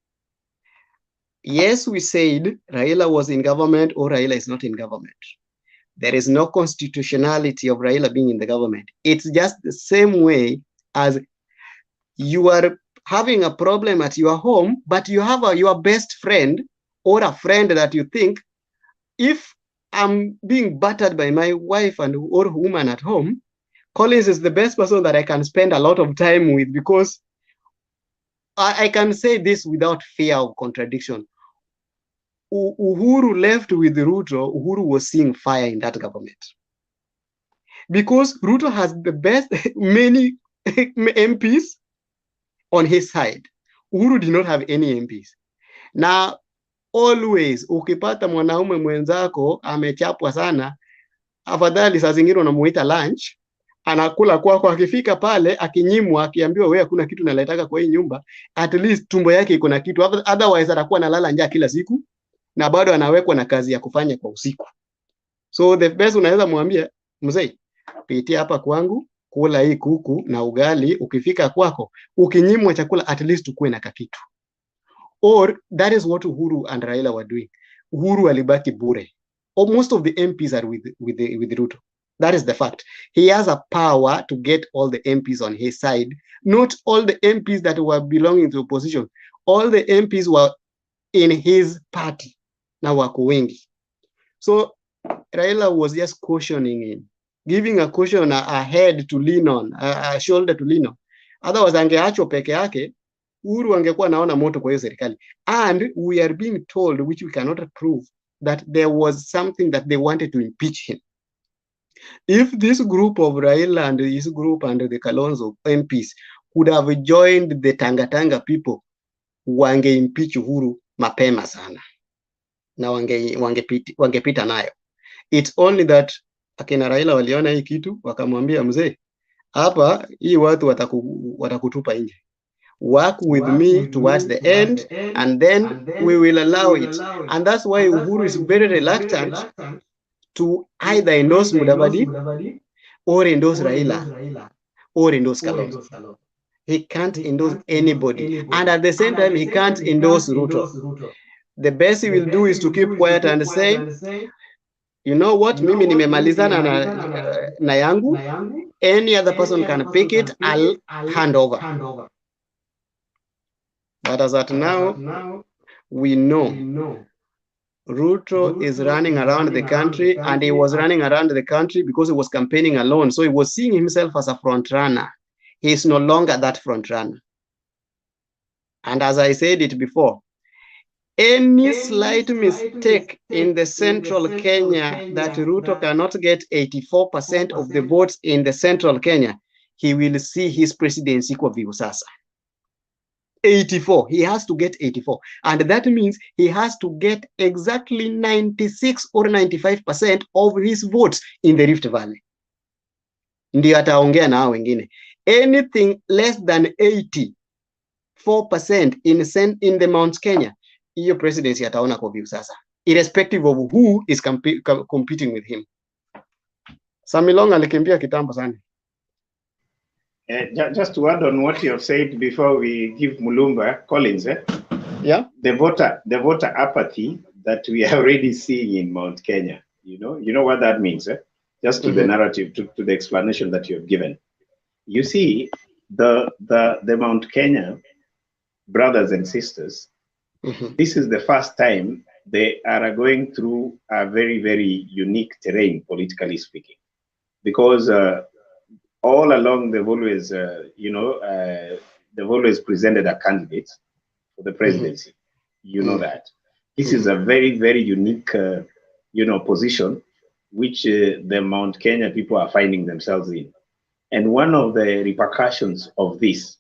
yes, we said Raila was in government or Raila is not in government. There is no constitutionality of Raila being in the government. It's just the same way as you are having a problem at your home, but you have your best friend or a friend that you think, if I'm being battered by my wife or woman at home, Collins is the best person that I can spend a lot of time with, because I can say this without fear of contradiction. Uhuru left with Ruto. Uhuru was seeing fire in that government because Ruto has the best, many MPs on his side. Uhuru did not have any MPs. Now, always ukipata mwanaume mwenzako amechapwa sana, afadhali saa zingine unamuita lunch, anakula kwako, akifika pale akinyimwa, akiambiwa wewe hakuna kitu naletaka kwa hii nyumba, at least tumbo yake iko na kitu, otherwise atakuwa analala njaa kila siku na bado anawekwa na kazi ya kufanya kwa usiku. So the best unaweza mwambia, mzee, pitia hapa kwangu, kula hii kuku na ugali, ukifika kwako ukinyimwa chakula at least ukuwe na kakitu. Or that is what Uhuru and Raila were doing. Uhuru alibaki bure. Most of the MPs are with Ruto. That is the fact. He has a power to get all the MPs on his side. Not all the MPs that were belonging to opposition. All the MPs were in his party. Now wako wengi. So Raila was just cautioning him, giving a caution, a head to lean on, a shoulder to lean on. Otherwise angeachwa peke yake, Uhuru angekuwa naona moto kwa hiyo serikali. And we are being told, which we cannot prove, that there was something that they wanted to impeach him. If this group of Raila and his group and the Kalonzo MPs would have joined the Tanga people, wange impeach Uhuru mapema sana. Na wangepita nayo. It's only that akina Raila waliona hii kitu, wakamwambia mzee, hapa hii watu watakutupa nje. Work with me towards the end, and then we will allow it. And that's why Uhuru is very reluctant to either endorse Mudavadi or endorse Raila or endorse Kalonzo. He can't endorse anybody. And at the same time, he can't endorse Ruto. The best he will do is to keep quiet and say, you know what, mimi nimemalizana na yangu, any other person can pick it, I'll hand over. But as at now, we know Ruto is running around the country, and he was running around the country because he was campaigning alone. So he was seeing himself as a front runner. He is no longer that front runner. And as I said it before, any slight mistake in the central Kenya that Ruto cannot get 84% of the votes in the central Kenya, he will see his presidency kwa viusasa. 84, he has to get 84. And that means he has to get exactly 96 or 95% of his votes in the Rift Valley. Ndio ataongea na hao wengine. Anything less than 84% in the Mount Kenya, hiyo presidency ataona kwa view sasa, irrespective of who is competing with him. Samilong alikimbia kitambo sana. Just to add on what you have said before we give Mulumba Collins, yeah, the voter apathy that we are already seeing in Mount Kenya, you know what that means, just to the narrative, to the explanation that you have given. You see, the Mount Kenya brothers and sisters, this is the first time they are going through a very, very unique terrain, politically speaking, because all along they've always, they've always presented a candidate for the presidency. You know that. This is a very, very unique, position which the Mount Kenya people are finding themselves in. And one of the repercussions of this,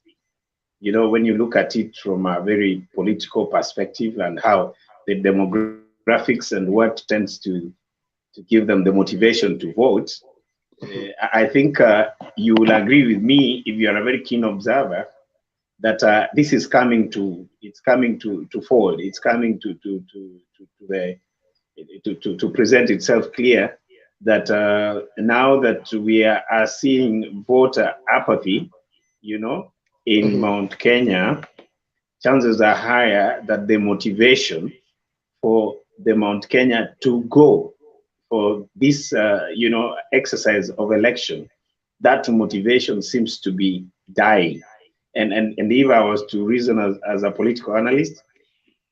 when you look at it from a very political perspective and how the demographics and what tends to give them the motivation to vote, I think you will agree with me, if you are a very keen observer, that this is coming to forward. It's coming to present itself clear that now that we are seeing voter apathy, in Mount Kenya, chances are higher that the motivation for the Mount Kenya to go for this, exercise of election, that motivation seems to be dying. And if I was to reason as a political analyst,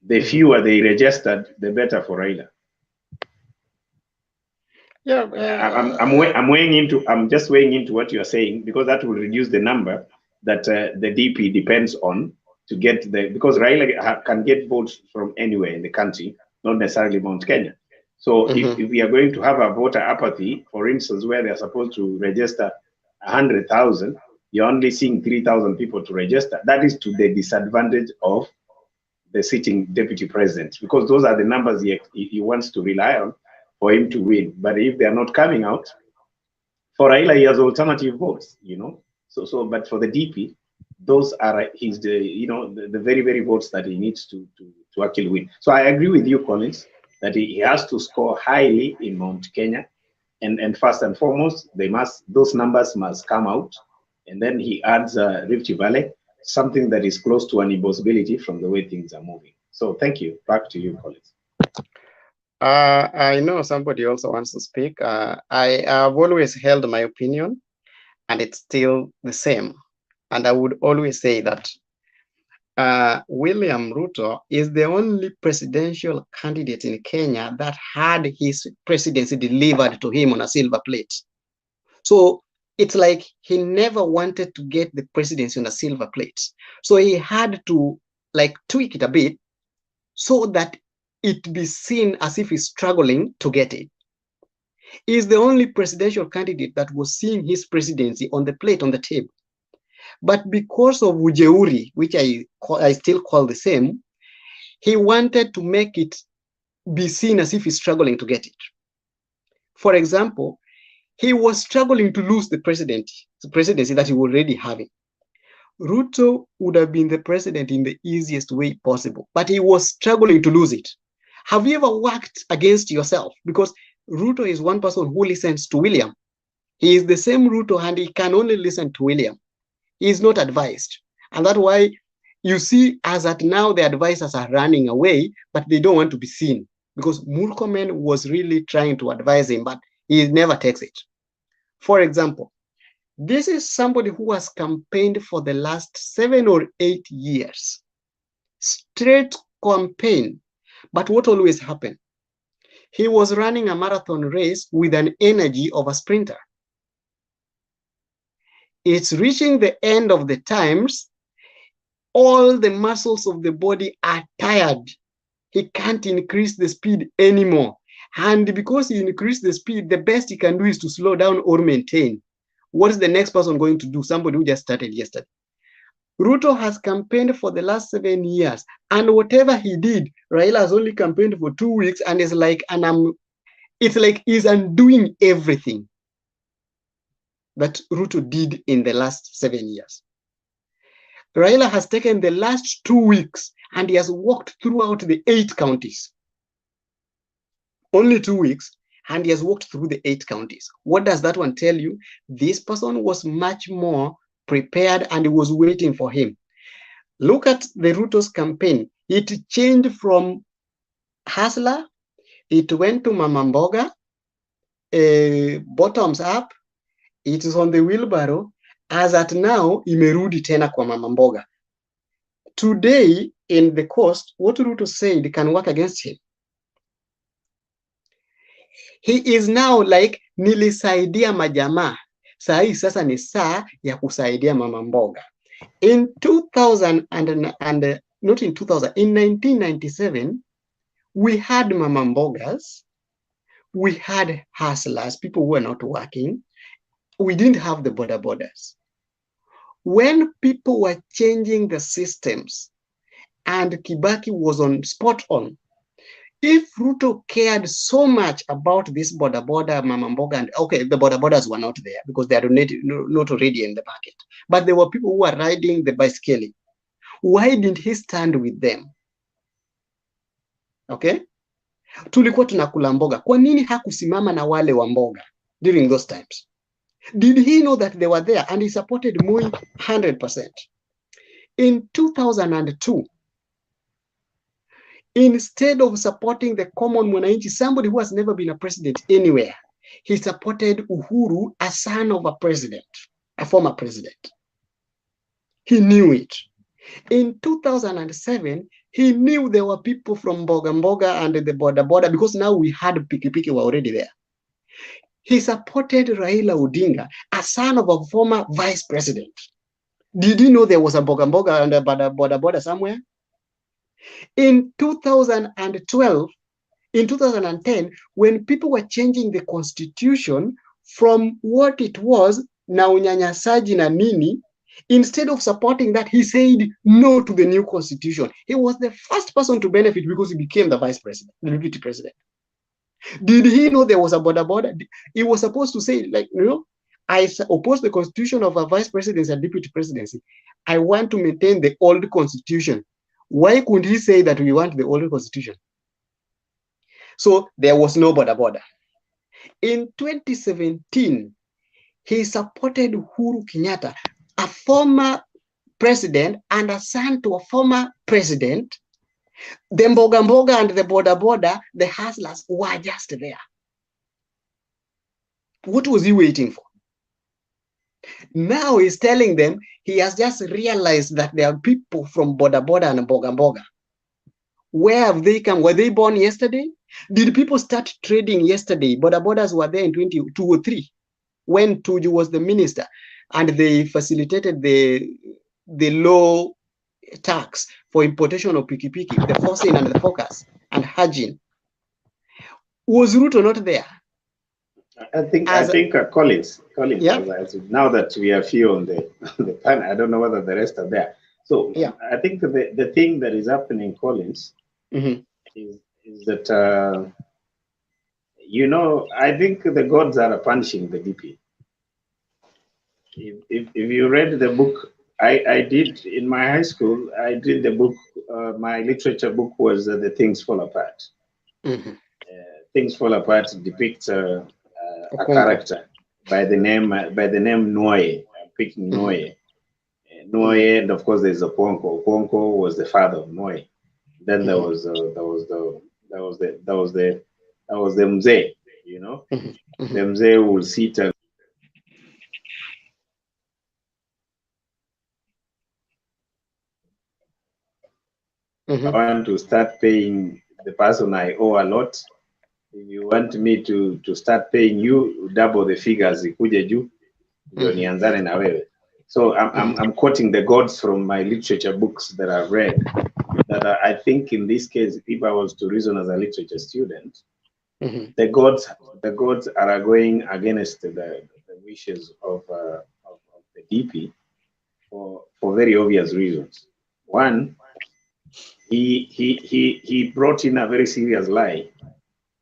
the fewer they registered, the better for Raila. Yeah, I'm just weighing into what you are saying, because that will reduce the number that the DP depends on to get because Raila can get votes from anywhere in the country, not necessarily Mount Kenya. So if we are going to have a voter apathy, for instance, where they're supposed to register 100,000, you're only seeing 3,000 people to register. That is to the disadvantage of the sitting deputy president, because those are the numbers he wants to rely on for him to win. But if they are not coming out, for Raila, he has alternative votes, but for the DP, those are the very, very votes that he needs to actually win. So I agree with you, Collins, that he has to score highly in Mount Kenya, and first and foremost, those numbers must come out, and then he adds Rift Valley, something that is close to an impossibility from the way things are moving. So thank you. Back to you, Collins. I know somebody also wants to speak. I have always held my opinion, and it's still the same. And I would always say that William Ruto is the only presidential candidate in Kenya that had his presidency delivered to him on a silver plate. So it's like he never wanted to get the presidency on a silver plate. So he had to tweak it a bit so that it be seen as if he's struggling to get it. He's the only presidential candidate that was seeing his presidency on the plate, on the table. But because of ujeuri, which I still call the same, he wanted to make it be seen as if he's struggling to get it. For example, he was struggling to lose the presidency that he was already having. Ruto would have been the president in the easiest way possible, but he was struggling to lose it. Have you ever worked against yourself? Because Ruto is one person who listens to William. He is the same Ruto, and he can only listen to William. He is not advised. And that's why you see, as at now, the advisors are running away, but they don't want to be seen. because Murkomen was really trying to advise him, but he never takes it. For example, this is somebody who has campaigned for the last 7 or 8 years. Straight campaign. But what always happened? He was running a marathon race with an energy of a sprinter. It's reaching the end of the times, all the muscles of the body are tired. He can't increase the speed anymore. And because he increased the speed, the best he can do is to slow down or maintain. What is the next person going to do? Somebody who just started yesterday. Ruto has campaigned for the last 7 years, and whatever he did, Raila has only campaigned for 2 weeks, and it's like he's undoing everything that Ruto did in the last 7 years. Raila has taken the last 2 weeks and he has walked throughout the 8 counties. Only 2 weeks, and he has walked through the 8 counties. What does that one tell you? This person was much more prepared and was waiting for him. Look at the Ruto's campaign. It changed from hustler, it went to Mama Mboga, bottoms up, it is on the wheelbarrow. As at now, imerudi tena kwa Mama Mboga. Today, in the coast, what Ruto said can work against him. He is now like, nilisaidia majamaa. Saa hii sasa ni saa ya kusaidia Mama Mboga. In 2000 not in 2000, in 1997, we had Mama Mbogas, we had hustlers, people who were not working. We didn't have the border borders. When people were changing the systems and Kibaki was on spot on, if Ruto cared so much about this border Mama Mboga, and okay, the border borders were not there because they are not already in the market, but there were people who were riding the bicycle. Why didn't he stand with them? Okay, tulikuwa tunakula mboga. Kwa nini hakusimama na wale wa mboga during those times? Did he know that they were there? And he supported Moi 100%. In 2002, instead of supporting the common mwananchi, somebody who has never been a president anywhere, he supported Uhuru, a son of a president, a former president. He knew it. In 2007, he knew there were people from Mboga Mboga and the border because now we had Pikipiki were already there. He supported Raila Odinga, a son of a former vice president. Did you know there was a Mboga Mboga and a border somewhere? In 2012, in 2010, when people were changing the constitution from what it was, na unyanyasaji na nini, instead of supporting that, he said no to the new constitution. He was the first person to benefit because he became the vice president, the deputy president. Did he know there was a border? He was supposed to say, like, you know, I oppose the constitution of a vice presidency and deputy presidency. I want to maintain the old constitution. Why couldn't he say that we want the old constitution? So there was no border. In 2017, he supported Uhuru Kenyatta, a former president and a son to a former president. The Mboga Mboga and the border, the hustlers were just there. What was he waiting for? Now he's telling them he has just realized that there are people from border and Mboga Mboga. Where have they come? Were they born yesterday? Did people start trading yesterday? Borders were there in 2003 when Tuju was the minister and they facilitated the low tax for importation of pikipiki, the forcing and the focus and Hajin. Was Ruto not there? I think Collins, yeah. Now that we are few on the panel, I don't know whether the rest are there. So yeah. I think the thing that is happening, Collins, is that, you know, I think the gods are punishing the DP. If you read the book, I did in my high school, I did the book, my literature book was The Things Fall Apart. Things Fall Apart depicts a character by the name Noye. I'm picking Noye. Noye, and of course there's Oponko. Oponko was the father of Noye. Then there was the That was the mzee, you know. The mzee will sit and I want to start paying the person I owe a lot. If you want me to start paying you, double the figures ikuje juu ndio nianzane na wewe. So I'm quoting the gods from my literature books that I've read, that I think in this case, if I was to reason as a literature student, the gods are going against the wishes of the DP for very obvious reasons. One, he brought in a very serious lie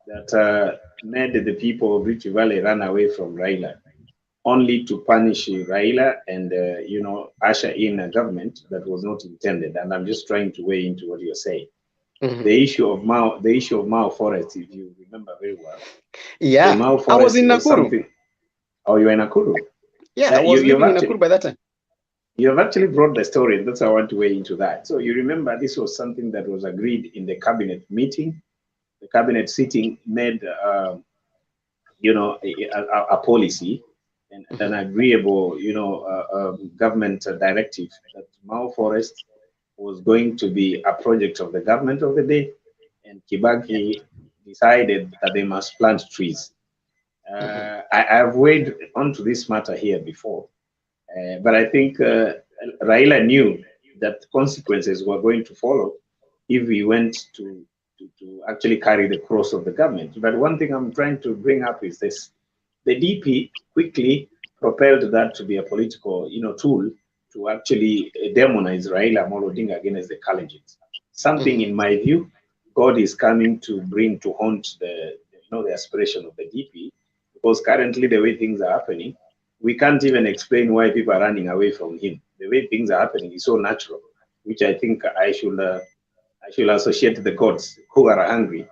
that made the people of Rift Valley run away from Raila, only to punish Raila and you know, usher in a government that was not intended. And I'm just trying to weigh into what you're saying. The issue of Mao Forest, if you remember very well. Yeah, the Mao Forest I was in Nakuru. Oh, you were in Nakuru? Yeah, I was living in Nakuru by that time. You have actually brought the story, and that's how I want to weigh into that. So you remember this was something that was agreed in the cabinet meeting. The cabinet sitting made, you know, a policy and an agreeable, you know, government directive that Mao Forest was going to be a project of the government of the day, and Kibaki decided that they must plant trees. I've weighed onto this matter here before. But I think Raila knew that consequences were going to follow if we went to actually carry the cross of the government. But one thing I'm trying to bring up is this. The DP quickly propelled that to be a political, you know, tool to actually demonize Raila Amolo Odinga against the Kalenjins. Something, in my view, God is coming to bring to haunt the, you know, the aspiration of the DP, because currently the way things are happening, we can't even explain why people are running away from him. The way things are happening is so natural, which I think I should associate the gods who are hungry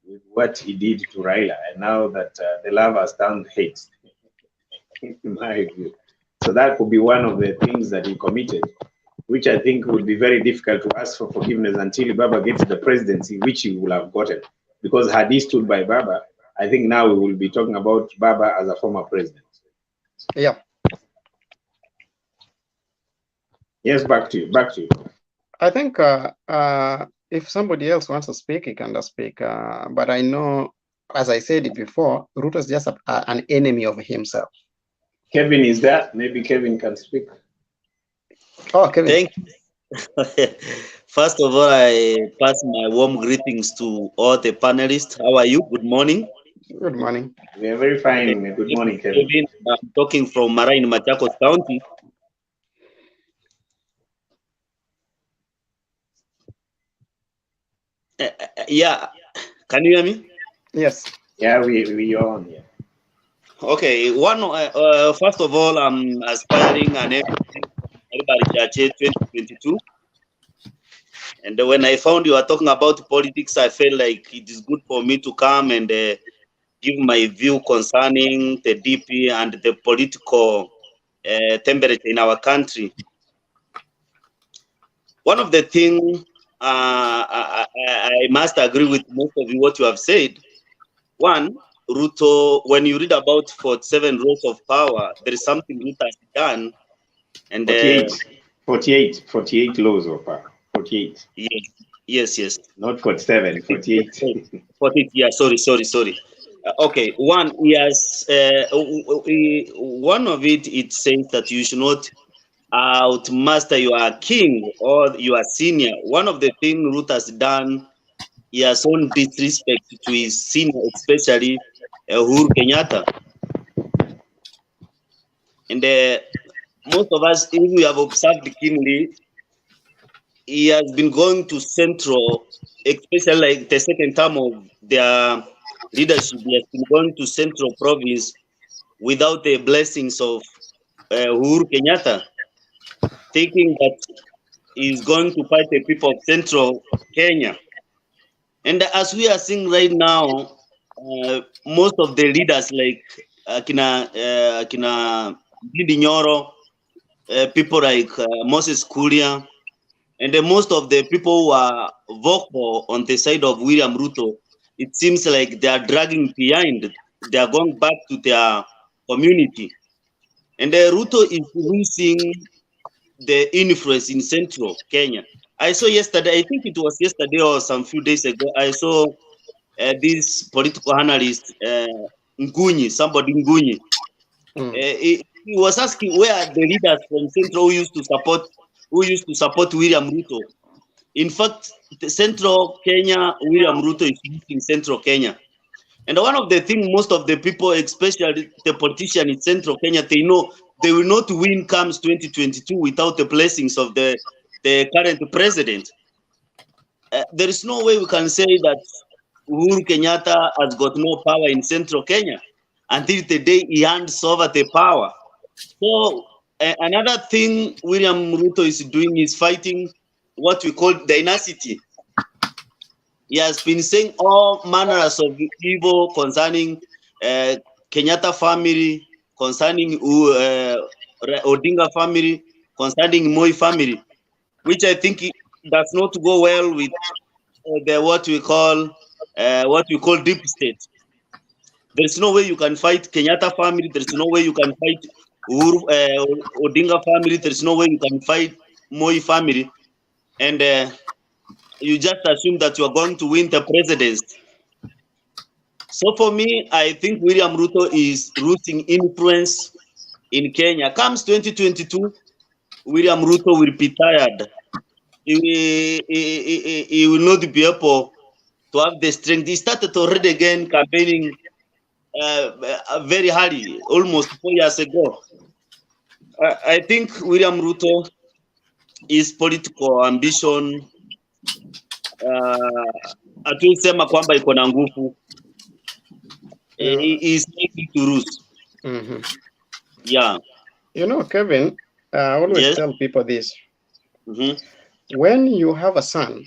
with what he did to Raila, and now that the love has turned hate, in my view. So that could be one of the things that he committed, which I think would be very difficult to ask for forgiveness until Baba gets the presidency, which he will have gotten. Because had he stood by Baba, I think now we will be talking about Baba as a former president. Yeah. Yes, back to you. I think if somebody else wants to speak, he can speak. But I know, as I said it before, Ruto is just an enemy of himself. Kevin is there. Maybe Kevin can speak. Oh, Kevin. Thank you. First of all, I pass my warm greetings to all the panelists. How are you? Good morning. Good morning. We are very fine. Good morning, Kevin. I'm talking from Marain, Machakos County. Yeah, can you hear me? Yes. Yeah, we are on here. Okay, first of all, I'm aspiring an everybody Church 2022. And when I found you are talking about politics, I felt like it is good for me to come and give my view concerning the DP and the political temperature in our country. One of the things I must agree with most of what you have said. One, Ruto, when you read about 47 rows of power, there is something Ruto has done. And 48 laws of power. 48. Yes. Not 47, 48. 48, yeah, sorry. Okay, one, yes, one of it says that you should not outmaster your king or your senior. One of the things Ruth has done, he has shown disrespect to his senior, especially Uhuru Kenyatta. And most of us, if we have observed keenly, he has been going to Central, especially like the second term of their leadership. He has been going to Central Province without the blessings of Uhuru Kenyatta, thinking that he's going to fight the people of Central Kenya. And as we are seeing right now, most of the leaders like Akina Didi Nyoro, people like Moses Kuria, And most of the people who are vocal on the side of William Ruto, it seems like they are dragging behind. They are going back to their community. And Ruto is losing the influence in central Kenya. I saw yesterday, I think it was yesterday or some few days ago, I saw this political analyst, Ngunyi, somebody Ngunyi. He was asking where are the leaders from central who used to support William Ruto. In fact, the central Kenya, William Ruto is in central Kenya. And one of the things most of the people, especially the politicians in central Kenya, they know they will not win comes 2022 without the blessings of the current president. There is no way we can say that Uhuru Kenyatta has got no power in central Kenya until the day he hands over the power. So another thing William Ruto is doing is fighting what we call dynasty. He has been saying all manners of evil concerning Kenyatta family, concerning Odinga family, concerning Moi family, which I think does not go well with what we call deep state. There is no way you can fight Kenyatta family. There is no way you can fight Odinga family. There is no way you can fight Moi family, and you just assume that you are going to win the presidency. So for me, I think William Ruto is losing influence in Kenya. Comes 2022, William Ruto will be tired. He will not be able to have the strength. He started already again campaigning very early, almost 4 years ago. I think William Ruto, his political ambition, atuisema kwamba iko na nguvu, is likely to lose. Yeah. You know, Kevin, I always tell people this. When you have a son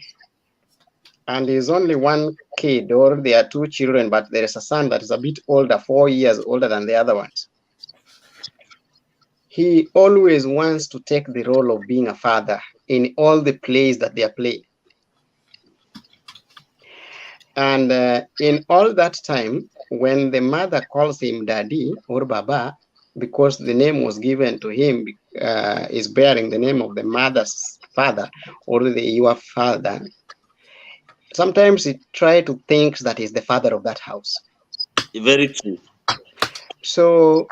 and there's only one kid, or there are two children, but there is a son that is a bit older, 4 years older than the other ones, he always wants to take the role of being a father in all the plays that they are playing. And in all that time, when the mother calls him daddy or baba, because the name was given to him is bearing the name of the mother's father or your father, sometimes he tries to think that he's the father of that house. Very true. So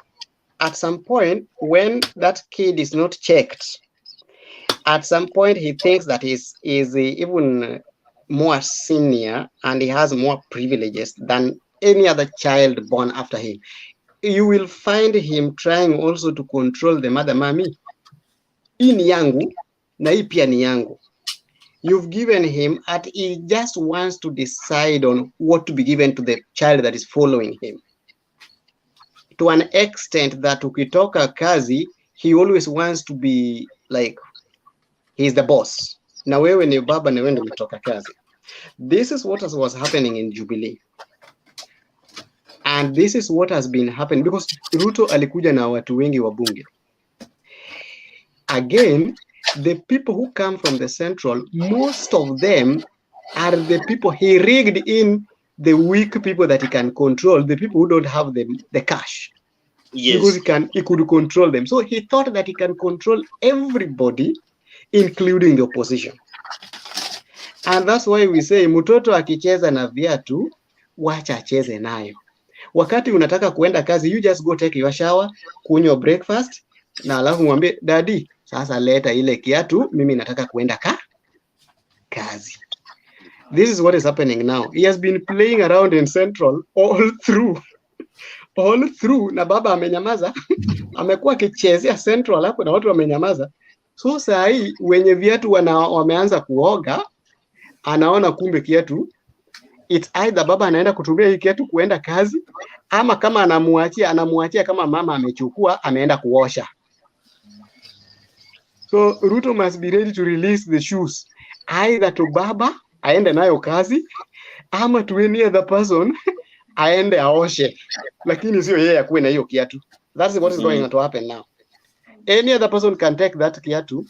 at some point, when that kid is not checked, at some point he thinks that he's even more senior and he has more privileges than any other child born after him. You will find him trying also to control the mother. Mami, hii ni yangu na hii pia ni yangu. You've given him, and he just wants to decide on what to be given to the child that is following him. To an extent that ukitoka kazi, he always wants to be like, he's the boss. Na wewe ni baba na wewe ndio umetoka kazi. This is what was happening in Jubilee. And this is what has been happening because Ruto alikuja na watu wengi wa bunge. Again, the people who come from the central, most of them are the people he rigged in, the weak people that he can control, the people who don't have the cash. Yes. Because he could control them. So he thought that he can control everybody, including the opposition. And that's why we say, mtoto akicheza na viatu, wacha acheze nayo. Wakati unataka kuenda kazi, you just go take your shower, kunywa breakfast, na alafu mwambie, daddy, sasa leta ile kiatu, mimi nataka kuenda kazi. This is what is happening now. He has been playing around in Central all through, na baba amenyamaza, amekuwa akichezea Central hapo na watu wamenyamaza. So saa hii wenye viatu wameanza kuoga, anaona kumbe kiatu, it's either baba anaenda kutumia hii kiatu kuenda kazi, ama kama anamuachia kama mama amechukua, ameenda kuosha. So Ruto must be ready to release the shoes, either to baba aende nayo kazi, ama to any other person aende aoshe, lakini sio yeye akuwe na hiyo kiatu. That's what is going to happen now. Any other person can take that kiatu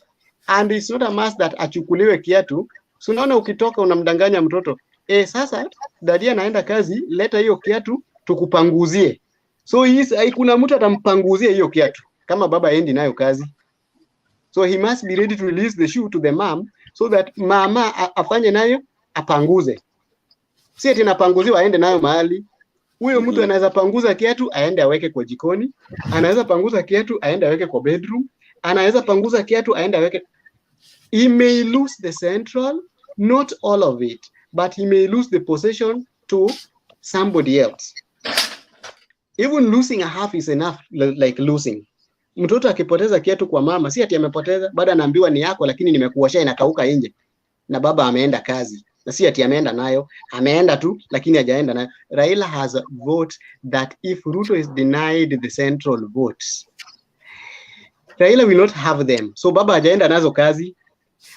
and it's not a must that achukuliwe kiatu. So unaona ukitoka unamdanganya mtoto, sasa dadia anaenda kazi, leta hiyo kiatu tukupanguzie. So kuna mtu atampanguzia hiyo kiatu kama baba aendi nayo kazi. So he must be ready to release the shoe to the mom so that mama afanye nayo apanguze. Si ati napanguziwa aende nayo mahali. Huyo mtu anaweza panguza kiatu aende aweke kwa jikoni, anaweza panguza kiatu aende aweke kwa bedroom, anaweza panguza kiatu aende aweke. He may lose the central, not all of it, but he may lose the possession to somebody else. Even losing a half is enough, like losing. Mtoto akipoteza kiatu kwa mama, si ati amepoteza, bado anaambiwa ni yako, lakini nimekuosha inakauka nje. Na baba ameenda kazi. Na si ati ameenda nayo, ameenda tu, lakini hajaenda nayo. Raila has a vote that if Ruto is denied the central votes, Raila will not have them. So baba hajaenda nazo kazi,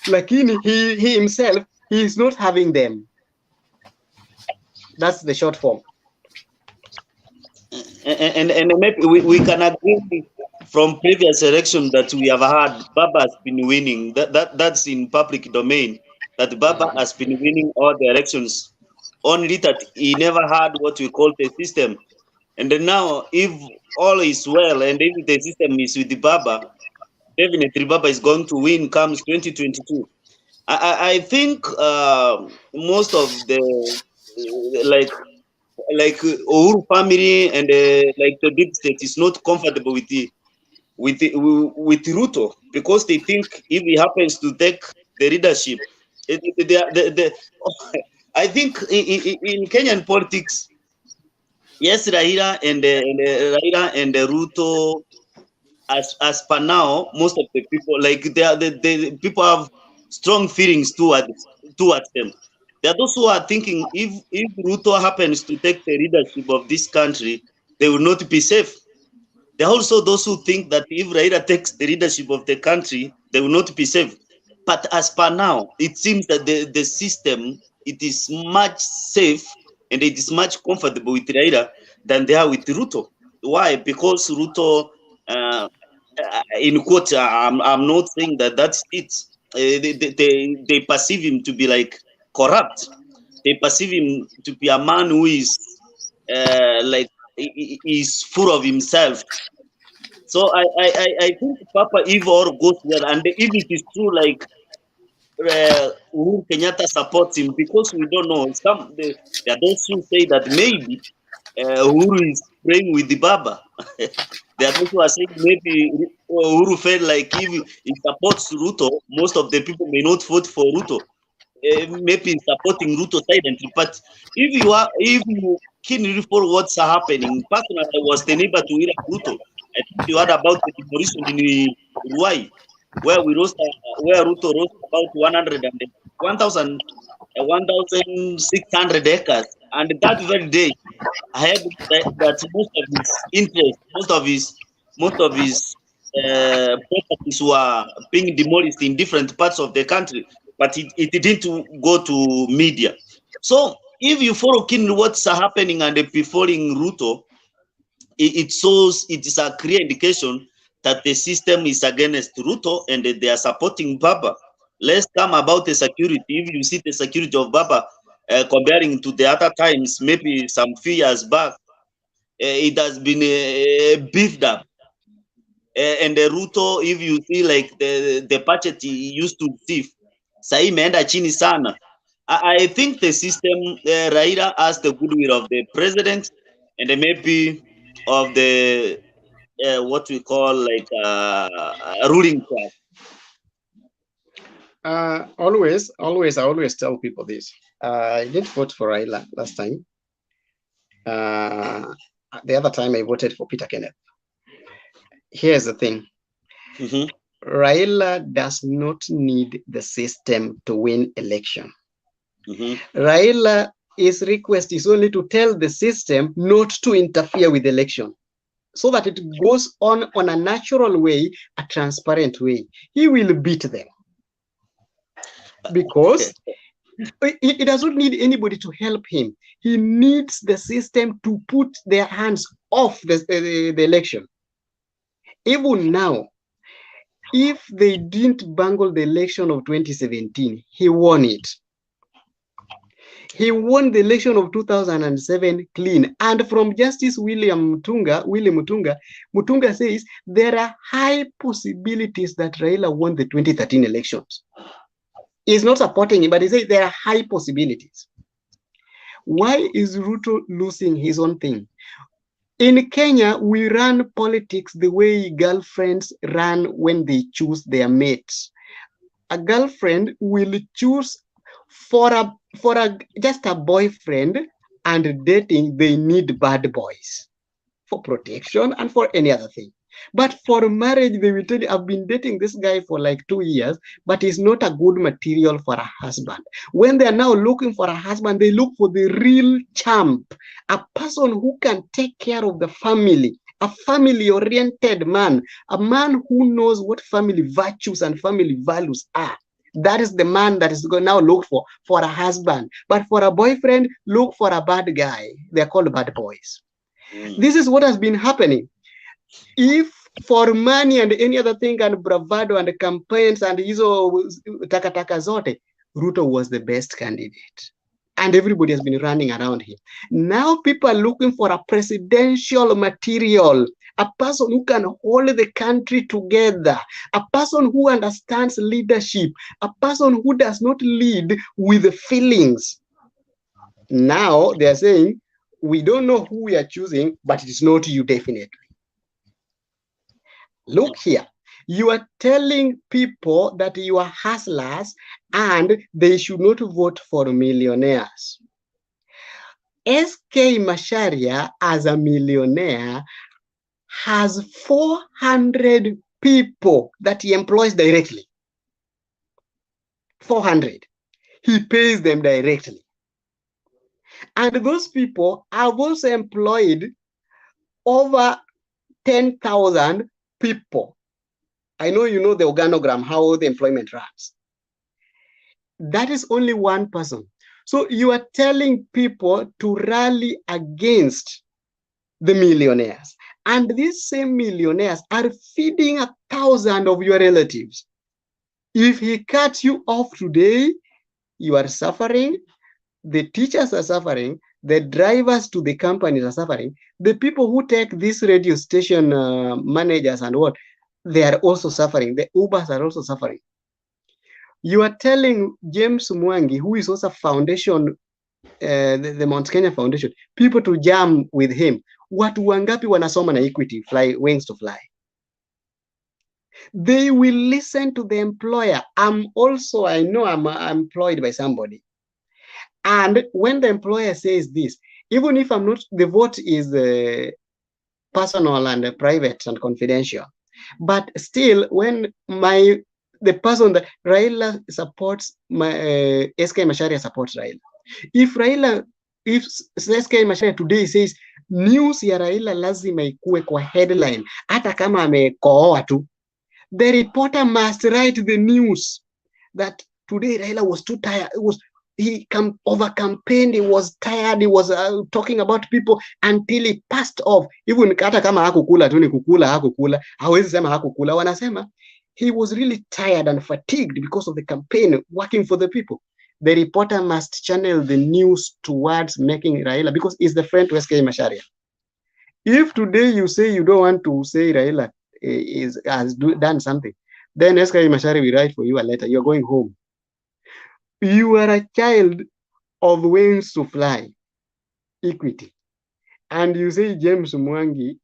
lakini he himself, he is not having them. That's the short form. And maybe we can agree from previous election that we have had, Baba has been winning. That's in public domain, that Baba has been winning all the elections, only that he never had what we call the system. And then now, if all is well, and if the system is with the Baba, definitely Baba is going to win comes 2022. I think most of the, like Uhuru family and like the big state is not comfortable with Ruto, because they think if he happens to take the leadership, I think in Kenyan politics, yes, Raila and Ruto, as per now, most of the people, like the people have strong feelings towards them. There are those who are thinking if Ruto happens to take the leadership of this country, they will not be safe. There are also those who think that if Raila takes the leadership of the country, they will not be safe. But as per now, it seems that the system, it is much safe and it is much comfortable with Raila than they are with Ruto. Why? Because Ruto, in quote, I'm not saying that that's it. They perceive him to be like corrupt. They perceive him to be a man who is like is full of himself. So I think Papa, if all goes well, and if it is true, like Uhuru Kenyatta supports him, because we don't know. There are those who say that maybe Uhuru is praying with the Baba. There are those who are saying maybe Uhuru felt like if he supports Ruto, most of the people may not vote for Ruto. Maybe supporting Ruto silently. But if you keenly follow what's happening, personally, I was the neighbor to Ruto. I think you heard about the demolition in Ruai, where Ruto lost about 1,600 acres. And that very day, I heard that most of his interest, most of his properties were being demolished in different parts of the country, but it didn't go to media. So if you follow keenly what's happening and befalling Ruto, it shows, it is a clear indication that the system is against Ruto and they are supporting Baba. Let's come about the security. If you see the security of Baba comparing to the other times, maybe some few years back, it has been beefed up. And the Ruto, if you see like the budget he used to receive, sahi imeenda chini sana. I think the system, Raila has the goodwill of the president and maybe of the what we call like ruling class. I always tell people this. I did vote for Raila last time. The other time I voted for Peter Kenneth. Here's the thing. Raila does not need the system to win election. Raila's request is only to tell the system not to interfere with the election, so that it goes on a natural way, a transparent way. He will beat them. Because he does not need anybody to help him. He needs the system to put their hands off the election. Even now, if they didn't bungle the election of 2017, he won it. He won the election of 2007 clean. And from Justice William Mutunga says there are high possibilities that Raila won the 2013 elections. He's not supporting him, but he says there are high possibilities. Why is Ruto losing his own thing? In Kenya, we run politics the way girlfriends run when they choose their mates. A girlfriend will choose for just a boyfriend, and dating, they need bad boys for protection and for any other thing. But for marriage, they will tell you, I've been dating this guy for like 2 years, but he's not a good material for a husband. When they are now looking for a husband, they look for the real champ, a person who can take care of the family, a family-oriented man, a man who knows what family virtues and family values are. That is the man that is going to now look for a husband. But for a boyfriend, look for a bad guy. They're called bad boys. This is what has been happening. If for money and any other thing and bravado and campaigns and hizo takataka zote, Ruto was the best candidate. And everybody has been running around him. Now people are looking for a presidential material, a person who can hold the country together, a person who understands leadership, a person who does not lead with feelings. Now they're saying, we don't know who we are choosing, but it is not you definitely. Look here, you are telling people that you are hustlers and they should not vote for millionaires. SK Macharia, as a millionaire, has 400 people that he employs directly. 400. He pays them directly. And those people have also employed over 10,000 people. I know you know the organogram, how the employment runs. That is only one person. So you are telling people to rally against the millionaires. And these same millionaires are feeding 1,000 of your relatives. If he cuts you off today, you are suffering. The teachers are suffering. The drivers to the companies are suffering. The people who take these radio station managers and what, they are also suffering. The Ubers are also suffering. You are telling James Mwangi, who is also foundation, the Mount Kenya Foundation, people to jam with him. Watu wangapi wanasoma na Equity, fly wings to fly? They will listen to the employer. I know I'm employed by somebody. And when the employer says this, even if I'm not, the vote is personal and private and confidential. But still, when the person that Raila supports, SK Macharia supports Raila. If SK Macharia today says news ya Raila lazima ikue kwa headline, hata kama amekooa tu, the reporter must write the news that today Raila was too tired. He over-campaigned, he was tired, he was talking about people until he passed off. Even hata kama hakukula tu ni kukula, hakukula, hawezi sema hakukula, wanasema he was really tired and fatigued because of the campaign, working for the people. The reporter must channel the news towards making Raila, because he's the friend to SK Macharia. If today you say you don't want to say Raila has done something, then SK Macharia will write for you a letter. You're going home. You are a child of wings to fly, Equity. And you say James Mwangi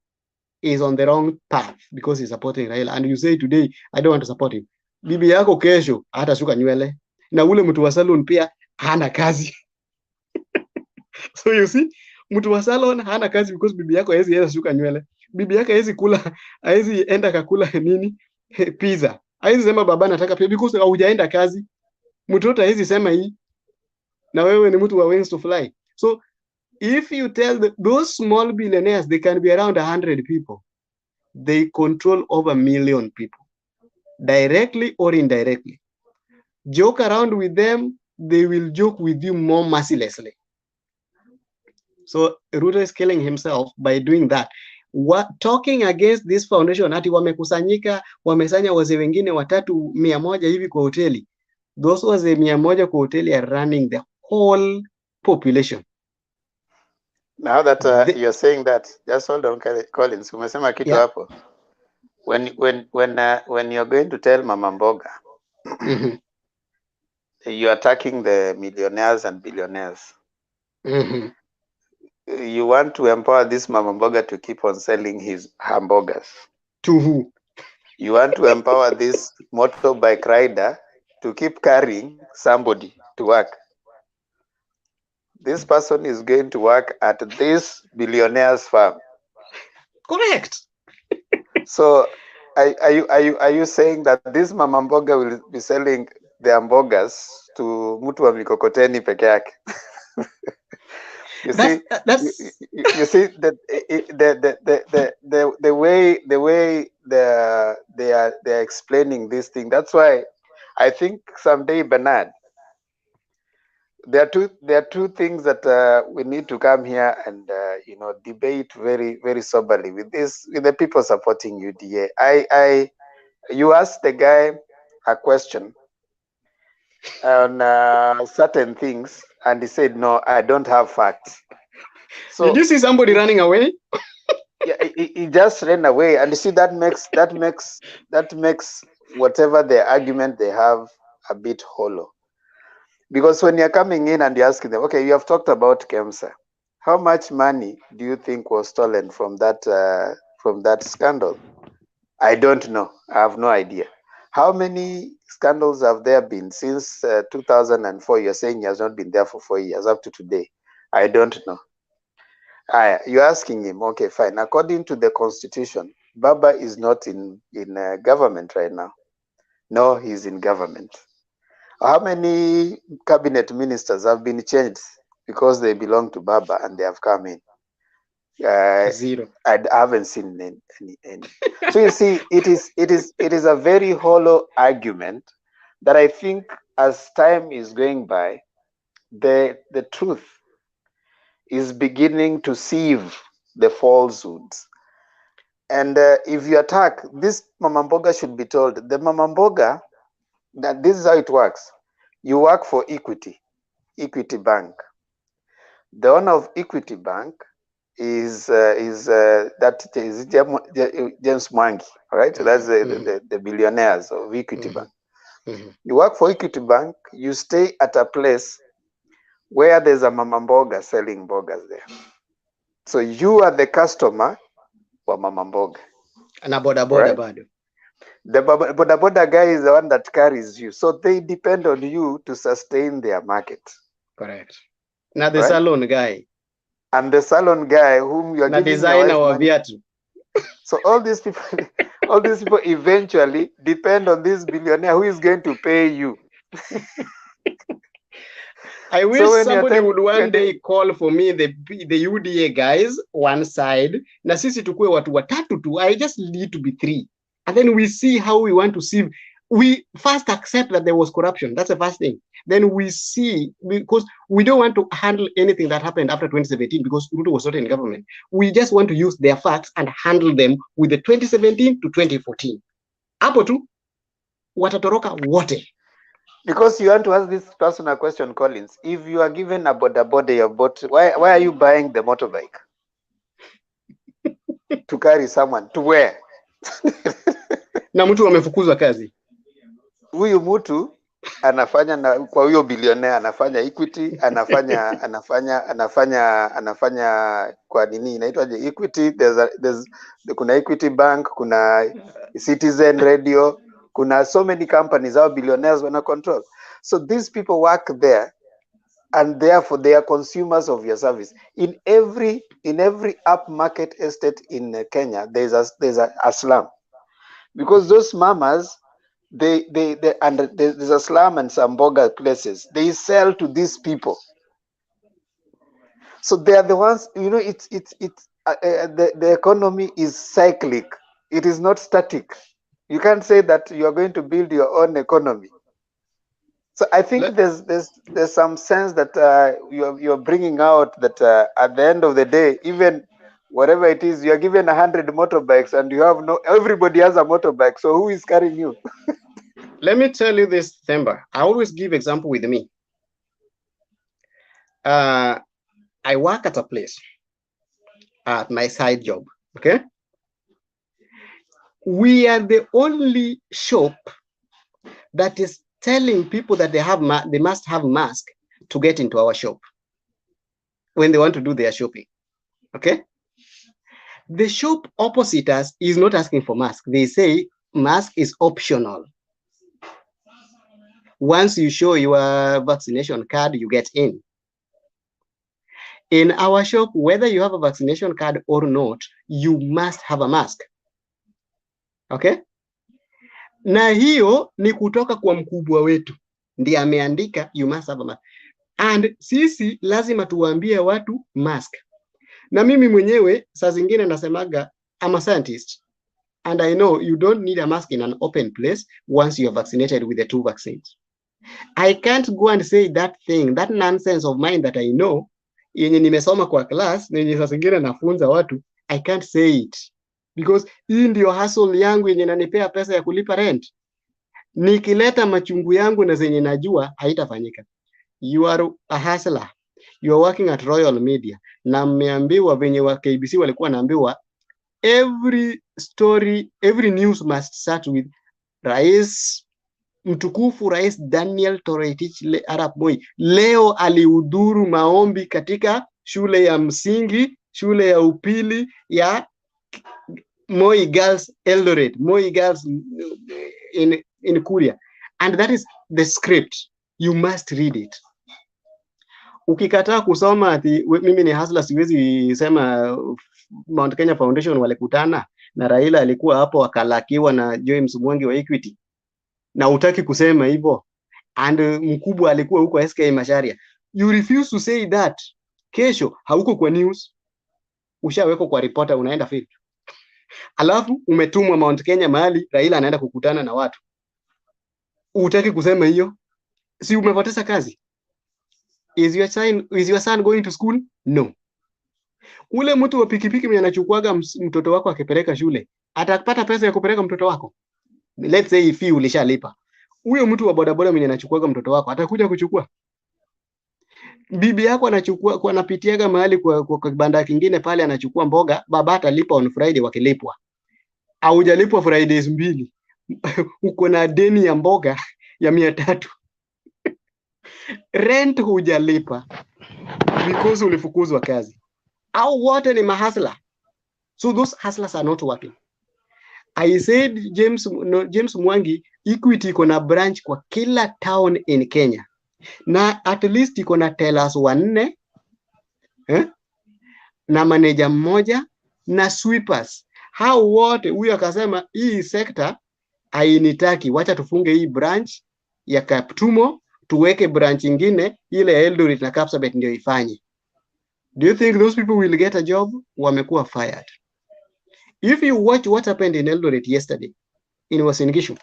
is on the wrong path because he's supporting Raila. And you say today, I don't want to support him. Bibi yako kesho, hata shuka nywele. Na ule mtu wa salon pia, hana kazi. So you see, mtu wa salon hana kazi because bibi yako haezi enda shuka nywele. Bibi yako haezi enda kakula nini? Pizza. Haezi sema baba nataka pia because haujaenda kazi. Mtoto haezi sema hii. Na wewe ni mtu wa wings to fly. So if you tell those small billionaires, they can be around 100 people. They control over 1 million people, directly or indirectly. Joke around with them, they will joke with you more mercilessly. So Ruto is killing himself by doing that. talking against this foundation, ati wamekusanyika, wamesanya wazee wengine 300-100 hivi kwa hoteli. Those wazee 100 kwa hoteli are running the whole population. Now that you're saying that, just hold on, Collins. Umesema kitu hapo. When you're going to tell Mama Mboga, you're attacking the millionaires and billionaires. You want to empower this Mama Mboga to keep on selling his hamburgers. To who? You want to empower this motorbike rider to keep carrying somebody to work. This person is going to work at this billionaire's farm. Correct. So are you saying that this Mama Mboga will be selling the hamburgers to mtu wa mikokoteni peke yake? You see that the way they are explaining this thing. That's why I think someday, Bernard, there are two things that we need to come here and debate very, very soberly with the people supporting UDA. You asked the guy a question on certain things, and he said, "No, I don't have facts." So did you see somebody running away? Yeah, he just ran away, and you see that makes whatever the argument they have a bit hollow. Because when you're coming in and you're asking them, okay, you have talked about KEMSA. How much money do you think was stolen from that scandal? I don't know. I have no idea. How many scandals have there been since 2004? You're saying he has not been there for 4 years up to today. I don't know. You're asking him, okay, fine. According to the constitution, Baba is not in government right now. No, he's in government. How many cabinet ministers have been changed because they belong to Baba and they have come in? Zero. I haven't seen any. So you see, it is a very hollow argument that I think as time is going by, the truth is beginning to sieve the falsehoods. And if you attack, this Mama Mboga should be told, the Mama Mboga, that this is how it works. You work for Equity Bank. The owner of Equity Bank is James Mwangi, right? That's the billionaires of Equity Bank. You work for Equity Bank, you stay at a place where there's a Mama Mboga selling burgers there. So you are the customer for Mama Mboga. And a boda bado. The boda guy is the one that carries you. So they depend on you to sustain their market. Correct. Now the salon guy. And the salon guy whom you are giving designer or viatu. So all these people eventually depend on this billionaire who is going to pay you. I wish somebody would one day call for me the UDA guys one side. Na sisi tukue watu watatu tu. I just need to be 3. And then we see how we want to see. We first accept that there was corruption. That's the first thing. Then we see, because we don't want to handle anything that happened after 2017 because Ruto was not in government. We just want to use their facts and handle them with the 2017 to 2014. Hapo tu, watatoroka wote. Because you want to ask this person a question, Collins. If you are given a boda you bought, why are you buying the motorbike? To carry someone. To where? Na mtu amefukuzwa kazi. Huyu mtu anafanya na kwa huyo billionaire anafanya Equity, anafanya kwa nini inaitwaje Equity, kuna Equity Bank, kuna Citizen Radio, kuna so many companies our billionaires wanna control. So these people work there and therefore they are consumers of your service. In every upmarket estate in Kenya there's a slum. Because those mamas, there's a slum and some burger places. They sell to these people, so they are the ones. The economy is cyclic. It is not static. You can't say that you are going to build your own economy. So I think there's some sense that you're bringing out that at the end of the day, even whatever it is, you are given 100 motorbikes and you have everybody has a motorbike. So who is carrying you? Let me tell you this, Themba. I always give example with me. I work at a place, at my side job, okay? We are the only shop that is telling people that they must have mask to get into our shop when they want to do their shopping, okay? The shop opposite us is not asking for mask. They say mask is optional. Once you show your vaccination card, you get in. In our shop, whether you have a vaccination card or not, you must have a mask. Okay? Na hiyo ni kutoka kwa mkubwa wetu. Ndiye ameandika you must have a mask. And sisi lazima tuwaambie watu mask. Na mimi mwenyewe saa zingine nasemaga I'm a scientist and I know you don't need a mask in an open place once you are vaccinated with the 2 vaccines. I can't go and say that thing, that nonsense of mine that I know, yenye nimesoma kwa class, yenye saa zingine nafunza watu, I can't say it. Because hii ndio hustle yangu yenye nanipea pesa ya kulipa rent. Nikileta machungu yangu na zenye najua, haitafanyika. You are a hustler. You are working at Royal Media. Na mmeambiwa venye wa KBC walikuwa naambiwa, every story, every news must start with Rais mtukufu Rais Daniel Toroitich Arap Moi leo alihudhuru maombi katika shule ya msingi, shule ya upili ya Moi Girls Eldoret, Moi Girls in Kuria. And that is the script. You must read it. Ukikataa kusoma ati mimi ni hustler siwezi sema Mount Kenya Foundation walikutana na Raila alikuwa hapo akalakiwa na James Mwangi wa Equity. Na utaki kusema hivyo and mkubwa alikuwa huko SK Masharia, you refuse to say that. Kesho hauko kwa news, ushaweko kwa reporter, unaenda field, alafu umetumwa Mount Kenya mahali Raila anaenda kukutana na watu, utaki kusema hiyo, si umepoteza kazi? Is your son going to school? No. Ule mtu wa pikipiki mwenye anachukuaga mtoto wako akipeleka shule atapata pesa ya kupeleka mtoto wako? Let's say if ulishalipa. Huyo mtu wa bodaboda mwenye anachukuaga mtoto wako atakuja kuchukua? Bibi yako anachukua kwa anapitiaga mahali kwa kibanda kingine pale anachukua mboga, baba atalipa on Friday wakilipwa. Haujalipwa Fridays mbili. Uko na deni ya mboga ya 300. Rent hujalipa because ulifukuzwa kazi. Au wote ni mahasla. So those hustlers are not working. I said James Mwangi, Equity iko na branch kwa kila town in Kenya. Na at least iko na tellers 4 na manager mmoja na sweepers. Hao wote huyu akasema hii sector hainitaki, wacha tufunge hii branch ya Kaptumo tuweke branch ingine ile Eldoret na Kapsabet ndio ifanye. Do you think those people will get a job? Wamekuwa fired. If you watch what happened in Eldoret yesterday in Uasin Gishu,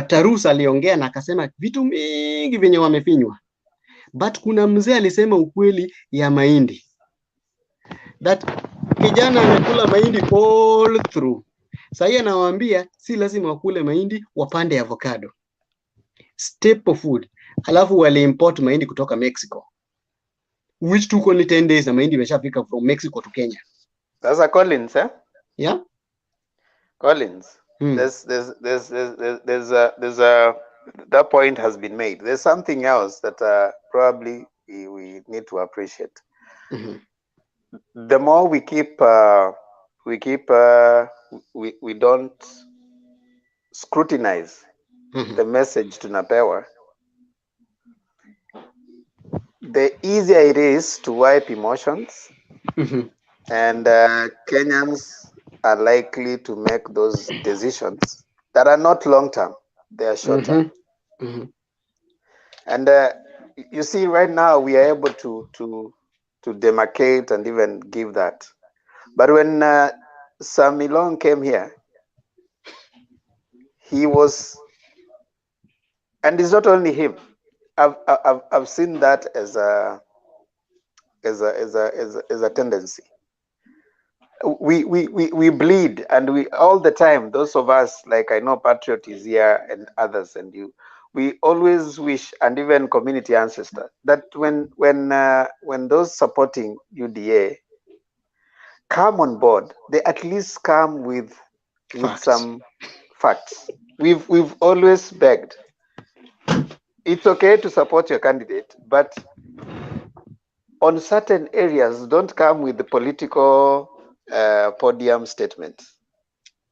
Tarus aliongea na akasema vitu mingi venye wamefinywa, but kuna mzee alisema ukweli ya mahindi, that kijana amekula mahindi all through. Sasa anawaambia si lazima wakule mahindi, wapande avocado, staple food. Alafu wali import mahindi kutoka Mexico, which took only 10 days na mahindi imeshafika from Mexico to Kenya. That's Collins, eh? Yeah, Collins. There's that point has been made. There's something else that probably we need to appreciate. The more we don't scrutinize the message tunapewa, the easier it is to wipe emotions. And Kenyans are likely to make those decisions that are not long-term, they are short-term. And you see, right now we are able to demarcate and even give that. But when Sam Milong came here, he was, and it's not only him. I've seen that as a tendency. we bleed, and we all the time, those of us, like I know Patriot is here and others and you, we always wish, and even community ancestor, that when those supporting UDA come on board, they at least come with some facts. We've always begged, it's okay to support your candidate, but on certain areas, don't come with the political podium statements.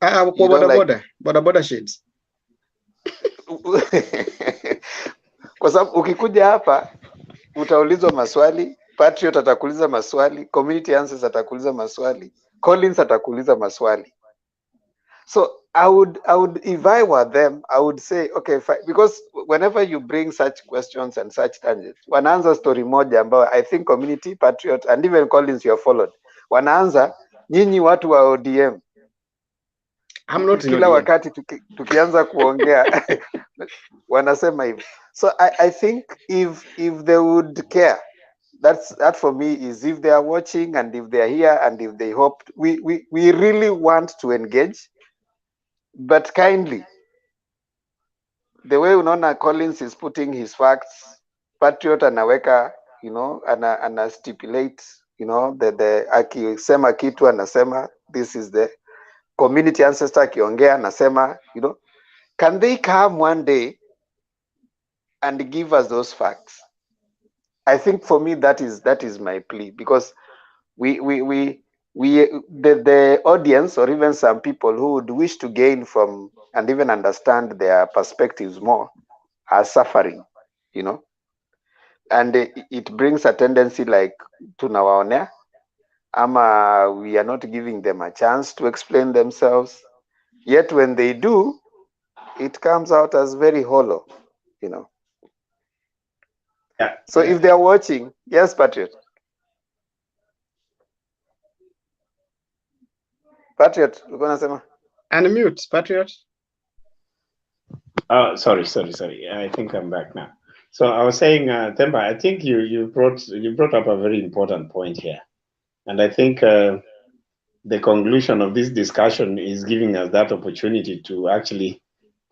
Boda shades. Kwa sababu ukikuja hapa utaulizwa maswali, Patriot atakuuliza maswali, Community Answers atakuuliza maswali, Collins atakuuliza maswali. So I would, if I were them, I would say, okay, fine. Because whenever you bring such questions and such tangents, wanaanza story moja ambayo I think Community, Patriot, and even Collins you have followed. Wanaanza, nyinyi watu wa ODM. I'm not kila wakati tukianza kuongea wanasema hivyo. So I think if they would care, that for me is if they are watching and if they are here and if they hope, we really want to engage, but kindly. The way unaona Collins is putting his facts, Patriot anaweka, you know, ana stipulate, you know, the akisema kitu anasema this is the community ancestor akiongea anasema, you know, can they come one day and give us those facts? I think for me that is my plea, because the audience or even some people who would wish to gain from and even understand their perspectives more are suffering, you know, and it brings a tendency like tunawaonea, ama we are not giving them a chance to explain themselves, yet when they do, it comes out as very hollow, you know. Yeah. So if they are watching, yes, Patriot. Patriot, you're gonna say? Unmute, Patriot. Oh, sorry. I think I'm back now. So I was saying, Themba, I think you brought up a very important point here, and I think the conclusion of this discussion is giving us that opportunity to actually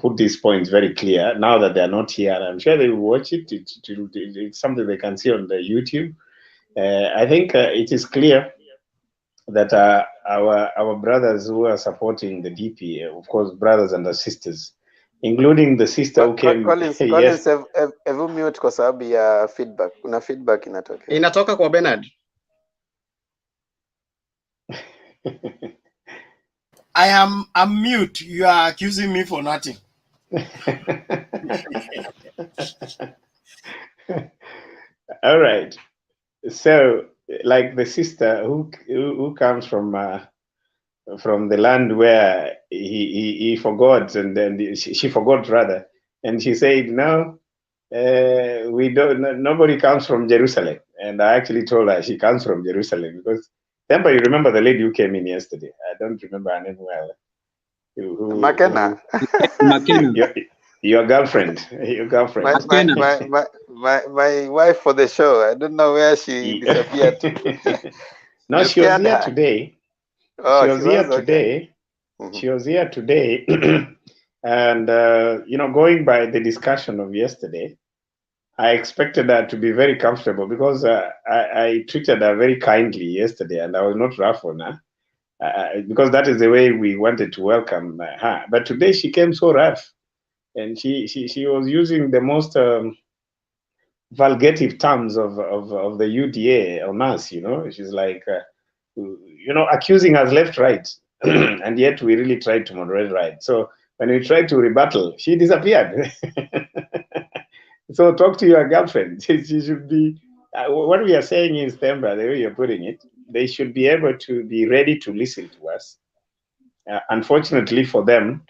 put these points very clear. Now that they are not here, I'm sure they will watch it. It's something they can see on the YouTube. I think it is clear that our brothers who are supporting the DP, of course, brothers and sisters, including the sister who came. Collins, yes. Evu mute kwa sababu ya feedback. Kuna feedback inatoka. Inatoka kwa Bernard. I'm mute. You are accusing me for nothing. All right. So, like the sister who comes from the land where he forgot, and then she forgot rather, and she said, "No, we don't. Nobody comes from Jerusalem." And I actually told her she comes from Jerusalem because. Remember, you remember the lady who came in yesterday? I don't remember her name well. McKenna. Your girlfriend. Your girlfriend. My wife for the show. I don't know where she disappeared to. No, she was here today. Oh, she was here today. Okay. She was here today. And, you know, going by the discussion of yesterday, I expected her to be very comfortable because I treated her very kindly yesterday and I was not rough on her because that is the way we wanted to welcome her. But today she came so rough and she was using the most vulgative terms of the UDA on us, you know. She's like, you know, accusing us left, right. And yet we really tried to moderate right. So when we tried to rebuttal, she disappeared. So talk to your girlfriend. She should be, what we are saying is, Themba, the way you're putting it, they should be able to be ready to listen to us. Unfortunately for them,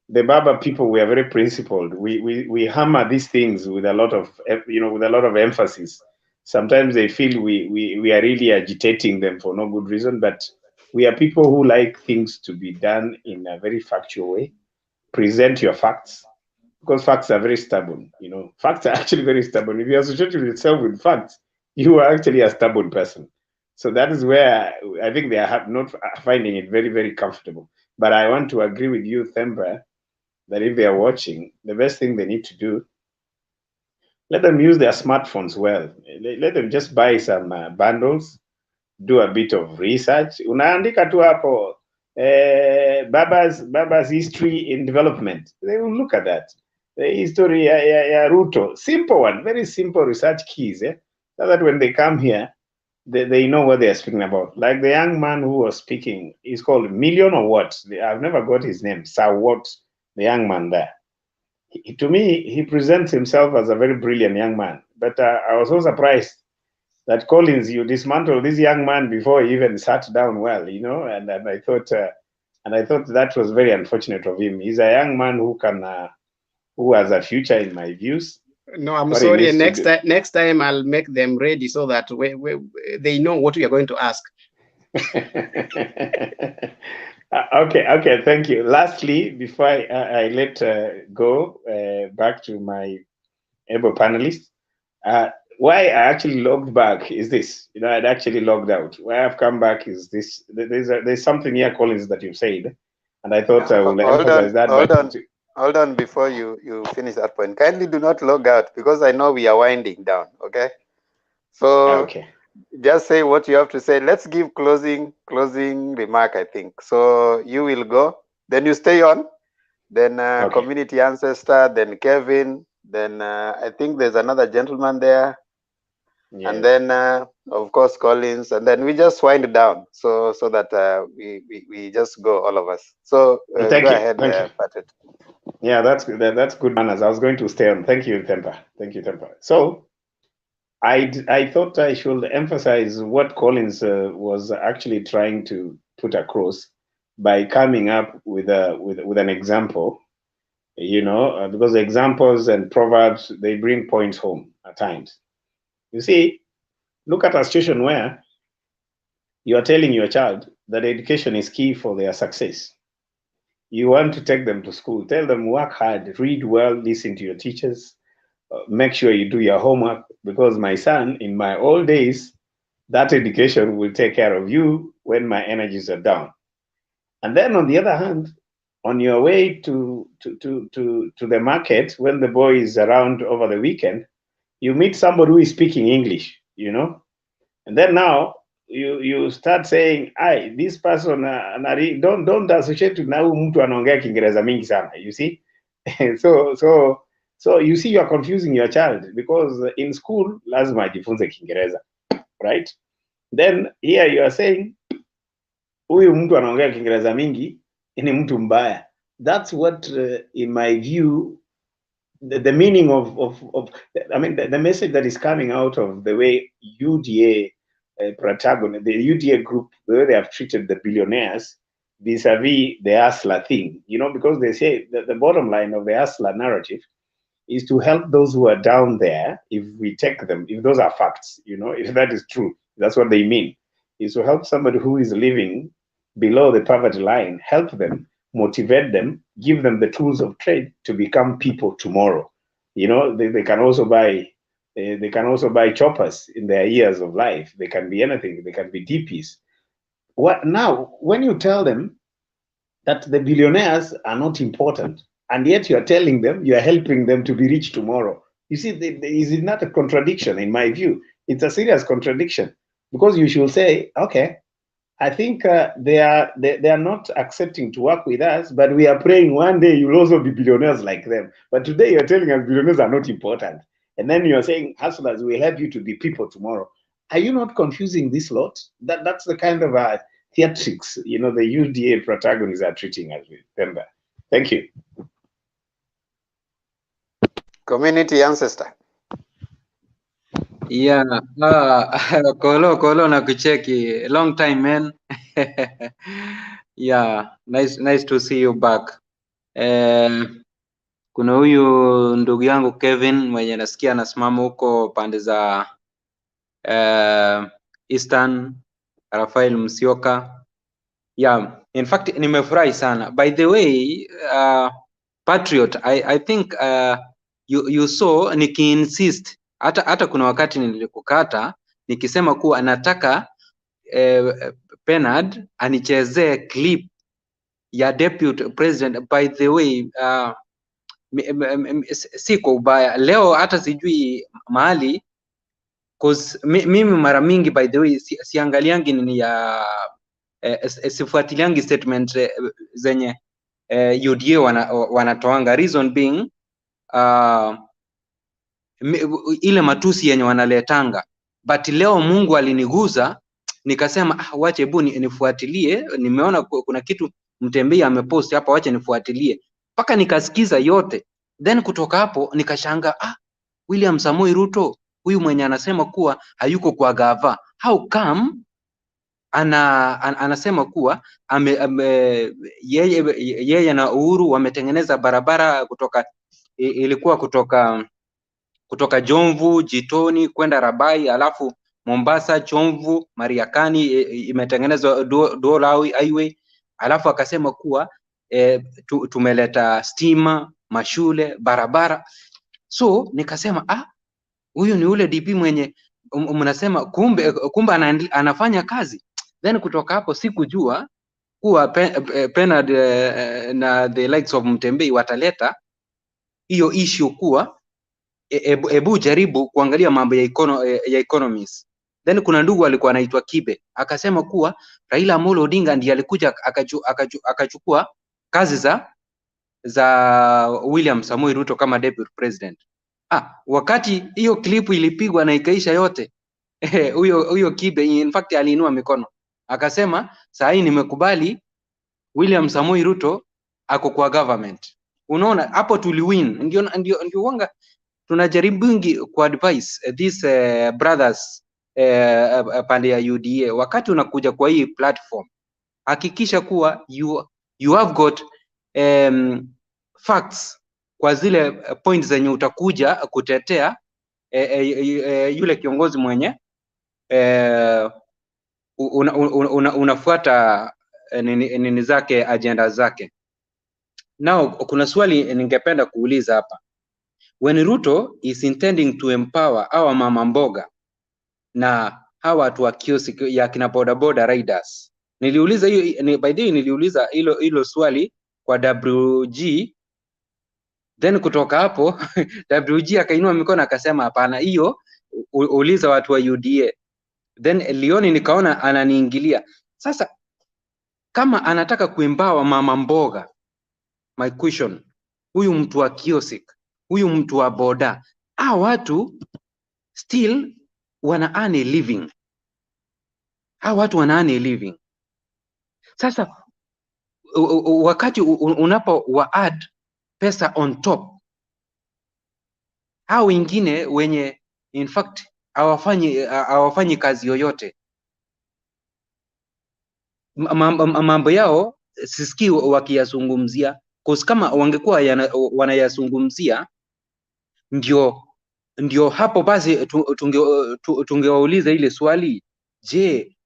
the Baba people, we are very principled. We hammer these things with a lot of, you know, with a lot of emphasis. Sometimes they feel we are really agitating them for no good reason, but we are people who like things to be done in a very factual way. Present your facts. Because facts are very stubborn, you know. Facts are actually very stubborn. If you associate yourself with facts, you are actually a stubborn person. So that is where I think they are not finding it very, very comfortable. But I want to agree with you, Themba, that if they are watching, the best thing they need to do, let them use their smartphones well. Let them just buy some bundles, do a bit of research. Unaandika tu hapo Baba's history in development. They will look at that. The history ya Ruto. Simple one, very simple research keys. So that when they come here, they know what they are speaking about. Like the young man who was speaking, he's called Million or what? I've never got his name. What? The young man there. To me, he presents himself as a very brilliant young man. But I was so surprised that Collins, you dismantled this young man before he even sat down well, you know. And I thought that was very unfortunate of him. He's a young man who has a future, in my views. No, I'm sorry. Next time I'll make them ready so that they know what we are going to ask. Okay, thank you. Lastly, before I let go back to my able panelists, why I actually logged back is this. You know, I'd actually logged out. Why I've come back is this. There's something here, Collins, that you've said, and I thought I will emphasize that. Hold on, before you finish that point. Kindly do not log out, because I know we are winding down. Okay, so just say what you have to say. Let's give closing remark, I think. So you will go, then you stay on, then community ancestor, then Kevin, then I think there's another gentleman there, and then of course Collins, and then we just wind down so that we just go, all of us. So go ahead, Patrick. Yeah, that's good manners. I was going to stay on. Thank you, Themba. Thank you, Themba. So I thought I should emphasize what Collins was actually trying to put across by coming up with an example. You know, because examples and proverbs, they bring points home at times. You see, look at a situation where you are telling your child that education is key for their success. You want to take them to school, tell them work hard, read well, listen to your teachers, make sure you do your homework, because my son, in my old days, that education will take care of you when my energies are down. And then on the other hand, on your way to the market, when the boy is around over the weekend, you meet somebody who is speaking English, you know, and then now you start saying, this person don't associate na huyu mtu anaongea Kiingereza mingi sana, you see. So you see, you are confusing your child, because in school lazima ajifunze Kiingereza, right? Then here you are saying huyu mtu anaongea Kiingereza mingi ni mtu mbaya. That's what in my view the meaning of I mean the message that is coming out of the way UDA protagonist, the UDA group, the way they have treated the billionaires vis-a-vis the hustler thing, you know, because they say that the bottom line of the hustler narrative is to help those who are down there. If we take them, if those are facts, you know, if that is true, that's what they mean, is to help somebody who is living below the poverty line, help them, motivate them, give them the tools of trade to become people tomorrow. You know, they can also buy choppers in their years of life. They can be anything. They can be DPs. What now? When you tell them that the billionaires are not important, and yet you are telling them you are helping them to be rich tomorrow, you see, is it not a contradiction? In my view, it's a serious contradiction, because you should say, okay, I think they are not accepting to work with us, but we are praying one day you'll also be billionaires like them. But today you're telling us billionaires are not important, and then you're saying hustlers will help you to be people tomorrow. Are you not confusing this lot? That's the kind of theatrics, you know, the UDA protagonists are treating us with. Remember. Thank you. Community ancestor. Yeah, Kolo na kucheki. Long time, man. Yeah, nice to see you back. Kuna huyu ndugu yangu Kevin mwenye nasikia anasimama huko pande za Eastern, Rafael Msioka. Yeah, in fact nimefurahi sana. By the way, Patriot, I think you saw nikiinsist hata kuna wakati nilikukata nikisema kuwa nataka Bernard anichezee clip ya deputy president. By the way, si kwa ubaya leo, hata sijui mahali, cause mimi mara mingi by the way siangaliangi nini ya sifuatiliangi statement zenye UDA wanatoanga. Reason being ile matusi yenye wanaletanga, but leo Mungu aliniguza nikasema wache hebu nifuatilie. Nimeona kuna kitu Mtembei amepost hapa, wache nifuatilie mpaka nikasikiza yote, then kutoka hapo nikashanga William Samoei Ruto huyu mwenye anasema kuwa hayuko kwa gava, how come anasema kuwa yeye na Uhuru wametengeneza barabara ilikuwa kutoka Jomvu Jitoni kwenda Rabai, alafu Mombasa Chomvu Mariakani imetengenezwa dual highway, alafu akasema kuwa tumeleta stima, mashule, barabara. So nikasema huyu ni ule DP mwenye mnasema, kumbe anafanya kazi. Then kutoka hapo sikujua kuwa Bernard na the likes of Mtembei wataleta hiyo issue kuwa ebu jaribu kuangalia mambo ya economies. Then kuna ndugu alikuwa anaitwa Kibe akasema kuwa Raila Amolo Odinga ndiye alikuja akachukua kazi za William Samoei Ruto kama deputy president. Wakati hiyo klipu ilipigwa na ikaisha yote, huyo Kibe in fact aliinua mikono akasema saa hii nimekubali William Samoei Ruto ako kwa government. Unaona hapo tuliwin. Ndio wanga tunajaribu ku advise these brothers pande ya UDA, wakati unakuja kwa hii platform hakikisha kuwa you have got facts kwa zile points zenye utakuja kutetea yule kiongozi mwenye unafuata nini zake, agenda zake. Now kuna swali ningependa kuuliza hapa. When Ruto is intending to empower our mama mboga na hawa watu wa kiosk ya kina boda riders, niliuliza hiyo by the way, niliuliza hilo swali kwa WG, then kutoka hapo WG akainua mikono akasema hapana, hiyo uliza watu wa UDA. Then Leoni nikaona ananiingilia. Sasa kama anataka kuempower mama mboga, my question, huyu mtu wa kiosk, huyu mtu wa boda, watu still wana earn a living. Watu wana earn a living. Sasa wakati unapo wa add pesa on top, hao wengine wenye in fact hawafanyi kazi yoyote, mambo yao sisikii wakiyazungumzia, cause kama wangekuwa wanayazungumzia ndio hapo basi tungewauliza ile swali, je,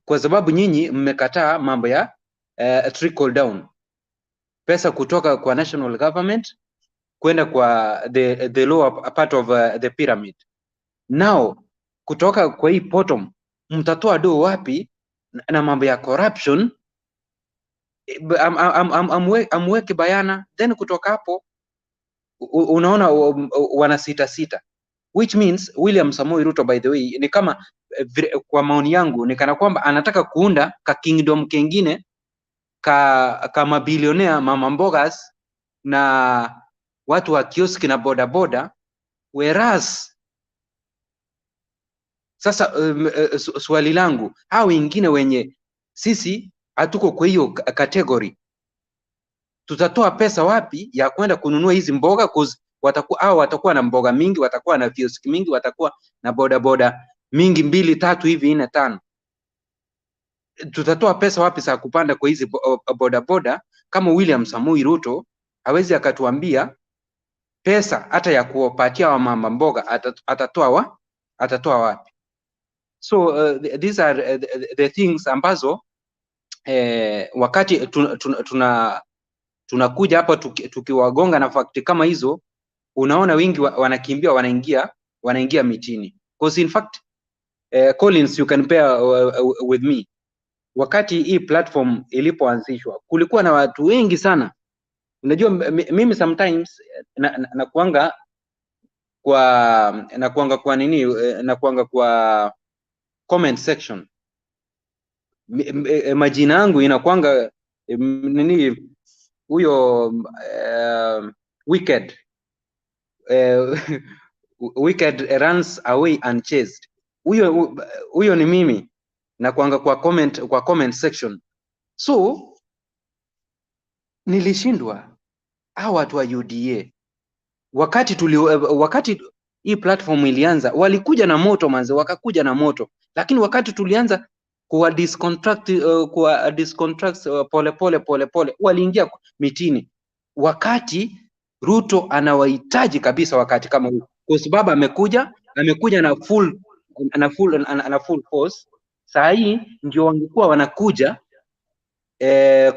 kwa sababu nyinyi mmekataa mambo ya trickle down, pesa kutoka kwa national government kwenda kwa the lower part of the pyramid, now kutoka kwa hii bottom mtatoa do wapi na mambo ya corruption? Amweke bayana, then kutoka hapo unaona wana sita, which means William Samoei Ruto by the way ni kama kwa maoni yangu ni kana kwamba anataka kuunda ka kingdom kengine ka mabilionea mama mbogas na watu wa kioski na boda, whereas sasa swali langu, hao wengine wenye sisi hatuko kwa hiyo category, tutatoa pesa wapi ya kwenda kununua hizi mboga? Cause watakuwa na mboga mingi, watakuwa na kioski mingi, watakuwa na boda mingi 2, 3 hivi 4, 5. Tutatoa pesa wapi za kupanda kwa hizi boda kama William Samoei Ruto hawezi akatuambia pesa hata ya kuwapatia wa mama mboga atatoa wapi? So these are the things ambazo wakati tunakuja hapa tukiwagonga na fakti kama hizo, unaona wingi wanakimbia wanaingia mitini, because in fact Collins, you can bear with me. Wakati hii platform ilipoanzishwa kulikuwa na watu wengi sana. Unajua mimi sometimes nakuanga kwa comment section. Majina yangu inakuanga nini huyo wicked wicked runs away unchased. Huyo ni mimi nakuanga kwa comment section. So nilishindwa hawa watu wa UDA wakati hii platform ilianza walikuja na moto manze, wakakuja na moto, lakini wakati tulianza kuwa discontract pole waliingia mitini, wakati Ruto anawahitaji kabisa wakati kama huu, kwa sababu amekuja na full force. Saa hii ndio wangekuwa wanakuja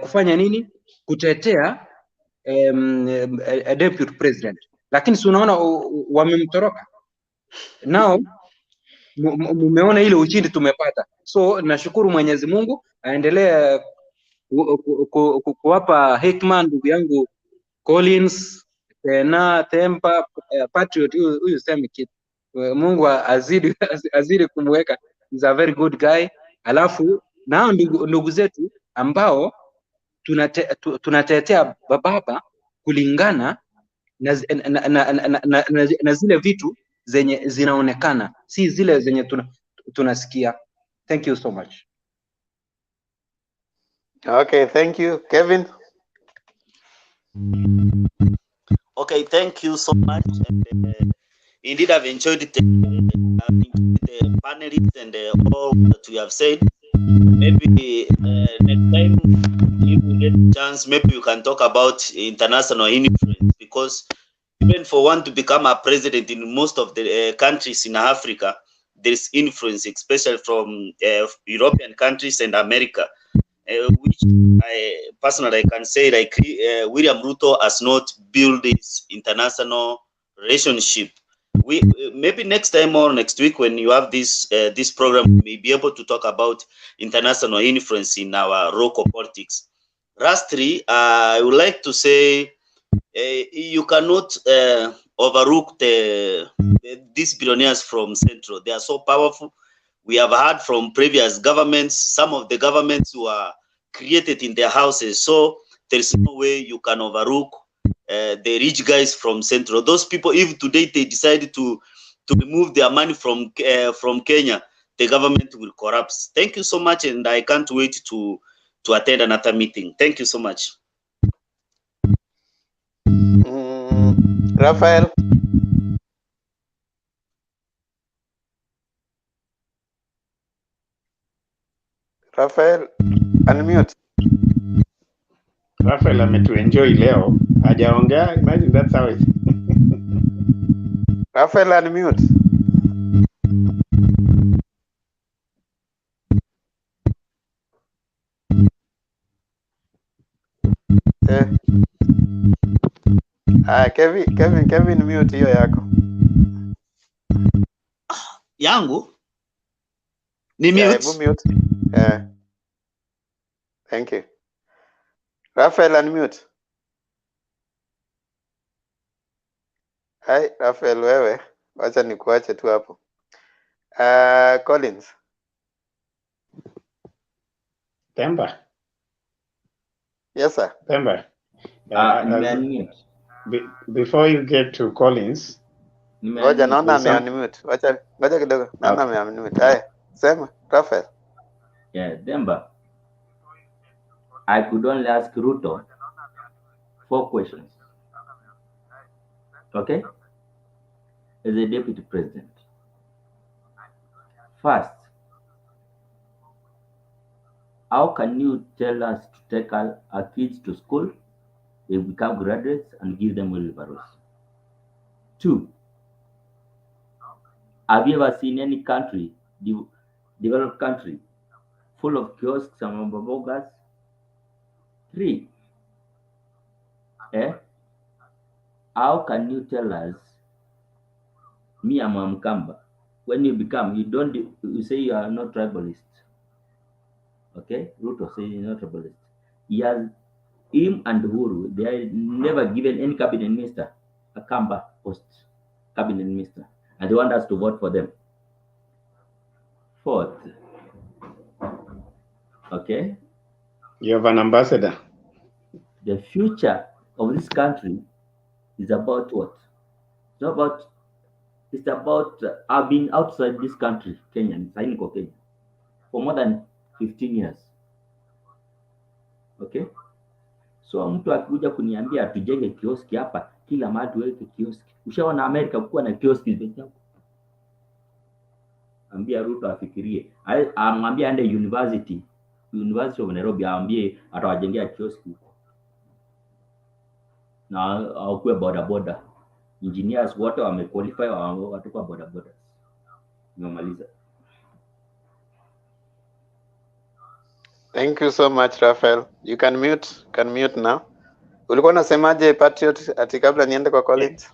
kufanya nini? Kutetea deputy president, lakini si unaona wamemtoroka. Now mumeona ile ushindi tumepata, so nashukuru Mwenyezi Mungu, aendelee kuwapa hekima ndugu yangu Collins, tena Tempa, Patriot huyu sema kitu. Mungu azidi kumweka, is a very good guy. Alafu nao ndugu zetu ambao tunatetea baba kulingana na zile vitu zenye zinaonekana, si zile zenye tunasikia. Thank you so much. Okay, thank you. Kevin? Okay, thank you so much. Indeed, I've enjoyed the panelists and all that you have said. Maybe next time, if we get a chance, maybe you can talk about international influence, because even for one to become a president in most of the countries in Africa, there is influence, especially from European countries and America, which I personally can say, like William Ruto has not built this international relationship. We maybe next time or next week when you have this this program, we may be able to talk about international influence in our local politics. Lastly, I would like to say you cannot overlook these billionaires from Central. They are so powerful. We have heard from previous governments, some of the governments who are created in their houses. So there is no way you can overlook the rich guys from Central. Those people, if today they decide to remove their money from Kenya, the government will collapse. Thank you so much, and I can't wait to attend another meeting. Thank you so much. Raphael? Raphael, unmute. Raphael ametuenjoy leo, hajaongea. Imagine that's how it. Raphael, unmute. Kevin mute hiyo yako. Yangu? Ni mute? Yeah, mute. Yeah. Thank you. Raphael, unmute. Hai, Raphael wewe, wacha nikuache tu hapo. Collins. Temba. Yes, sir. Temba. Before you get to Collins. Ngoja naona ame-unmute. Ngoja kidogo. Naona ame-unmute. Hai, sema, Raphael. Yeah, Demba. I could only ask Ruto 4 questions. Okay? As a deputy president. First, how can you tell us to take our kids to school, they become graduates, and give them wheelbarrows? 2, have you ever seen any country, developed country, full of kiosks and mabogas? 3, how can you tell us, me I'm Mkamba, when you become, you say you are not tribalist. Okay, Ruto say you're not tribalist. Him and Uhuru, they are never given any cabinet minister a Kamba post cabinet minister, and they want us to vote for them. Fourth, okay, you have an ambassador. the future of this country is about what? It's about I've been outside this country, Kenya, Kenya, for more than 15 years. Okay, so mtu akikuja kuniambia tujenge kioski hapa, kila mahali tuweke kioski. Ushaona Amerika kuwa na kioski zimejaa. Ambia Ruto afikirie, amwambie aende University of Nairobi, aambie atawajengea kioski na akuwe boda engineers wote wamequalify, watakuwa boda. Nimemaliza. Thank you so much, Raphael. You can mute now. Ulikuwa unasemaje Patriot ati kabla niende kwa Collins?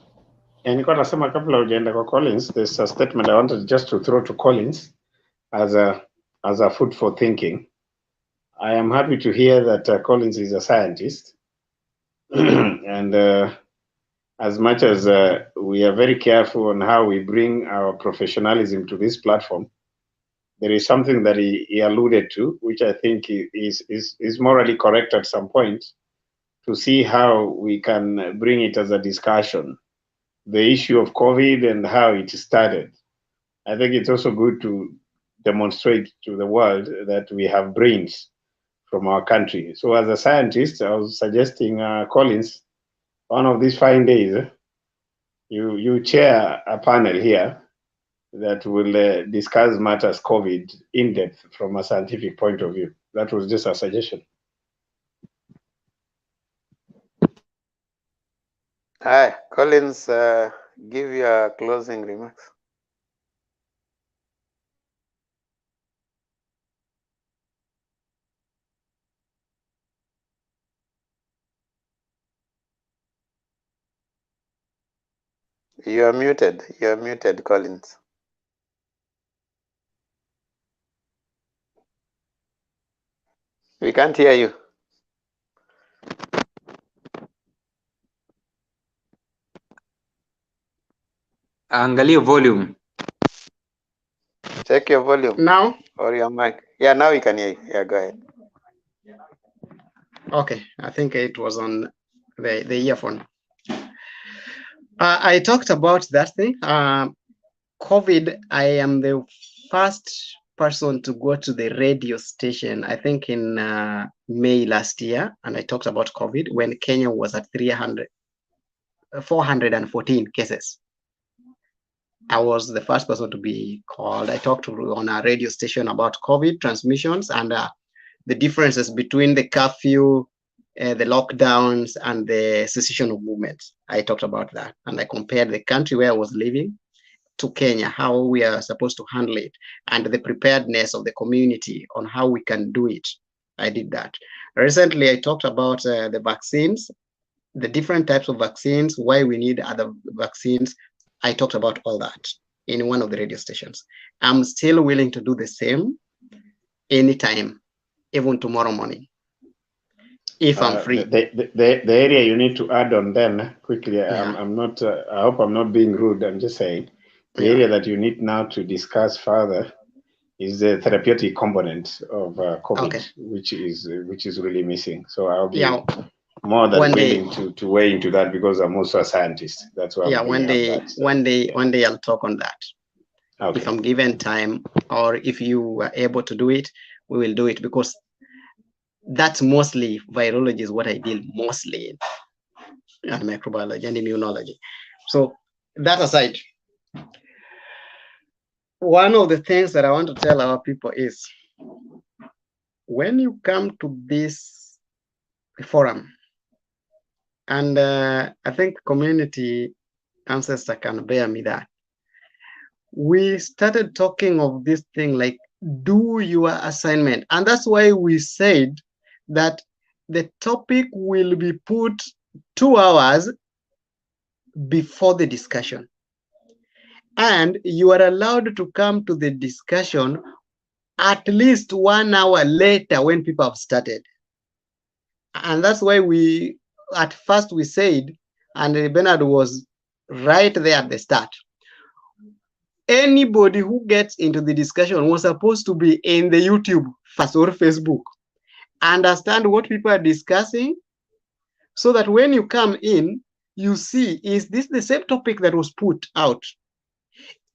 Nilikuwa nasema kabla hujaenda kwa Collins, there's a statement I wanted just to throw to Collins as a food for thinking. I am happy to hear that Collins is a scientist. And as much as we are very careful on how we bring our professionalism to this platform, there is something that he alluded to, which I think is morally correct at some point, to see how we can bring it as a discussion. The issue of COVID and how it started. I think it's also good to demonstrate to the world that we have brains from our country. So as a scientist, I was suggesting Collins, one of these fine days, you chair a panel here that will discuss matters COVID in depth from a scientific point of view. That was just a suggestion. Hi, Collins, give your closing remarks. You are muted. You are muted, Collins. We can't hear you. Angalia volume. Check your volume. Now? Or your mic. Yeah, now we can hear you. Yeah, go ahead. Okay, I think it was on the earphone. I talked about that thing. COVID, I am the first person to go to the radio station, I think in May last year, and I talked about COVID when Kenya was at 414 cases. I was the first person to be called. I talked on a radio station about COVID transmissions and the differences between the curfew, the lockdowns, and the cessation of movements. I talked about that, and I compared the country where I was living to Kenya, how we are supposed to handle it, and the preparedness of the community on how we can do it. I did that. Recently, I talked about the vaccines, the different types of vaccines, why we need other vaccines. I talked about all that in one of the radio stations. I'm still willing to do the same anytime, even tomorrow morning, if I'm free. The area you need to add on then quickly, Yeah. I'm not, I hope I'm not being rude, I'm just saying, the area that you need now to discuss further is the therapeutic component of COVID, which is really missing. So I'll be more than willing to weigh into that because I'm also a scientist. That's why I'm one day I'll talk on that. Okay. If I'm given time, or if you are able to do it, we will do it, because that's mostly virology is what I deal mostly in, and microbiology and immunology. So that aside, one of the things that I want to tell our people is, when you come to this forum, and I think community ancestor can bear me that, we started talking of this thing like, do your assignment. And that's why we said that the topic will be put 2 hours before the discussion. And you are allowed to come to the discussion at least 1 hour later when people have started. And that's why we, at first we said, and Bernard was right there at the start, anybody who gets into the discussion was supposed to be in the YouTube first or Facebook, understand what people are discussing, so that when you come in, you see, is this the same topic that was put out?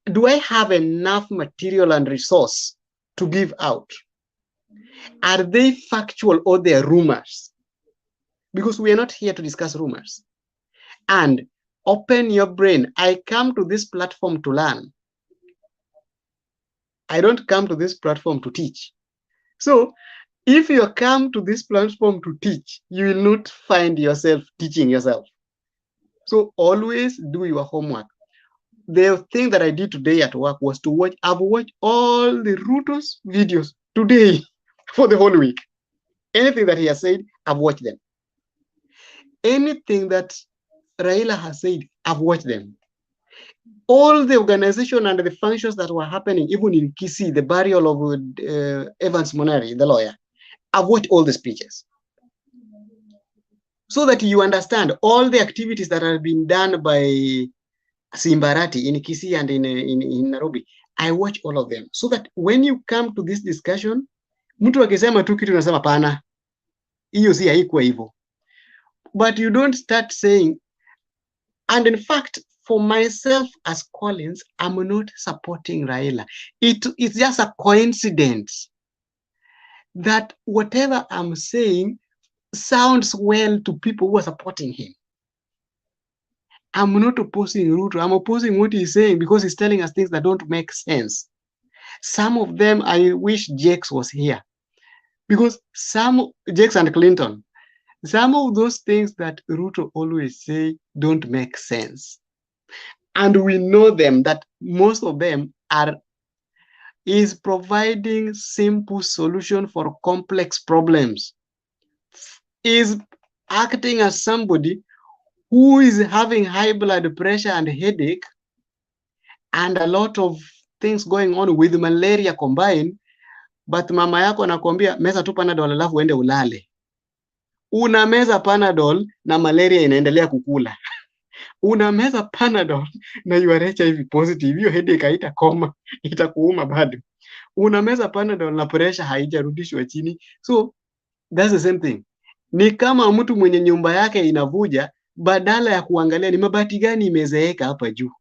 Do I have enough material and resource to give out? Are they factual or they are rumors? Because we are not here to discuss rumors. And open your brain. I come to this platform to learn. I don't come to this platform to teach. So if you come to this platform to teach, you will not find yourself teaching yourself. So always do your homework. The thing that I did today at work was to watch, I've watched all the Ruto's videos today for the whole week. Anything that he has said, I've watched them. Anything that Raila has said, I've watched them. All the organization and the functions that were happening, even in Kisii, the burial of Evans Monari, the lawyer, I've watched all the speeches. So that you understand all the activities that have been done by Simbarati in Kisii and in Nairobi, I watch all of them. So that when you come to this discussion, mtu akisema tu kitu unasema pana, hiyo si haikuwa hivyo. But you don't start saying, and in fact, for myself as Collins, I'm not supporting Raila. It's just a coincidence that whatever I'm saying sounds well to people who are supporting him. I'm not opposing Ruto. I'm opposing what he's saying because he's telling us things that don't make sense. Some of them, I wish Jakes was here. Because Jakes and Clinton, some of those things that Ruto always say don't make sense. And we know them, that most of them is providing simple solution for complex problems. Is acting as somebody who is having high blood pressure and headache and a lot of things going on with malaria combined, but mama yako anakuambia meza tu Panadol alafu uende ulale. Una meza Panadol na malaria inaendelea kukula. Una meza Panadol na you are HIV positive, hiyo headache haitakoma, itakuuma bado. Una meza Panadol na pressure haijarudishwa chini. So that's the same thing. Ni kama mtu mwenye nyumba yake inavuja, badala ya kuangalia ni mabati gani imezeeka hapa juu,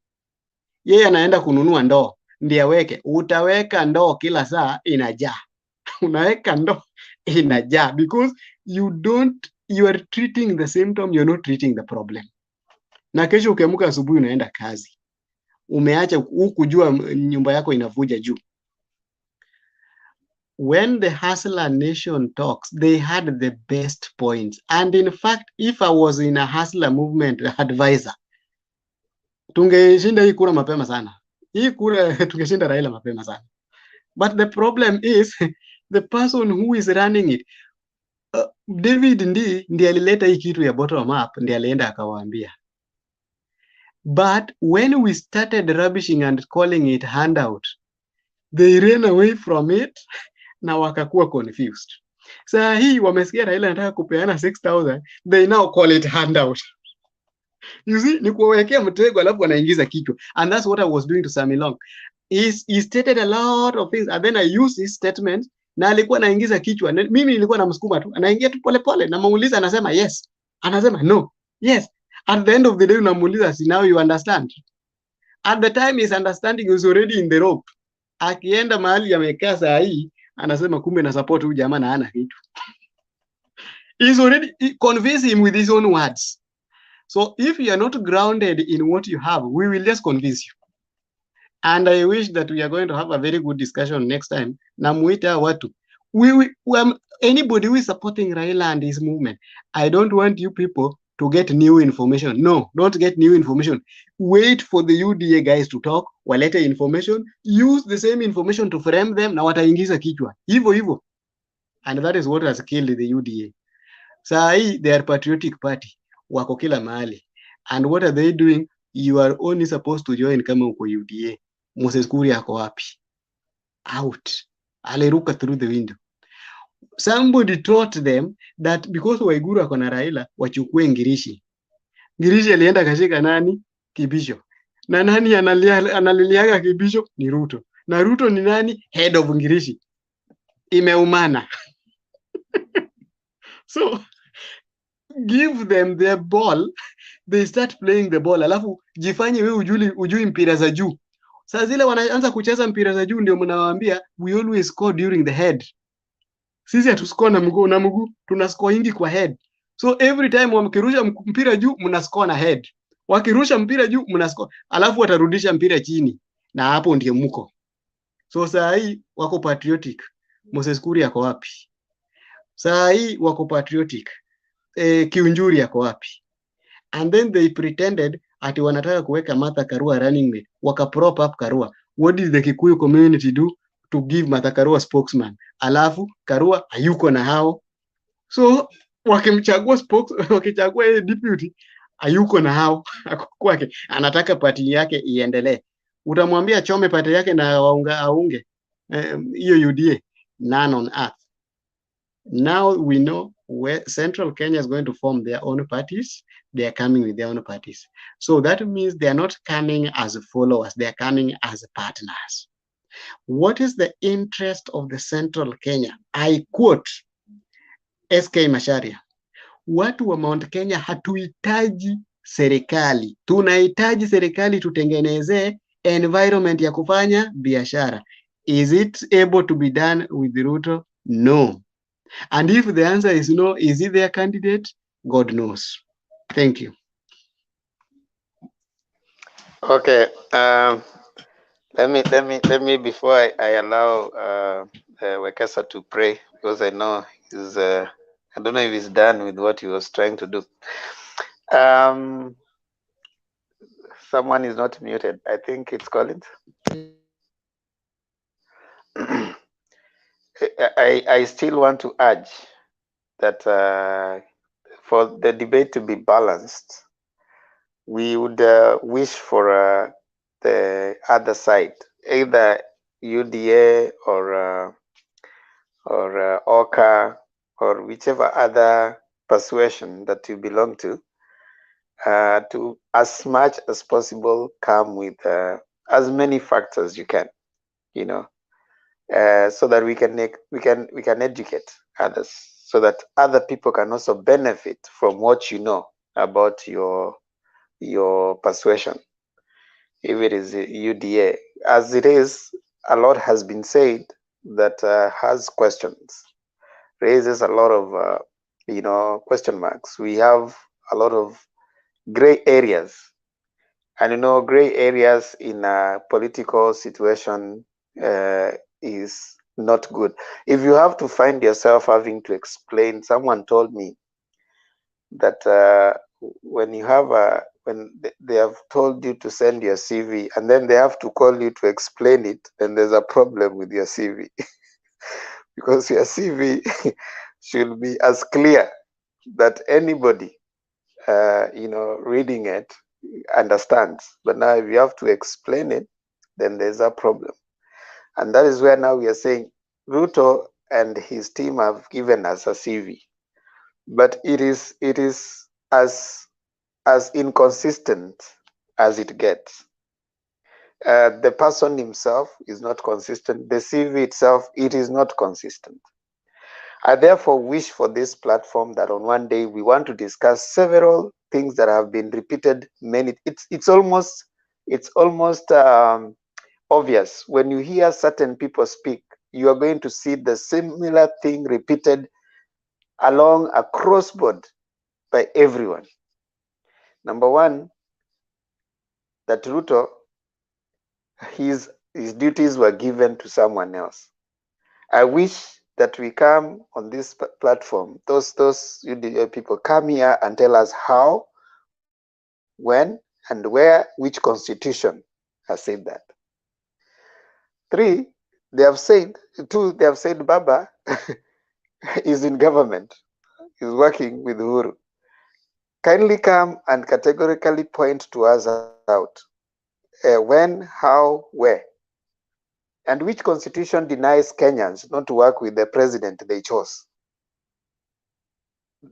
yeye anaenda kununua ndoo ndiye aweke. Utaweka ndoo kila saa inajaa. Unaweka ndoo inajaa because you are treating the symptom, you're not treating the problem. Na kesho ukiamka asubuhi unaenda kazi, umeacha kujua nyumba yako inavuja juu. When the Hustler Nation talks, they had the best points. And in fact, if I was in a Hustler movement advisor, tungeshinda hii kura mapema sana. Hii kura tungeshinda Raila mapema sana. But the problem is the person who is running it. David ndiye alileta hii kitu ya bottom up, ndiye alienda akawaambia. But when we started rubbishing and calling it handout, they ran away from it na wakakuwa confused. Saa hii wamesikia Raila anataka kupeana 6,000, they now call it handout. You see, ni kuwekea mtego alafu wanaingiza kichwa. And that's what I was doing to Samilong. He stated a lot of things and then I used his statement na alikuwa anaingiza kichwa. Mimi nilikuwa namsukuma tu, anaingia tu pole pole, na muuliza anasema yes, anasema no, yes. At the end of the day unamuuliza, si now you understand. At the time his understanding was already in the rope. Akienda mahali amekaa saa hii anasema kumbe na support huyu jamaa na hana kitu. He's already convinced him with his own words. So if you are not grounded in what you have, we will just convince you. And I wish that we are going to have a very good discussion next time. Namuita watu. Anybody who is supporting Raila and his movement, I don't want you people to get new information. No, don't get new information. Wait for the UDA guys to talk, walete information, use the same information to frame them, na wataingiza kichwa. Hivyo. And that is what has killed the UDA. Saa hii, they are patriotic party. Wako kila mahali. And what are they doing? you are only supposed to join kama uko UDA. Moses Kuria ako wapi? Out. Aliruka through the window. Somebody taught them that because Waiguru ako na Raila wachukue Ngirishi. Ngirishi alienda kashika nani? Kibisho. Na nani analiliaga Kibisho? Ni Ruto. Na Ruto ni nani? Head of Ngirishi. Imeumana. So give them their ball, they start playing the ball. Alafu jifanye wewe ujui mpira za juu. Saa zile wanaanza kucheza mpira za juu ndio mnawaambia we always score during the head. Sisi hatuscore na mguu, tuna score ingi kwa head. So every time wakirusha mpira juu mna score na head. Wakirusha mpira juu mna score. Alafu watarudisha mpira chini. Na hapo ndio mko. So saa hii wako patriotic. Moses Kuria ako wapi? Saa hii wako patriotic. Kiunjuri yako wapi? And then they pretended ati wanataka kuweka Martha Karua running mate, waka prop up Karua. What did the Kikuyu community do to give Martha Karua spokesman? Alafu Karua hayuko na hao, so wakimchagua wakichagua deputy hayuko na hao kwake, anataka party yake iendelee. Utamwambia chome party yake na aunge hiyo UDA? None on earth. Now we know where Central Kenya is going to form their own parties. They are coming with their own parties. So that means they are not coming as followers. They are coming as partners. What is the interest of the Central Kenya? I quote SK Macharia. Watu wa Mount Kenya hatuhitaji serikali. Tunahitaji serikali tutengenezee environment ya kufanya biashara. Is it able to be done with Ruto? No. And if the answer is no, is it their candidate? God knows. Thank you. Okay. Let me before I allow Wekesa to pray, because I know he's I don't know if he's done with what he was trying to do. Someone is not muted. I think it's Collins. I still want to urge that for the debate to be balanced, we would wish for the other side, either UDA or OCA or whichever other persuasion that you belong to as much as possible come with as many facts as you can, you know. So that we can educate others, so that other people can also benefit from what you know about your persuasion. If it is UDA, as it is, a lot has been said that has questions, raises a lot of question marks. We have a lot of gray areas, and gray areas in a political situation is not good. If you have to find yourself having to explain, someone told me that when they have told you to send your CV and then they have to call you to explain it, then there's a problem with your CV because your CV should be as clear that anybody reading it understands. But now if you have to explain it, then there's a problem. And that is where now we are saying Ruto and his team have given us a CV, but it is as inconsistent as it gets. The person himself is not consistent. The CV itself, it is not consistent. I therefore wish for this platform that on one day we want to discuss several things that have been repeated many. It's almost obvious when you hear certain people speak, you are going to see the similar thing repeated along across board by everyone. Number one, that Ruto, his duties were given to someone else. I wish that we come on this platform, those people come here and tell us how, when, and where, which constitution has said that. Two, they have said Baba is in government, is working with Uhuru. kindly come and categorically point to us out when, how, where, and which constitution denies Kenyans not to work with the president they chose.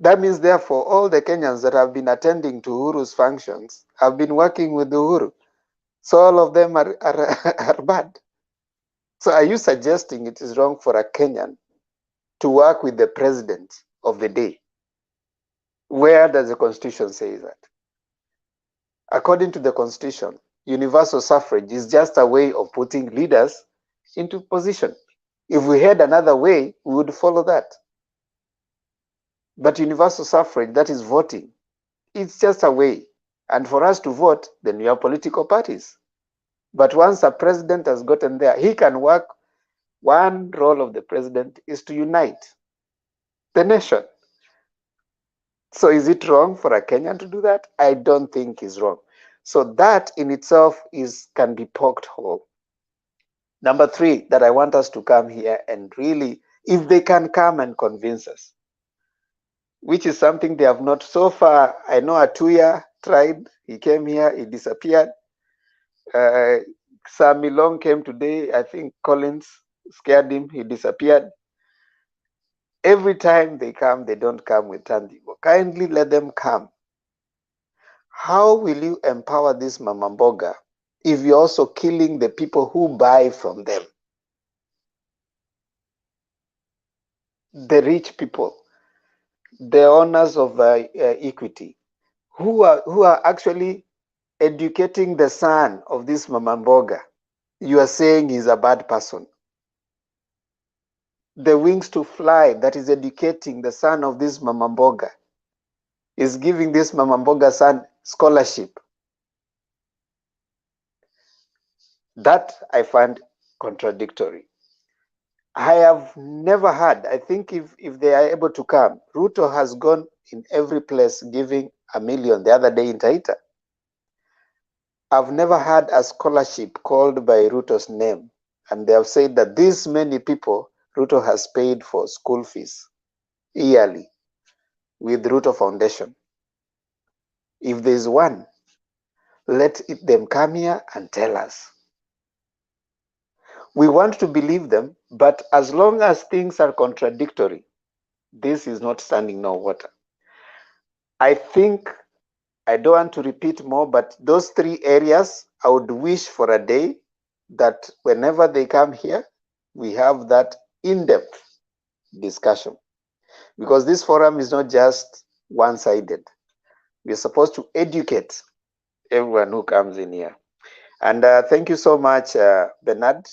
That means, therefore, all the Kenyans that have been attending to Uhuru's functions have been working with Uhuru. So all of them are are bad. So are you suggesting it is wrong for a Kenyan to work with the president of the day? Where does the Constitution say that? According to the Constitution, universal suffrage is just a way of putting leaders into position. If we had another way, we would follow that. But universal suffrage, that is voting, it's just a way. And for us to vote, then we have political parties. But once a president has gotten there, he can work. One role of the president is to unite the nation. So is it wrong for a Kenyan to do that? I don't think it's wrong. So that in itself can be poked whole. Number three, that I want us to come here and really, if they can come and convince us, which is something they have not so far. I know Atuya tried, he came here, he disappeared. Sami Long came today, I think Collins scared him, he disappeared. Every time they come, they don't come with tangible. Kindly let them come. How will you empower this Mama Mboga if you're also killing the people who buy from them? The rich people, the owners of equity, who are actually educating the son of this Mama Mboga. You are saying he's a bad person. The Wings to Fly that is educating the son of this Mama Mboga is giving this Mama Mboga son scholarship. That I find contradictory. I have never had, I think if they are able to come, Ruto has gone in every place giving $1 million the other day in Taita. I've never had a scholarship called by Ruto's name, and they have said that this many people Ruto has paid for school fees yearly with Ruto Foundation. If there's one, let them come here and tell us. We want to believe them, but as long as things are contradictory, this is not standing no water. I think, I don't want to repeat more, but those three areas, I would wish for a day that whenever they come here, we have that in-depth discussion. Because this forum is not just one-sided. We're supposed to educate everyone who comes in here. And thank you so much, Bernard.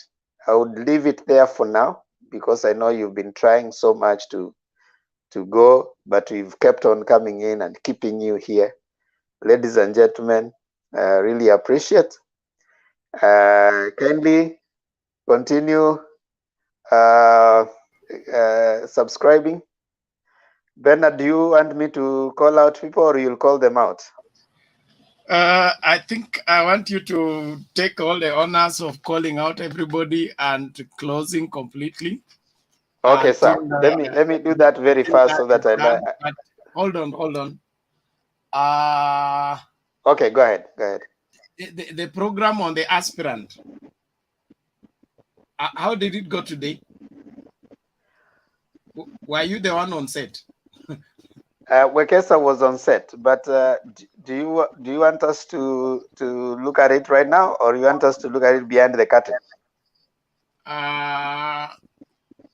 I would leave it there for now because I know you've been trying so much to go, but we've kept on coming in and keeping you here. Ladies and gentlemen, really appreciate. Kindly continue subscribing. Bernard, do you want me to call out people or you'll call them out? I think I want you to take all the honors of calling out everybody and closing completely. Okay, sir. Let me do that very fast so that I. Hold on. Okay, go ahead. The program on the aspirant. How did it go today? Were you the one on set? Wekesa was on set, but do you want us to look at it right now, or you want us to look at it behind the curtain?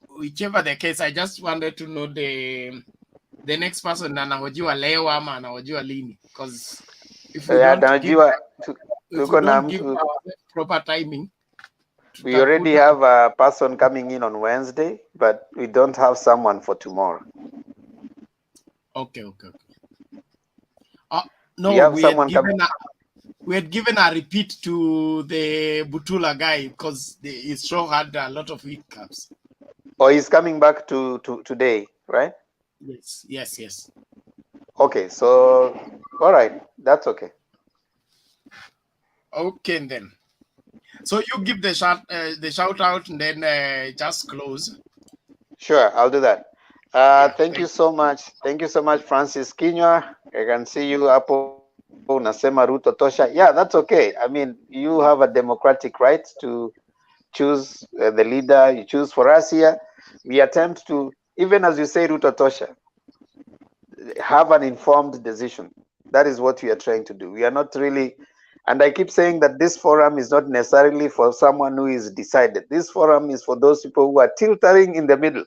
Whichever the case, I just wanted to know the next person anahojiwa leo ama anahojiwa lini, because if we don't give proper timing, we already have a person coming in on Wednesday, but we don't have someone for tomorrow. Okay. No, we had given a repeat to the Butula guy because his show had a lot of hiccups. Oh, he's coming back to today, right? Yes. Okay, so all right, that's okay. Okay, then. So you give the shout out and then just close. Sure, I'll do that. Thank you so much. Thank you so much, Francis Kinywa. I can see you hapo unasema Ruto tosha. Yeah, that's okay. I mean, you have a democratic right to choose the leader you choose. For us here, we attempt to, even as you say Ruto tosha, have an informed decision. That is what we are trying to do. We are not really, and I keep saying that this forum is not necessarily for someone who is decided. This forum is for those people who are tilting in the middle,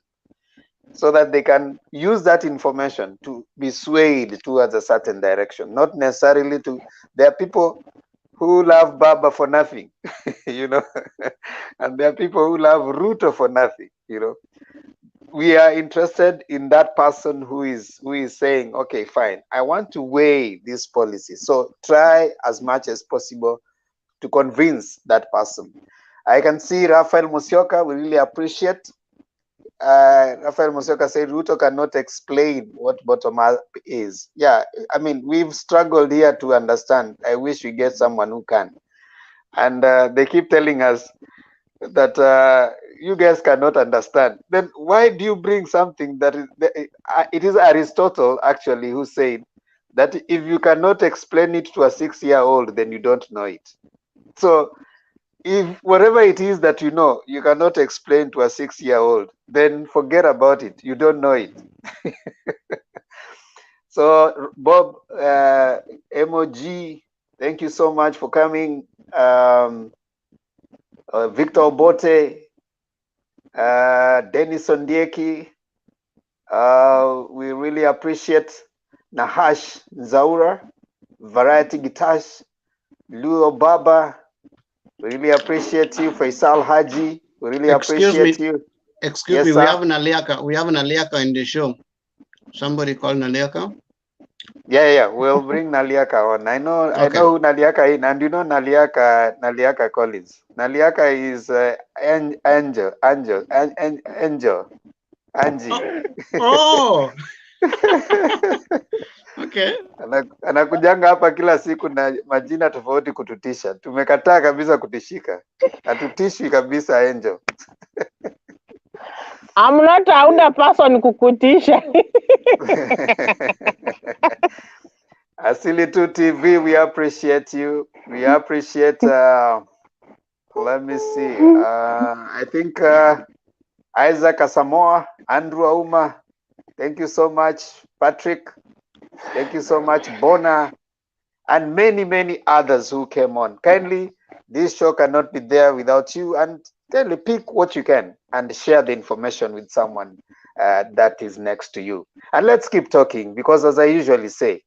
so that they can use that information to be swayed towards a certain direction, not necessarily to. There are people who love Baba for nothing, you know, and there are people who love Ruto for nothing, you know. We are interested in that person who is saying, okay, fine, I want to weigh this policy. So try as much as possible to convince that person. I can see Rafael Musyoka, we really appreciate. Rafael Musyoka said Ruto cannot explain what bottom up is. Yeah, I mean, we've struggled here to understand. I wish we get someone who can. And they keep telling us that you guys cannot understand. Then why do you bring something that is, it is Aristotle actually who said that if you cannot explain it to a 6-year-old, then you don't know it. So if whatever it is that you know, you cannot explain to a 6-year-old, then forget about it. You don't know it. So Bob, MOG, thank you so much for coming. Victor Obote, Dennis Ondieki, we really appreciate Nahash Zaura, Variety Guitars, Luo Baba, we really appreciate you. Faisal Haji, we really appreciate you. Excuse Yes, me, sir. we have Naliaka in the show. Somebody call Naliaka? Yeah, we'll bring Naliaka on. I know who Naliaka is, and you know Naliaka Collins. Naliaka is Angel, Angie. Oh. Okay. Anakujanga hapa kila siku na majina tofauti kututisha. Tumekataa kabisa kutishika. Hatutishi kabisa Angel. I'm not a older person kukutisha. Asili 2 TV, we appreciate you. We appreciate, let me see. I think Isaac Asamoah, Andrew Auma, thank you so much. Patrick, thank you so much. Bona, and many others who came on. Kindly, this show cannot be there without you, and kindly pick what you can and share the information with someone that is next to you. And let's keep talking, because as I usually say,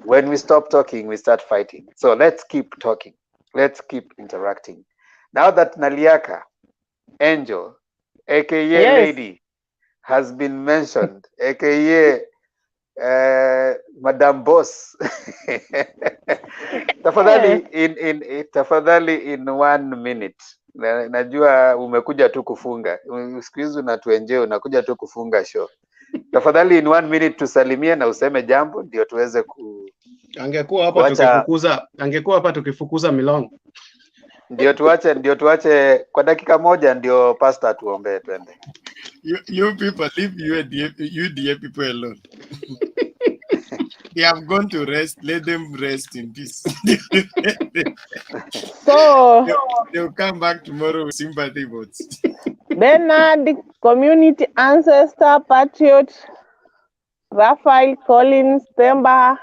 when we stop talking, we start fighting. So let's keep talking. Let's keep interacting. Now that Naliaka, Angel, aka Yes. Lady, has been mentioned, aka Madam Boss. Tafadhali in 1 minute. Najua umekuja tu kufunga. Siku hizi unatuenjoy, unakuja tu kufunga show. Tafadhali in 1 minute tusalimie na useme jambo ndio tuweze angekuwa hapa tukifukuza milongo. Ndio tuache kwa dakika moja ndio pastor tuombe twende. You people leave you dear people alone. They have gone to rest. Let them rest in peace. So they'll come back tomorrow with sympathy votes. Bernard, community ancestor, patriot, Raphael Collins, Temba,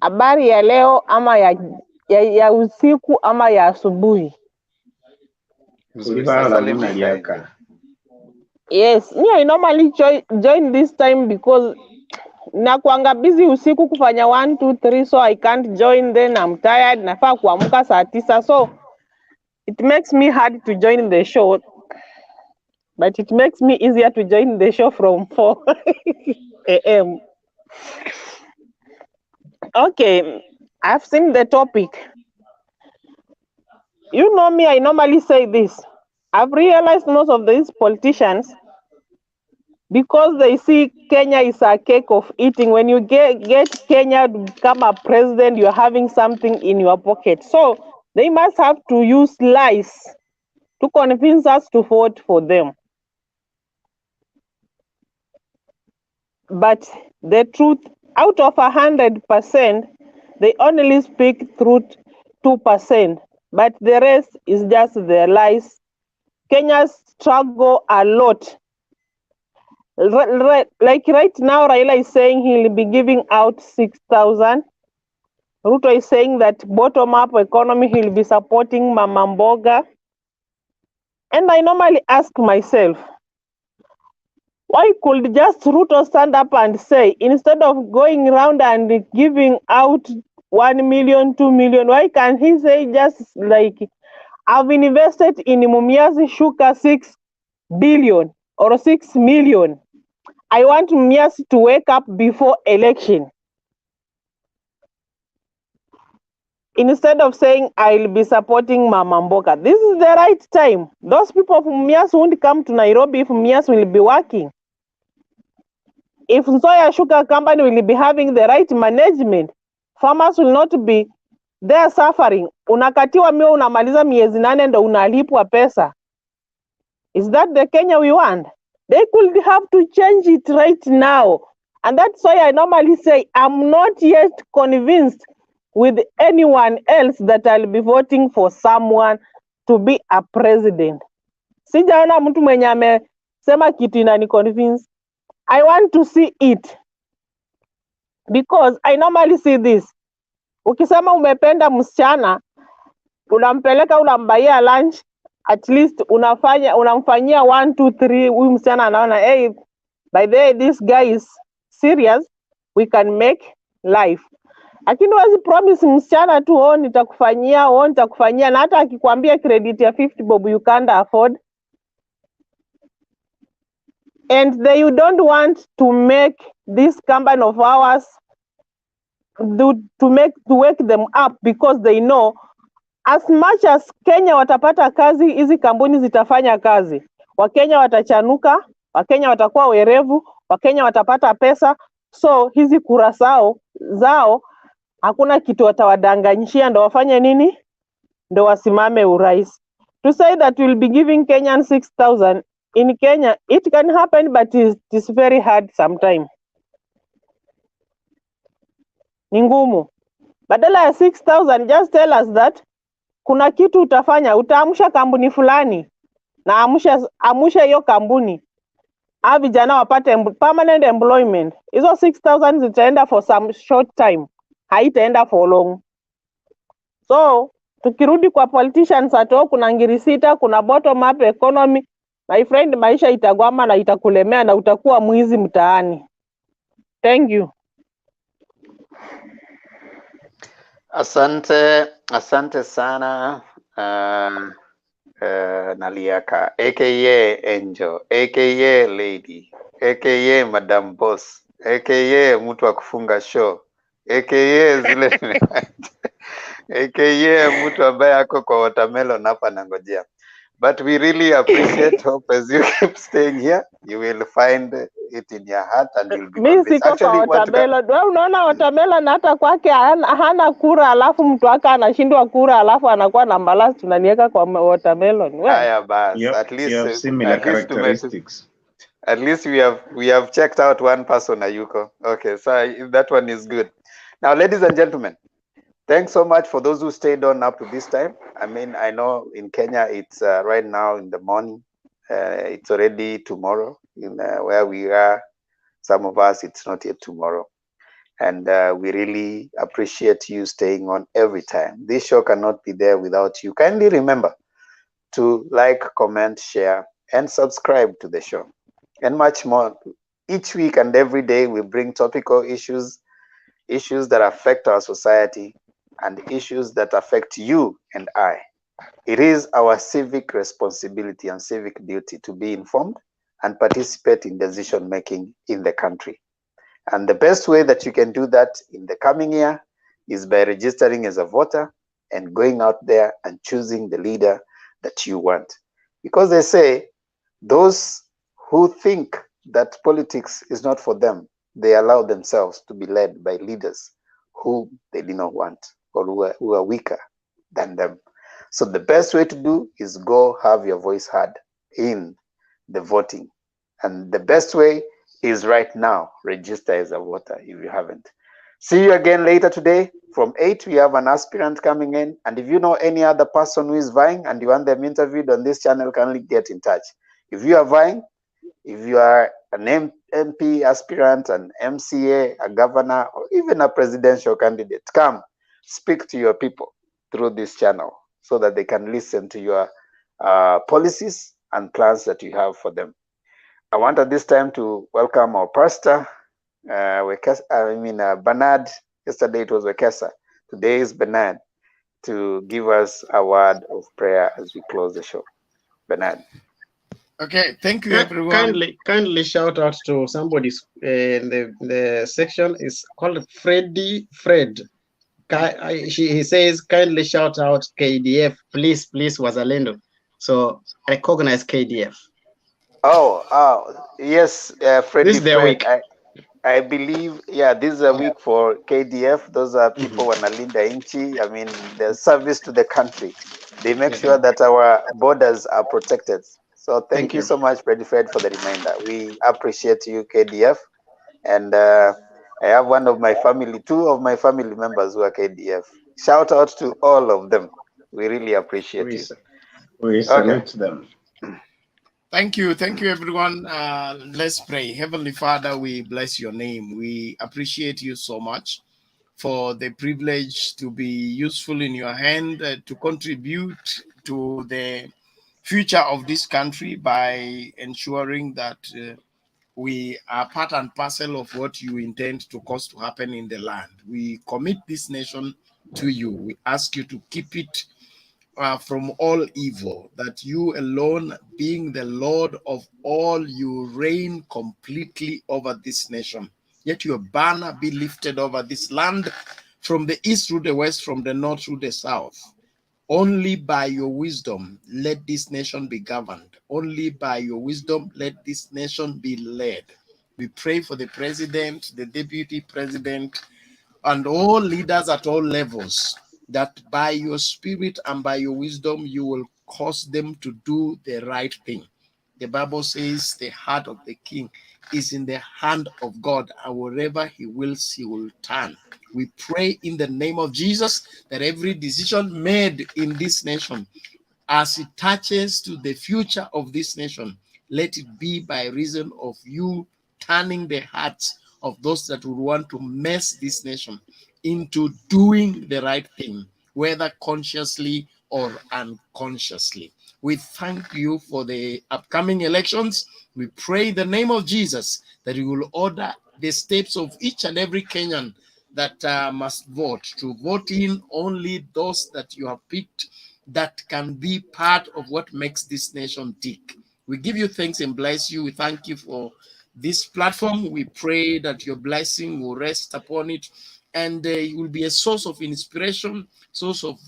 habari ya leo ama ya usiku ama ya asubuhi? Yes, I normally join this time because nakuanga busy usiku kufanya 1, 2, 3, so I can't join, then I'm tired, nafaa kuamka saa 9, so it makes me hard to join the show, but it makes me easier to join the show from 4 a.m. Okay, I've seen the topic. You know me, I normally say this. I've realized most of these politicians, because they see Kenya is a cake of eating, when you get Kenya to become a president, you're having something in your pocket. So they must have to use lies to convince us to vote for them. but the truth, out of 100%, they only speak truth 2%, but the rest is just their lies. Kenyans struggle a lot. Like right now, Raila is saying he'll be giving out 6,000. Ruto is saying that bottom-up economy, he'll be supporting Mama Mboga. And I normally ask myself, why could just Ruto stand up and say, instead of going around and giving out 1 million, 2 million, why can't he say just like, I've invested in Mumias Sugar 6 billion or 6 million. I want Mumias to wake up before election. Instead of saying, I'll be supporting Mama Mboga. This is the right time. Those people from Mumias won't come to Nairobi if Mumias will be working. If Nzoia Sugar Company will be having the right management, farmers will not be there suffering. Unakatiwa mio unamaliza miezi 8 ndo unalipwa pesa. Is that the Kenya we want? They could have to change it right now. And that's why I normally say I'm not yet convinced with anyone else that I'll be voting for someone to be a president. Sijaona mtu mwenye amesema kitu inani convince. I want to see it. Because I normally see this. Ukisema umependa msichana, unampeleka unambaia lunch, at least unamfanyia 1 2 3, huyu msichana anaona, hey, by the way, this guy is serious, we can make life. Lakini wazi promise msichana tu, nitakufanyia, na hata akikwambia credit ya 50 bob you can't afford. And you don't want to make this company of ours to wake them up, because they know as much as Kenya watapata kazi, hizi kampuni zitafanya kazi. Wakenya watachanuka, Wakenya watakuwa werevu, Wakenya watapata pesa. So hizi kura zao hakuna kitu watawadanganyishia, ndo wafanye nini? Ndo wasimame urais. To say that we'll be giving Kenyan 6,000 in Kenya, it can happen, but it's very hard sometimes. Ni ngumu. Badala ya 6,000, just tell us that kuna kitu utafanya, utaamsha kampuni fulani na amusha hiyo kampuni. Vijana wapate permanent employment. Hizo 6,000 zitaenda for some short time. Haitaenda for long. So, tukirudi kwa politicians ato, kuna ngirisita, kuna bottom up economy. My friend, maisha itagwama na itakulemea na utakuwa mwizi mtaani. Thank you. Asante sana Naliaka, aka Angel, aka Lady, aka Madam Boss, aka mtu wa kufunga show, aka zile aka mtu ambaye ako kwa watermelon hapa nangojea. But we really appreciate hope as you keep staying here, you will find it in your heart and you'll be convinced. Actually, wewe unaona watermelon hata kwake hana kura, alafu mtu wake anashindwa kura, alafu anakuwa na balance, tunaniweka kwa watermelon. Haya basi, at least we have checked out one person, Ayuko. Okay, so that one is good. Now, ladies and gentlemen, thanks so much for those who stayed on up to this time. I mean, I know in Kenya, it's right now in the morning. It's already tomorrow in where we are. Some of us, it's not yet tomorrow. And we really appreciate you staying on every time. This show cannot be there without you. Kindly remember to like, comment, share, and subscribe to the show. And much more. Each week and every day, we bring topical issues that affect our society, and issues that affect you and I. It is our civic responsibility and civic duty to be informed and participate in decision making in the country. And the best way that you can do that in the coming year is by registering as a voter and going out there and choosing the leader that you want. Because they say those who think that politics is not for them, they allow themselves to be led by leaders who they do not want, or who are weaker than them. So the best way to do is go have your voice heard in the voting. And the best way is right now. Register as a voter if you haven't. See you again later today. From 8, we have an aspirant coming in. And if you know any other person who is vying and you want them interviewed on this channel, kindly get in touch. If you are vying, if you are an MP aspirant, an MCA, a governor, or even a presidential candidate, come speak to your people through this channel so that they can listen to your policies and plans that you have for them. I want at this time to welcome our pastor, Bernard. Yesterday it was Wekesa. Today is Bernard to give us a word of prayer as we close the show. Bernard. Okay, thank you, everyone. Kindly shout out to somebody in the section is called Freddy Fred. He says, kindly shout out KDF, please, Wazalendo. So recognize KDF. Yes, Freddy This is their week. I believe, this is a week for KDF. Those are people wanalinda inchi. I mean, the service to the country. They make sure that our borders are protected. So thank you so much, Freddy Fred, for the reminder. We appreciate you, KDF. And I have two of my family members who are KDF. Shout out to all of them. We really appreciate you. We salute them. Thank you, everyone. Let's pray. Heavenly Father, we bless your name. We appreciate you so much for the privilege to be useful in your hand, to contribute to the future of this country by ensuring that we are part and parcel of what you intend to cause to happen in the land. We commit this nation to you. We ask you to keep it from all evil, that you alone, being the Lord of all, you reign completely over this nation. Yet your banner be lifted over this land from the east through the west, from the north through the south. Only by your wisdom, let this nation be governed. Only by your wisdom, let this nation be led. We pray for the president, the deputy president, and all leaders at all levels, that by your spirit and by your wisdom, you will cause them to do the right thing. The Bible says the heart of the king is in the hand of God, and wherever he wills, he will turn. We pray in the name of Jesus that every decision made in this nation, as it touches to the future of this nation, let it be by reason of you turning the hearts of those that would want to mess this nation into doing the right thing, whether consciously or unconsciously. We thank you for the upcoming elections. We pray in the name of Jesus that you will order the steps of each and every Kenyan that must vote, to vote in only those that you have picked that can be part of what makes this nation tick. We give you thanks and bless you. We thank you for this platform. We pray that your blessing will rest upon it, and it will be a source of inspiration, source of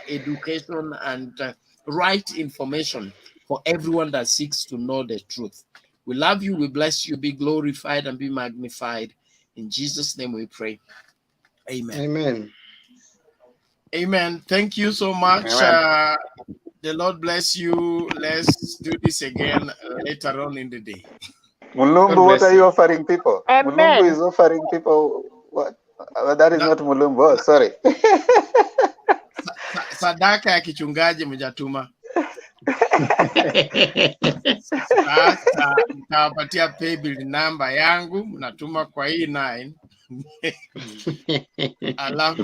education, and right information for everyone that seeks to know the truth. We love you. We bless you. Be glorified and be magnified. In Jesus' name we pray. Amen. Amen. Amen. Thank you so much. The Lord bless you. Let's do this again later on in the day. Mulumbu, what are you offering people? Amen. Mulumbu is offering people what? That is not Mulumbu. Oh, sorry. Sadaka ya kichungaji mjatuma. Sasa nitawapatia paybill namba yangu, mnatuma kwa hii 9. Alafu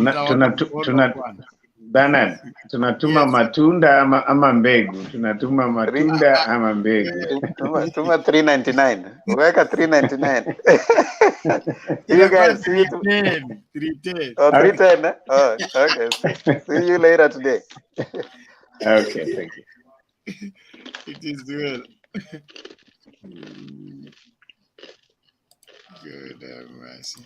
Bernard, tunatuma matunda ama mbegu? Tunatuma matunda ama mbegu? Tuma 399. Weka 399. You guys, see you 310. Oh, 310. Oh, okay. See you later today. Okay, thank you. It is well. Good mercy.